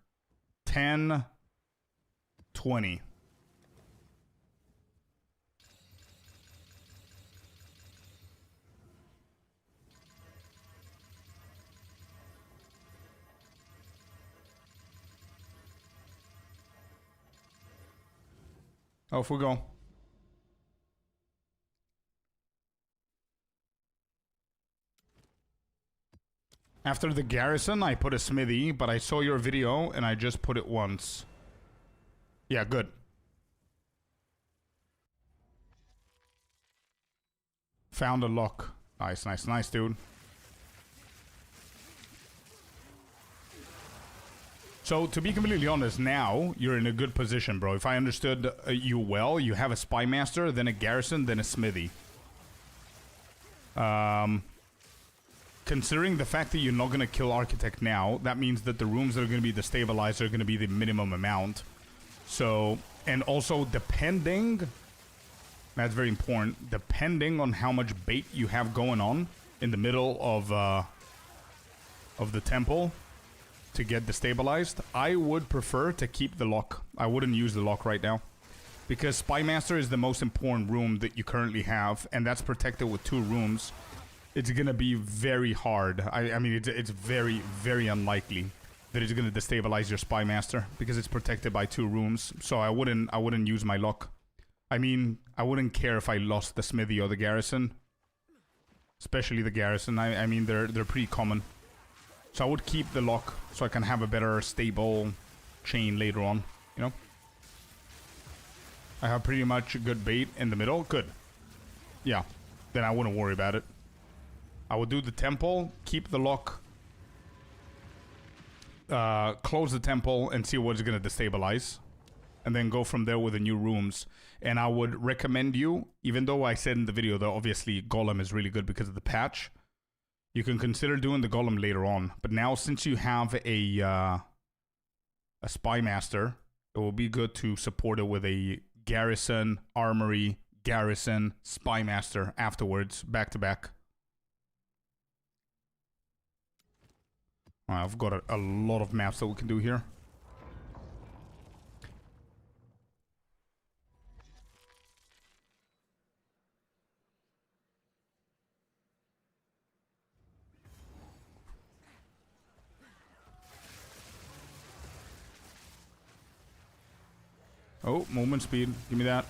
10, 20. Off we go. After the garrison, I put a smithy, but I saw your video and I just put it once. Yeah, good. Found a lock. Nice, nice, nice, dude. So, to be completely honest, now you're in a good position, bro. If I understood you well, you have a Spy Master, then a Garrison, then a Smithy. Considering the fact that you're not going to kill Architect now, that means that the rooms that are going to be destabilized are going to be the minimum amount. So, and also depending, that's very important, depending on how much bait you have going on in the middle of the temple, to get destabilized, I would prefer to keep the lock. I wouldn't use the lock right now. Because Spy Master is the most important room that you currently have, and that's protected with 2 rooms. It's gonna be very hard. I mean, it's very, very unlikely that it's gonna destabilize your Spy Master because it's protected by 2 rooms. So I wouldn't use my luck. I mean, I wouldn't care if I lost the Smithy or the Garrison. Especially the Garrison. I mean, they're pretty common. So I would keep the lock so I can have a better stable chain later on, you know? I have pretty much a good bait in the middle. Good. Yeah. Then I wouldn't worry about it. I would do the temple, keep the lock, close the temple, and see what's going to destabilize. And then go from there with the new rooms. And I would recommend you, even though I said in the video that obviously Golem is really good because of the patch, you can consider doing the Golem later on. But now, since you have a Spy Master, it will be good to support it with a Garrison, Armory, Garrison, Spy Master afterwards, back to back. I've got a lot of maps that we can do here. Oh, movement speed. Give me that.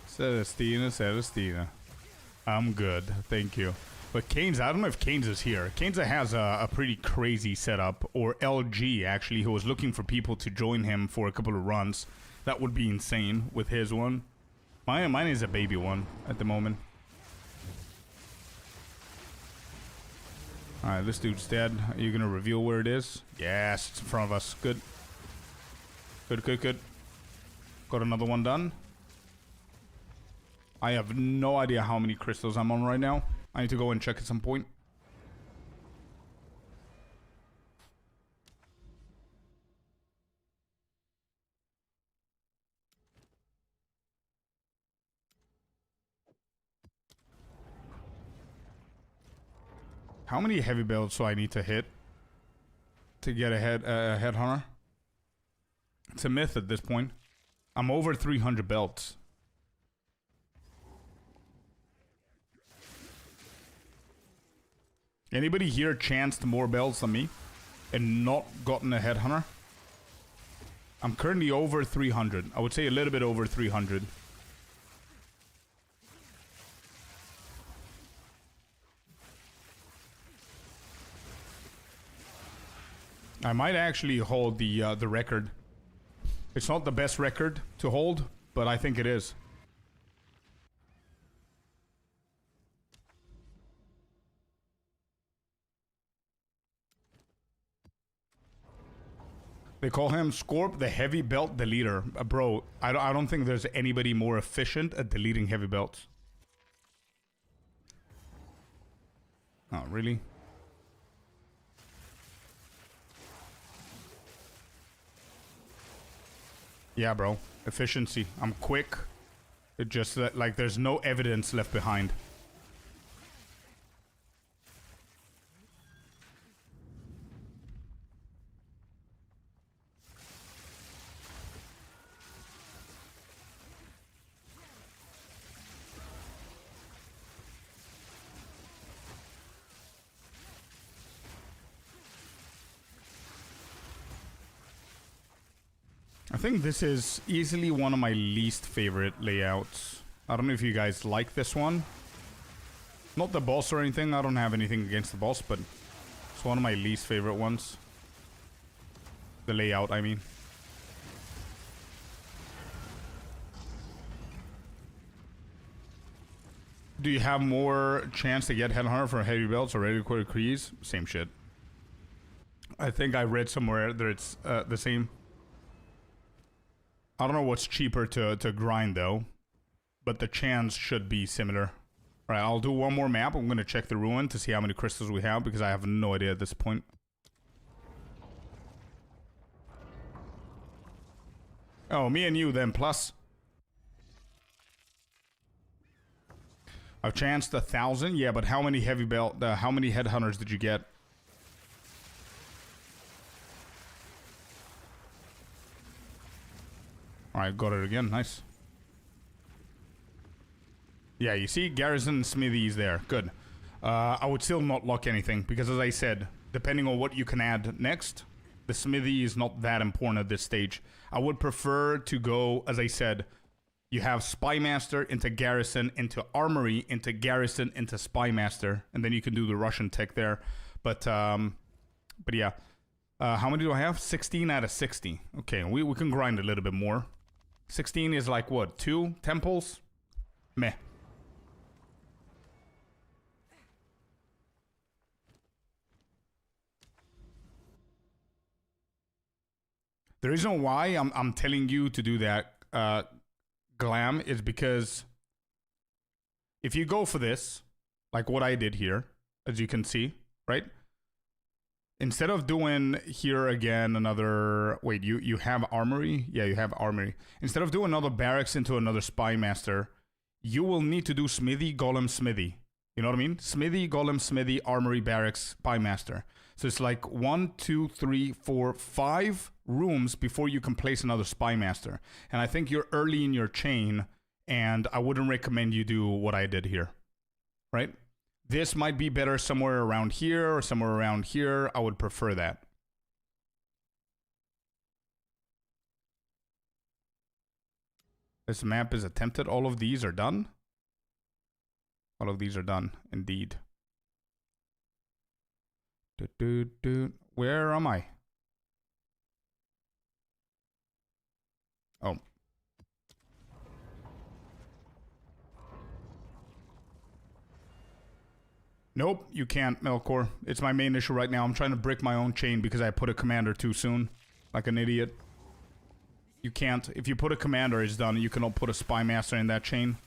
Celestina. I'm good. Thank you. But Canes, I don't know if Canes is here. Canes has a pretty crazy setup. Or LG, actually, who was looking for people to join him for a couple of runs. That would be insane with his one. Mine is a baby one at the moment. Alright, this dude's dead. Are you going to reveal where it is? Yes, it's in front of us. Good. Good. Got another one done. I have no idea how many crystals I'm on right now. I need to go and check at some point. How many heavy belts do I need to hit to get a headhunter? It's a myth at this point. I'm over 300 belts. Anybody here chanced more belts than me and not gotten a headhunter? I'm currently over 300. I would say a little bit over 300. I might actually hold the record. It's not the best record to hold, but I think it is. They call him Scorp, the heavy belt deleter. Bro, I don't think there's anybody more efficient at deleting heavy belts. Oh, really? Yeah, bro. Efficiency. I'm quick. It just, like, there's no evidence left behind. I think this is easily one of my least favorite layouts. I don't know if you guys like this one. Not the boss or anything. I don't have anything against the boss, but it's one of my least favorite ones. The layout, I mean. Do you have more chance to get Headhunter for heavy belts or regular enquiries? Same shit. I think I read somewhere that it's the same. I don't know what's cheaper to grind though, but the chance should be similar. All right, I'll do one more map. I'm gonna check the ruin to see how many crystals we have because I have no idea at this point. Oh, me and you then, plus. I've chanced 1,000. Yeah, but how many heavy belt, how many headhunters did you get? Alright, got it again. Nice. Yeah, you see, Garrison Smithy is there. Good. I would still not lock anything, because as I said, depending on what you can add next, the Smithy is not that important at this stage. I would prefer to go, as I said, you have Spymaster into Garrison, into Armory, into Garrison, into Spymaster, and then you can do the Russian tech there. But yeah. How many do I have? 16 out of 60. Okay, we can grind a little bit more. 16 is like, what, 2 temples? Meh. The reason why I'm telling you to do that, Glam, is because if you go for this, like what I did here, as you can see, right? Instead of doing here again another... Wait, you have Armory? Yeah, you have Armory. Instead of doing another Barracks into another Spymaster, you will need to do Smithy, Golem, Smithy. You know what I mean? Smithy, Golem, Smithy, Armory, Barracks, Spymaster. So it's like 1, 2, 3, 4, 5 rooms before you can place another Spymaster. And I think you're early in your chain, and I wouldn't recommend you do what I did here. Right? This might be better somewhere around here or somewhere around here. I would prefer that. This map is attempted. All of these are done. All of these are done, indeed. Where am I? Oh. Nope, you can't, Melkor. It's my main issue right now. I'm trying to brick my own chain because I put a commander too soon. Like an idiot. You can't. If you put a commander, it's done. You cannot put a Spymaster in that chain.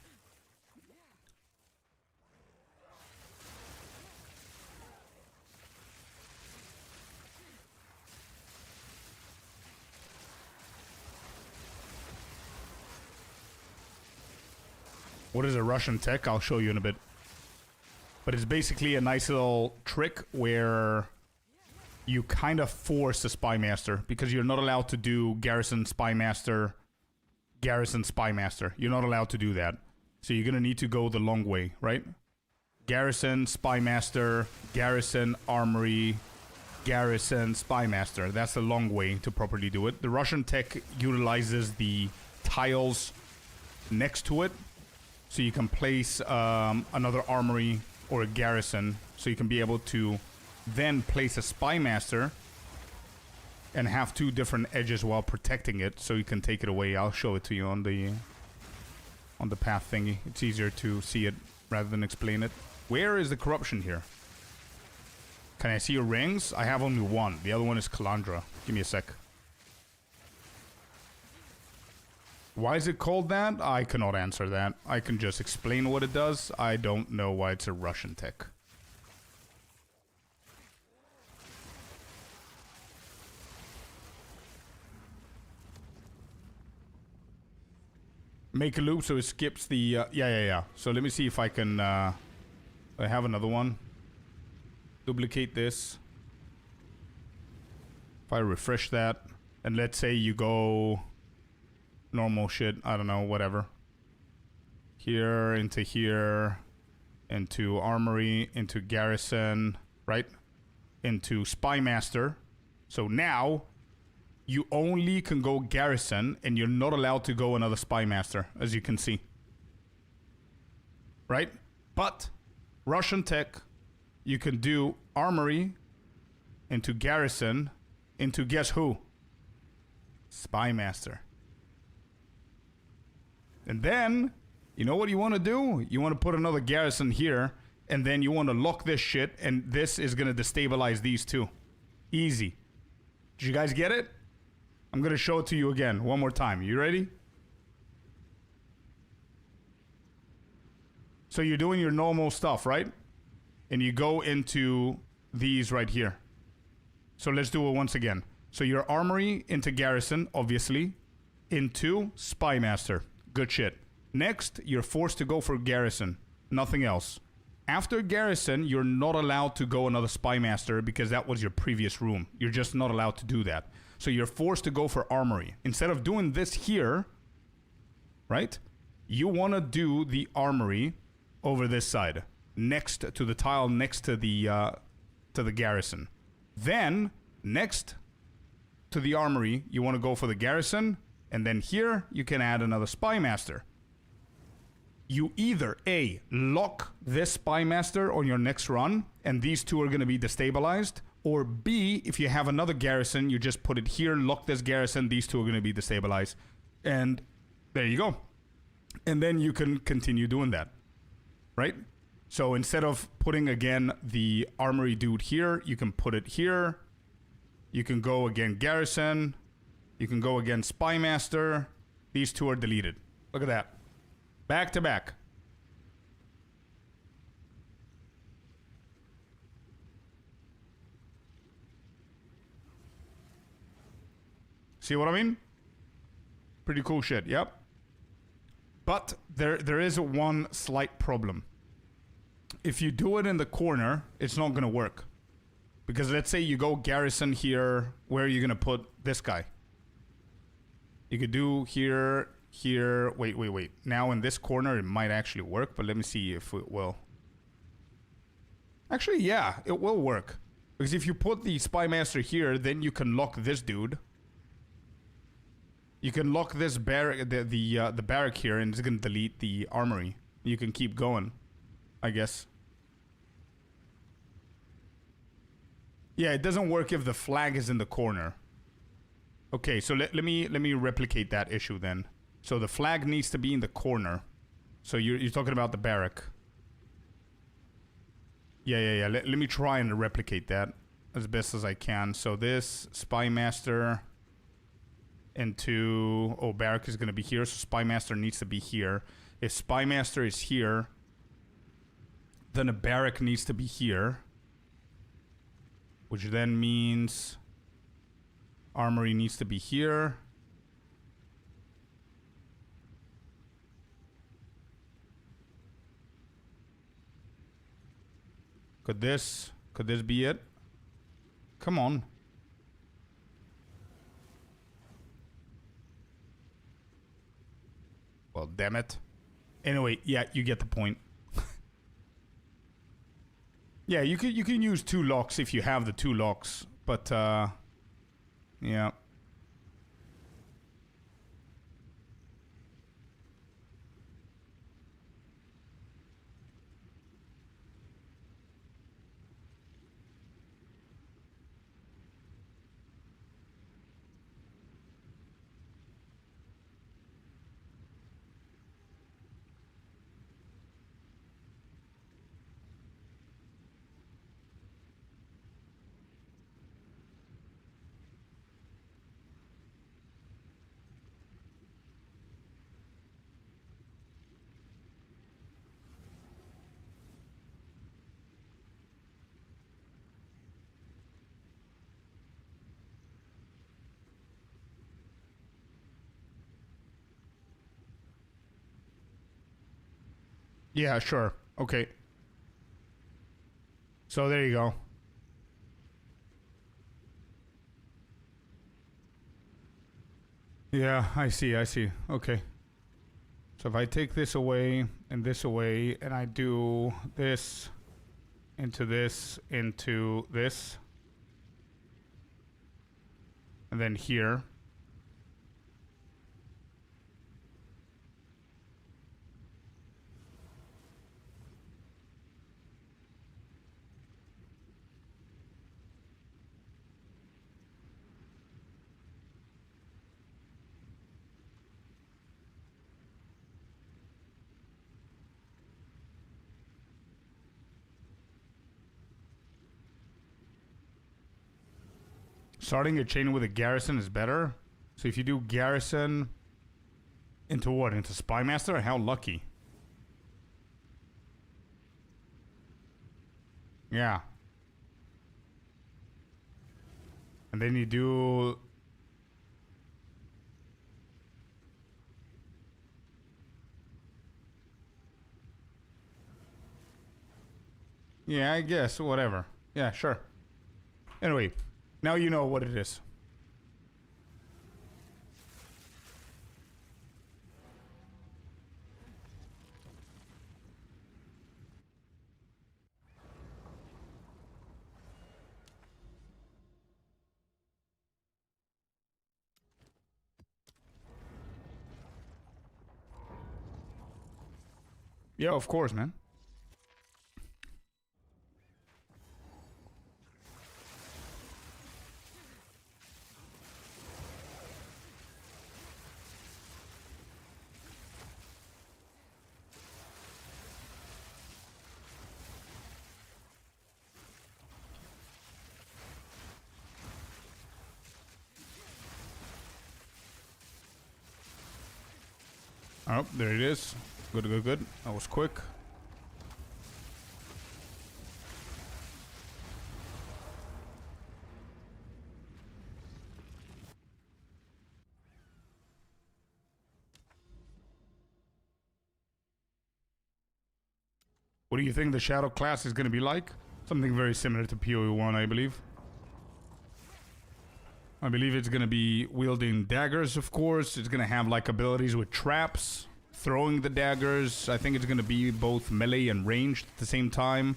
What is a Russian tech? I'll show you in a bit. But it's basically a nice little trick where you kind of force a Spymaster because you're not allowed to do Garrison Spymaster, Garrison Spymaster. You're not allowed to do that. So you're going to need to go the long way, right? Garrison, Spymaster, Garrison, Armory, Garrison, Spymaster. That's the long way to properly do it. The Russian tech utilizes the tiles next to it. So you can place another Armory or a Garrison. So you can be able to then place a Spymaster and have two different edges while protecting it. So you can take it away. I'll show it to you on the path thingy. It's easier to see it rather than explain it. Where is the corruption here? Can I see your rings? I have only one. The other one is Kalandra. Give me a sec. Why is it called that? I cannot answer that. I can just explain what it does. I don't know why it's a Russian tech. Make a loop so it skips the... yeah. So let me see if I can... I have another one. Duplicate this. If I refresh that, and let's say you go... normal shit, I don't know, whatever. Here, into Armory, into Garrison, right? Into Spymaster. So now, you only can go Garrison, and you're not allowed to go another Spymaster, as you can see. Right? But, Russian tech, you can do Armory, into Garrison, into guess who? Spymaster. And then, you know what you want to do? You want to put another Garrison here, and then you want to lock this shit, and this is going to destabilize these two. Easy. Did you guys get it? I'm going to show it to you again, one more time. You ready? So you're doing your normal stuff, right? And you go into these right here. So let's do it once again. So your Armory into Garrison, obviously. into Spy Master. Good shit. Next, you're forced to go for Garrison. Nothing else. After Garrison, you're not allowed to go another Spy Master because that was your previous room. You're just not allowed to do that. So you're forced to go for Armory. Instead of doing this here, right? You want to do the Armory over this side. Next to the tile next to the Garrison. Then, next to the Armory, you want to go for the Garrison. And then here, you can add another Spy Master. You either A, lock this Spy Master on your next run, and these two are going to be destabilized, or B, if you have another Garrison, you just put it here, lock this Garrison, these two are going to be destabilized. And there you go. And then you can continue doing that, right? So instead of putting, again, the Armory dude here, you can put it here. You can go again Garrison. You can go again Spy Master. These two are deleted. Look at that. Back to back. See what I mean? Pretty cool shit, yep. But there is one slight problem. If you do it in the corner, it's not gonna work. Because let's say you go Garrison here, where are you gonna put this guy? You could do here, here, wait. Now in this corner, it might actually work, but let me see if it will. Actually, yeah, it will work. Because if you put the Spy Master here, then you can lock this dude. You can lock this barrack, the barrack here, and it's gonna delete the Armory. You can keep going, I guess. Yeah, it doesn't work if the flag is in the corner. Okay, so let me replicate that issue then. So the flag needs to be in the corner. So you're talking about the barrack. Yeah. Let me try and replicate that as best as I can. So this Spy Master into... Oh, barrack is going to be here, so Spy Master needs to be here. If Spy Master is here, then a barrack needs to be here. Which then means Armory needs to be here. Could this be it? Come on. Well, damn it. Anyway, yeah, you get the point. Yeah, you can use two locks if you have the two locks, but yeah. Yeah, sure. Okay. So there you go. Yeah, I see. Okay. So if I take this away, and I do this, into this, and then here. Starting a chain with a Garrison is better. So if you do Garrison into what? Into Spy Master? How lucky. Yeah. And then you do... Yeah, I guess. Whatever. Yeah, sure. Anyway, now you know what it is. Yeah, of course, man. Oh, there it is. Good, good, good. That was quick. What do you think the Shadow class is going to be like? Something very similar to PoE 1, I believe. I believe it's going to be wielding daggers, of course. It's going to have like abilities with traps, throwing the daggers. I think it's going to be both melee and ranged at the same time,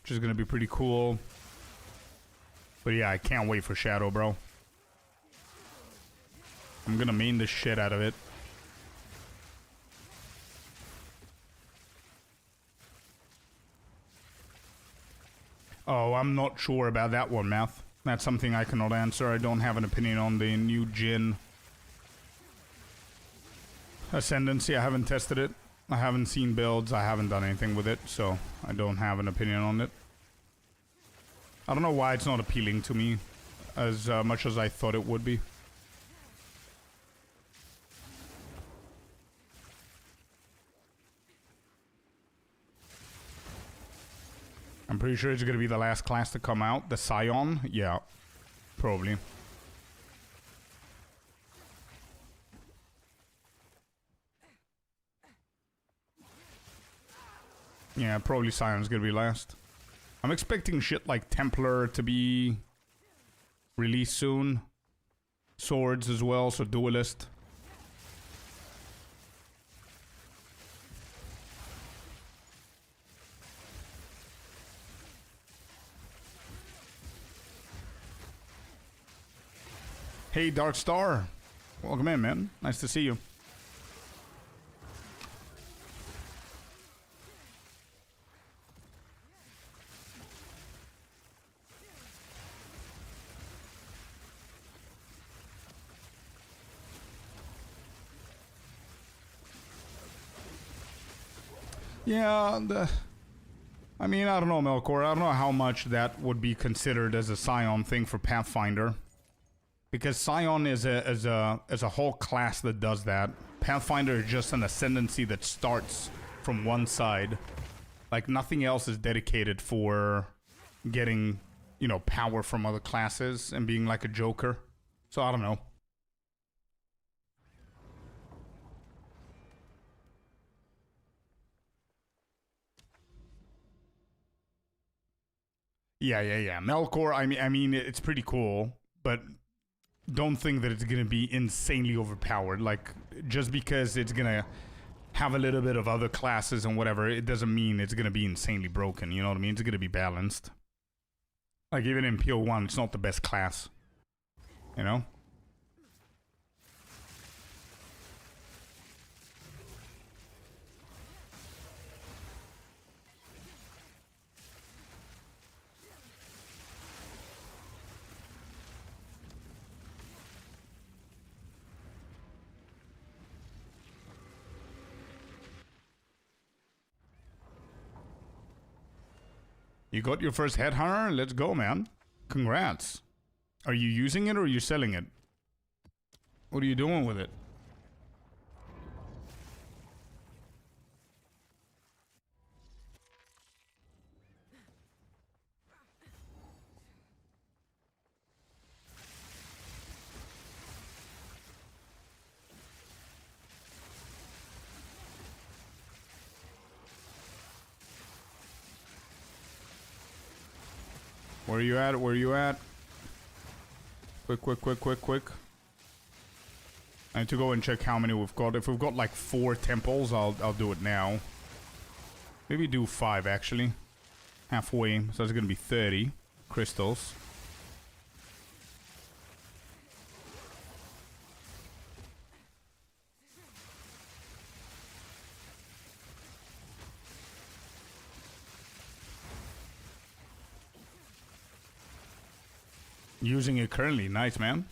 which is going to be pretty cool. But yeah, I can't wait for Shadow, bro. I'm going to main the shit out of it. Oh, I'm not sure about that one, Math. That's something I cannot answer. I don't have an opinion on the new Jin Ascendancy. I haven't tested it. I haven't seen builds. I haven't done anything with it, so I don't have an opinion on it. I don't know why it's not appealing to me as much as I thought it would be. I'm pretty sure it's going to be the last class to come out. The Scion? Yeah, probably. Yeah, probably Scion's going to be last. I'm expecting shit like Templar to be released soon. Swords as well, so Duelist. Hey, Dark Star. Welcome in, man. Nice to see you. Yeah, I mean, I don't know, Melkor. I don't know how much that would be considered as a Scion thing for Pathfinder. Because Scion is a whole class that does that. Pathfinder is just an ascendancy that starts from one side. Like, nothing else is dedicated for getting, you know, power from other classes and being like a joker. So, I don't know. Yeah. Melkor, I mean, it's pretty cool, but don't think that it's gonna be insanely overpowered. Like, just because it's gonna have a little bit of other classes and whatever, it doesn't mean it's gonna be insanely broken. You know what I mean? It's gonna be balanced. Like, even in PO1, it's not the best class. You know? You got your first headhunter? Let's go, man. Congrats. Are you using it or are you selling it? What are you doing with it? Where are you at? Where are you at? Quick, quick, quick, quick, quick. I need to go and check how many we've got. If we've got like 4 temples, I'll do it now. Maybe do 5 actually. Halfway, so it's gonna be 30 crystals. Using it currently, nice man.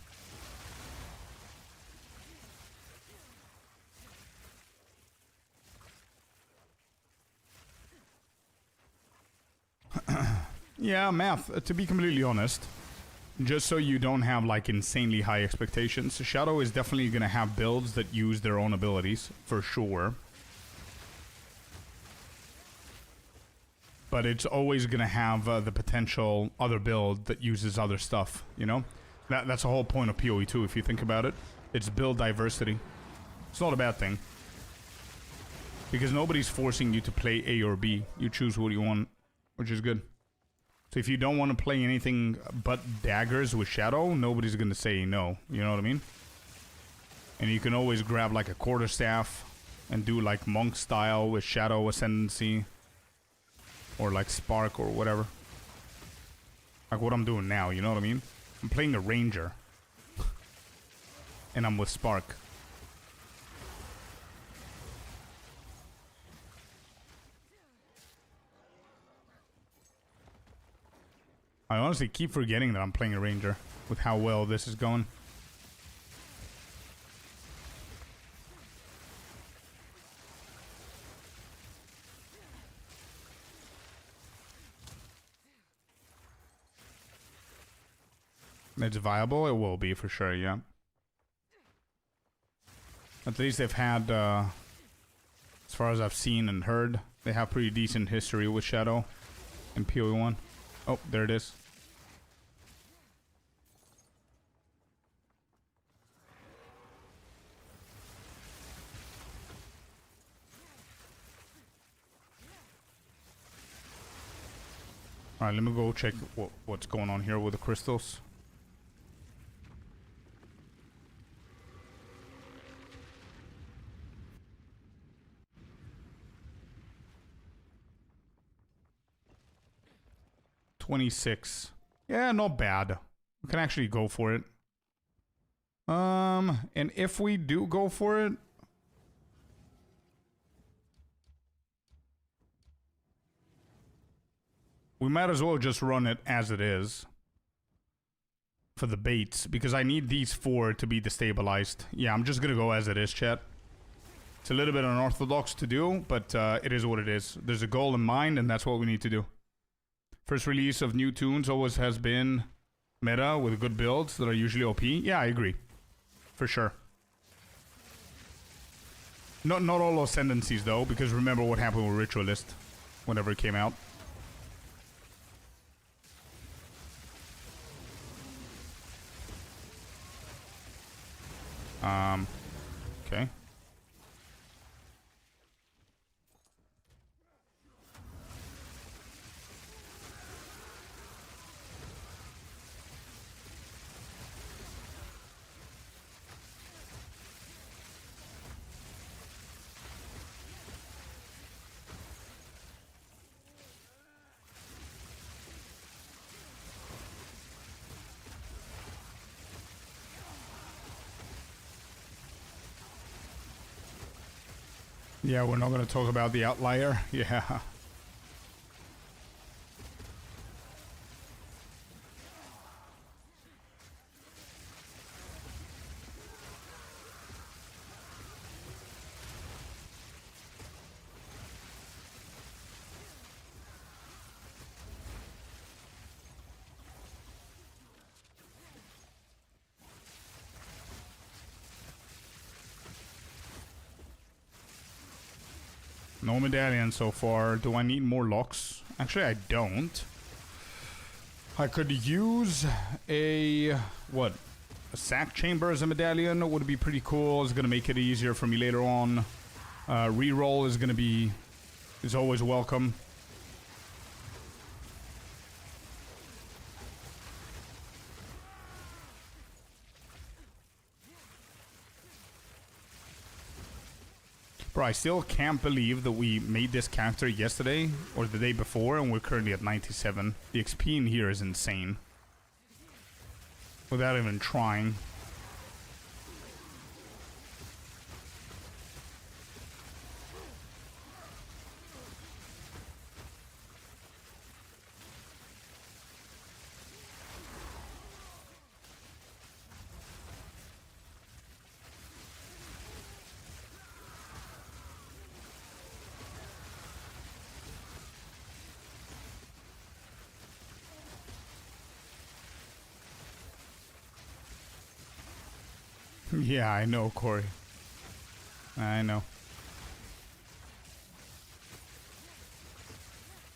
Yeah, math, to be completely honest, just so you don't have like insanely high expectations, Shadow is definitely gonna have builds that use their own abilities, for sure. But it's always gonna have the potential other build that uses other stuff, you know? That's the whole point of PoE 2, if you think about it. It's build diversity. It's not a bad thing. Because nobody's forcing you to play A or B. You choose what you want, which is good. So if you don't want to play anything but daggers with Shadow, nobody's gonna say no, you know what I mean? And you can always grab like a quarterstaff and do like monk style with Shadow Ascendancy. Or like Spark or whatever. Like what I'm doing now, you know what I mean? I'm playing a Ranger. And I'm with Spark. I honestly keep forgetting that I'm playing a Ranger with how well this is going. It's viable? It will be for sure, yeah. At least they've had, as far as I've seen and heard, they have pretty decent history with Shadow in PoE 1. Oh, there it is. Alright, let me go check what's going on here with the crystals. $26. Yeah, not bad. We can actually go for it. And if we do go for it, we might as well just run it as it is for the baits, because I need these 4 to be destabilized. Yeah, I'm just gonna go as it is, chat. It's a little bit unorthodox to do, but it is what it is. There's a goal in mind, and that's what we need to do. First release of new tunes always has been meta with good builds that are usually OP. Yeah, I agree. For sure. Not all ascendancies though, because remember what happened with Ritualist whenever it came out. Okay. Yeah, we're not going to talk about the outlier. Yeah. No medallion so far. Do I need more locks? Actually, I don't. I could use a... what? A sack chamber as a medallion would be pretty cool. It's going to make it easier for me later on. Reroll is going to be... is always welcome. I still can't believe that we made this character yesterday or the day before and we're currently at 97. The XP in here is insane. Without even trying. Yeah, I know, Corey. I know.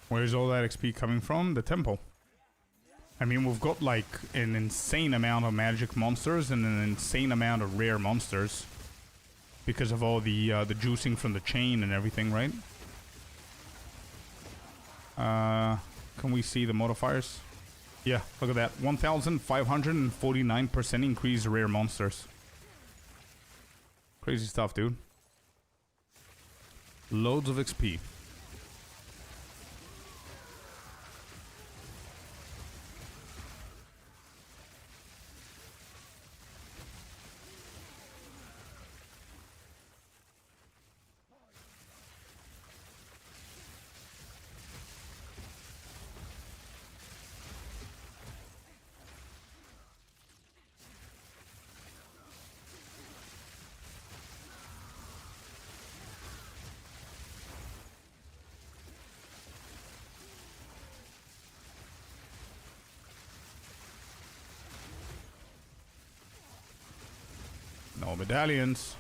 Where's all that XP coming from? The temple. I mean, we've got like an insane amount of magic monsters and an insane amount of rare monsters because of all the juicing from the chain and everything, right? Can we see the modifiers? Yeah, look at that. 1,549% increase rare monsters. Crazy stuff, dude. Loads of XP. No medallions.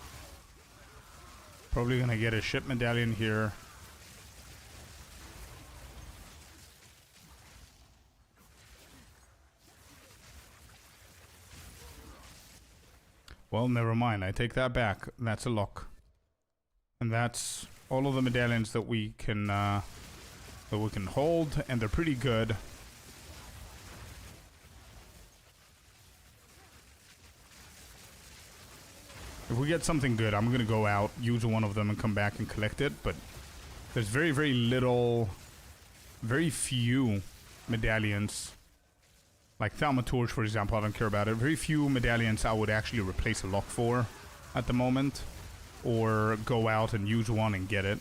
Probably gonna get a ship medallion here. Well, never mind. I take that back. That's a lock. And that's all of the medallions that we can hold, and they're pretty good. If we get something good, I'm gonna go out, use one of them, and come back and collect it. But there's very, very little, very few medallions. Like Thaumaturge, for example, I don't care about it. Very few medallions I would actually replace a lock for at the moment. Or go out and use one and get it.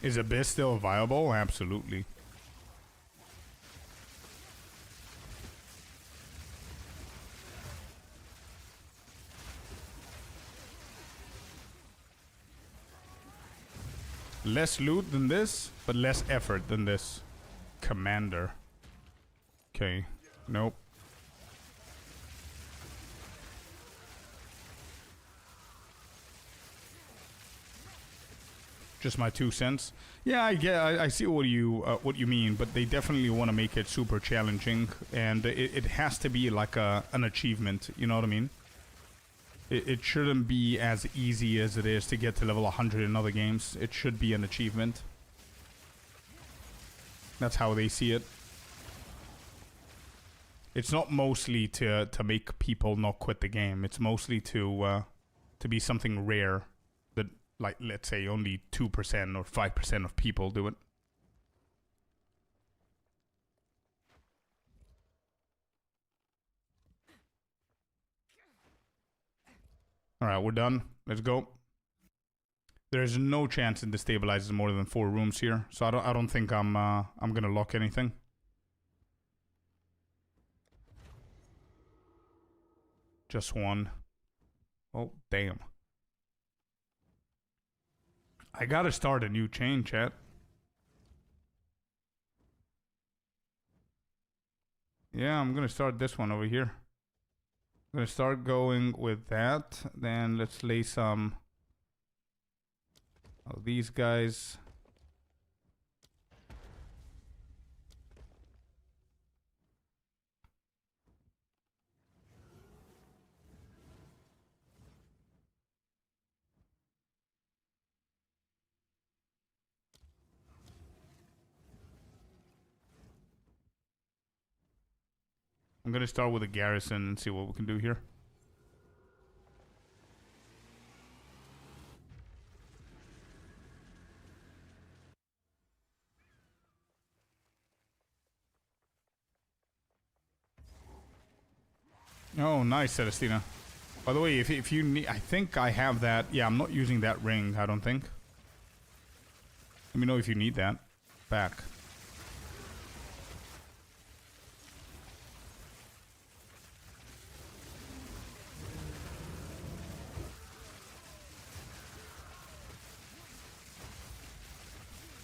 Is Abyss still viable? Absolutely. Less loot than this, but less effort than this. Commander. Okay. Nope. Just my 2 cents. Yeah, I see what you mean, but they definitely want to make it super challenging, and it has to be like an achievement. You know what I mean? It shouldn't be as easy as it is to get to level 100 in other games. It should be an achievement. That's how they see it. It's not mostly to make people not quit the game. It's mostly to be something rare. Like, let's say only 2% or 5% of people do it. Alright, we're done. Let's go. There's no chance it destabilizes more than 4 rooms here, so I don't think I'm gonna lock anything. Just one. Oh, damn. I gotta start a new chain, chat. Yeah, I'm gonna start this one over here. I'm gonna start going with that. Then let's lay some of these guys. I'm gonna start with a garrison and see what we can do here. Oh, nice, Celestina. By the way, if you need, I think I have that. Yeah, I'm not using that ring, I don't think. Let me know if you need that back.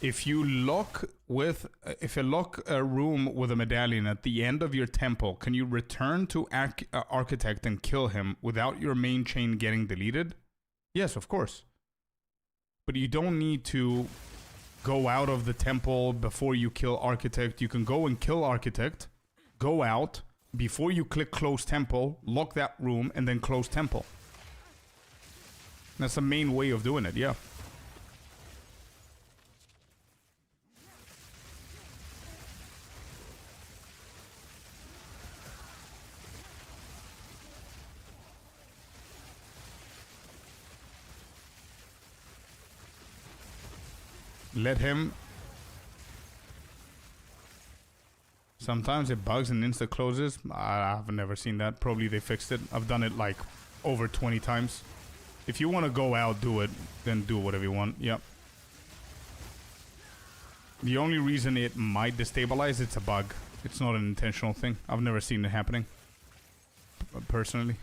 If you lock a room with a medallion at the end of your temple, can you return to Architect and kill him without your main chain getting deleted? Yes, of course. But you don't need to go out of the temple before you kill Architect. You can go and kill Architect, go out, before you click close temple, lock that room, and then close temple. That's the main way of doing it, yeah. Let him. Sometimes it bugs and insta closes. I've never seen that. Probably they fixed it. I've done it like over 20 times. If you want to go out, do it. Then do whatever you want. Yep. The only reason it might destabilize, it's a bug. It's not an intentional thing. I've never seen it happening. Personally.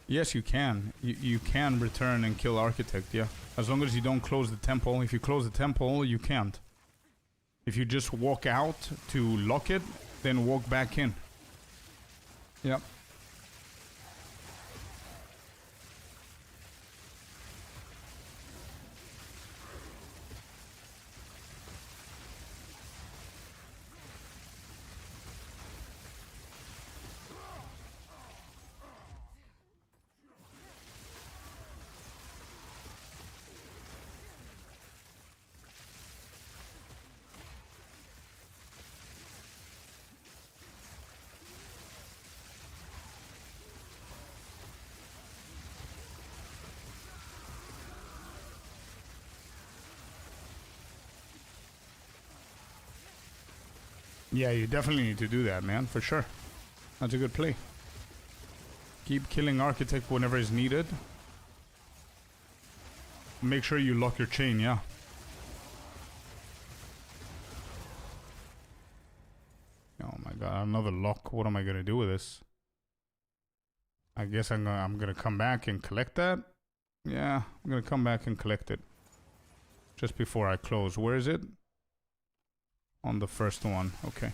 Yes, you can. You can return and kill Architect, yeah. As long as you don't close the temple. If you close the temple, you can't. If you just walk out to lock it, then walk back in. Yep. Yeah, you definitely need to do that, man, for sure. That's a good play. Keep killing Architect whenever is needed. Make sure you lock your chain, yeah. Oh my god, another lock. What am I gonna do with this? I guess I'm gonna come back and collect that. Yeah, I'm gonna come back and collect it. Just before I close. Where is it? On the first one, okay.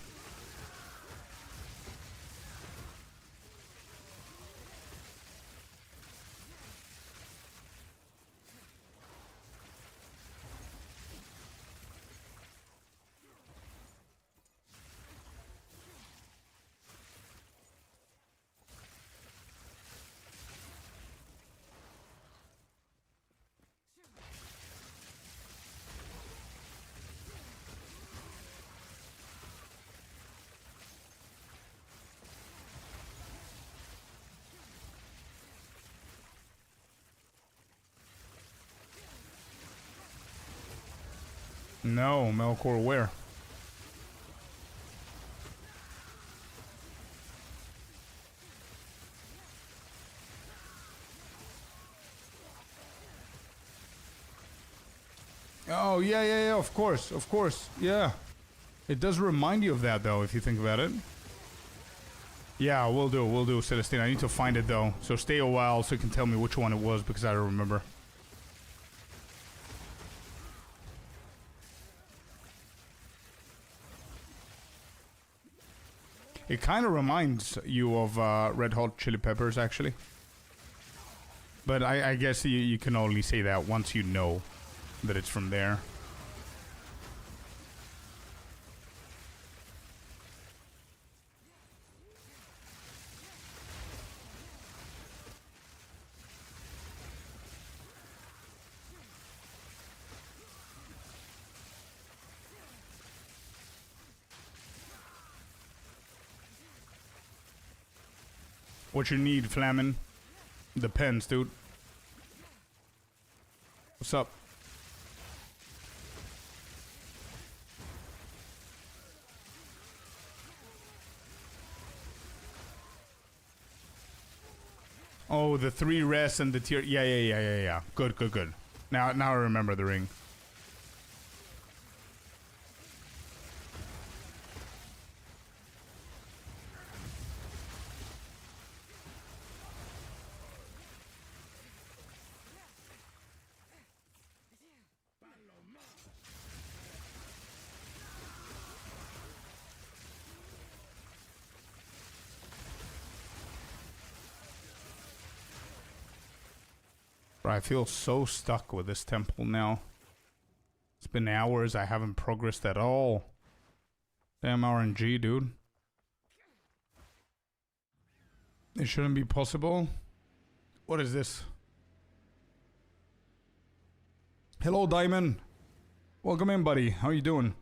No, Melkor, where? Oh, yeah, of course, yeah. It does remind you of that, though, if you think about it. Yeah, we'll do, Celestine. I need to find it, though. So stay a while so you can tell me which one it was, because I don't remember. It kind of reminds you of Red Hot Chili Peppers, actually. But I guess you can only say that once you know that it's from there. What you need, Flamin'? Depends, dude. What's up? Oh, the 3 rests and the tier. Yeah. Good. Now I remember the ring. I feel so stuck with this temple now. It's been hours, I haven't progressed at all. Damn RNG, dude. It shouldn't be possible. What is this? Hello, Diamond. Welcome in, buddy. How you doing?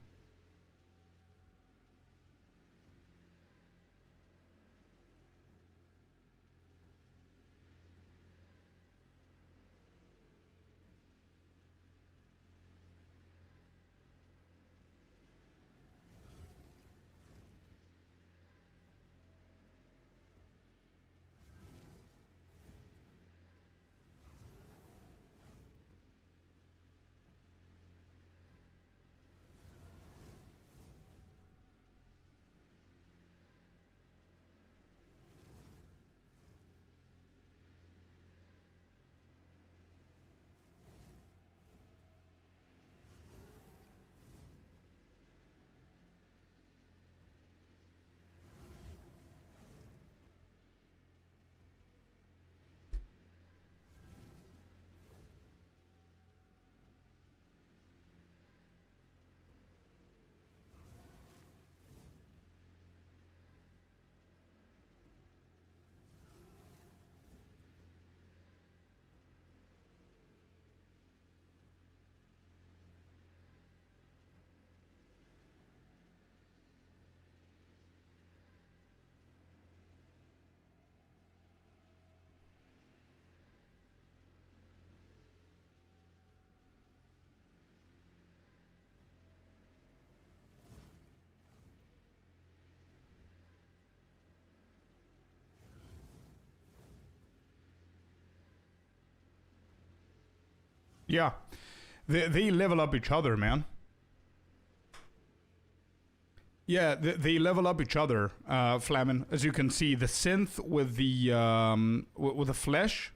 Yeah, they level up each other, man. Yeah, they level up each other, Flamin'. As you can see, the synth with the flesh.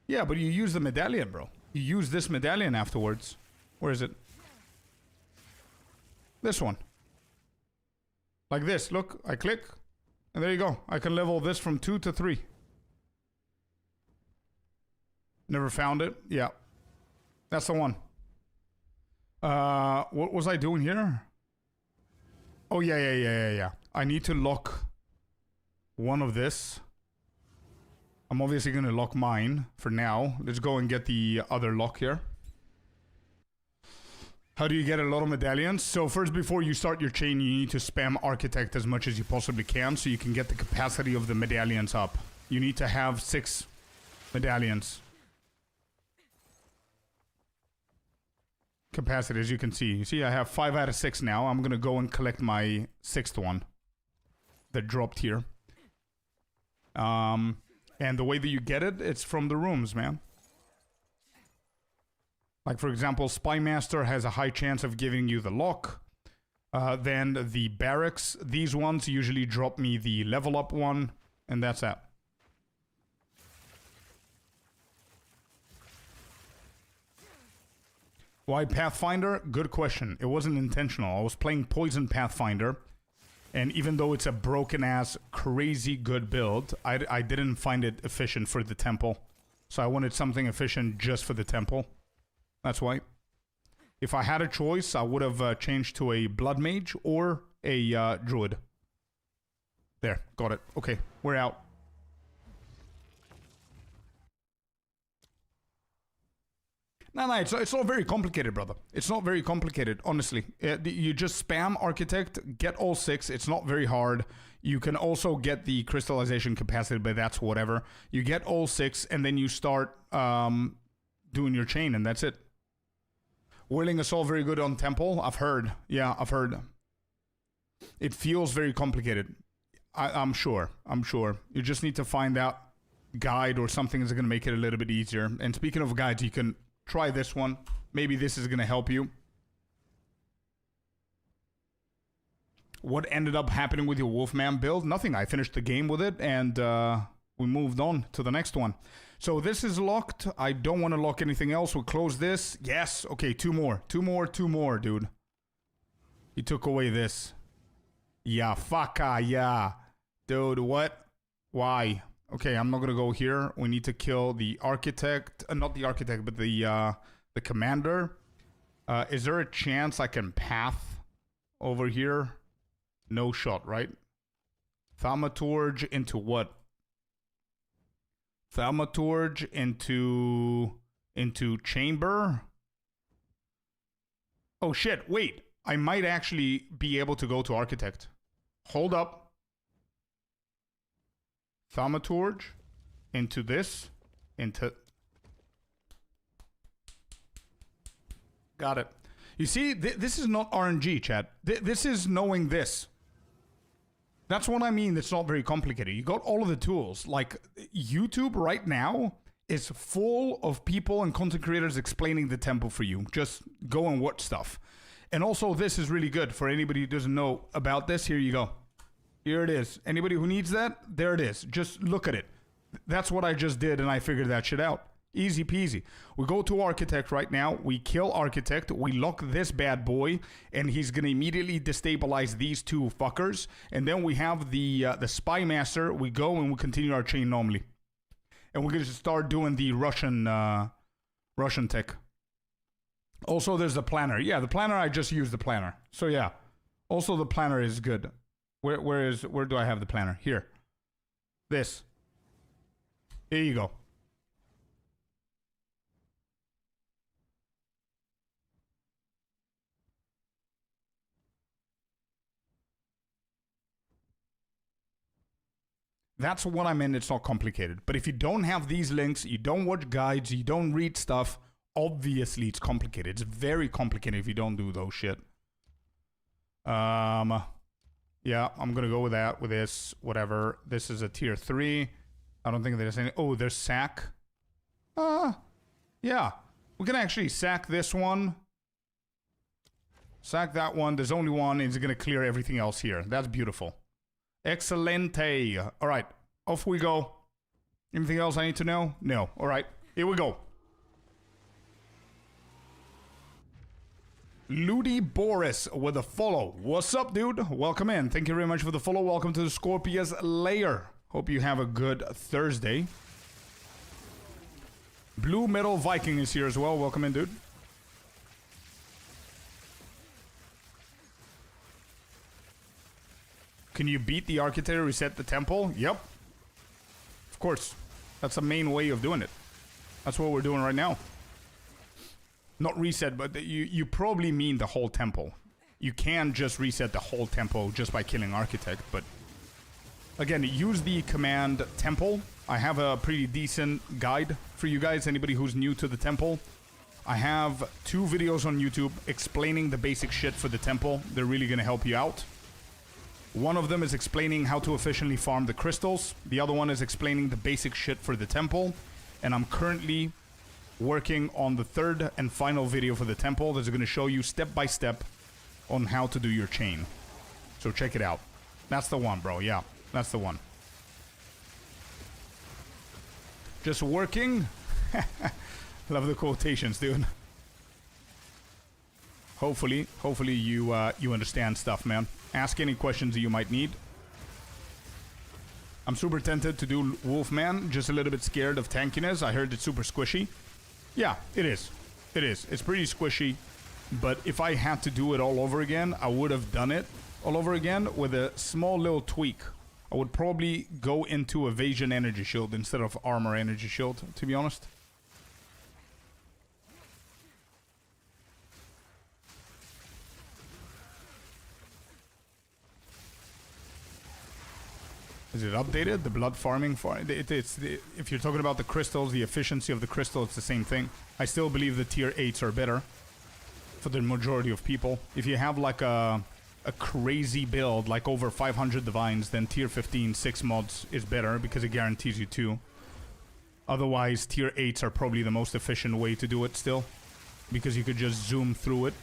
Yeah, but you use the medallion, bro. You use this medallion afterwards. Where is it? This one. Like this. Look, I click, and there you go. I can level this from 2 to 3. Never found it. Yeah. That's the one. What was I doing here? Oh, yeah. I need to lock one of this. I'm obviously going to lock mine for now. Let's go and get the other lock here. How do you get a lot of medallions? So first, before you start your chain, you need to spam Architect as much as you possibly can so you can get the capacity of the medallions up. You need to have 6 medallions. Capacity, as you can see. You see, I have 5 out of 6 now. I'm gonna go and collect my 6th one that dropped here. And the way that you get it, it's from the rooms, man. Like, for example, Spy Master has a high chance of giving you the lock. Then the barracks, these ones usually drop me the level up one, and that's that. Why Pathfinder? Good question. It wasn't intentional. I was playing Poison Pathfinder, and even though it's a broken-ass, crazy good build, I didn't find it efficient for the temple. So I wanted something efficient just for the temple. That's why. If I had a choice, I would have changed to a blood mage or a druid. There, got it. Okay, we're out. No, it's not very complicated, brother. It's not very complicated, honestly. You just spam Architect, get all 6. It's not very hard. You can also get the crystallization capacity, but that's whatever. You get all 6, and then you start doing your chain, and that's it. Whirling Assault very good on Temple. I've heard. Yeah, I've heard. It feels very complicated. I'm sure. I'm sure. You just need to find out guide or something that's going to make it a little bit easier. And speaking of guides, you can try this one. Maybe this is going to help you. What ended up happening with your Wolfman build? Nothing. I finished the game with it, and we moved on to the next one. So this is locked. I don't want to lock anything else. We'll close this. Yes. Okay, 2 more. 2 more, 2 more, dude. He took away this. Yeah, fucka, yeah. Dude, what? Why? Okay, I'm not gonna go here. We need to kill the architect. Not the architect, but the commander. Is there a chance I can path over here? No shot, right? Thaumaturge into what? Thaumaturge into chamber? Oh shit, wait. I might actually be able to go to architect. Hold up. Thaumaturge into this, into... Got it. You see, this is not RNG, chat. This is knowing this. That's what I mean. It's not very complicated. You got all of the tools. Like, YouTube right now is full of people and content creators explaining the temple for you. Just go and watch stuff. And also, this is really good for anybody who doesn't know about this. Here you go. Here it is. Anybody who needs that, there it is. Just look at it. That's what I just did, and I figured that shit out. Easy peasy. We go to Architect right now. We kill Architect. We lock this bad boy, and he's going to immediately destabilize these 2 fuckers. And then we have the Spy Master. We go, and we continue our chain normally. And we're going to start doing the Russian tech. Also, there's the planner. Yeah, the planner, I just used the planner. So, yeah. Also, the planner is good. Where do I have the planner? Here. This. Here you go. That's what I meant. It's not complicated. But if you don't have these links, you don't watch guides, you don't read stuff, obviously it's complicated. It's very complicated if you don't do those shit. Yeah, I'm gonna go with that, with this, whatever. This is a tier 3. I don't think there's any... Oh, there's sack. Yeah. We can actually sack this one. Sack that one. There's only one. It's gonna clear everything else here. That's beautiful. Excelente. Alright, off we go. Anything else I need to know? No. Alright, here we go. Ludi Boris with a follow. What's up, dude? Welcome in. Thank you very much for the follow. Welcome to the Scorpius layer. Hope you have a good Thursday. Blue Metal Viking is here as well. Welcome in, dude. Can you beat the Architect, reset the temple? Yep. Of course. That's the main way of doing it. That's what we're doing right now. Not reset, but you probably mean the whole temple. You can just reset the whole temple just by killing Architect, but... Again, use the command temple. I have a pretty decent guide for you guys, anybody who's new to the temple. I have 2 videos on YouTube explaining the basic shit for the temple. They're really gonna help you out. One of them is explaining how to efficiently farm the crystals. The other one is explaining the basic shit for the temple. And I'm currently working on the 3rd and final video for the temple that's going to show you step by step on how to do your chain. So check it out. That's the one, bro. Yeah, that's the one. Just working. Love the quotations, dude. Hopefully you understand stuff, man. Ask any questions that you might need. I'm super tempted to do Wolfman, just a little bit scared of tankiness. I heard it's super squishy. Yeah, it is. It is. It's pretty squishy. But if I had to do it all over again, I would have done it all over again with a small little tweak. I would probably go into Evasion Energy Shield instead of Armor Energy Shield, to be honest. Is it updated? The blood farming if you're talking about the crystals, the efficiency of the crystal, it's the same thing. I still believe the tier 8s are better for the majority of people. If you have like a crazy build, like over 500 divines, then tier 15 6 mods is better because it guarantees you 2. Otherwise, tier 8s are probably the most efficient way to do it still, because you could just zoom through it.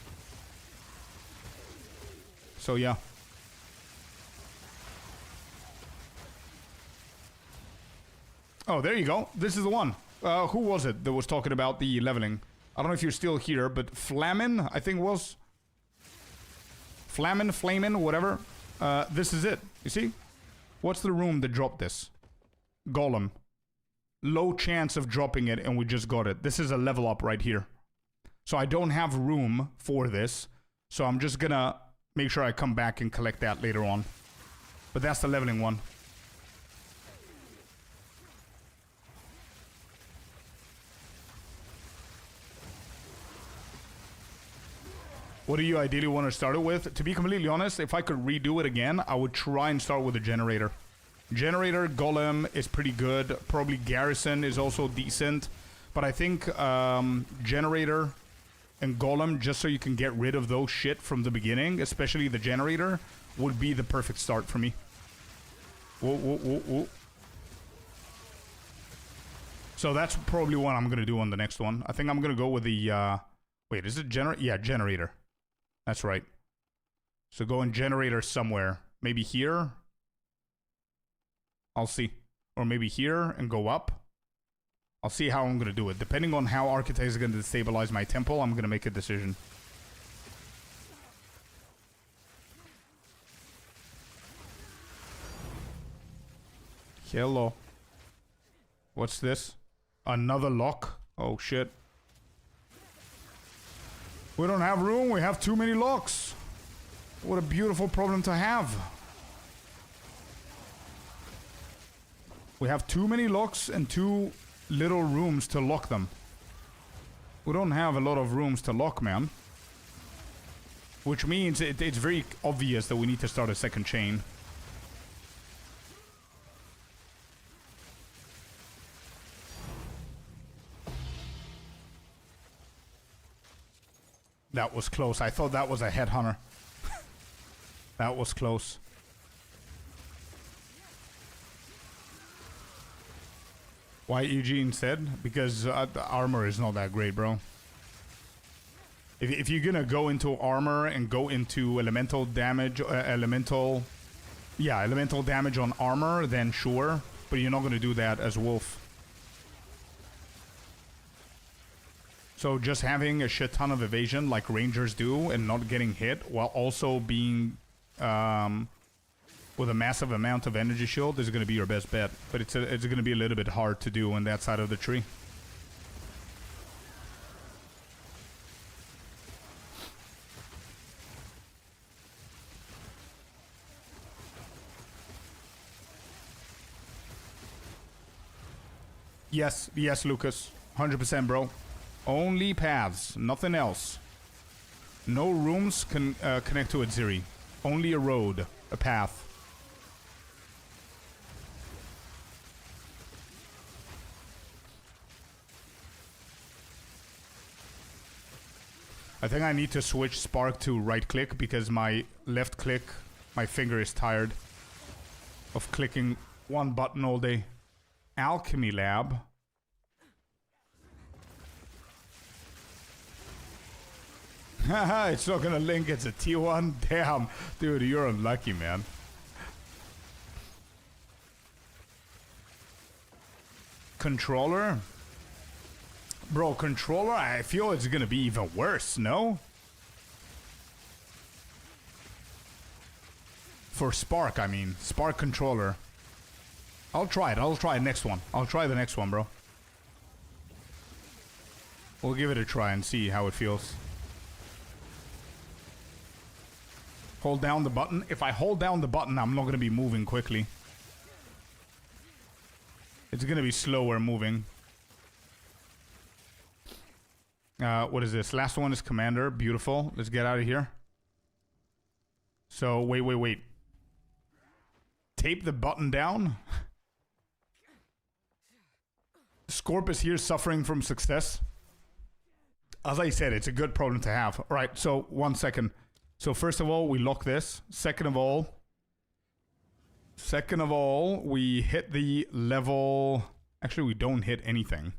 So yeah. Oh, there you go. This is the one. Who was it that was talking about the leveling? I don't know if you're still here, but Flamin, I think was. Flamin, whatever. This is it. You see? What's the room that dropped this? Golem. Low chance of dropping it, and we just got it. This is a level up right here. So I don't have room for this. So I'm just gonna make sure I come back and collect that later on. But that's the leveling one. What do you ideally want to start it with? To be completely honest, if I could redo it again, I would try and start with a generator. Generator, Golem is pretty good. Probably Garrison is also decent. But I think Generator and Golem, just so you can get rid of those shit from the beginning, especially the Generator, would be the perfect start for me. Whoa, whoa, whoa, whoa. So that's probably what I'm going to do on the next one. I think I'm going to go with the... wait, is it Generator? Yeah, Generator. That's right. So go in Generator somewhere. Maybe here. I'll see. Or maybe here and go up. I'll see how I'm going to do it. Depending on how Architect is going to destabilize my temple, I'm going to make a decision. Hello. What's this? Another lock? Oh, shit. We don't have room. We have too many locks. What a beautiful problem to have. We have too many locks and too little rooms to lock them. We don't have a lot of rooms to lock, man. Which means it's very obvious that we need to start a second chain. That was close. I thought that was a headhunter. That was close. Why Eugene said? Because the armor is not that great, bro. If you're gonna go into armor and go into elemental damage, elemental damage on armor, then sure. But you're not gonna do that as Wolf. So just having a shit ton of evasion like Rangers do and not getting hit while also being with a massive amount of energy shield is going to be your best bet. But it's going to be a little bit hard to do on that side of the tree. Yes, Lucas. 100%, bro. Only paths, nothing else. No rooms can connect to Atziri. Only a road, a path. I think I need to switch Spark to right click because my left click, my finger is tired of clicking one button all day. Alchemy Lab. Haha, it's not gonna link, it's a T1. Damn, dude, you're unlucky, man. Controller? Bro, controller, I feel it's gonna be even worse, no? For Spark, I mean. Spark controller. I'll try it. I'll try the next one. I'll try the next one, bro. We'll give it a try and see how it feels. Hold down the button. If I hold down the button, I'm not going to be moving quickly. It's going to be slower moving. What is this? Last one is Commander. Beautiful. Let's get out of here. So, wait. Tape the button down. Scorpius here suffering from success. As I said, it's a good problem to have. All right, so 1 second. So first of all, we lock this. Second of all, we hit the level. Actually, we don't hit anything.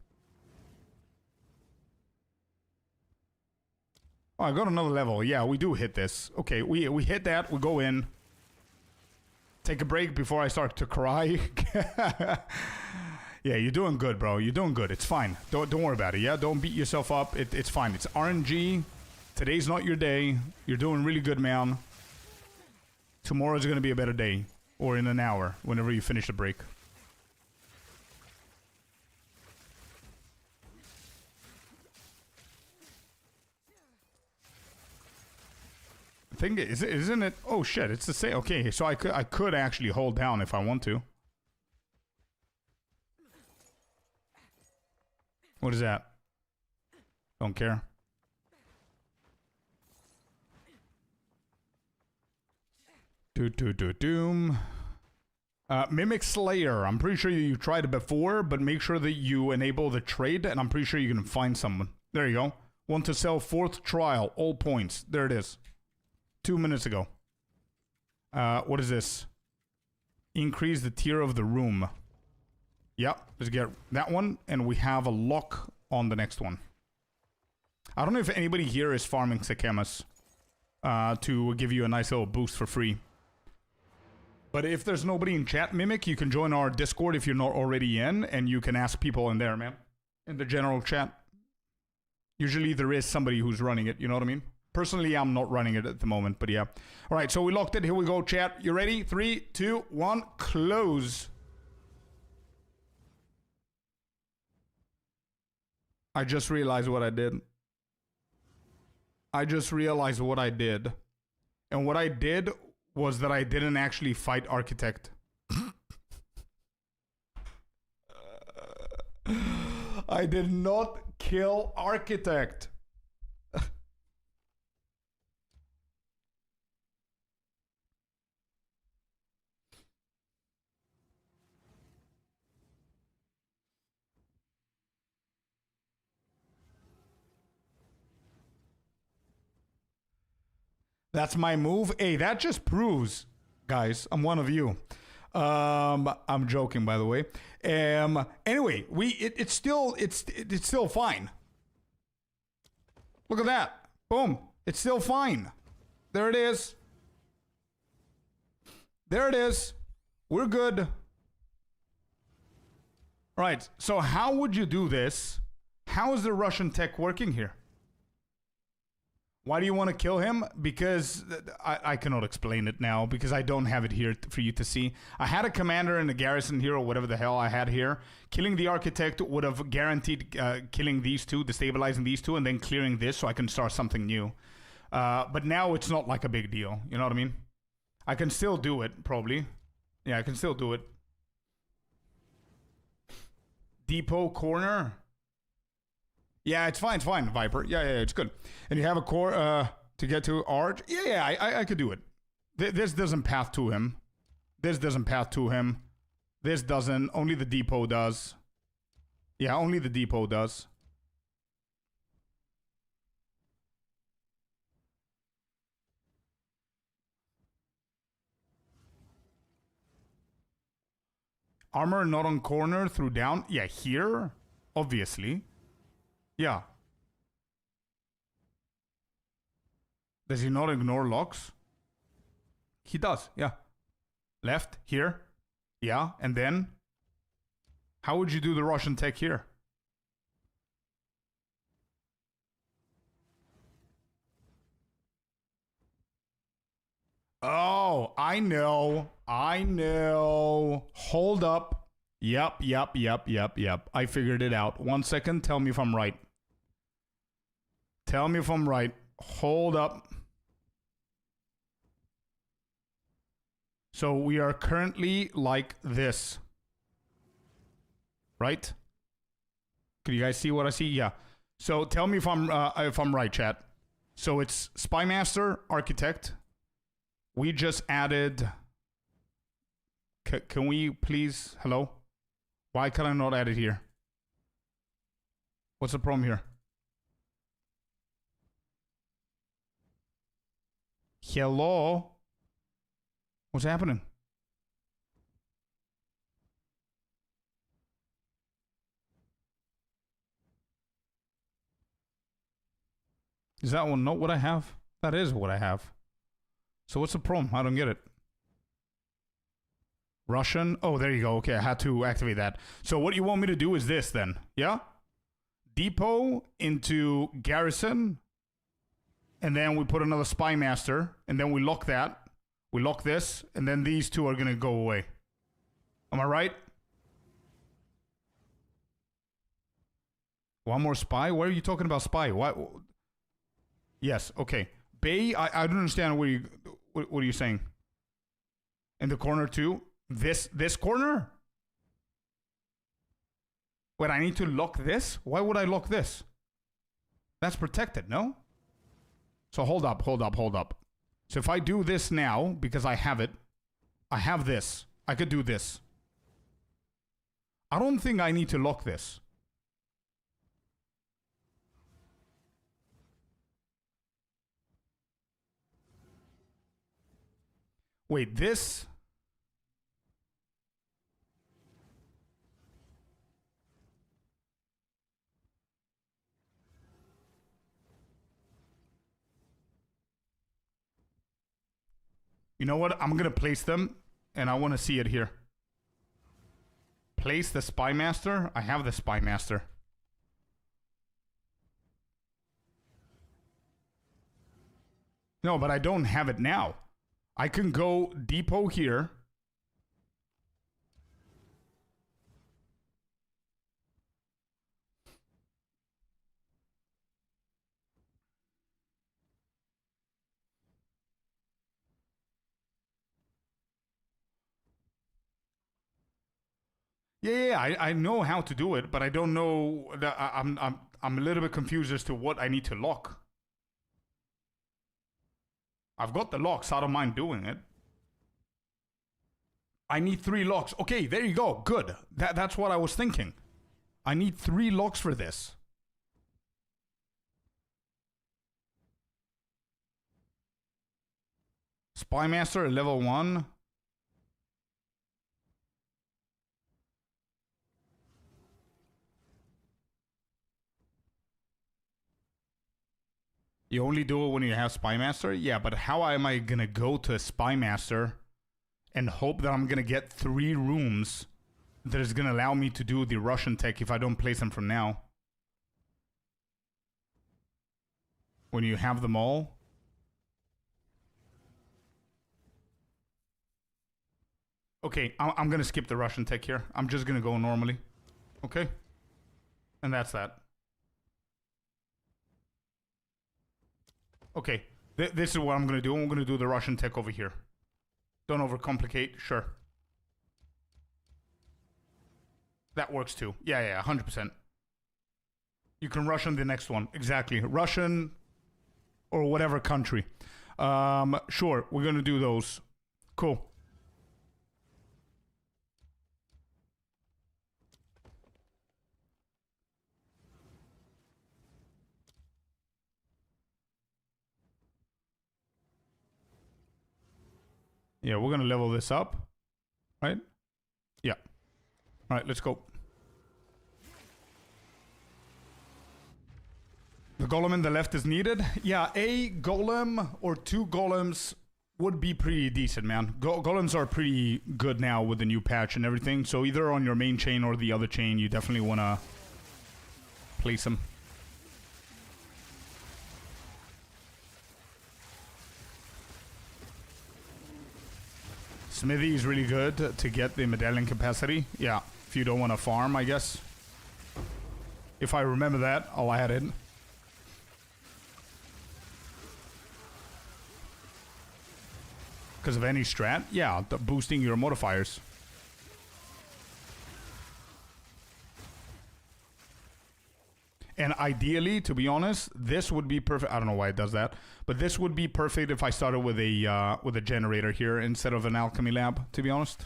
Oh, I got another level. Yeah, we do hit this. Okay, we hit that. We go in. Take a break before I start to cry. Yeah, you're doing good, bro. You're doing good. It's fine. Don't worry about it. Yeah, don't beat yourself up. It's fine. It's RNG. Today's not your day. You're doing really good, man. Tomorrow's gonna be a better day, or in an hour, whenever you finish the break. The thing is, isn't it? Oh shit! It's the same. Okay, so I could actually hold down if I want to. What is that? Don't care. Doom. Mimic Slayer. I'm pretty sure you tried it before, but make sure that you enable the trade, and I'm pretty sure you can find someone. There you go. Want to sell 4th trial. All points. There it is. 2 minutes ago. What is this? Increase the tier of the room. Yep, let's get that one, and we have a lock on the next one. I don't know if anybody here is farming Sekemas to give you a nice little boost for free. But if there's nobody in chat, Mimic, you can join our Discord if you're not already in, and you can ask people in there, man. In the general chat. Usually there is somebody who's running it, you know what I mean? Personally, I'm not running it at the moment, but yeah. Alright, so we locked it. Here we go, chat. You ready? 3, 2, 1, close. I just realized what I did. And what I did was that I didn't actually fight Architect. I did not kill Architect. That's my move. Hey, that just proves, guys, I'm one of you. I'm joking, by the way. Anyway, it's still fine. Look at that. Boom. It's still fine. There it is. There it is. We're good. All right. So how would you do this? How is the Russian tech working here? Why do you want to kill him? Because I cannot explain it now because I don't have it here for you to see. I had a commander and a garrison here or whatever the hell I had here. Killing the architect would have guaranteed killing these two, destabilizing these two, and then clearing this so I can start something new. But now it's not like a big deal. You know what I mean? I can still do it, probably. Yeah, I can still do it. Depot corner. Yeah, it's fine, Viper. Yeah, it's good. And you have a core to get to Arch. Yeah, I could do it. This doesn't path to him. This doesn't path to him. This doesn't. Only the depot does. Yeah, only the depot does. Armor not on corner through down. Yeah, here. Obviously. Yeah. Does he not ignore locks? He does, yeah. Left, here. Yeah, and then? How would you do the Russian tech here? Oh, I know. Hold up. Yep. I figured it out. 1 second. Tell me if I'm right. Tell me if I'm right. Hold up. So we are currently like this. Right? Can you guys see what I see? Yeah. So tell me if I'm right, chat. So it's Spy Master, Architect. We just added... Can we please... Hello? Why can I not add it here? What's the problem here? Hello? What's happening? Is that one not what I have? That is what I have. So what's the problem? I don't get it. Russian? Oh, there you go. Okay, I had to activate that. So what you want me to do is this then. Yeah? Depot into Garrison. And then we put another Spy Master. And then we lock that. We lock this. And then these two are going to go away. Am I right? One more spy? Why are you talking about spy? What? Yes, okay. Bay, I don't understand what are you saying? In the corner too? This corner? Wait, I need to lock this? Why would I lock this? That's protected, no? So hold up. So if I do this now, because I have it, I have this. I could do this. I don't think I need to lock this. Wait, this... You know what? I'm going to place them, and I want to see it here. Place the Spy Master. I have the Spy Master. No, but I don't have it now. I can go depot here. Yeah, I know how to do it, but I don't know. I'm a little bit confused as to what I need to lock. I've got the locks. I don't mind doing it. I need 3 locks. Okay, there you go. Good. That's what I was thinking. I need 3 locks for this. Spy Master level 1. You only do it when you have Spy Master? Yeah, but how am I going to go to a Spy Master and hope that I'm going to get 3 rooms that is going to allow me to do the Russian tech if I don't place them from now? When you have them all? Okay, I'm going to skip the Russian tech here. I'm just going to go normally. Okay? And that's that. Okay, this is what I'm going to do. I'm going to do the Russian tech over here. Don't overcomplicate. Sure. That works too. Yeah, 100%. You can Russian the next one. Exactly. Russian or whatever country. Sure, we're going to do those. Cool. Yeah, we're going to level this up, right? Yeah. All right, let's go. The golem in the left is needed. Yeah, a golem or 2 golems would be pretty decent, man. Golems are pretty good now with the new patch and everything. So either on your main chain or the other chain, you definitely want to place them. Smithy is really good to get the medallion capacity. Yeah, if you don't want to farm, I guess. If I remember that, I'll add it. Because of any strat? Yeah, boosting your modifiers. And ideally, to be honest, this would be perfect. I don't know why it does that, but this would be perfect if I started with a generator here instead of an alchemy lab, to be honest.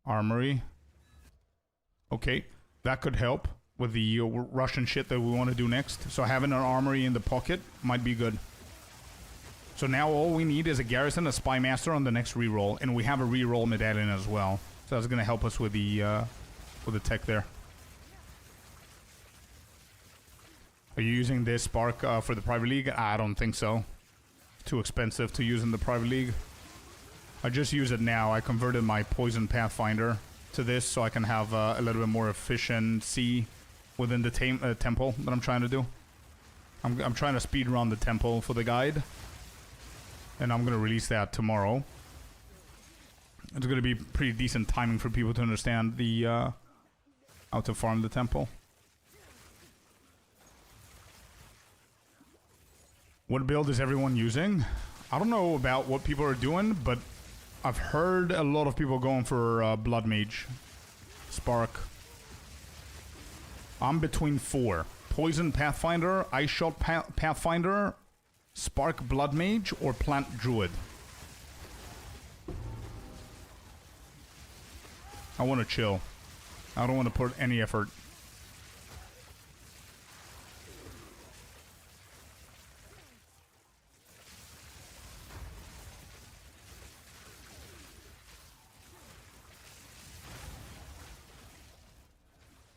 Armory. Okay, that could help with the Russian shit that we want to do next. So having an armory in the pocket might be good. So now all we need is a garrison, a spy master on the next reroll, and we have a reroll medallion as well. So that's gonna help us with the tech there. Are you using this spark for the private league? I don't think so. Too expensive to use in the private league. I just use it now. I converted my poison Pathfinder to this so I can have a little bit more efficiency within the temple that I'm trying to do. I'm trying to speed run the temple for the guide, and I'm gonna release that tomorrow. It's gonna be pretty decent timing for people to understand the how to farm the temple. What build is everyone using? I don't know about what people are doing, but I've heard a lot of people going for Blood Mage. Spark. I'm between 4. Poison Pathfinder, Ice Shot Pathfinder, Spark Blood Mage, or Plant Druid. I want to chill. I don't want to put any effort.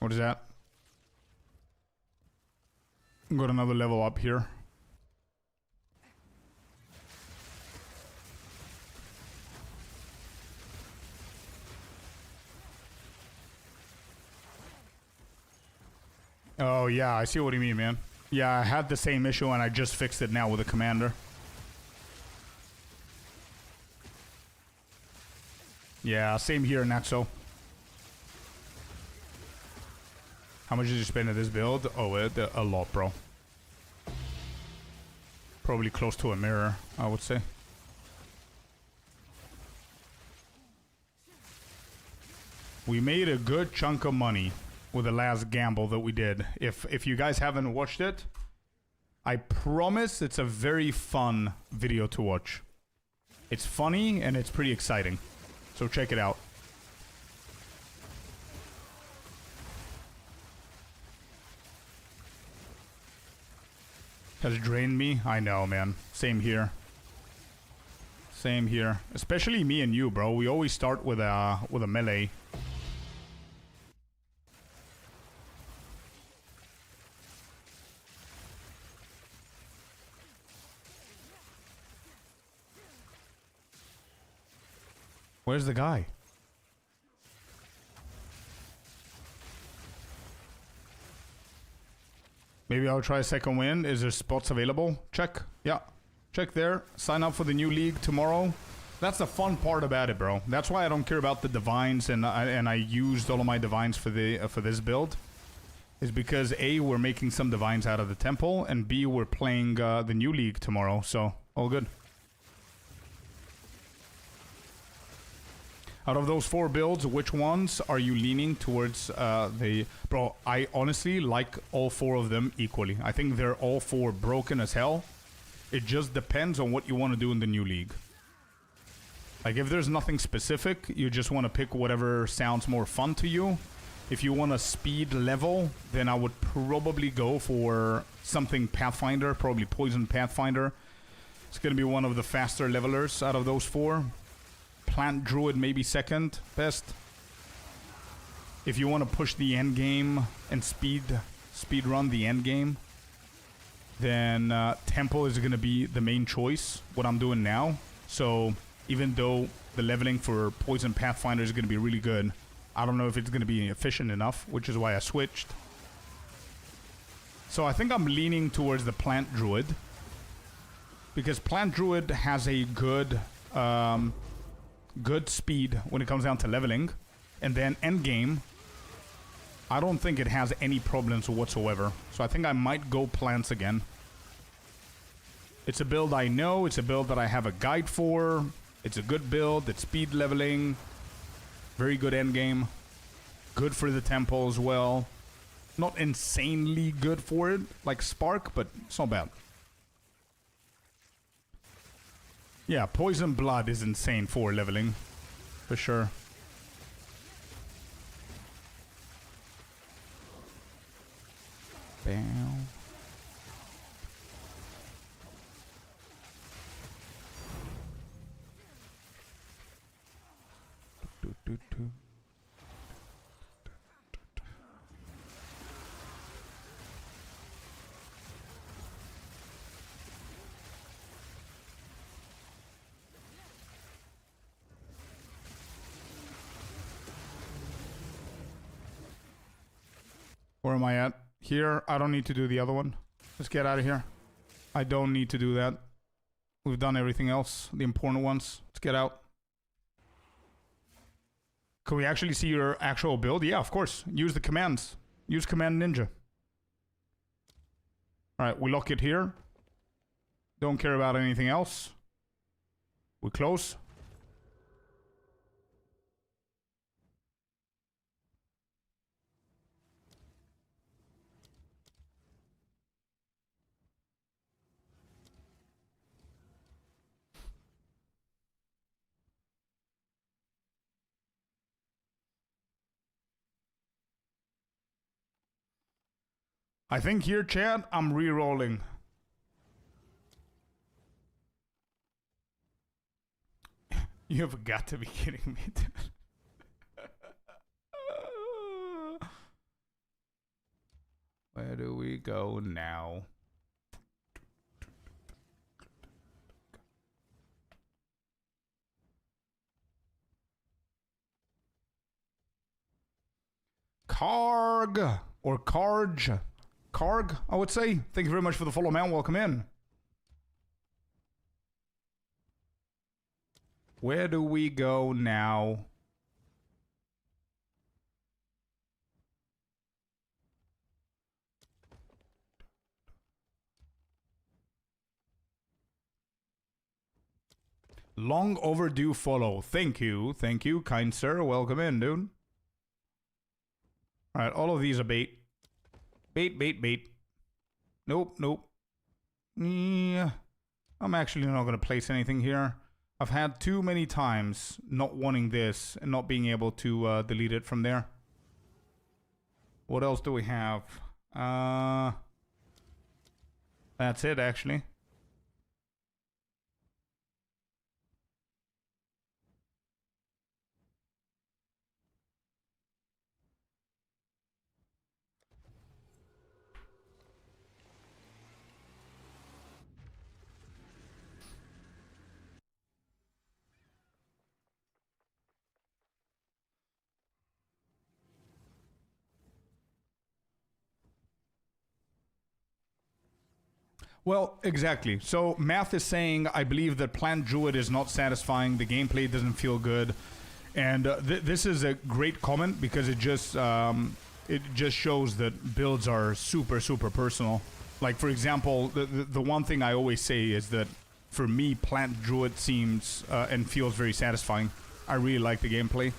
What is that? Got another level up here. Oh yeah, I see what you mean, man. Yeah, I had the same issue and I just fixed it now with a commander. Yeah, same here, Naxo. How much did you spend on this build? Oh, a lot, bro. Probably close to a mirror, I would say. We made a good chunk of money with the last gamble that we did. If you guys haven't watched it, I promise it's a very fun video to watch. It's funny and it's pretty exciting. So check it out. Has drained me? I know, man. Same here. Same here. Especially me and you, bro. We always start with a melee. Where's the guy? Maybe I'll try a second win. Is there spots available? Check. Yeah. Check there. Sign up for the new league tomorrow. That's the fun part about it, bro. That's why I don't care about the divines, and I used all of my divines for this build. Is because A, we're making some divines out of the temple, and B, we're playing the new league tomorrow. So all good. Out of those 4 builds, which ones are you leaning towards Bro, I honestly like all 4 of them equally. I think they're all 4 broken as hell. It just depends on what you want to do in the new league. Like, if there's nothing specific, you just want to pick whatever sounds more fun to you. If you want a speed level, then I would probably go for something Pathfinder, probably Poison Pathfinder. It's going to be one of the faster levelers out of those 4. Plant Druid maybe second best. If you want to push the end game and speed run the end game, then Temple is going to be the main choice, what I'm doing now. So even though the leveling for Poison Pathfinder is going to be really good, I don't know if it's going to be efficient enough, which is why I switched. So I think I'm leaning towards the Plant Druid. Because Plant Druid has a good good speed when it comes down to leveling. And then endgame, I don't think it has any problems whatsoever. So I think I might go plants again. It's a build I know. It's a build that I have a guide for. It's a good build. It's speed leveling. Very good endgame. Good for the tempo as well. Not insanely good for it, like Spark, but it's not bad. Yeah, Poison Blood is insane for leveling. For sure. Bam. Where am I at? Here, I don't need to do the other one. Let's get out of here. I don't need to do that. We've done everything else, the important ones. Let's get out. Can we actually see your actual build? Yeah, of course. Use the commands. Use Command Ninja. Alright, we lock it here. Don't care about anything else. We close. I think here, Chad, I'm re-rolling. You've got to be kidding me, dude. Where do we go now? Karg or Karj. Karg, I would say. Thank you very much for the follow, man. Welcome in. Where do we go now? Long overdue follow. Thank you. Thank you, kind sir. Welcome in, dude. Alright, all of these are bait. Bait, bait, bait. Nope, nope. Yeah. I'm actually not going to place anything here. I've had too many times not wanting this and not being able to delete it from there. What else do we have? That's it, actually. Well, exactly. So Math is saying, I believe that Plant Druid is not satisfying. The gameplay doesn't feel good. And this is a great comment because it just shows that builds are super, super personal. Like, for example, the one thing I always say is that for me, Plant Druid seems and feels very satisfying. I really like the gameplay.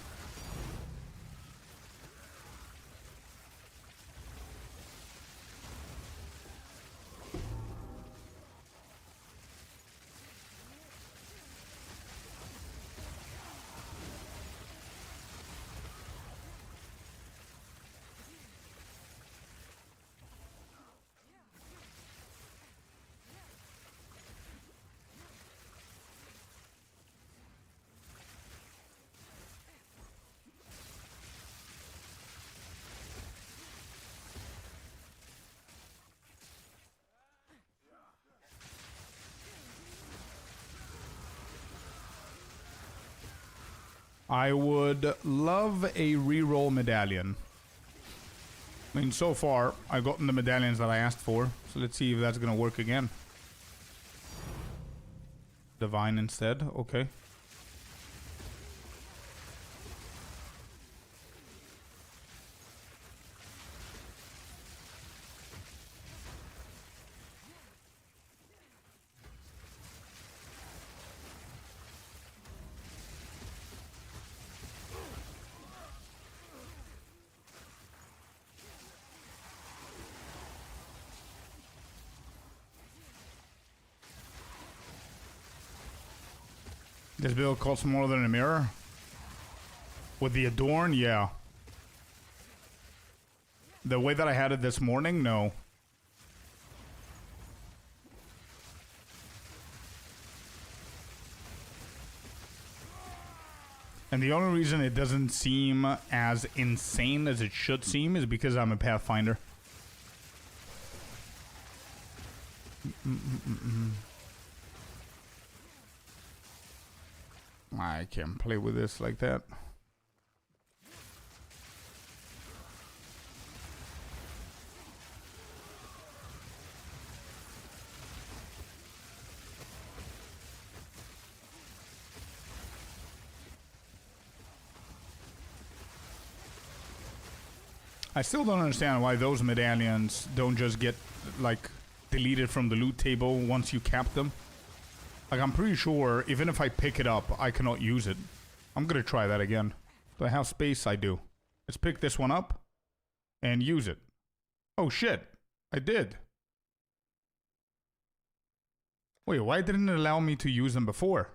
I would love a reroll medallion. I mean, so far, I've gotten the medallions that I asked for. So let's see if that's gonna work again. Divine instead, okay. This build costs more than a mirror. With the Adorn, yeah. The way that I had it this morning, no. And the only reason it doesn't seem as insane as it should seem is because I'm a Pathfinder. I can't play with this like that. I still don't understand why those medallions don't just get, like, deleted from the loot table once you cap them. Like, I'm pretty sure, even if I pick it up, I cannot use it. I'm gonna try that again. Do I have space? I do. Let's pick this one up and use it. Oh, shit. I did. Wait, why didn't it allow me to use them before?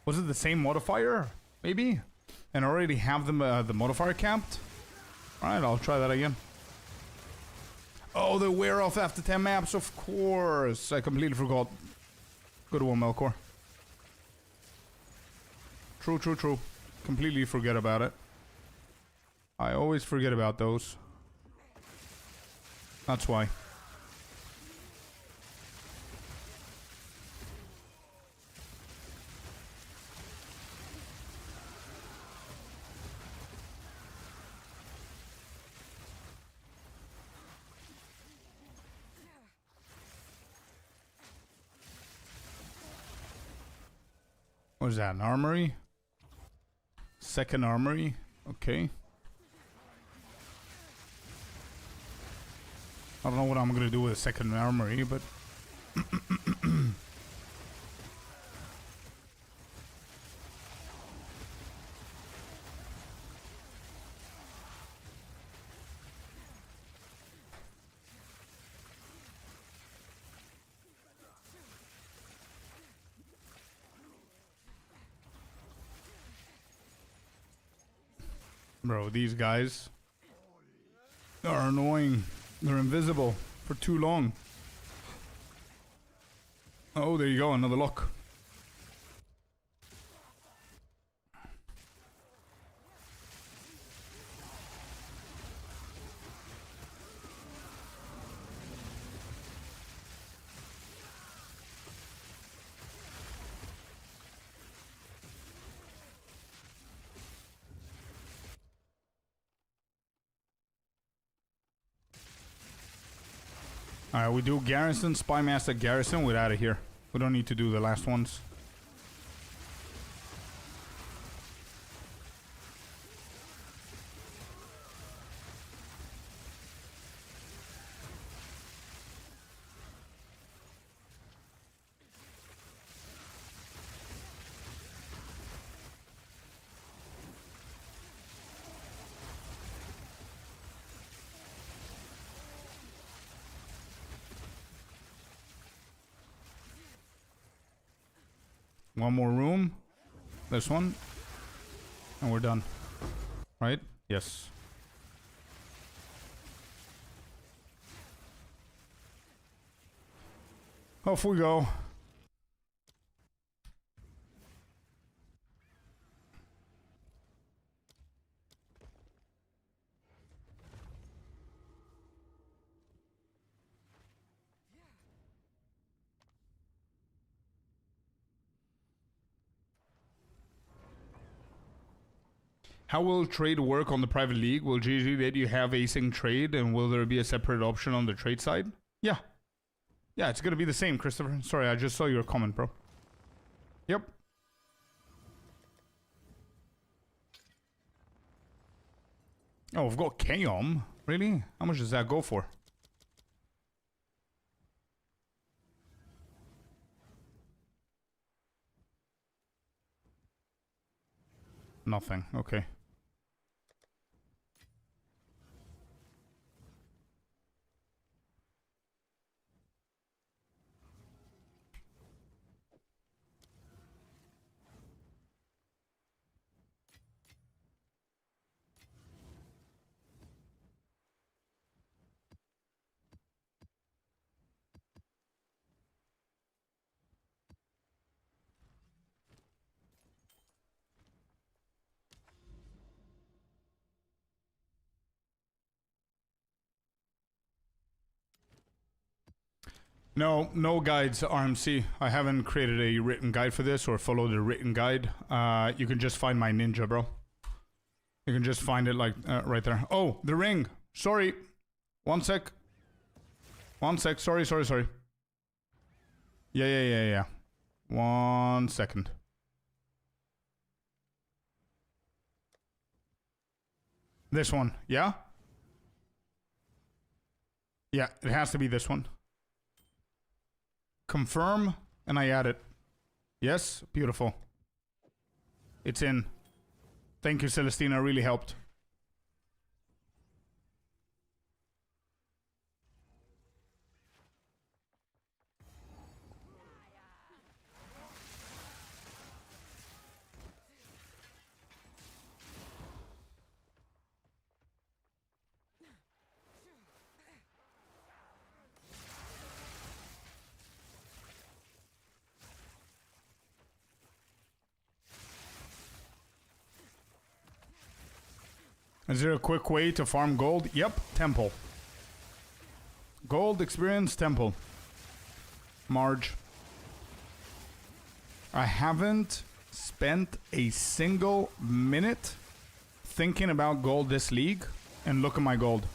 Was it the same modifier? Maybe? And I already have them, the modifier capped? Alright, I'll try that again. Oh, they wear off after 10 maps, of course. I completely forgot. Good one, Melkor. True, true, true. Completely forget about it. I always forget about those. That's why. What is that, an armory? Second armory? Okay. I don't know what I'm gonna do with a second armory, but... Bro, these guys are annoying. They're invisible for too long. Oh, there you go, another lock. Alright, we do Garrison, Spymaster, Garrison. We're out of here. We don't need to do the last ones. One more room. This one. And we're done. Right? Yes. Off we go. How will trade work on the private league? Will GG let you have async trade, and will there be a separate option on the trade side? Yeah. Yeah, it's gonna be the same, Christopher. Sorry, I just saw your comment, bro. Yep. Oh, we've got Chaos. Really? How much does that go for? Nothing. Okay. No, no guides, RMC. I haven't created a written guide for this or followed a written guide. You can just find my ninja, bro. You can just find it like right there. Oh, the ring. Sorry. One sec. One sec. Sorry. Yeah. 1 second. This one, yeah? Yeah, it has to be this one. Confirm, and I add it. Yes, beautiful. It's in. Thank you, Celestina, really helped. Is there a quick way to farm gold? Yep, temple. Gold, experience, temple. Marge. I haven't spent a single minute thinking about gold this league, and look at my gold.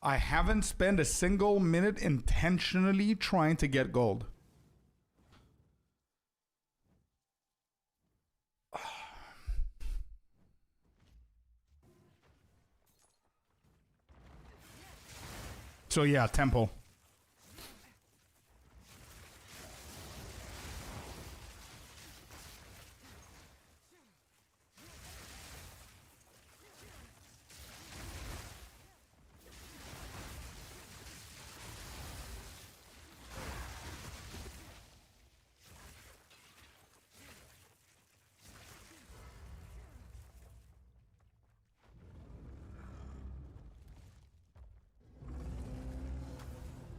I haven't spent a single minute intentionally trying to get gold. So yeah, temple.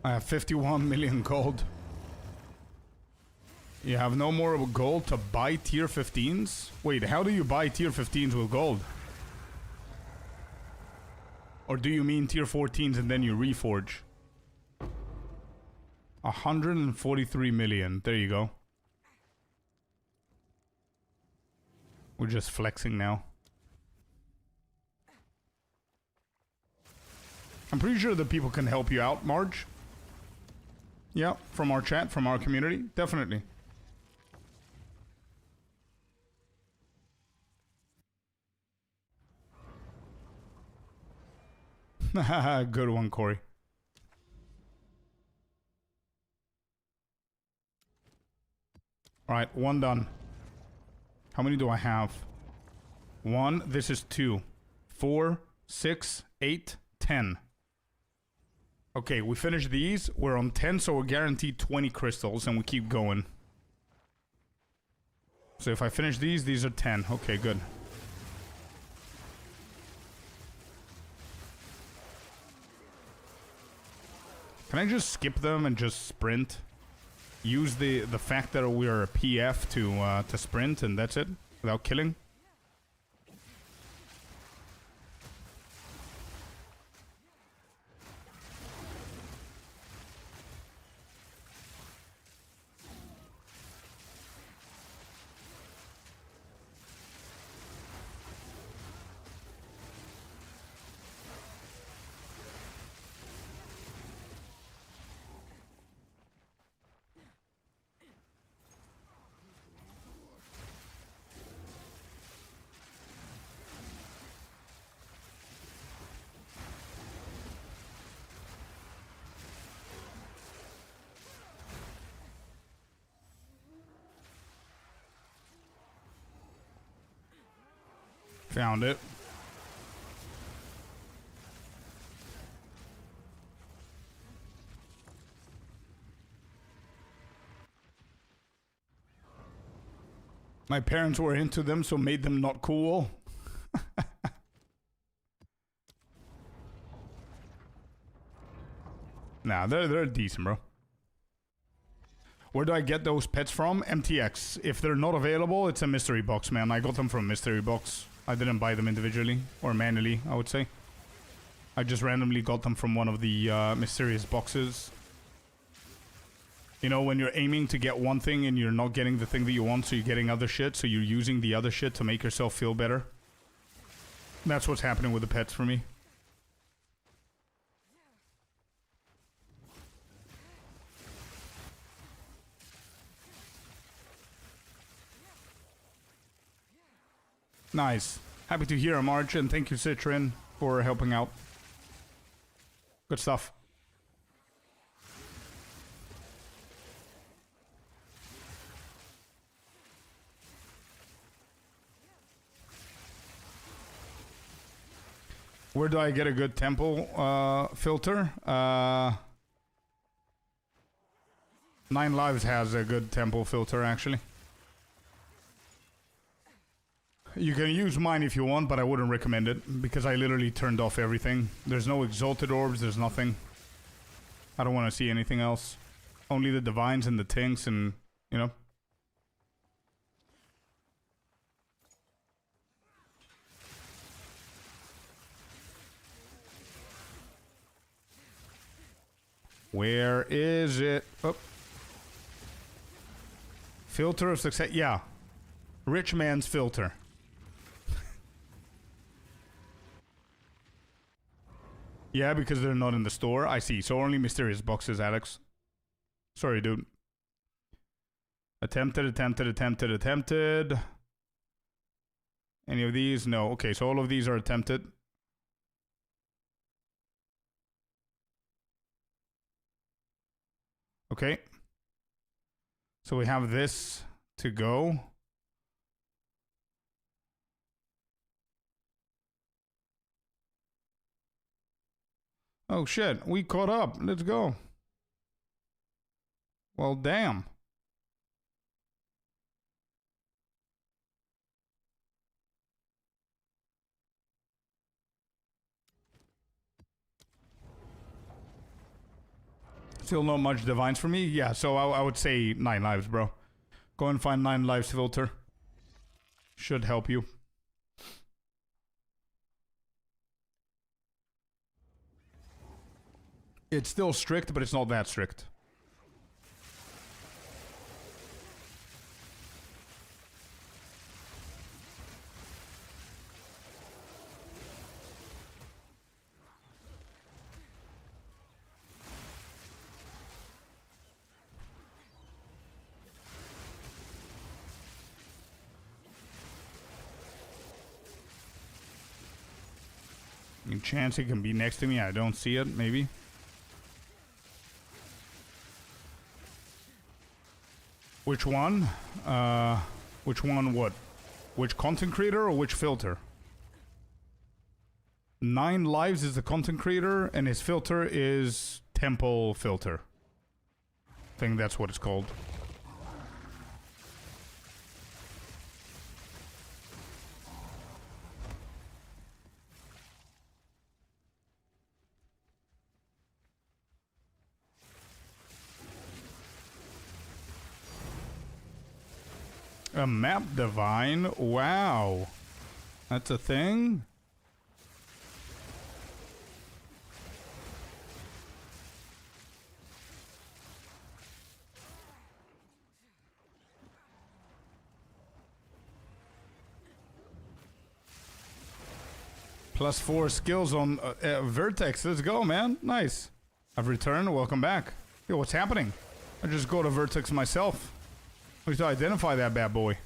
I have 51 million gold. You have no more gold to buy tier 15s? Wait, how do you buy tier 15s with gold? Or do you mean tier 14s and then you reforge? 143 million. There you go. We're just flexing now. I'm pretty sure that people can help you out, Marge. Yeah, from our chat, from our community. Definitely. Good one, Corey. Alright, one done. How many do I have? 1. This is 2. 4, 6, 8, 10. Okay, we finished these. We're on 10, so we're guaranteed 20 crystals, and we keep going. So if I finish these are 10. Okay, good. Can I just skip them and just sprint? Use the fact that we're a PF to sprint, and that's it? Without killing? Found it. My parents were into them, so made them not cool. Nah, they're decent, bro. Where do I get those pets from? MTX. If they're not available, it's a mystery box, man. I got them from a mystery box. I didn't buy them individually, or manually, I would say. I just randomly got them from one of the mysterious boxes. You know, when you're aiming to get one thing and you're not getting the thing that you want, so you're getting other shit, so you're using the other shit to make yourself feel better. That's what's happening with the pets for me. Nice. Happy to hear, March, and thank you, Citrin, for helping out. Good stuff. Where do I get a good temple filter? 9 Lives has a good temple filter, actually. You can use mine if you want, but I wouldn't recommend it, because I literally turned off everything. There's no exalted orbs, there's nothing. I don't want to see anything else. Only the divines and the tinks and, you know. Where is it? Oh. Filter of success. Yeah. Rich man's filter. Yeah, because they're not in the store. I see. So only mysterious boxes, Alex. Sorry, dude. Attempted. Any of these? No. Okay, so all of these are attempted. Okay. So we have this to go. Oh shit, we caught up. Let's go. Well, damn. Still not much divines for me? Yeah, so I would say 9 lives, bro. Go and find 9 lives filter. Should help you. It's still strict, but it's not that strict. Any chance it can be next to me? I don't see it, maybe. Which one? Which one what? Which content creator or which filter? 9 lives is the content creator and his filter is temple filter. I think that's what it's called. A map divine? Wow. That's a thing? +4 skills on Vertex. Let's go, man. Nice. I've returned. Welcome back. Yo, what's happening? I just go to Vertex myself. We have to identify that bad boy.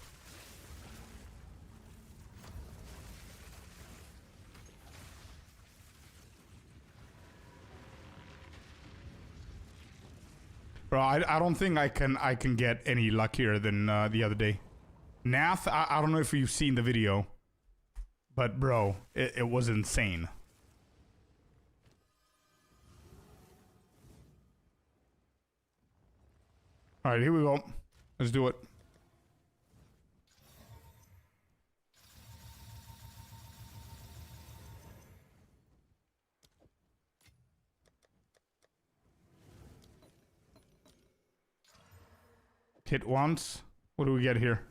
Bro, I don't think I can get any luckier than the other day. Nath, I don't know if you've seen the video, But bro, it was insane. All right, here we go. Let's do it. Hit once. What do we get here?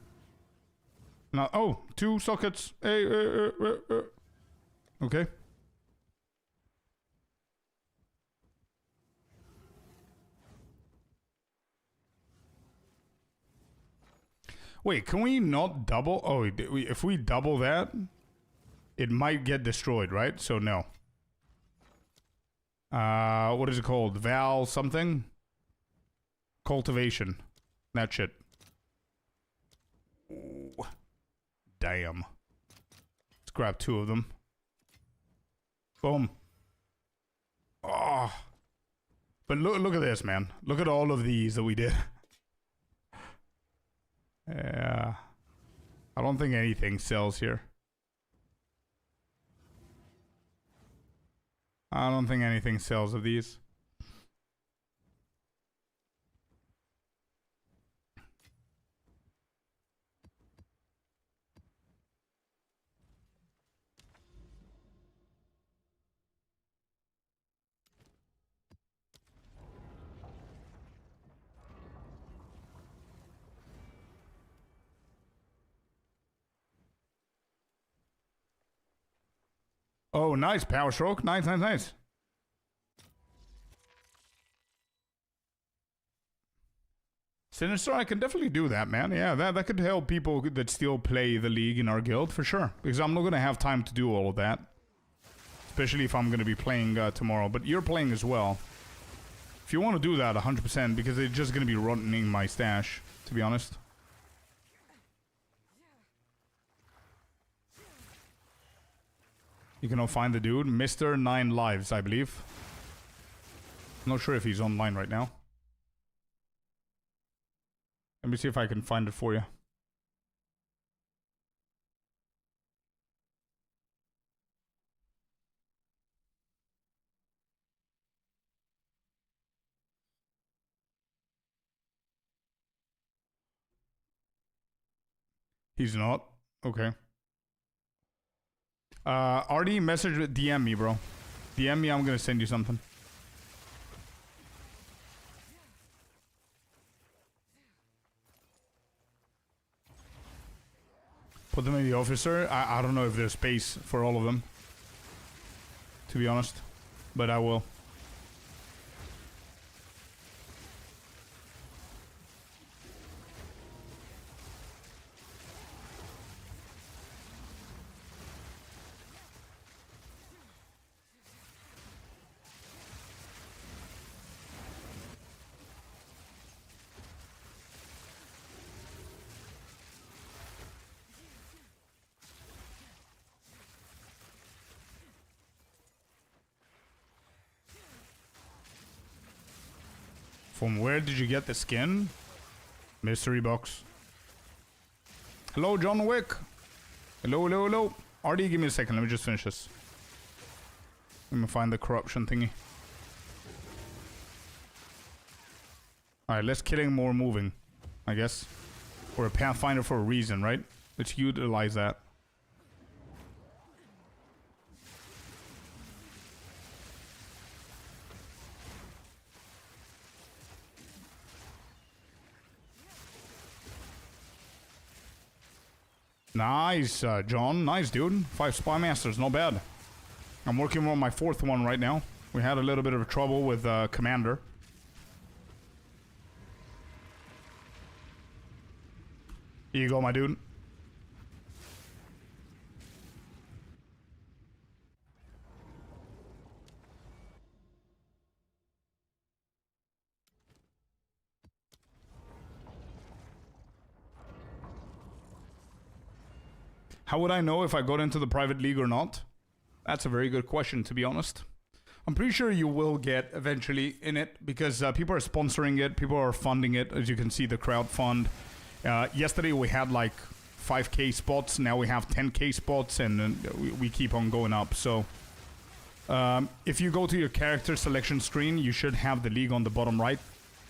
Now, oh, 2 sockets. Hey, okay. Wait, can we not double? Oh, if we double that, it might get destroyed, right? So no. What is it called? Val something? Cultivation. That shit. Ooh. Damn. Let's grab 2 of them. Boom. Oh. But look at this, man. Look at all of these that we did. Yeah. I don't think anything sells here. I don't think anything sells of these. Oh, nice. Power stroke. Nice, nice, nice. Sinister, I can definitely do that, man. Yeah, that could help people that still play the league in our guild, for sure. Because I'm not going to have time to do all of that. Especially if I'm going to be playing tomorrow. But you're playing as well. If you want to do that, 100%, because it's just going to be running my stash, to be honest. You cannot find the dude. Mr. 9 Lives, I believe. I'm not sure if he's online right now. Let me see if I can find it for you. He's not. Okay. RD, message, DM me, bro. DM me, I'm gonna send you something. Put them in the officer. I don't know if there's space for all of them, to be honest, but I will. From where did you get the skin? Mystery box. Hello, John Wick. Hello, hello, hello. RD, give me a second. Let me just finish this. Let me find the corruption thingy. Alright, less killing, more moving, I guess. We're a Pathfinder for a reason, right? Let's utilize that. Nice, John. Nice, dude. 5 Spy Masters. Not bad. I'm working on my 4th one right now. We had a little bit of trouble with Commander. Here you go, my dude. How would I know if I got into the private league or not? That's a very good question, to be honest. I'm pretty sure you will get eventually in it because people are sponsoring it, people are funding it. As you can see, the crowd fund. Yesterday we had like 5k spots. Now we have 10k spots, and we keep on going up. So if you go to your character selection screen, you should have the league on the bottom right.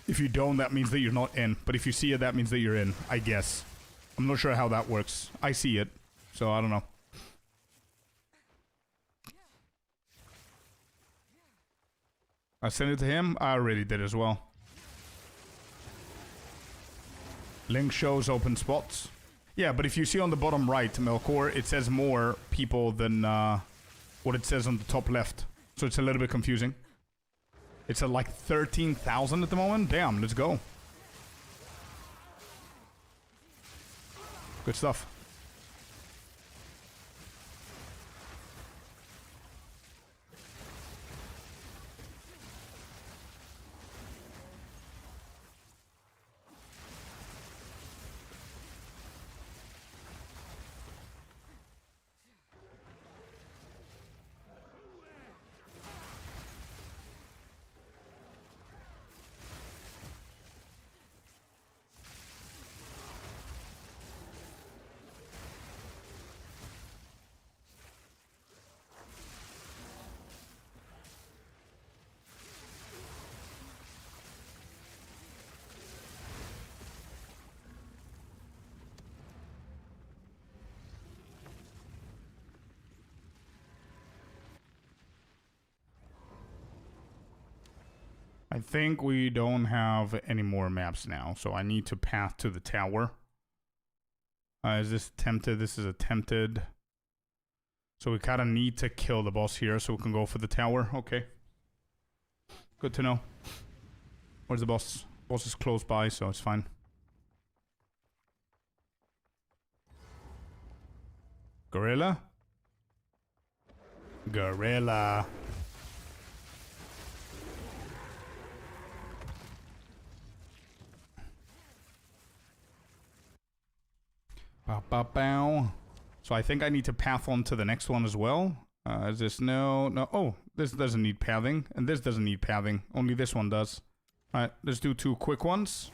If you don't, that means that you're not in. But if you see it, that means that you're in, I guess. I'm not sure how that works. I see it, so I don't know. I sent it to him. I already did as well. Link shows open spots. Yeah, but if you see on the bottom right, Melkor, it says more people than what it says on the top left. So it's a little bit confusing. It's at like 13,000 at the moment. Damn, let's go. Good stuff. I think we don't have any more maps now, so I need to path to the tower. Is this attempted? This is attempted. So we kind of need to kill the boss here so we can go for the tower. Okay. Good to know. Where's the boss? Boss is close by, so it's fine. Gorilla? Gorilla. Bow, bow, bow. So I think I need to path on to the next one as well. Is this no? Oh, this doesn't need pathing, and this doesn't need pathing. Only this one does. All right, let's do 2 quick ones.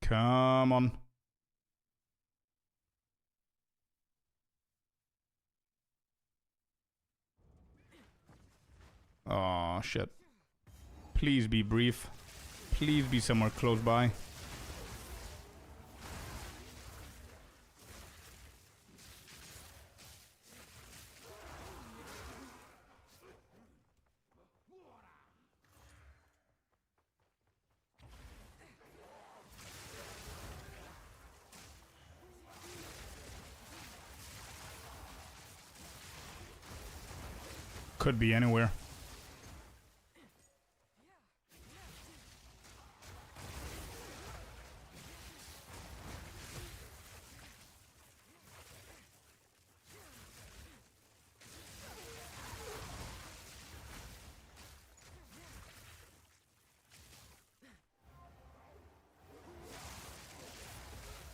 Come on. Oh, shit. Please be brief. Please be somewhere close by. Could be anywhere.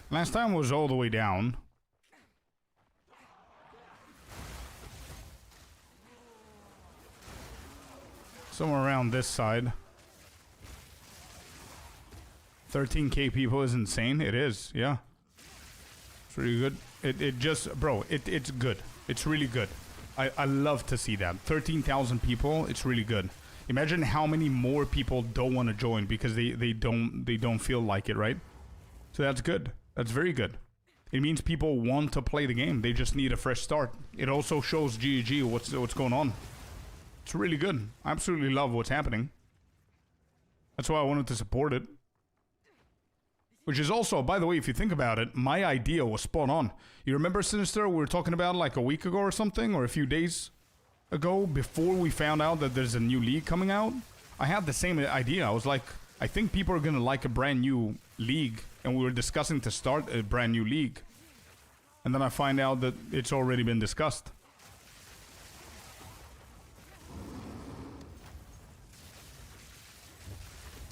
Last time was all the way down. Somewhere around this side. 13k people is insane. It is, yeah. It's really good. It just, bro, it's good. It's really good. I love to see that. 13,000 people, it's really good. Imagine how many more people don't want to join because they don't feel like it, right? So that's good. That's very good. It means people want to play the game. They just need a fresh start. It also shows GG what's going on. It's really good. I absolutely love what's happening. That's why I wanted to support it. Which is also, by the way, if you think about it, my idea was spot on. You remember Sinister? We were talking about like a week ago or something, or a few days ago, before we found out that there's a new league coming out. I had the same idea. I was like, I think people are gonna like a brand new league, and we were discussing to start a brand new league. And then I find out that it's already been discussed.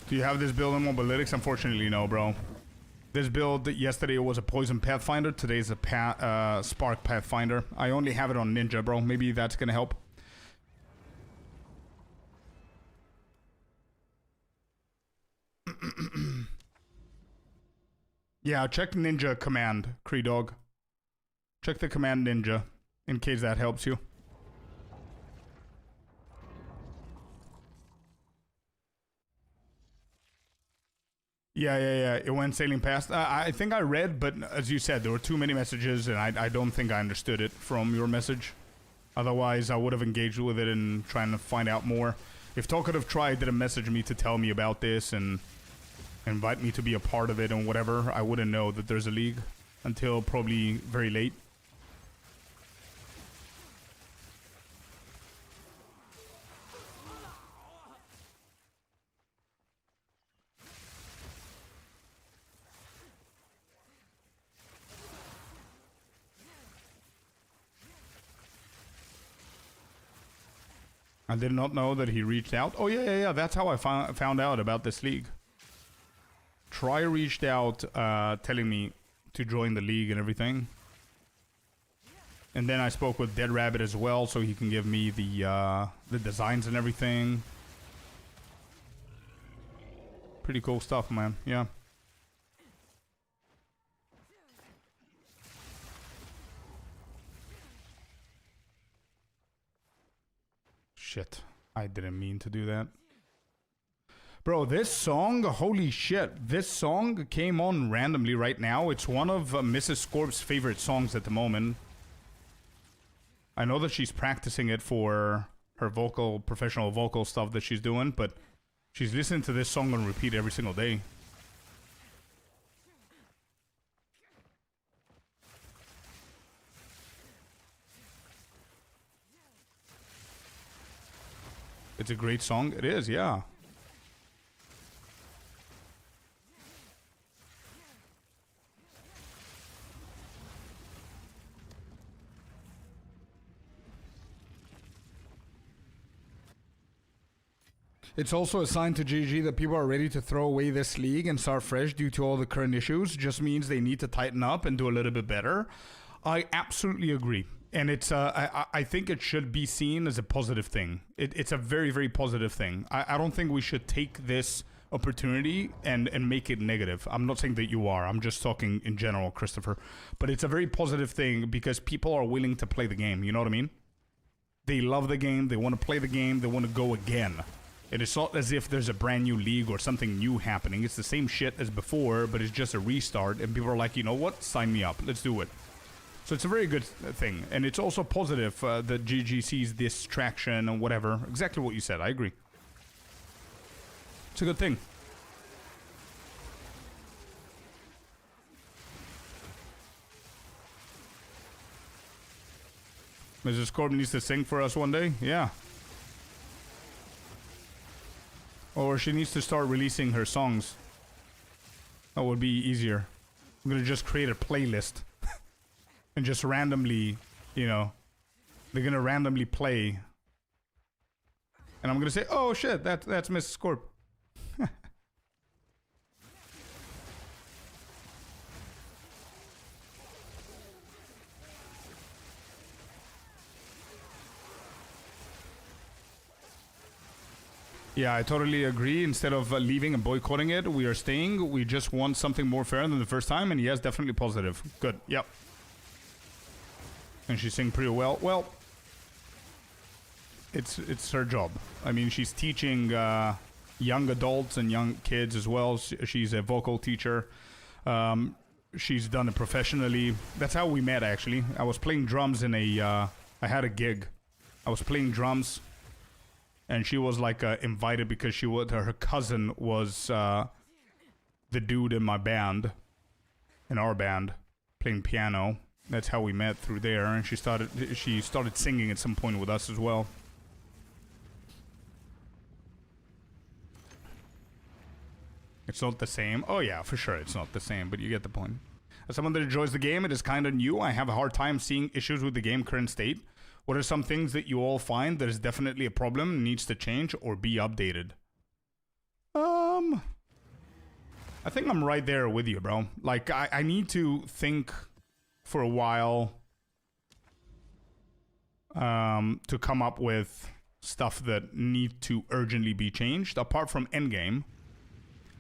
Do you have this build in Mobilytics? Unfortunately, no, bro. This build, yesterday it was a Poison Pathfinder. Today is a Spark Pathfinder. I only have it on Ninja, bro. Maybe that's gonna help. Yeah, check ninja command, Cree-Dog. Check the command ninja, in case that helps you. Yeah. It went sailing past. I think I read, but as you said, there were too many messages, and I don't think I understood it from your message. Otherwise, I would have engaged with it and trying to find out more. If Talkative Tribe didn't message me to tell me about this and invite me to be a part of it and whatever, I wouldn't know that there's a league until probably very late. I did not know that he reached out. Oh, yeah. That's how I found out about this league. Try reached out telling me to join the league and everything. And then I spoke with Dead Rabbit as well, so he can give me the designs and everything. Pretty cool stuff, man. Yeah. Shit, I didn't mean to do that. Bro, this song, holy shit, this song came on randomly right now. It's one of Mrs. Scorp's favorite songs at the moment. I know that she's practicing it for her professional vocal stuff that she's doing, but she's listening to this song on repeat every single day. It's a great song. It is, yeah. It's also a sign to GG that people are ready to throw away this league and start fresh due to all the current issues. Just means they need to tighten up and do a little bit better. I absolutely agree. And it's I think it should be seen as a positive thing. It's a very, very positive thing. I don't think we should take this opportunity and make it negative. I'm not saying that you are. I'm just talking in general, Christopher. But it's a very positive thing because people are willing to play the game. You know what I mean? They love the game. They want to play the game. They want to go again. It is not as if there's a brand new league or something new happening. It's the same shit as before, but it's just a restart. And people are like, you know what? Sign me up. Let's do it. So it's a very good thing. And it's also positive that GG sees this traction and whatever. Exactly what you said. I agree. It's a good thing. Mrs. Corbin needs to sing for us one day. Yeah. Or she needs to start releasing her songs. That would be easier. I'm gonna just create a playlist. And just randomly, you know, they're gonna randomly play. And I'm gonna say, oh shit, that's Miss Scorp. Yeah, I totally agree. Instead of leaving and boycotting it, we are staying. We just want something more fair than the first time. And yes, definitely positive. Good. Yep. And she sings pretty well. Well, it's her job. I mean, she's teaching young adults and young kids as well. She's a vocal teacher. She's done it professionally. That's how we met, actually. I was playing drums in I had a gig. I was playing drums. And she was like invited because her cousin was the dude in my band, in our band, playing piano. That's how we met through there. And she started singing at some point with us as well. It's not the same. Oh yeah, for sure it's not the same, but you get the point. As someone that enjoys the game, it is kind of new. I have a hard time seeing issues with the game current state. What are some things that you all find that is definitely a problem, needs to change, or be updated? I think I'm right there with you, bro. Like, I need to think for a while to come up with stuff that need to urgently be changed. Apart from endgame,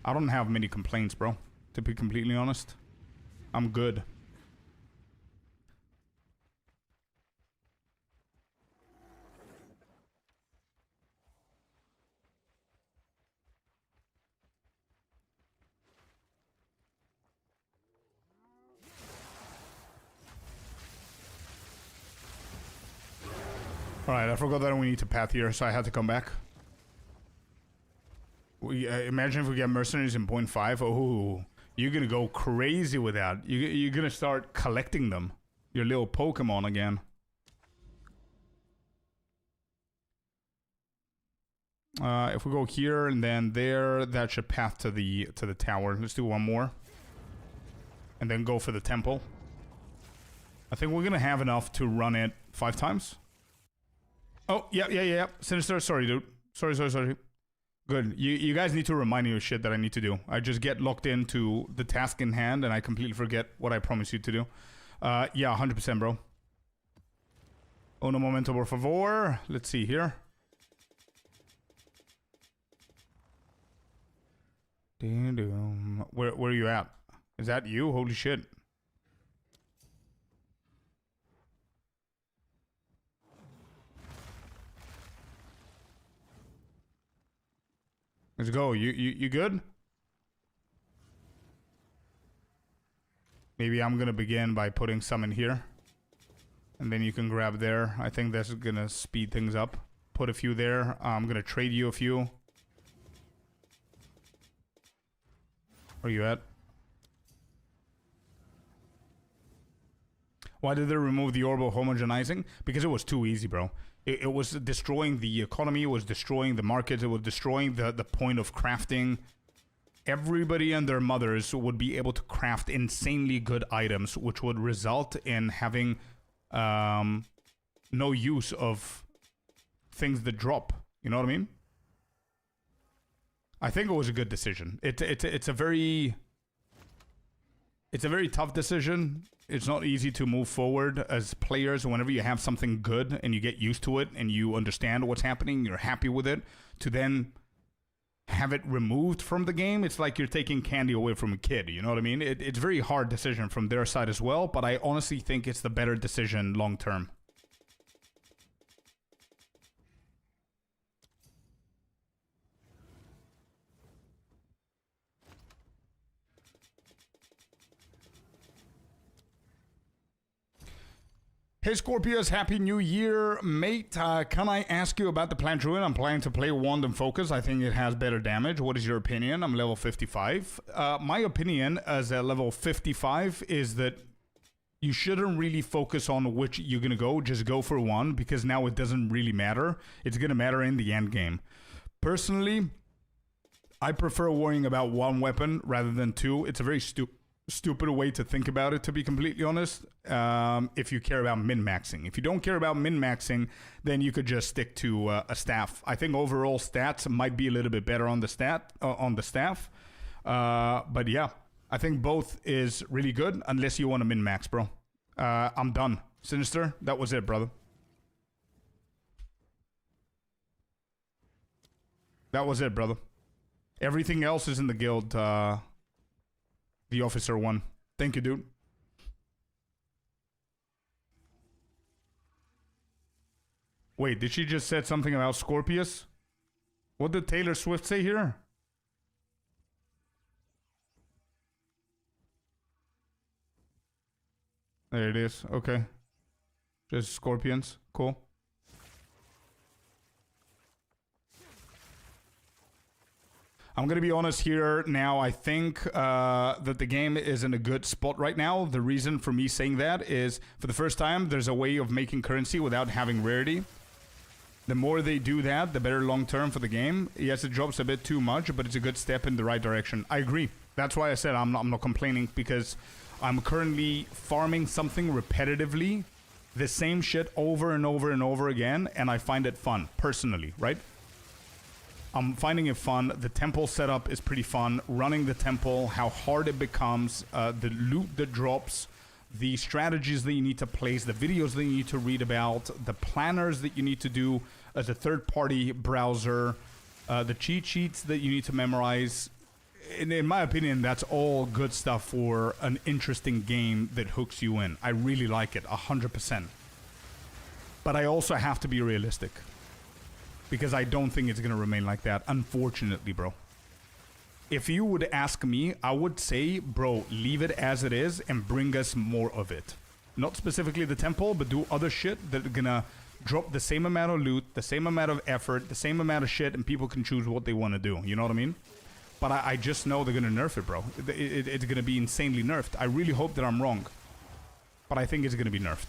I don't have many complaints, bro, to be completely honest. I'm good. Alright, I forgot that we need to path here, so I had to come back. We imagine if we get mercenaries in 0.5. Oh, you're gonna go crazy with that. You're gonna start collecting them. Your little Pokemon again. If we go here and then there, that should path to the tower. Let's do one more. And then go for the temple. I think we're gonna have enough to run it 5 times. Oh, yeah. Sinister, sorry, dude. Sorry. Good. You guys need to remind me of shit that I need to do. I just get locked into the task in hand and I completely forget what I promised you to do. Yeah, 100%, bro. Uno momento, por favor. Let's see here. Where are you at? Is that you? Holy shit. Let's go. You good? Maybe I'm gonna begin by putting some in here. And then you can grab there. I think that's gonna speed things up. Put a few there. I'm gonna trade you a few. Where you at? Why did they remove the orbital homogenizing? Because it was too easy, bro. It was destroying the economy, it was destroying the markets, it was destroying the point of crafting. Everybody and their mothers would be able to craft insanely good items, which would result in having no use of things that drop. You know what I mean? I think it was a good decision. It's a very tough decision. It's not easy to move forward as players whenever you have something good and you get used to it and you understand what's happening, you're happy with it, to then have it removed from the game. It's like you're taking candy away from a kid, you know what I mean? It's a very hard decision from their side as well, but I honestly think it's the better decision long term. Hey Scorpius, Happy New Year, mate. Can I ask you about the Plant Druid? I'm planning to play Wand and Focus. I think it has better damage. What is your opinion? I'm level 55. My opinion as a level 55 is that you shouldn't really focus on which you're going to go. Just go for one, because now it doesn't really matter. It's going to matter in the end game. Personally, I prefer worrying about one weapon rather than two. It's a very stupid way to think about it, to be completely honest. If you care about min-maxing. If you don't care about min-maxing, then you could just stick to a staff. I think overall stats might be a little bit better on the staff. But yeah, I think both is really good unless you want to min-max, bro. I'm done. Sinister, that was it, brother. That was it, brother. Everything else is in the guild. The officer one. Thank you, dude. Wait, did she just said something about Scorpius? What did Taylor Swift say here? There it is. Okay. Just scorpions. Cool. I'm going to be honest here now. I think that the game is in a good spot right now. The reason for me saying that is, for the first time, there's a way of making currency without having rarity. The more they do that, the better long term for the game. Yes, it drops a bit too much, but it's a good step in the right direction. I agree. That's why I said I'm not complaining, because I'm currently farming something repetitively, the same shit over and over and over again, and I find it fun, personally, right? I'm finding it fun. The temple setup is pretty fun. Running the temple, how hard it becomes, the loot that drops, the strategies that you need to place, the videos that you need to read about, the planners that you need to do as a third-party browser, the cheat sheets that you need to memorize. in my opinion, that's all good stuff for an interesting game that hooks you in. I really like it, 100%. But I also have to be realistic. Because I don't think it's going to remain like that, unfortunately, bro. If you would ask me, I would say, bro, leave it as it is and bring us more of it. Not specifically the temple, but do other shit that are going to drop the same amount of loot, the same amount of effort, the same amount of shit, and people can choose what they want to do. You know what I mean? But I just know they're going to nerf it, bro. It's going to be insanely nerfed. I really hope that I'm wrong. But I think it's going to be nerfed.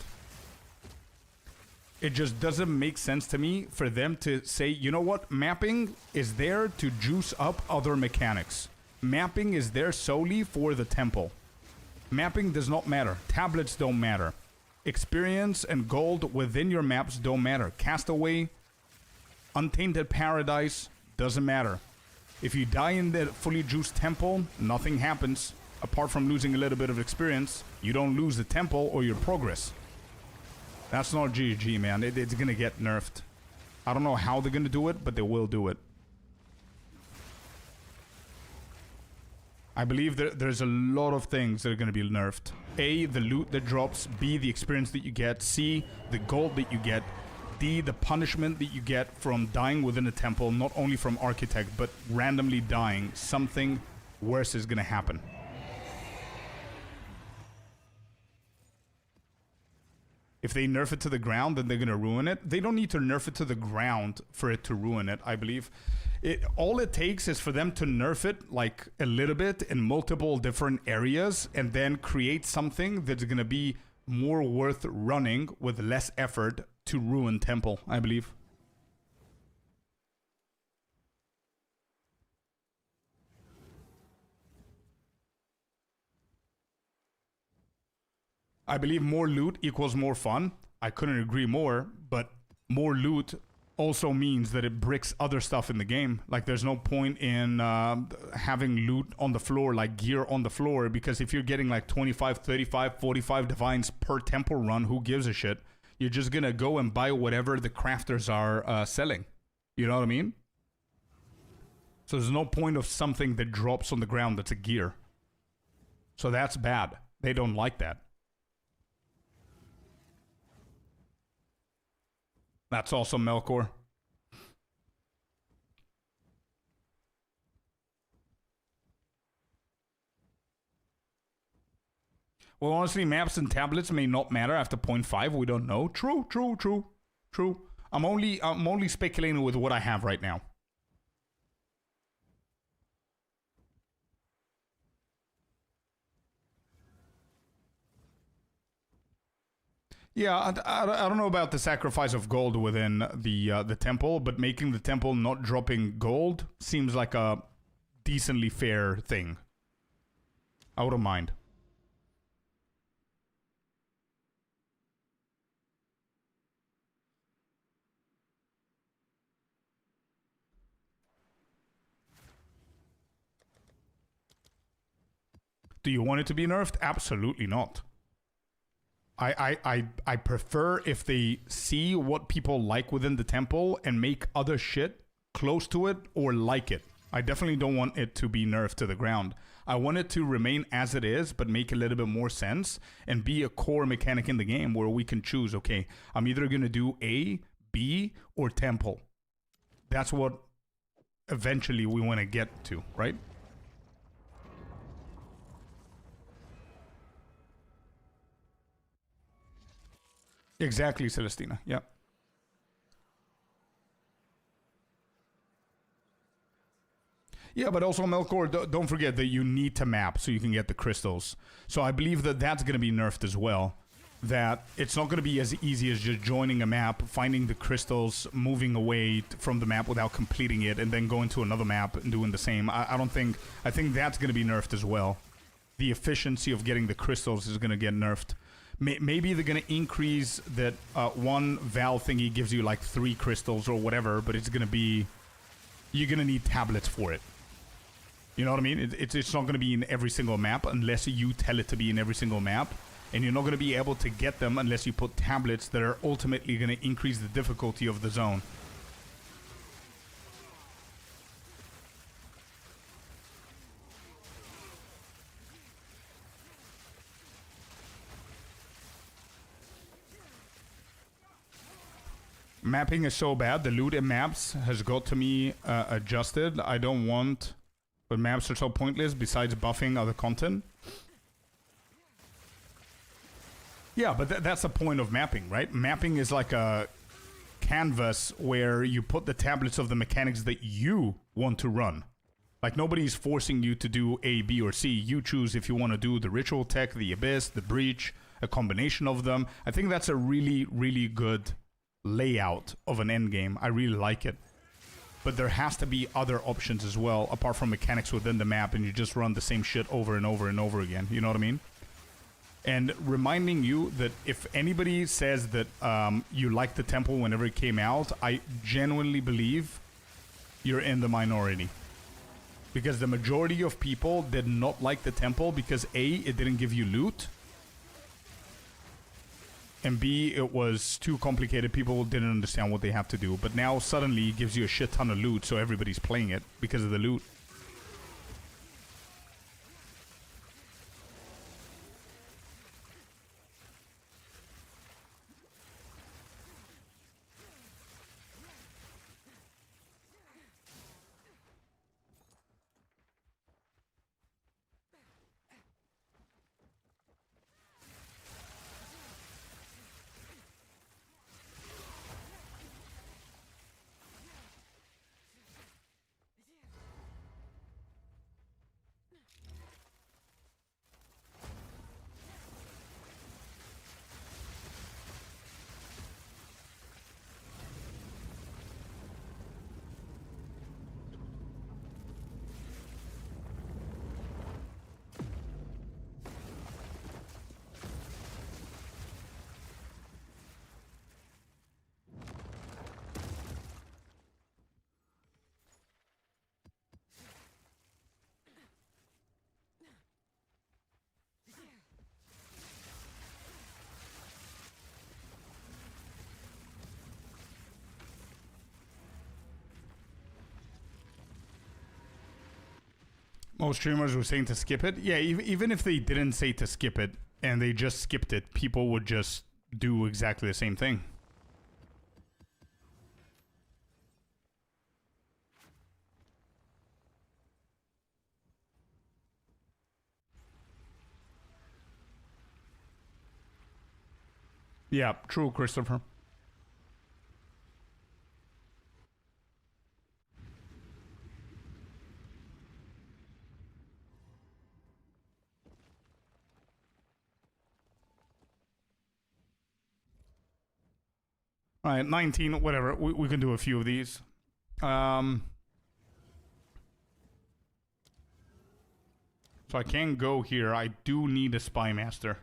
It just doesn't make sense to me for them to say, you know what, mapping is there to juice up other mechanics. Mapping is there solely for the temple. Mapping does not matter. Tablets don't matter. Experience and gold within your maps don't matter. Castaway, Untainted Paradise, doesn't matter. If you die in the fully juiced temple, nothing happens. Apart from losing a little bit of experience, you don't lose the temple or your progress. That's not GG, man. It's gonna get nerfed. I don't know how they're gonna do it, but they will do it. I believe there's a lot of things that are gonna be nerfed. A, the loot that drops. B, the experience that you get. C, the gold that you get. D, the punishment that you get from dying within a temple, not only from Architect, but randomly dying. Something worse is gonna happen. If they nerf it to the ground, then they're going to ruin it. They don't need to nerf it to the ground for it to ruin it, I believe. All it takes is for them to nerf it like a little bit in multiple different areas and then create something that's going to be more worth running with less effort to ruin Temple, I believe. I believe more loot equals more fun. I couldn't agree more, but more loot also means that it bricks other stuff in the game. Like, there's no point in having loot on the floor, like gear on the floor, because if you're getting like 25, 35, 45 divines per temple run, who gives a shit? You're just gonna go and buy whatever the crafters are selling. You know what I mean? So there's no point of something that drops on the ground that's a gear. So that's bad. They don't like that. That's also Melkor. Well, honestly, maps and tablets may not matter after 0.5. We don't know. True. I'm only speculating with what I have right now. Yeah, I don't know about the sacrifice of gold within the temple, but making the temple not dropping gold seems like a decently fair thing. I wouldn't mind. Do you want it to be nerfed? Absolutely not. I prefer if they see what people like within the temple and make other shit close to it or like it. I definitely don't want it to be nerfed to the ground. I want it to remain as it is, but make a little bit more sense and be a core mechanic in the game where we can choose, okay, I'm either going to do A, B, or temple. That's what eventually we want to get to, right? Exactly, Celestina. Yeah. Yeah, but also, Melkor, don't forget that you need to map so you can get the crystals. So I believe that that's going to be nerfed as well. That it's not going to be as easy as just joining a map, finding the crystals, moving away from the map without completing it, and then going to another map and doing the same. I think that's going to be nerfed as well. The efficiency of getting the crystals is going to get nerfed. Maybe they're going to increase that one Val thingy gives you like 3 crystals or whatever, but it's going to be... You're going to need tablets for it. You know what I mean? It's not going to be in every single map unless you tell it to be in every single map. And you're not going to be able to get them unless you put tablets that are ultimately going to increase the difficulty of the zone. Mapping is so bad. The loot in maps has got to me adjusted. I don't want... But maps are so pointless besides buffing other content. Yeah, but that's the point of mapping, right? Mapping is like a canvas where you put the tablets of the mechanics that you want to run. Like, nobody's forcing you to do A, B, or C. You choose if you want to do the ritual tech, the abyss, the breach, a combination of them. I think that's a really, really good layout of an endgame. I really like it. But there has to be other options as well, apart from mechanics within the map, and you just run the same shit over and over and over again. You know what I mean? And reminding you that if anybody says that you liked the temple whenever it came out, I genuinely believe you're in the minority. Because the majority of people did not like the temple because A, it didn't give you loot. And B, it was too complicated. People didn't understand what they have to do. But now suddenly it gives you a shit ton of loot, so everybody's playing it because of the loot. Most streamers were saying to skip it. Yeah, even if they didn't say to skip it and they just skipped it, people would just do exactly the same thing. Yeah, true, Christopher. All right, 19, whatever. We can do a few of these. So I can't go here. I do need a spy master.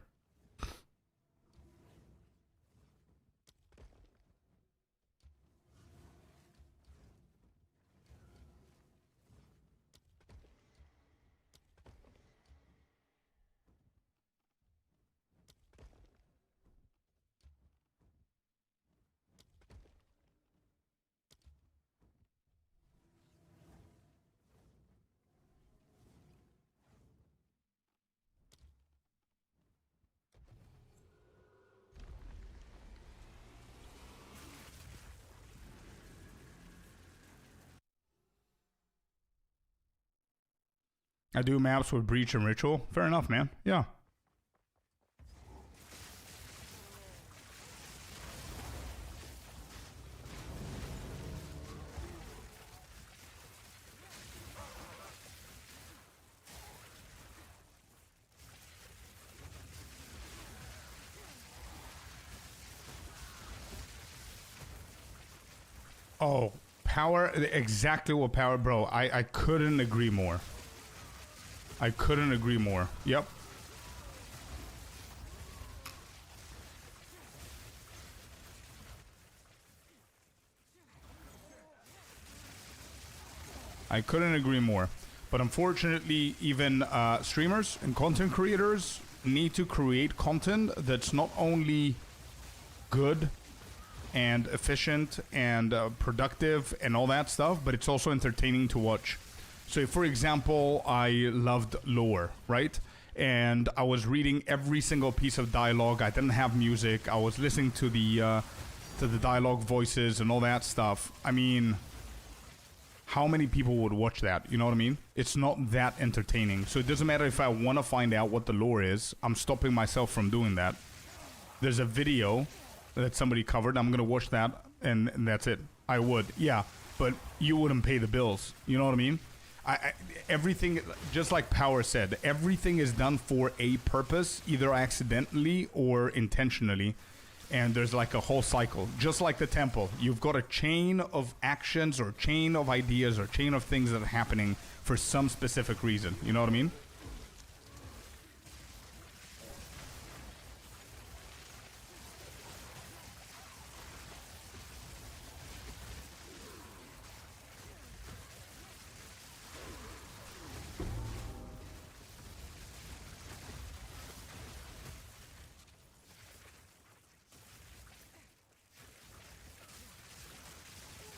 I do maps with breach and ritual. Fair enough, man. Yeah. Oh, power, exactly what power, bro. I couldn't agree more. I couldn't agree more. Yep. I couldn't agree more. But unfortunately, even streamers and content creators need to create content that's not only good and efficient and productive and all that stuff, but it's also entertaining to watch. So, for example, I loved lore, right? And I was reading every single piece of dialogue. I didn't have music. I was listening to the to the dialogue voices and all that stuff, I mean, how many people would watch that? You know what I mean? It's not that entertaining. So it doesn't matter if I want to find out what the lore is. I'm stopping myself from doing that. There's a video that somebody covered. I'm going to watch that, and that's it. I would, yeah. But you wouldn't pay the bills. You know what I mean? Everything, just like Power said, everything is done for a purpose, either accidentally or intentionally. And there's like a whole cycle, just like the temple. You've got a chain of actions or chain of ideas or chain of things that are happening for some specific reason. You know what I mean?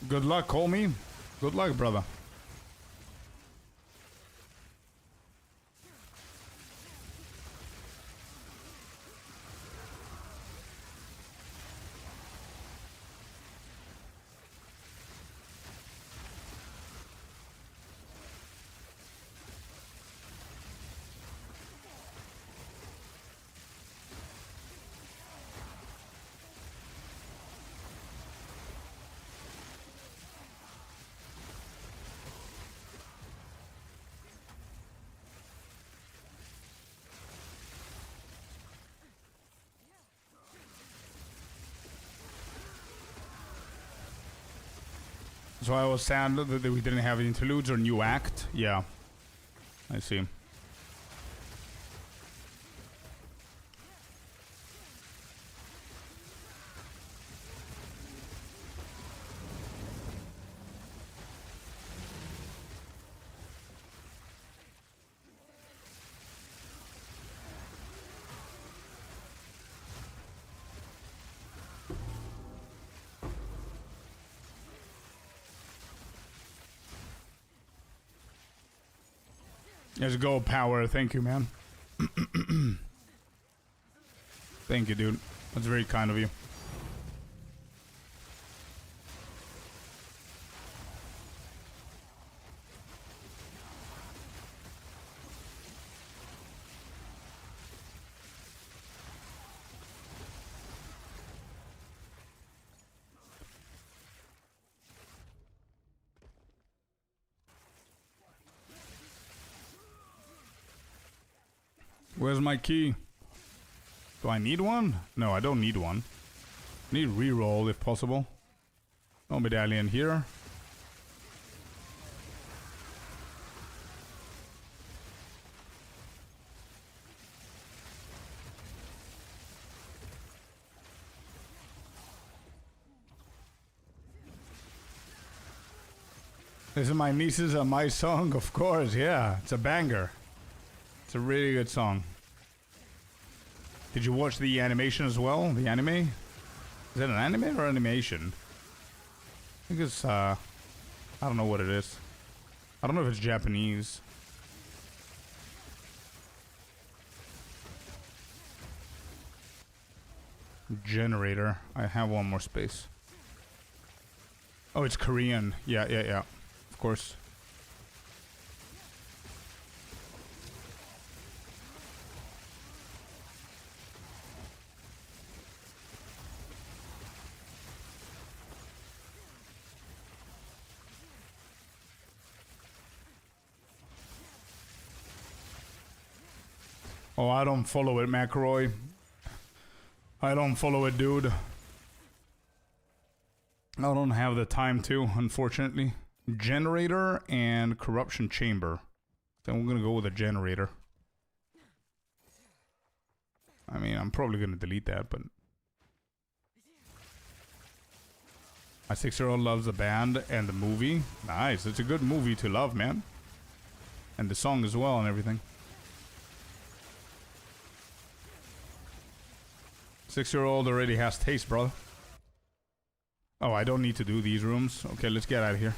Good luck, homie. Good luck, brother. So I was sad that we didn't have interludes or new act. Yeah, I see. Let's go, Power. Thank you, man. Thank you, dude. That's very kind of you. Where's my key? Do I need one? No, I don't need one. I need reroll if possible. No medallion here. This is my nieces and my song, of course. Yeah, it's a banger. It's a really good song. Did you watch the animation as well? The anime? Is that an anime or animation? I think it's, I don't know what it is. I don't know if it's Japanese. Generator. I have one more space. Oh, it's Korean. Yeah. Of course. Oh, I don't follow it, McRoy. I don't follow it, dude. I don't have the time to, unfortunately. Generator and corruption chamber. Then we're gonna go with a generator. I mean, I'm probably gonna delete that, but my 6-year-old loves the band and the movie. Nice, it's a good movie to love, man. And the song as well and everything. 6-year-old already has taste, brother. Oh, I don't need to do these rooms. Okay, let's get out of here.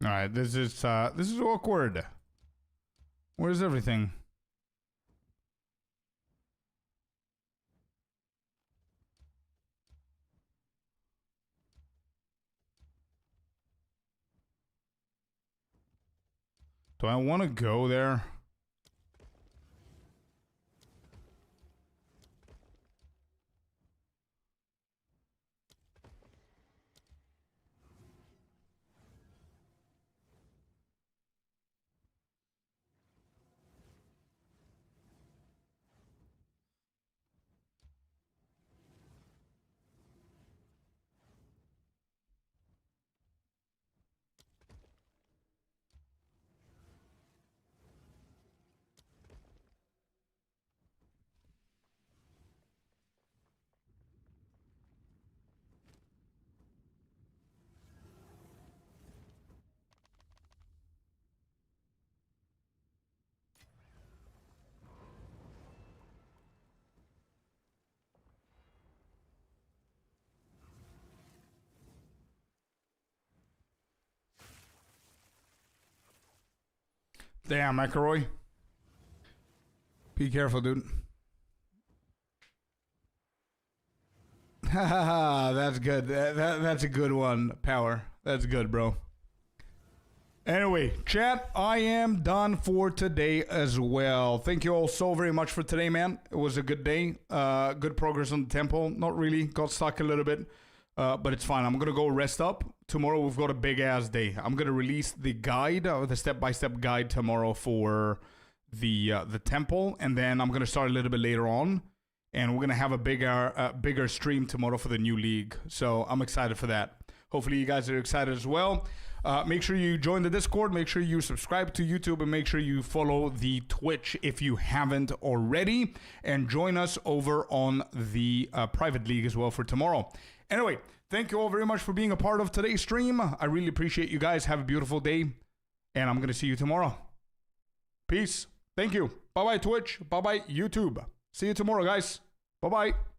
All right, this is awkward. Where's everything? Do I want to go there? Damn, McElroy. Be careful, dude. Haha, that's good. That's a good one, Power. That's good, bro. Anyway, chat, I am done for today as well. Thank you all so very much for today, man. It was a good day. Good progress on the temple. Not really. Got stuck a little bit. But it's fine. I'm going to go rest up. Tomorrow we've got a big-ass day. I'm going to release the guide, the step-by-step guide tomorrow for the temple. And then I'm going to start a little bit later on. And we're going to have a bigger stream tomorrow for the new league. So I'm excited for that. Hopefully you guys are excited as well. Make sure you join the Discord. Make sure you subscribe to YouTube. And make sure you follow the Twitch if you haven't already. And join us over on the private league as well for tomorrow. Anyway, thank you all very much for being a part of today's stream. I really appreciate you guys. Have a beautiful day. And I'm going to see you tomorrow. Peace. Thank you. Bye-bye, Twitch. Bye-bye, YouTube. See you tomorrow, guys. Bye-bye.